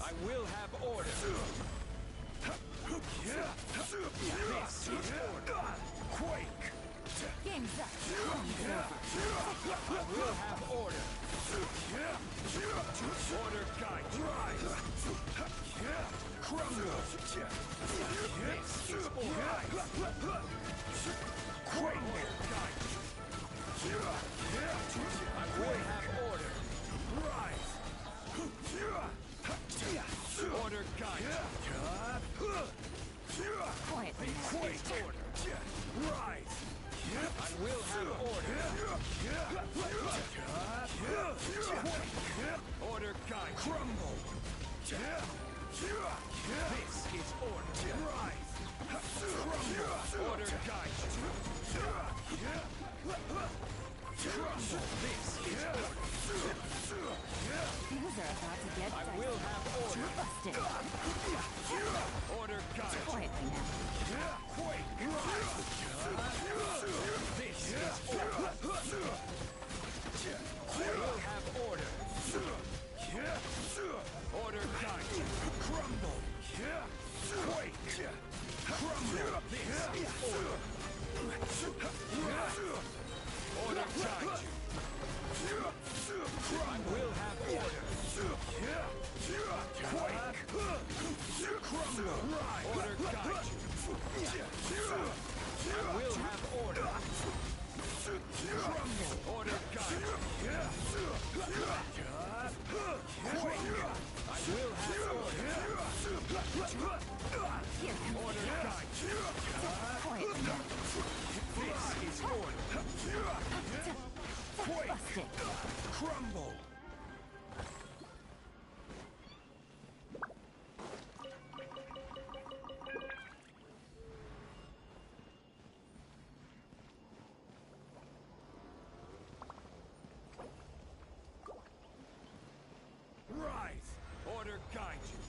I will have order. This is order. Quake. Game's up. I will have order. Order guide. Rise. Crumble. This is order. Quake. Guide. I will have order. Rise. Order guide. Quietly now. Quake order. Rise. I will have order. Order guide. Crumble. This is order. Rise. Crumble. Order guide. Crumble. This is order. Things are about to get I will have order. busted. Order guide. Quietly now. Quake. This is order. I will have order. Order guide. Crumble. Quake. Crumble. This is order. Order guide. I will have order. Quake. Crumble. Order guide. I will have order. Crumble. Order guide. Quake. I will have order. Order guide. This is order. Quake. Crumble. Rise! Order guide you!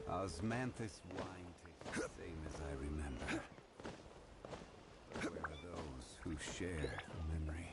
Osmanthus wine tastes the same as I remember. But where are those who share the memory?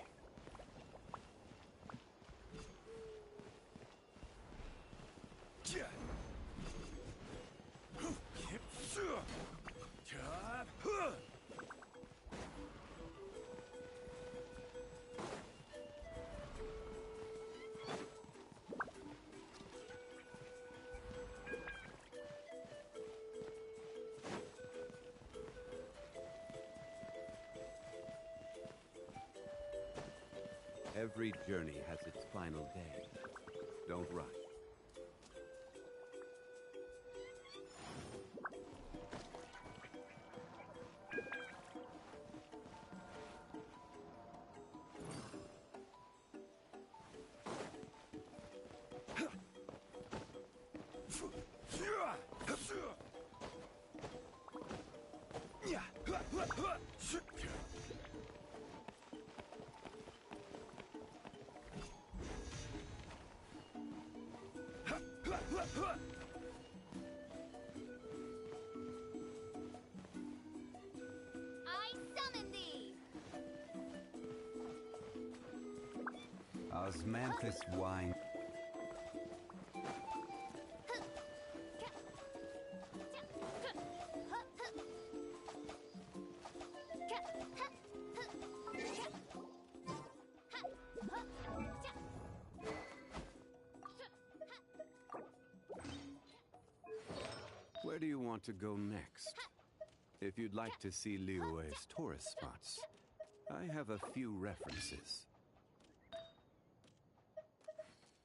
Every journey has its final day. Don't rush. I summon thee! Osmanthus wine. Where do you want to go next? If you'd like to see Liyue's tourist spots, I have a few references.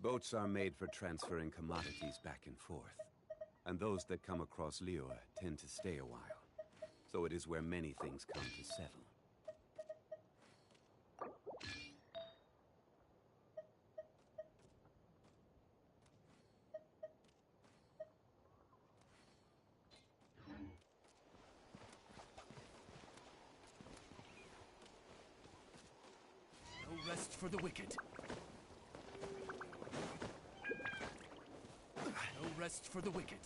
Boats are made for transferring commodities back and forth, and those that come across Liyue tend to stay a while, so it is where many things come to settle. No rest for the wicked. rest for the wicked.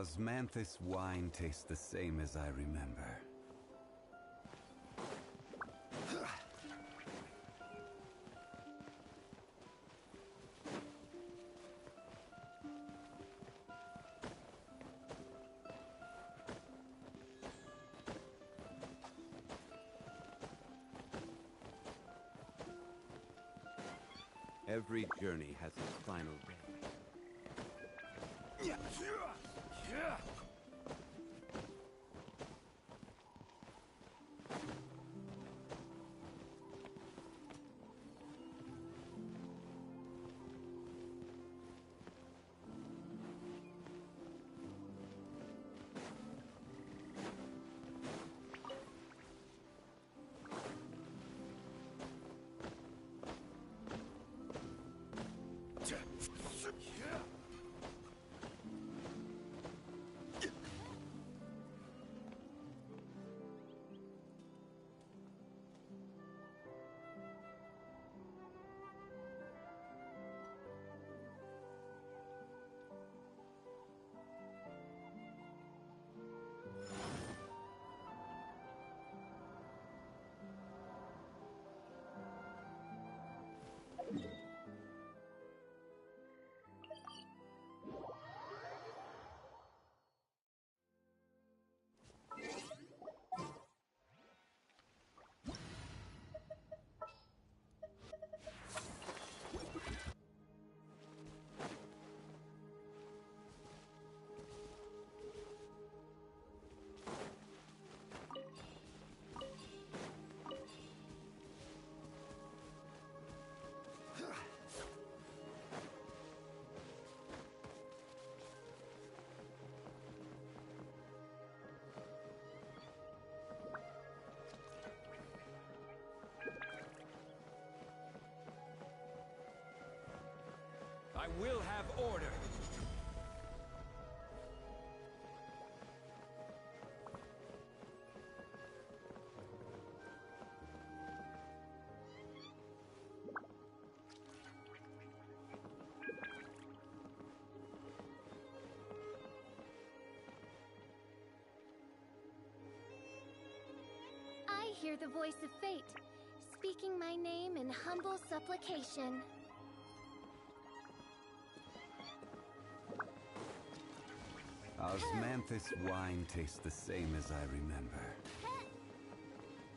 Osmanthus wine tastes the same as I remember. Every journey has its final day. I will have order. I hear the voice of fate, speaking my name in humble supplication. Osmanthus wine tastes the same as I remember.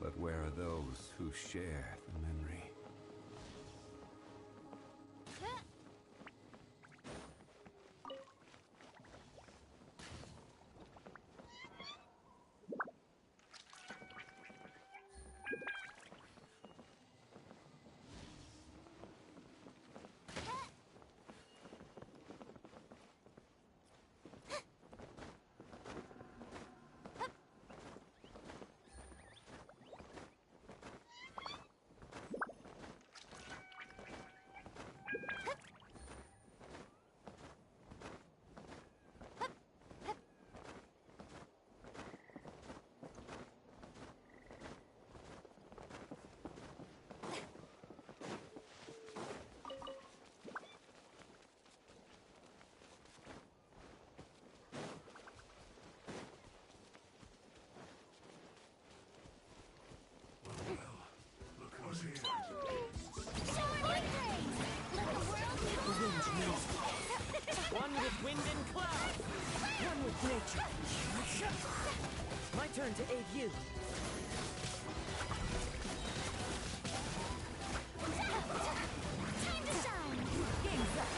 But where are those who share the memory? One with wind and cloud. One with nature. My turn to aid you. Time to shine! Game's up!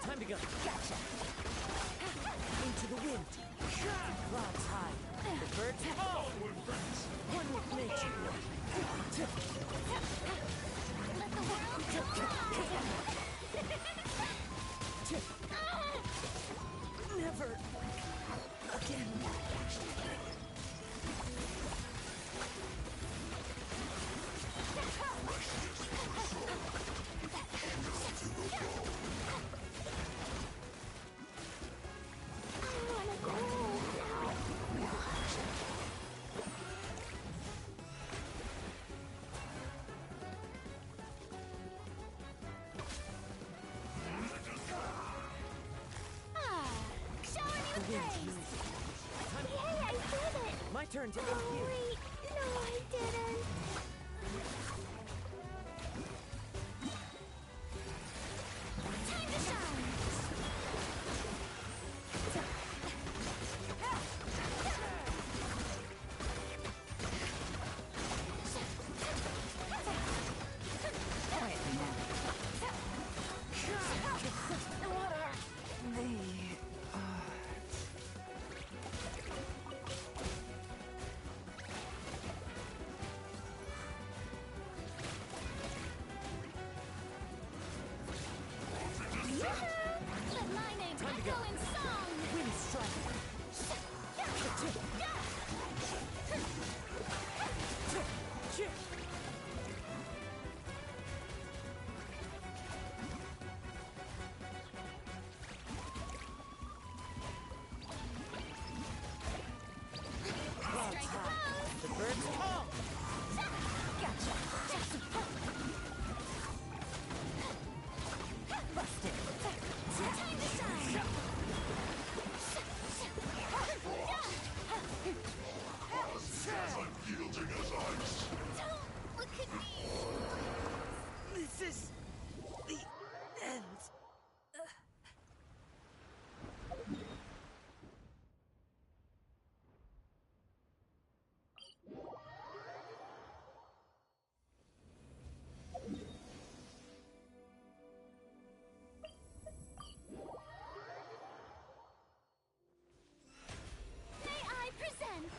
Time to go. Gotcha! Into the wind. Clouds high. The birds fall. One with nature. Let the world go fly! praise! Yay, I did it! My turn to Oh, aid you. wait. No, I didn't. Time to shine! Quietly now. What are they? Let my name echo in song! Wind strike. Clouds high. The birds call. Gotcha! Busted. Time to shine! As unyielding as ice. Don't look at me! This is the end. May I present?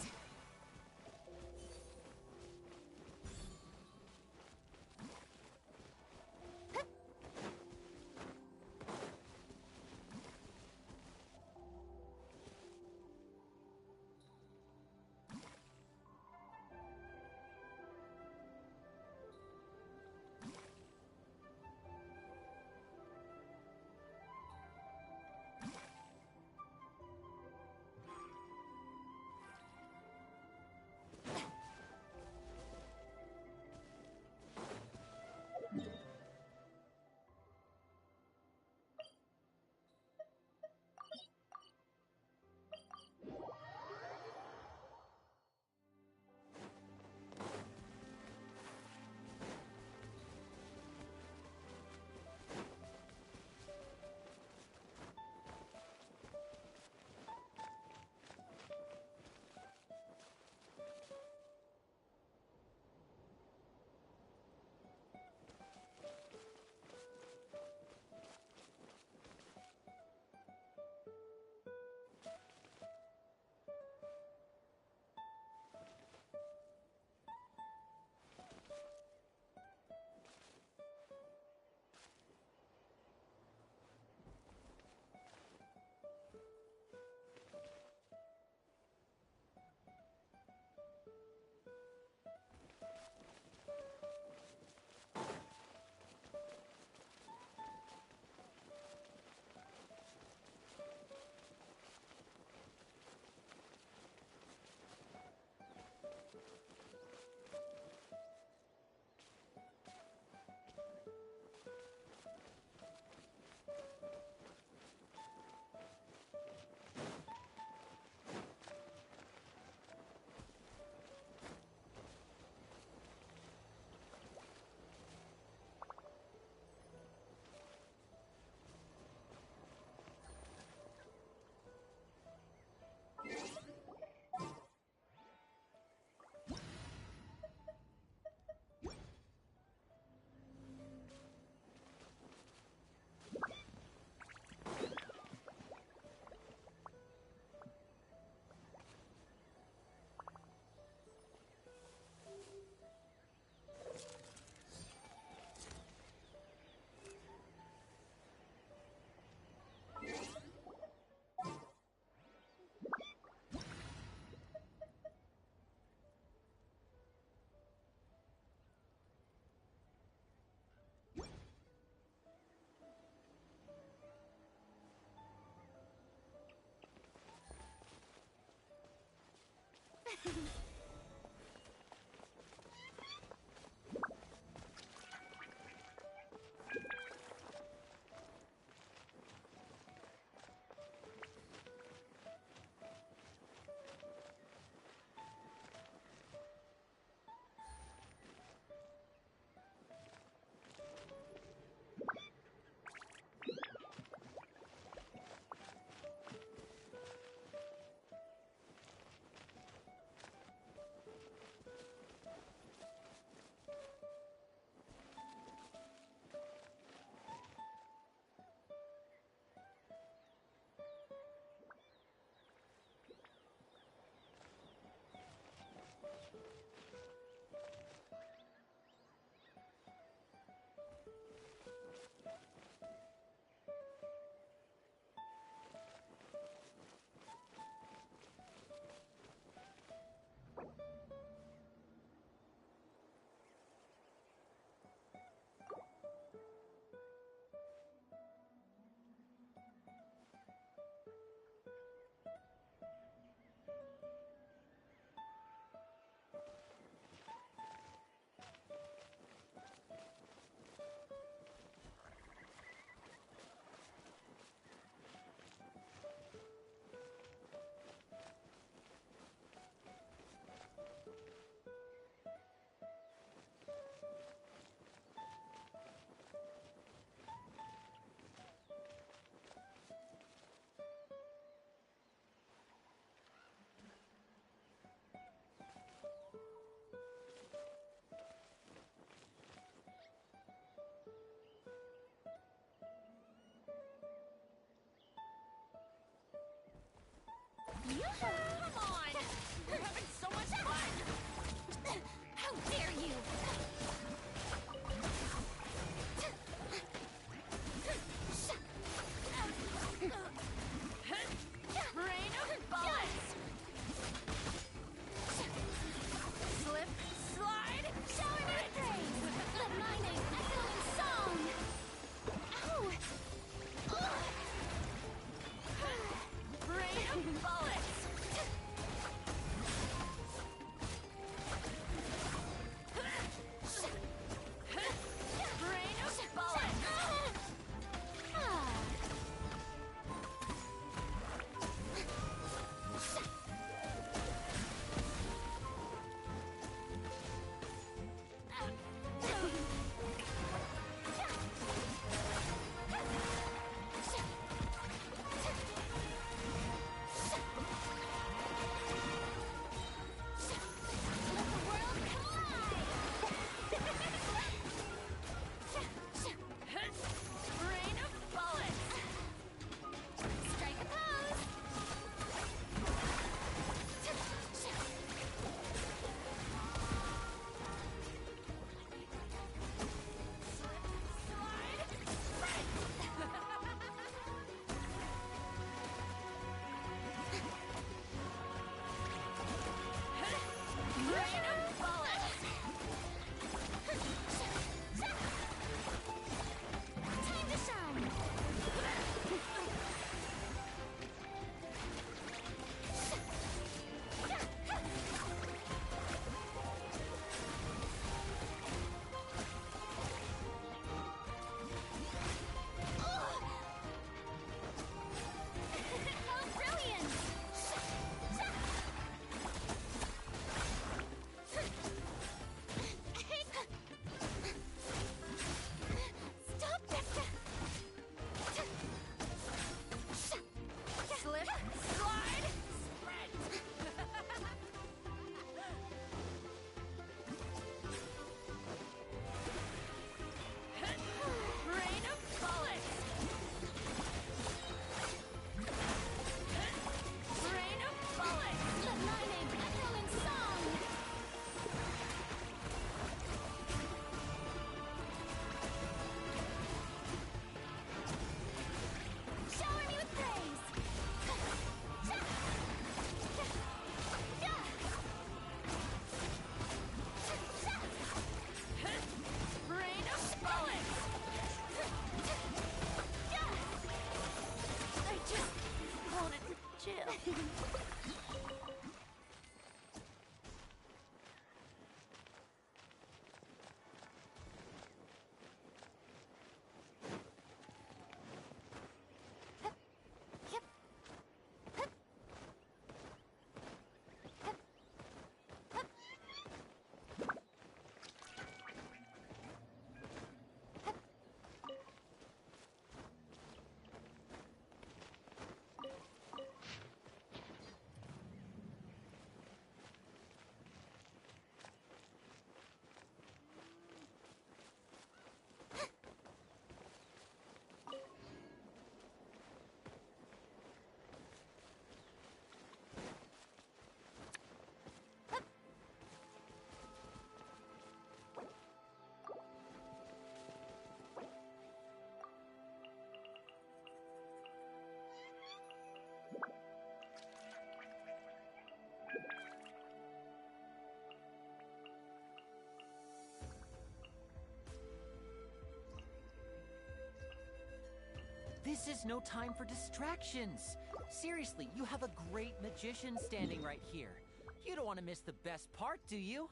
This is no time for distractions. Seriously, you have a great magician standing right here. You don't want to miss the best part, do you?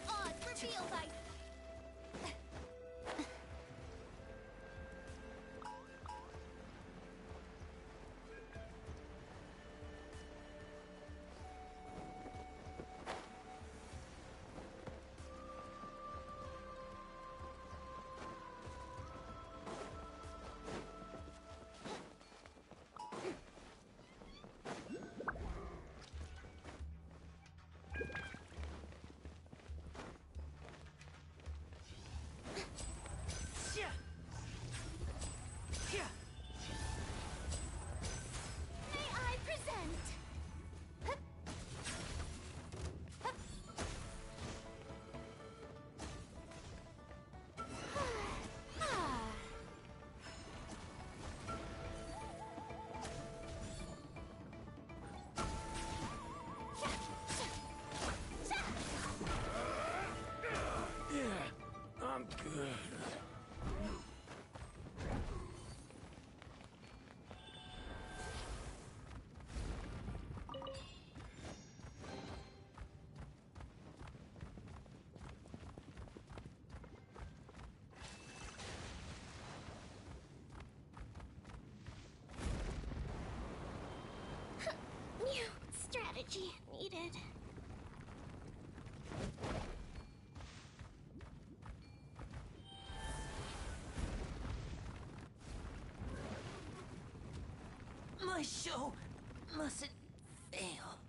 Oz, reveal thy... May I present? Yeah, I'm good. New strategy needed. My show mustn't fail.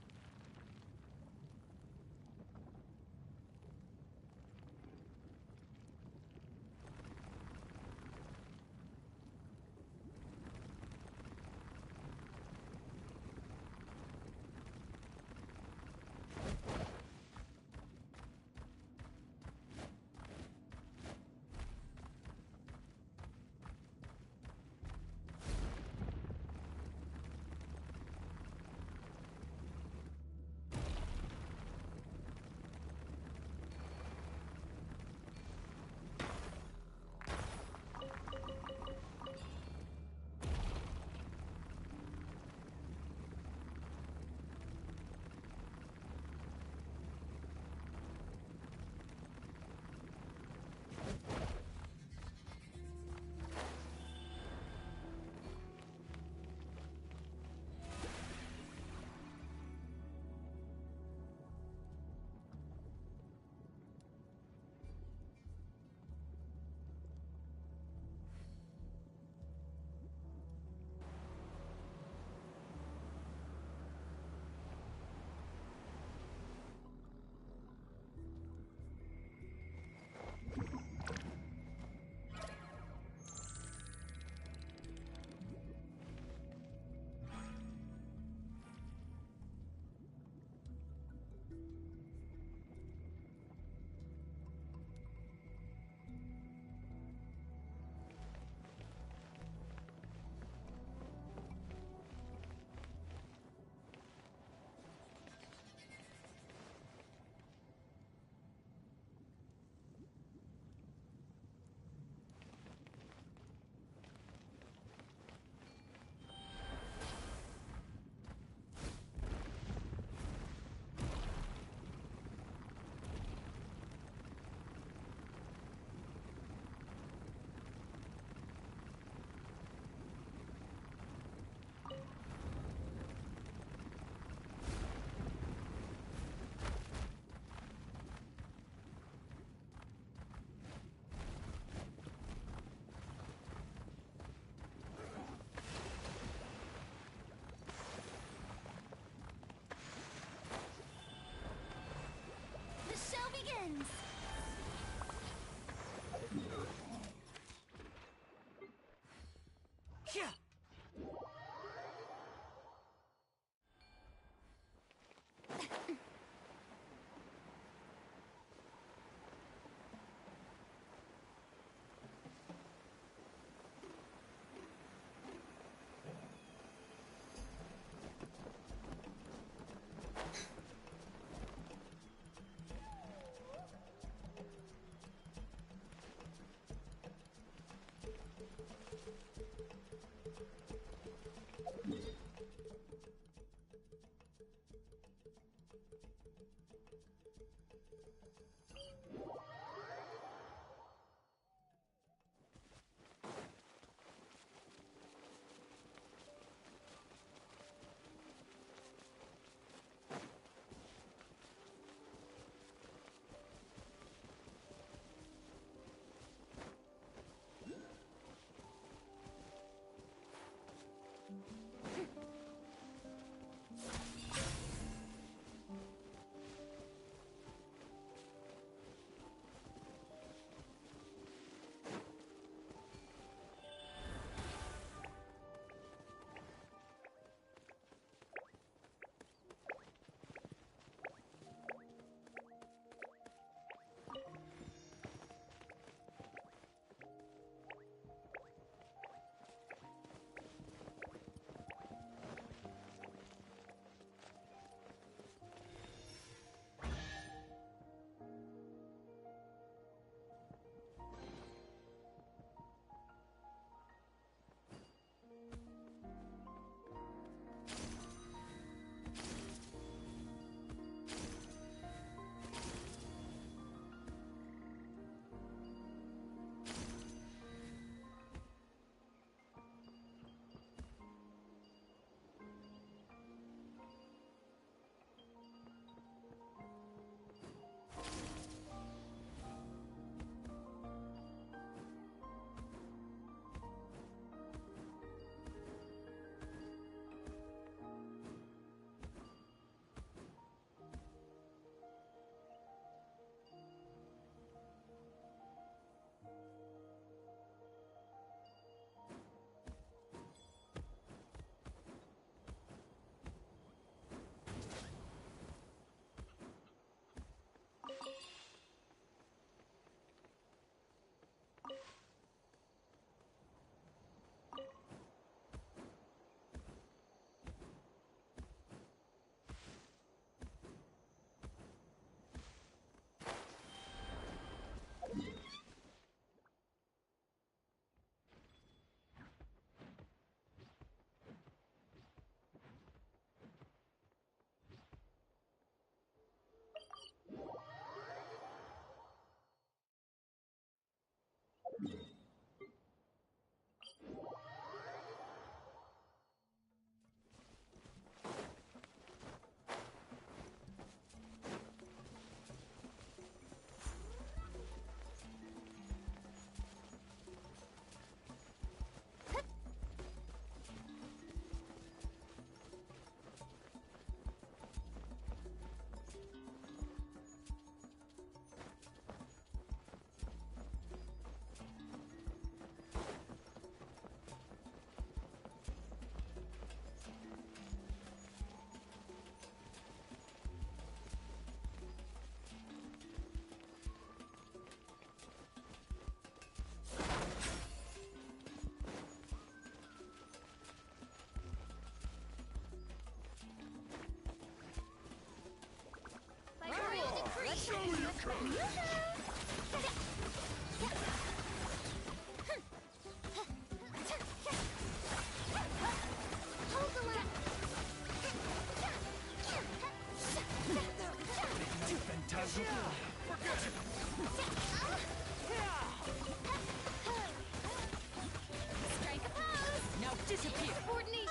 Strike a pose! Now disappear! Coordination!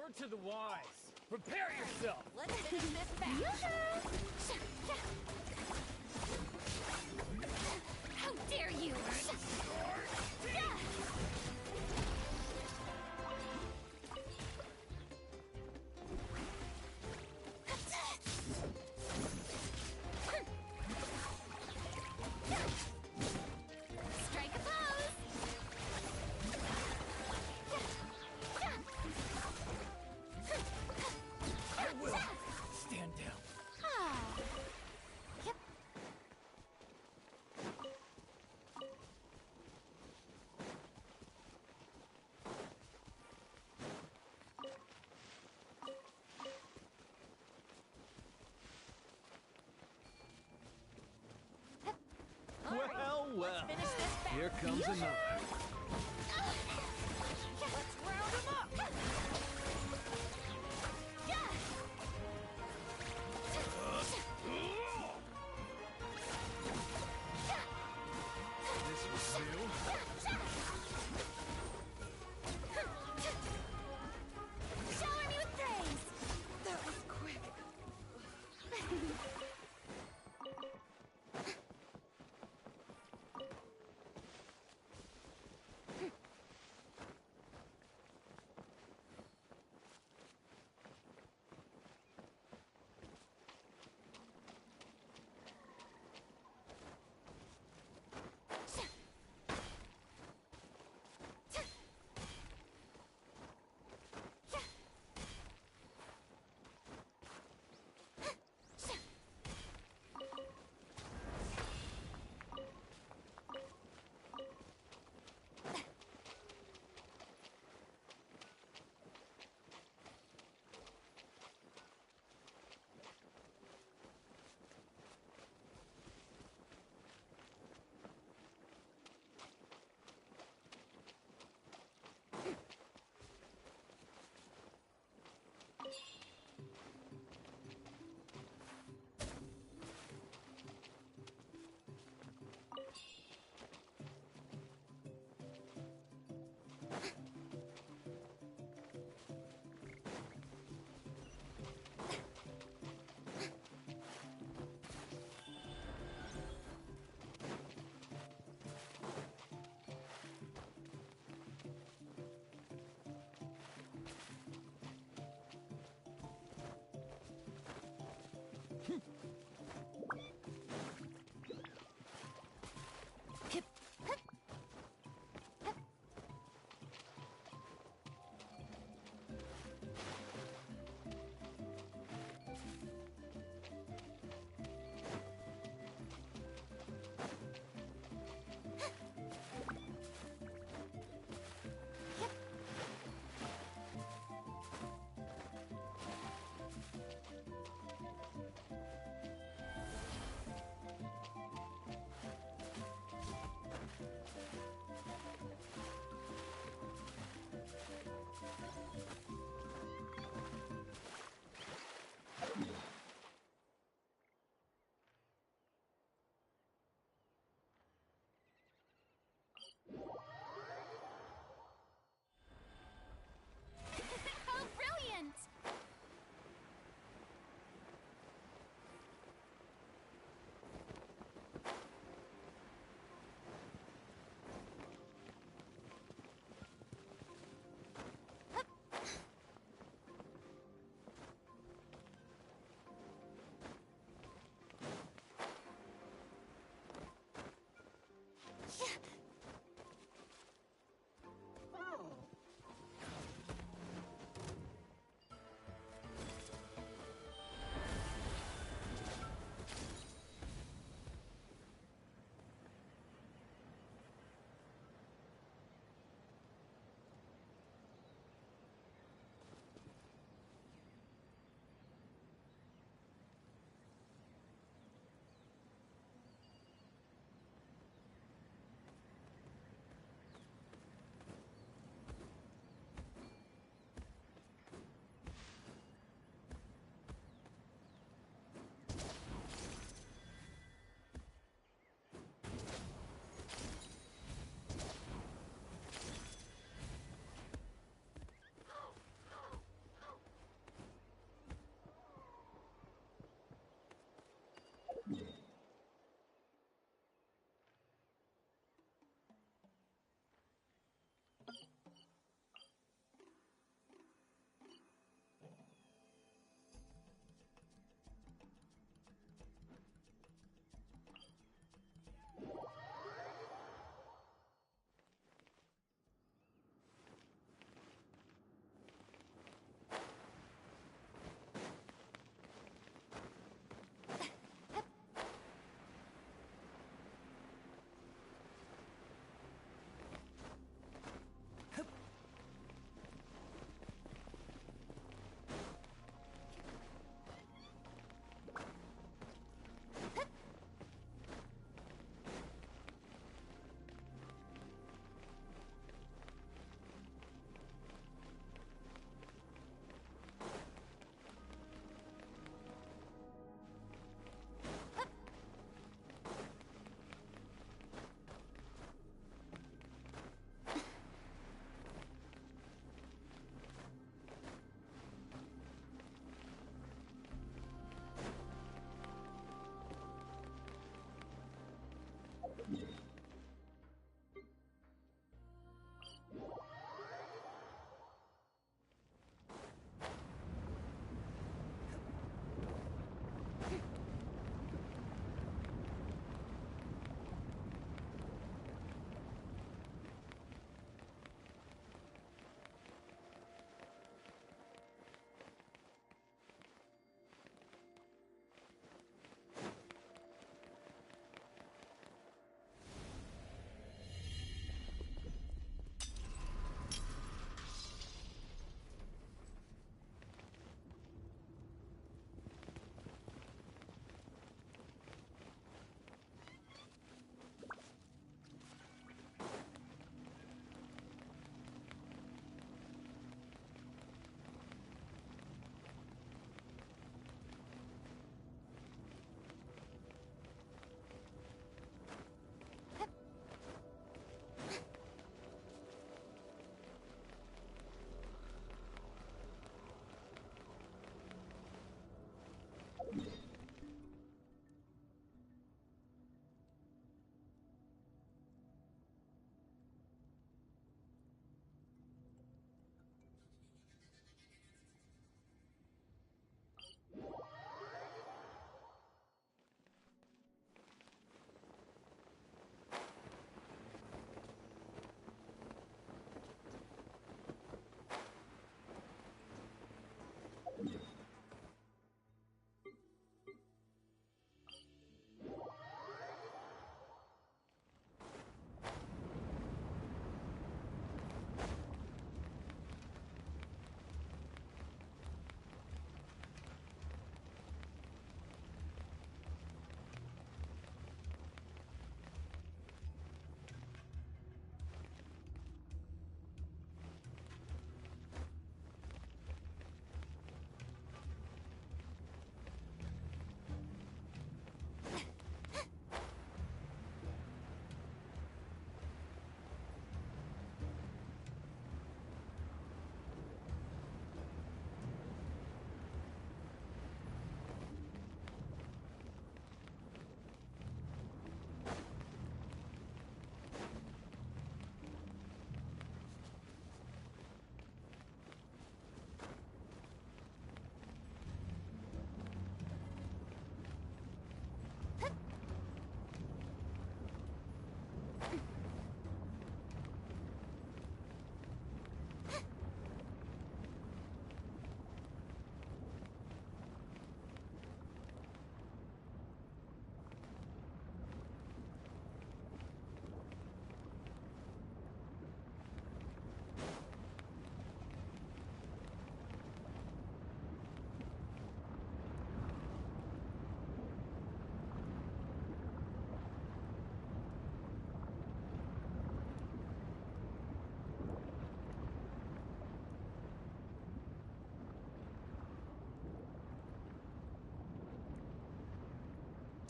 Word to the wise. Prepare yourself. Let's finish this fast. How dare you! Strike a pose! I will. Stand down. Yep. Well, Finish this fast. here comes another. Let's round him up! This was new. Shower me with praise! That was quick.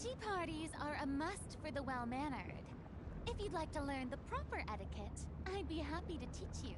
Tea parties are a must for the well-mannered. If you'd like to learn the proper etiquette, I'd be happy to teach you.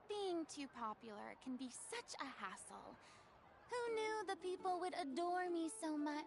Being too popular can be such a hassle. Who knew the people would adore me so much?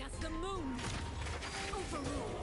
as the moon. Overruled.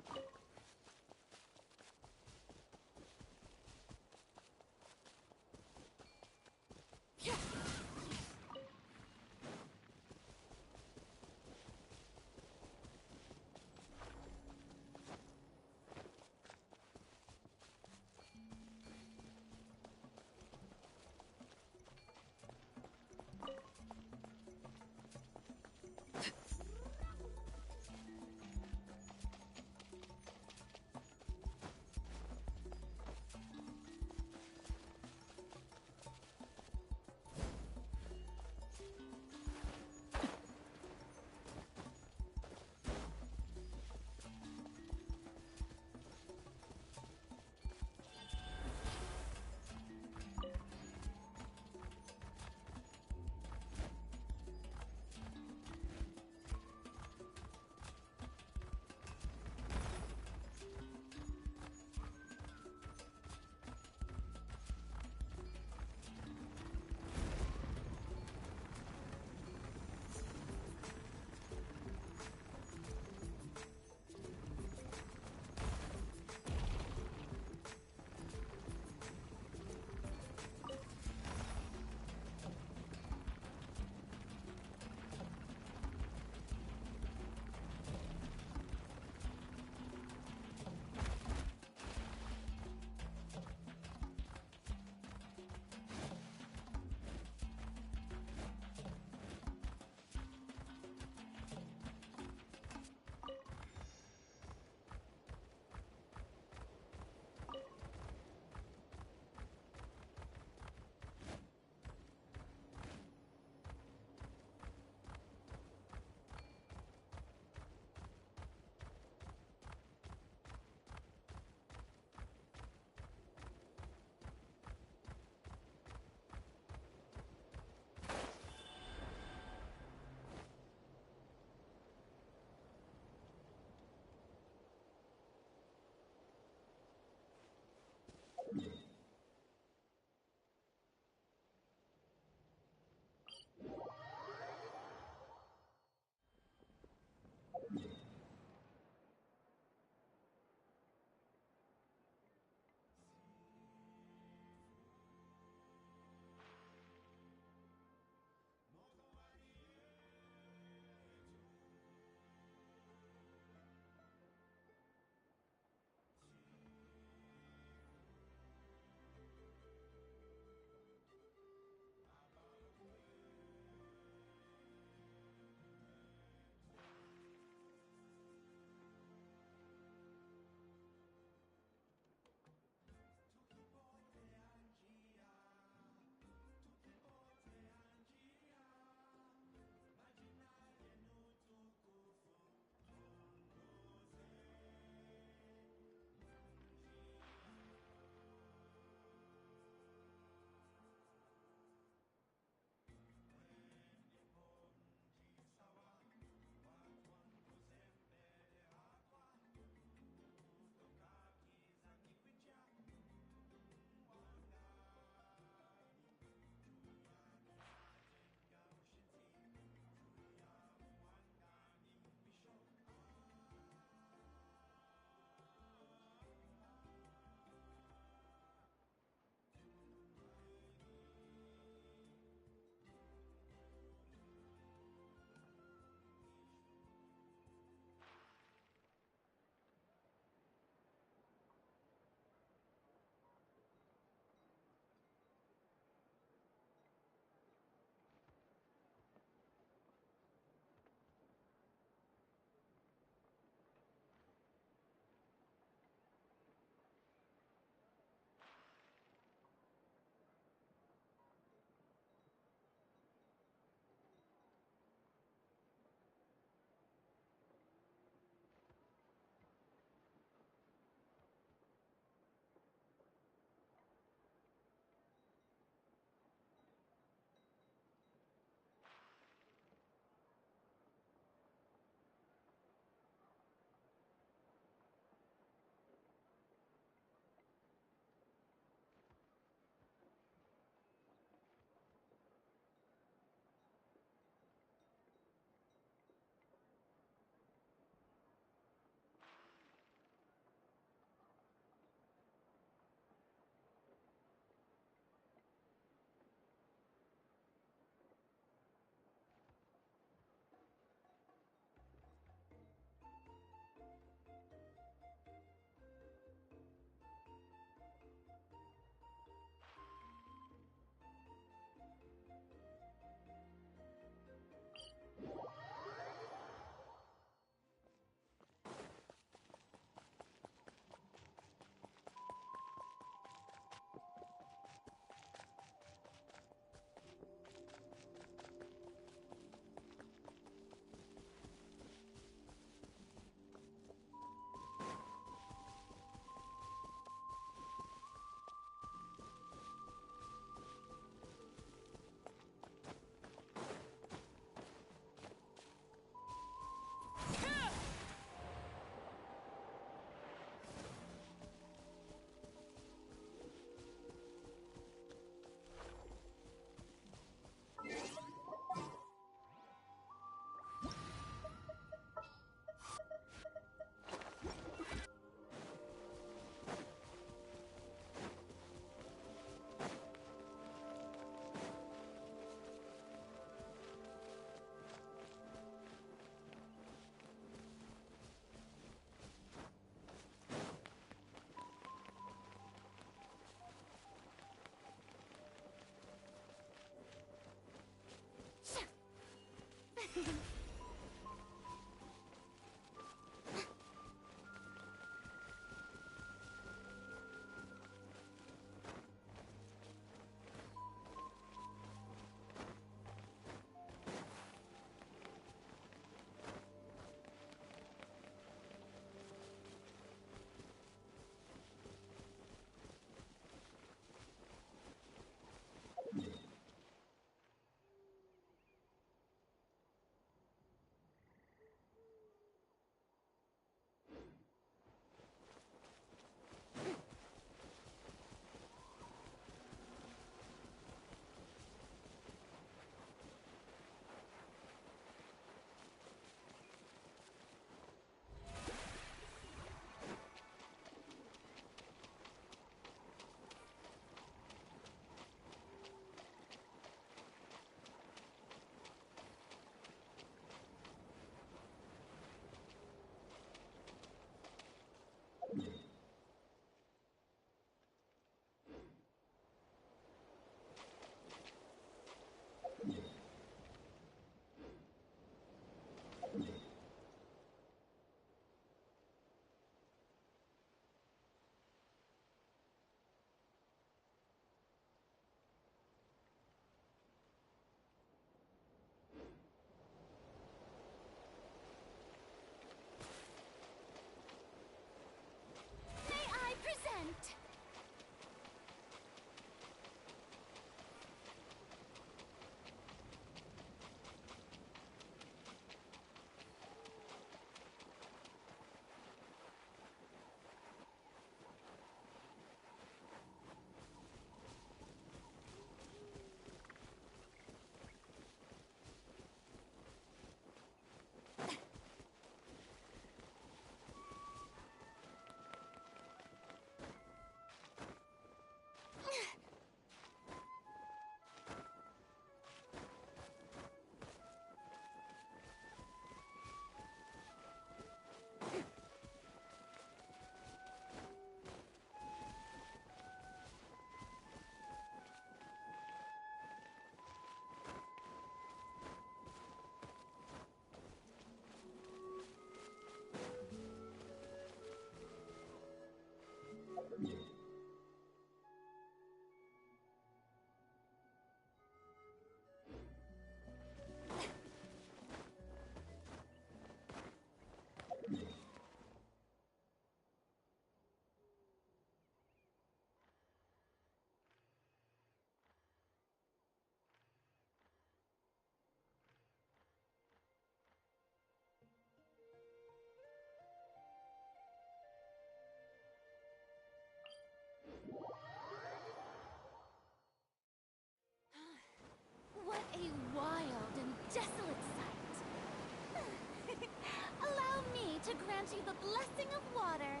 grant you the blessing of water.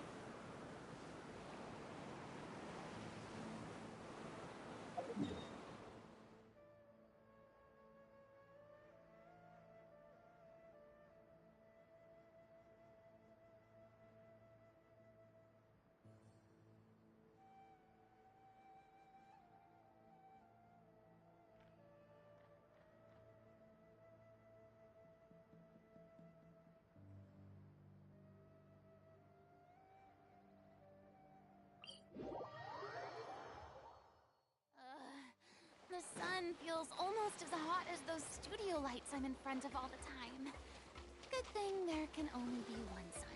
The sun feels almost as hot as those studio lights I'm in front of all the time. Good thing there can only be one sun.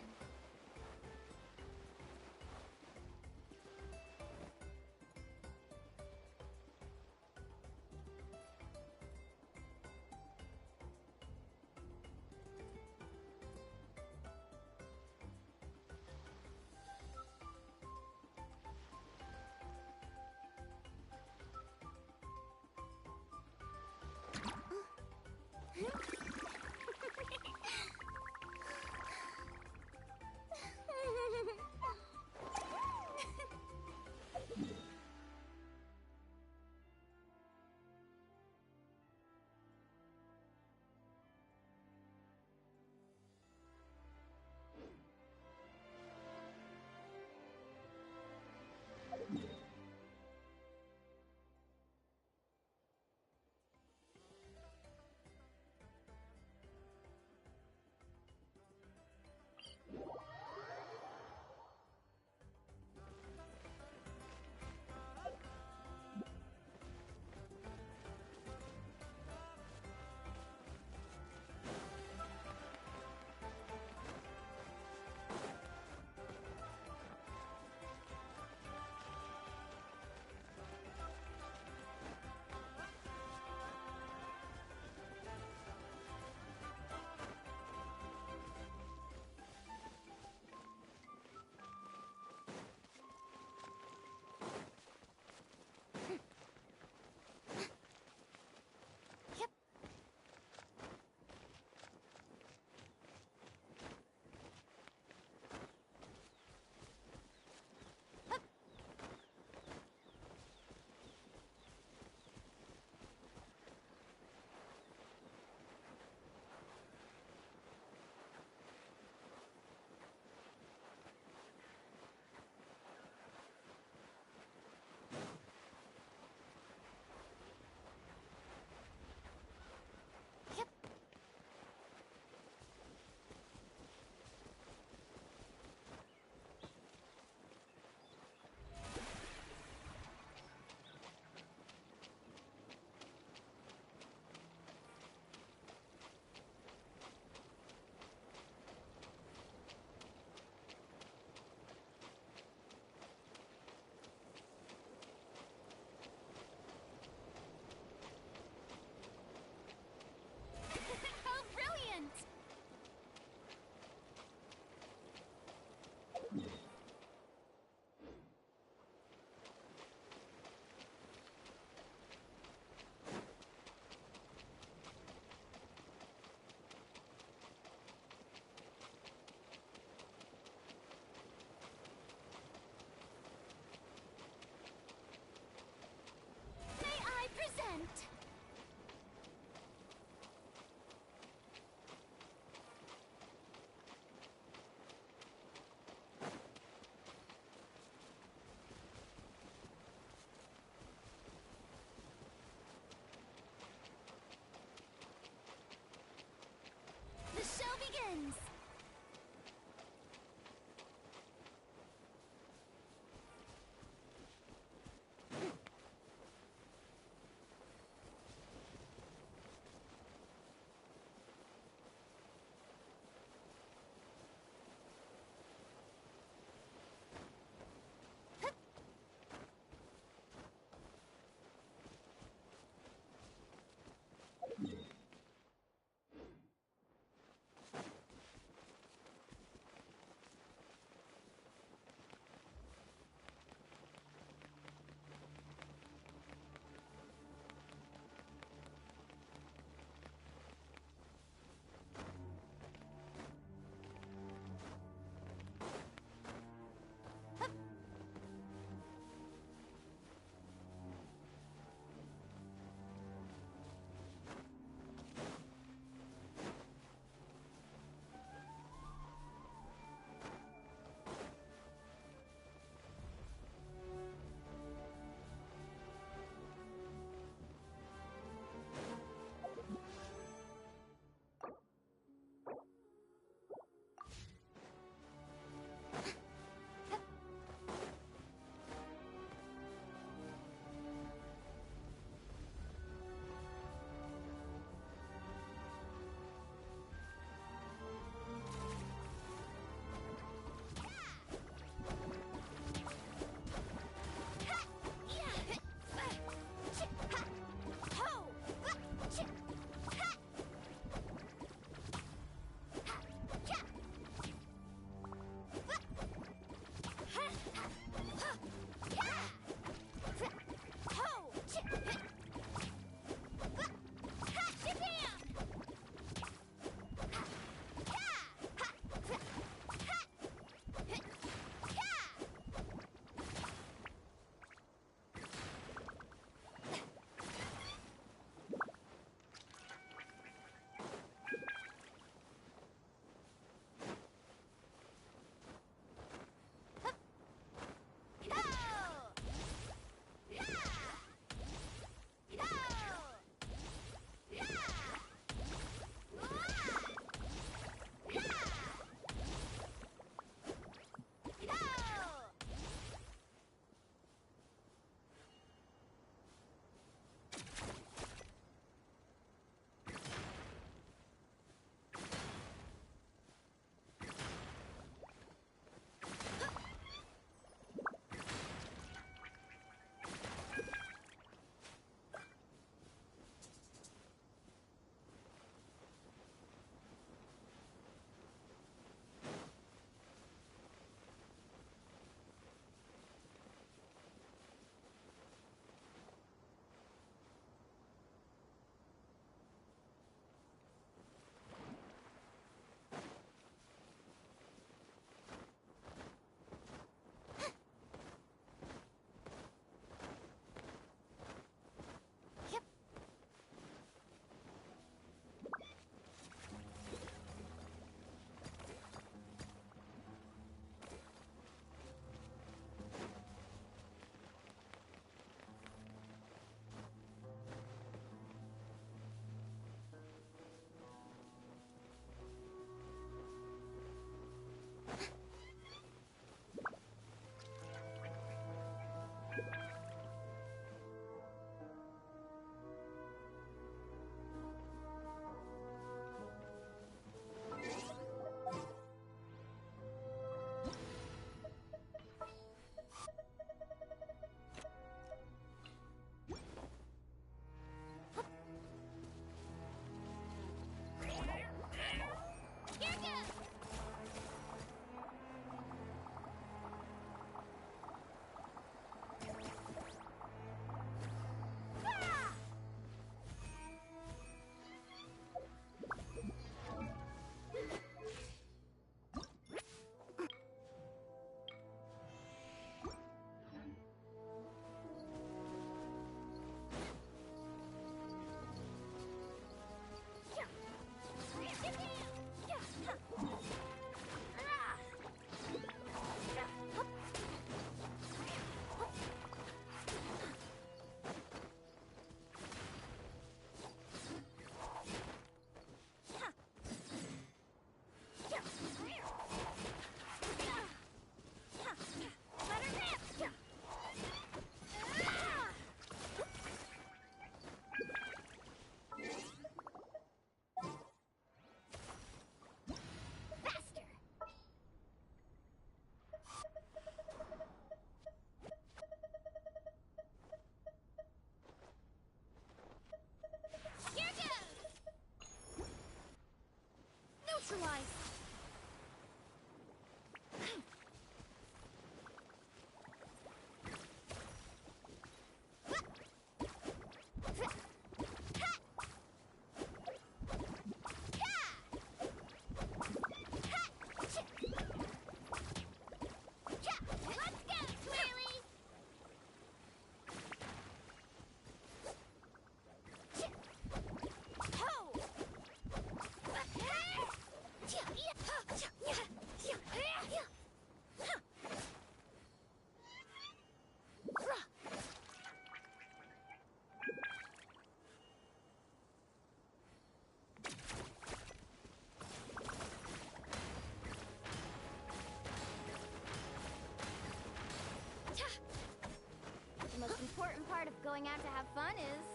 going out to have fun is,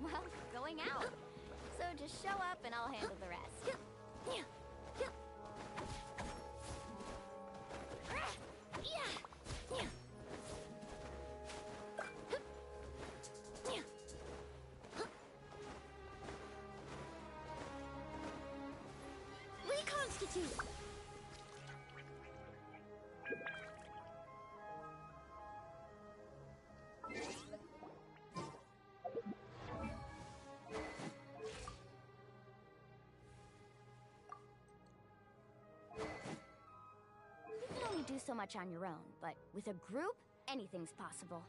well, going out. So just show up and I'll handle the rest. Reconstitute! You can only do so much on your own, but with a group, anything's possible.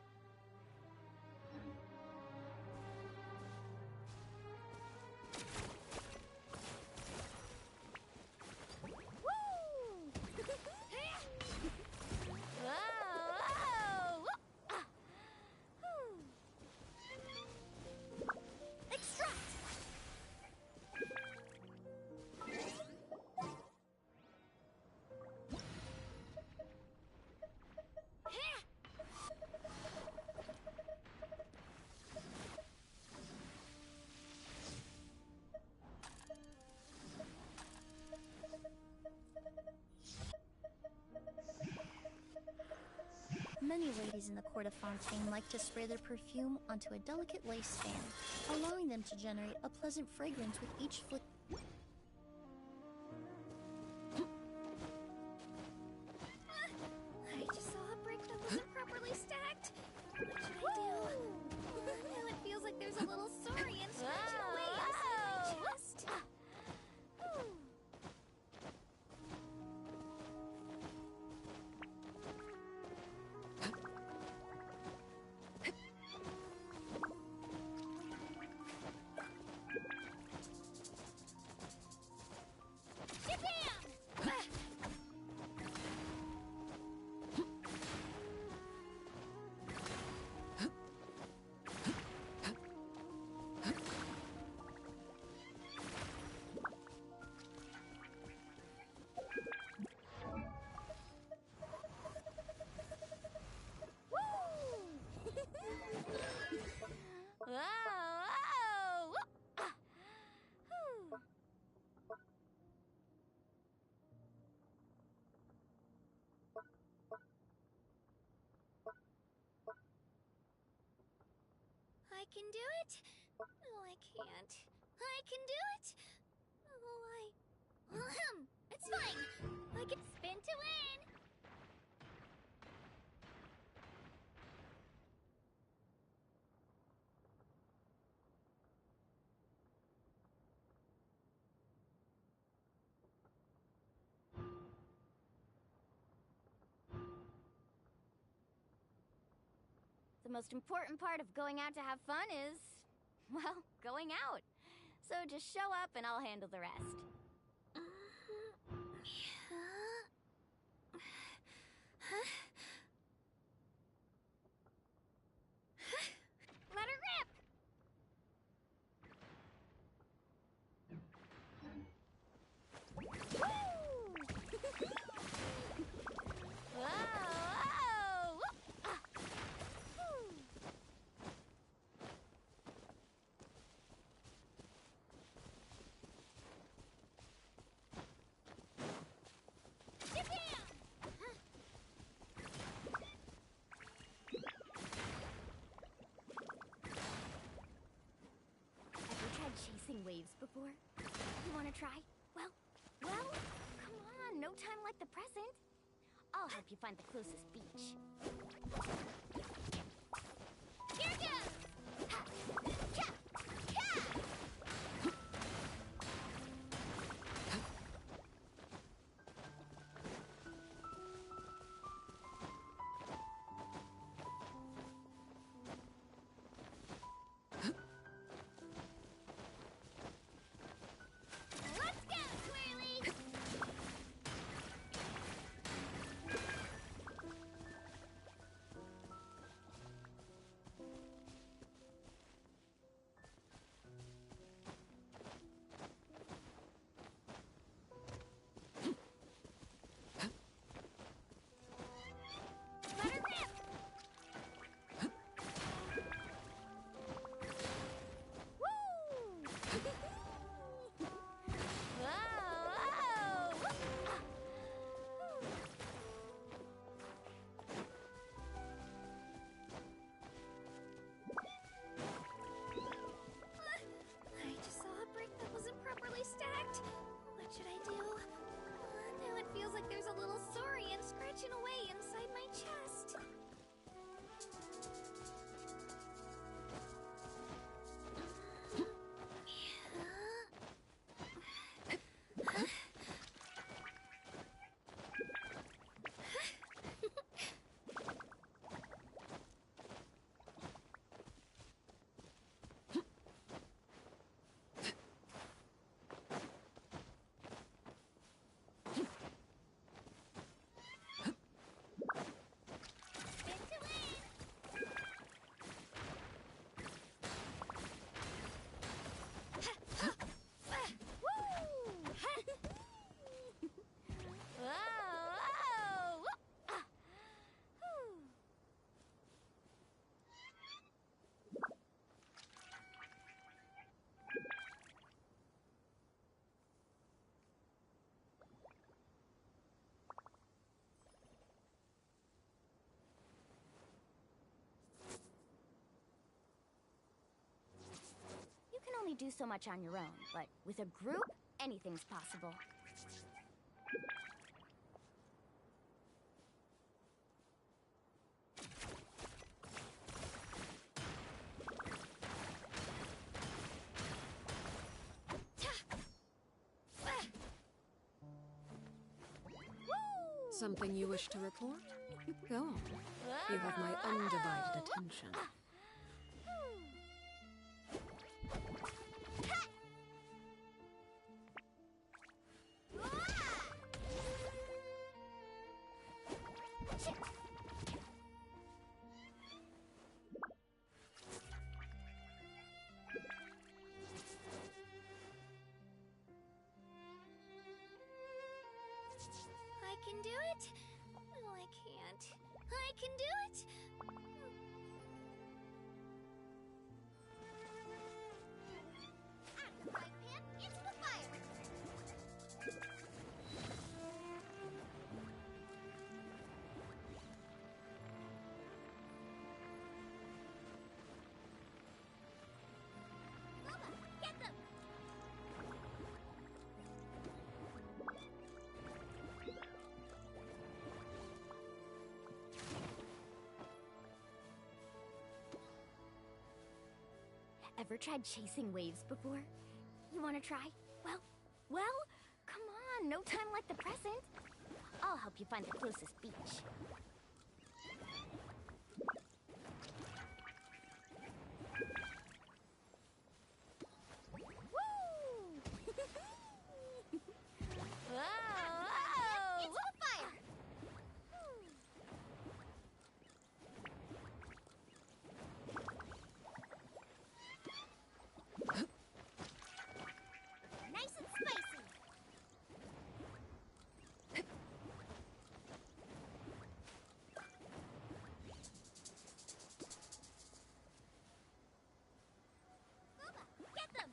Many ladies in the court of Fontaine like to spray their perfume onto a delicate lace fan, allowing them to generate a pleasant fragrance with each flick. I just saw a brick that wasn't properly stacked. What should I do? Now it feels like there's a little saurian scratching away inside my chest. I can do it. No, I can't. I can do it. Oh, it's fine. I can spin to win. The most important part of going out to have fun is, well, going out. So just show up and I'll handle the rest. Let her rip! Chasing waves before? You wanna try? Well, come on, no time like the present. I'll help you find the closest beach. Here goes! only do so much on your own, but with a group, anything's possible. Something you wish to report? Go on. You have my undivided attention. I can do it. No, I can't. I can do it. Out of the frying pan, into the fire. Booba, get them. Ever tried chasing waves before? You wanna try? Well, come on, no time like the present. I'll help you find the closest beach. Whoa! Into the fire. Nice and spicy. Booba, get them.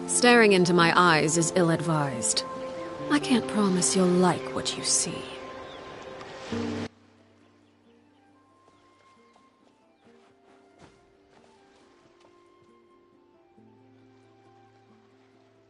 Staring into my eyes is ill-advised. I can't promise you'll like what you see.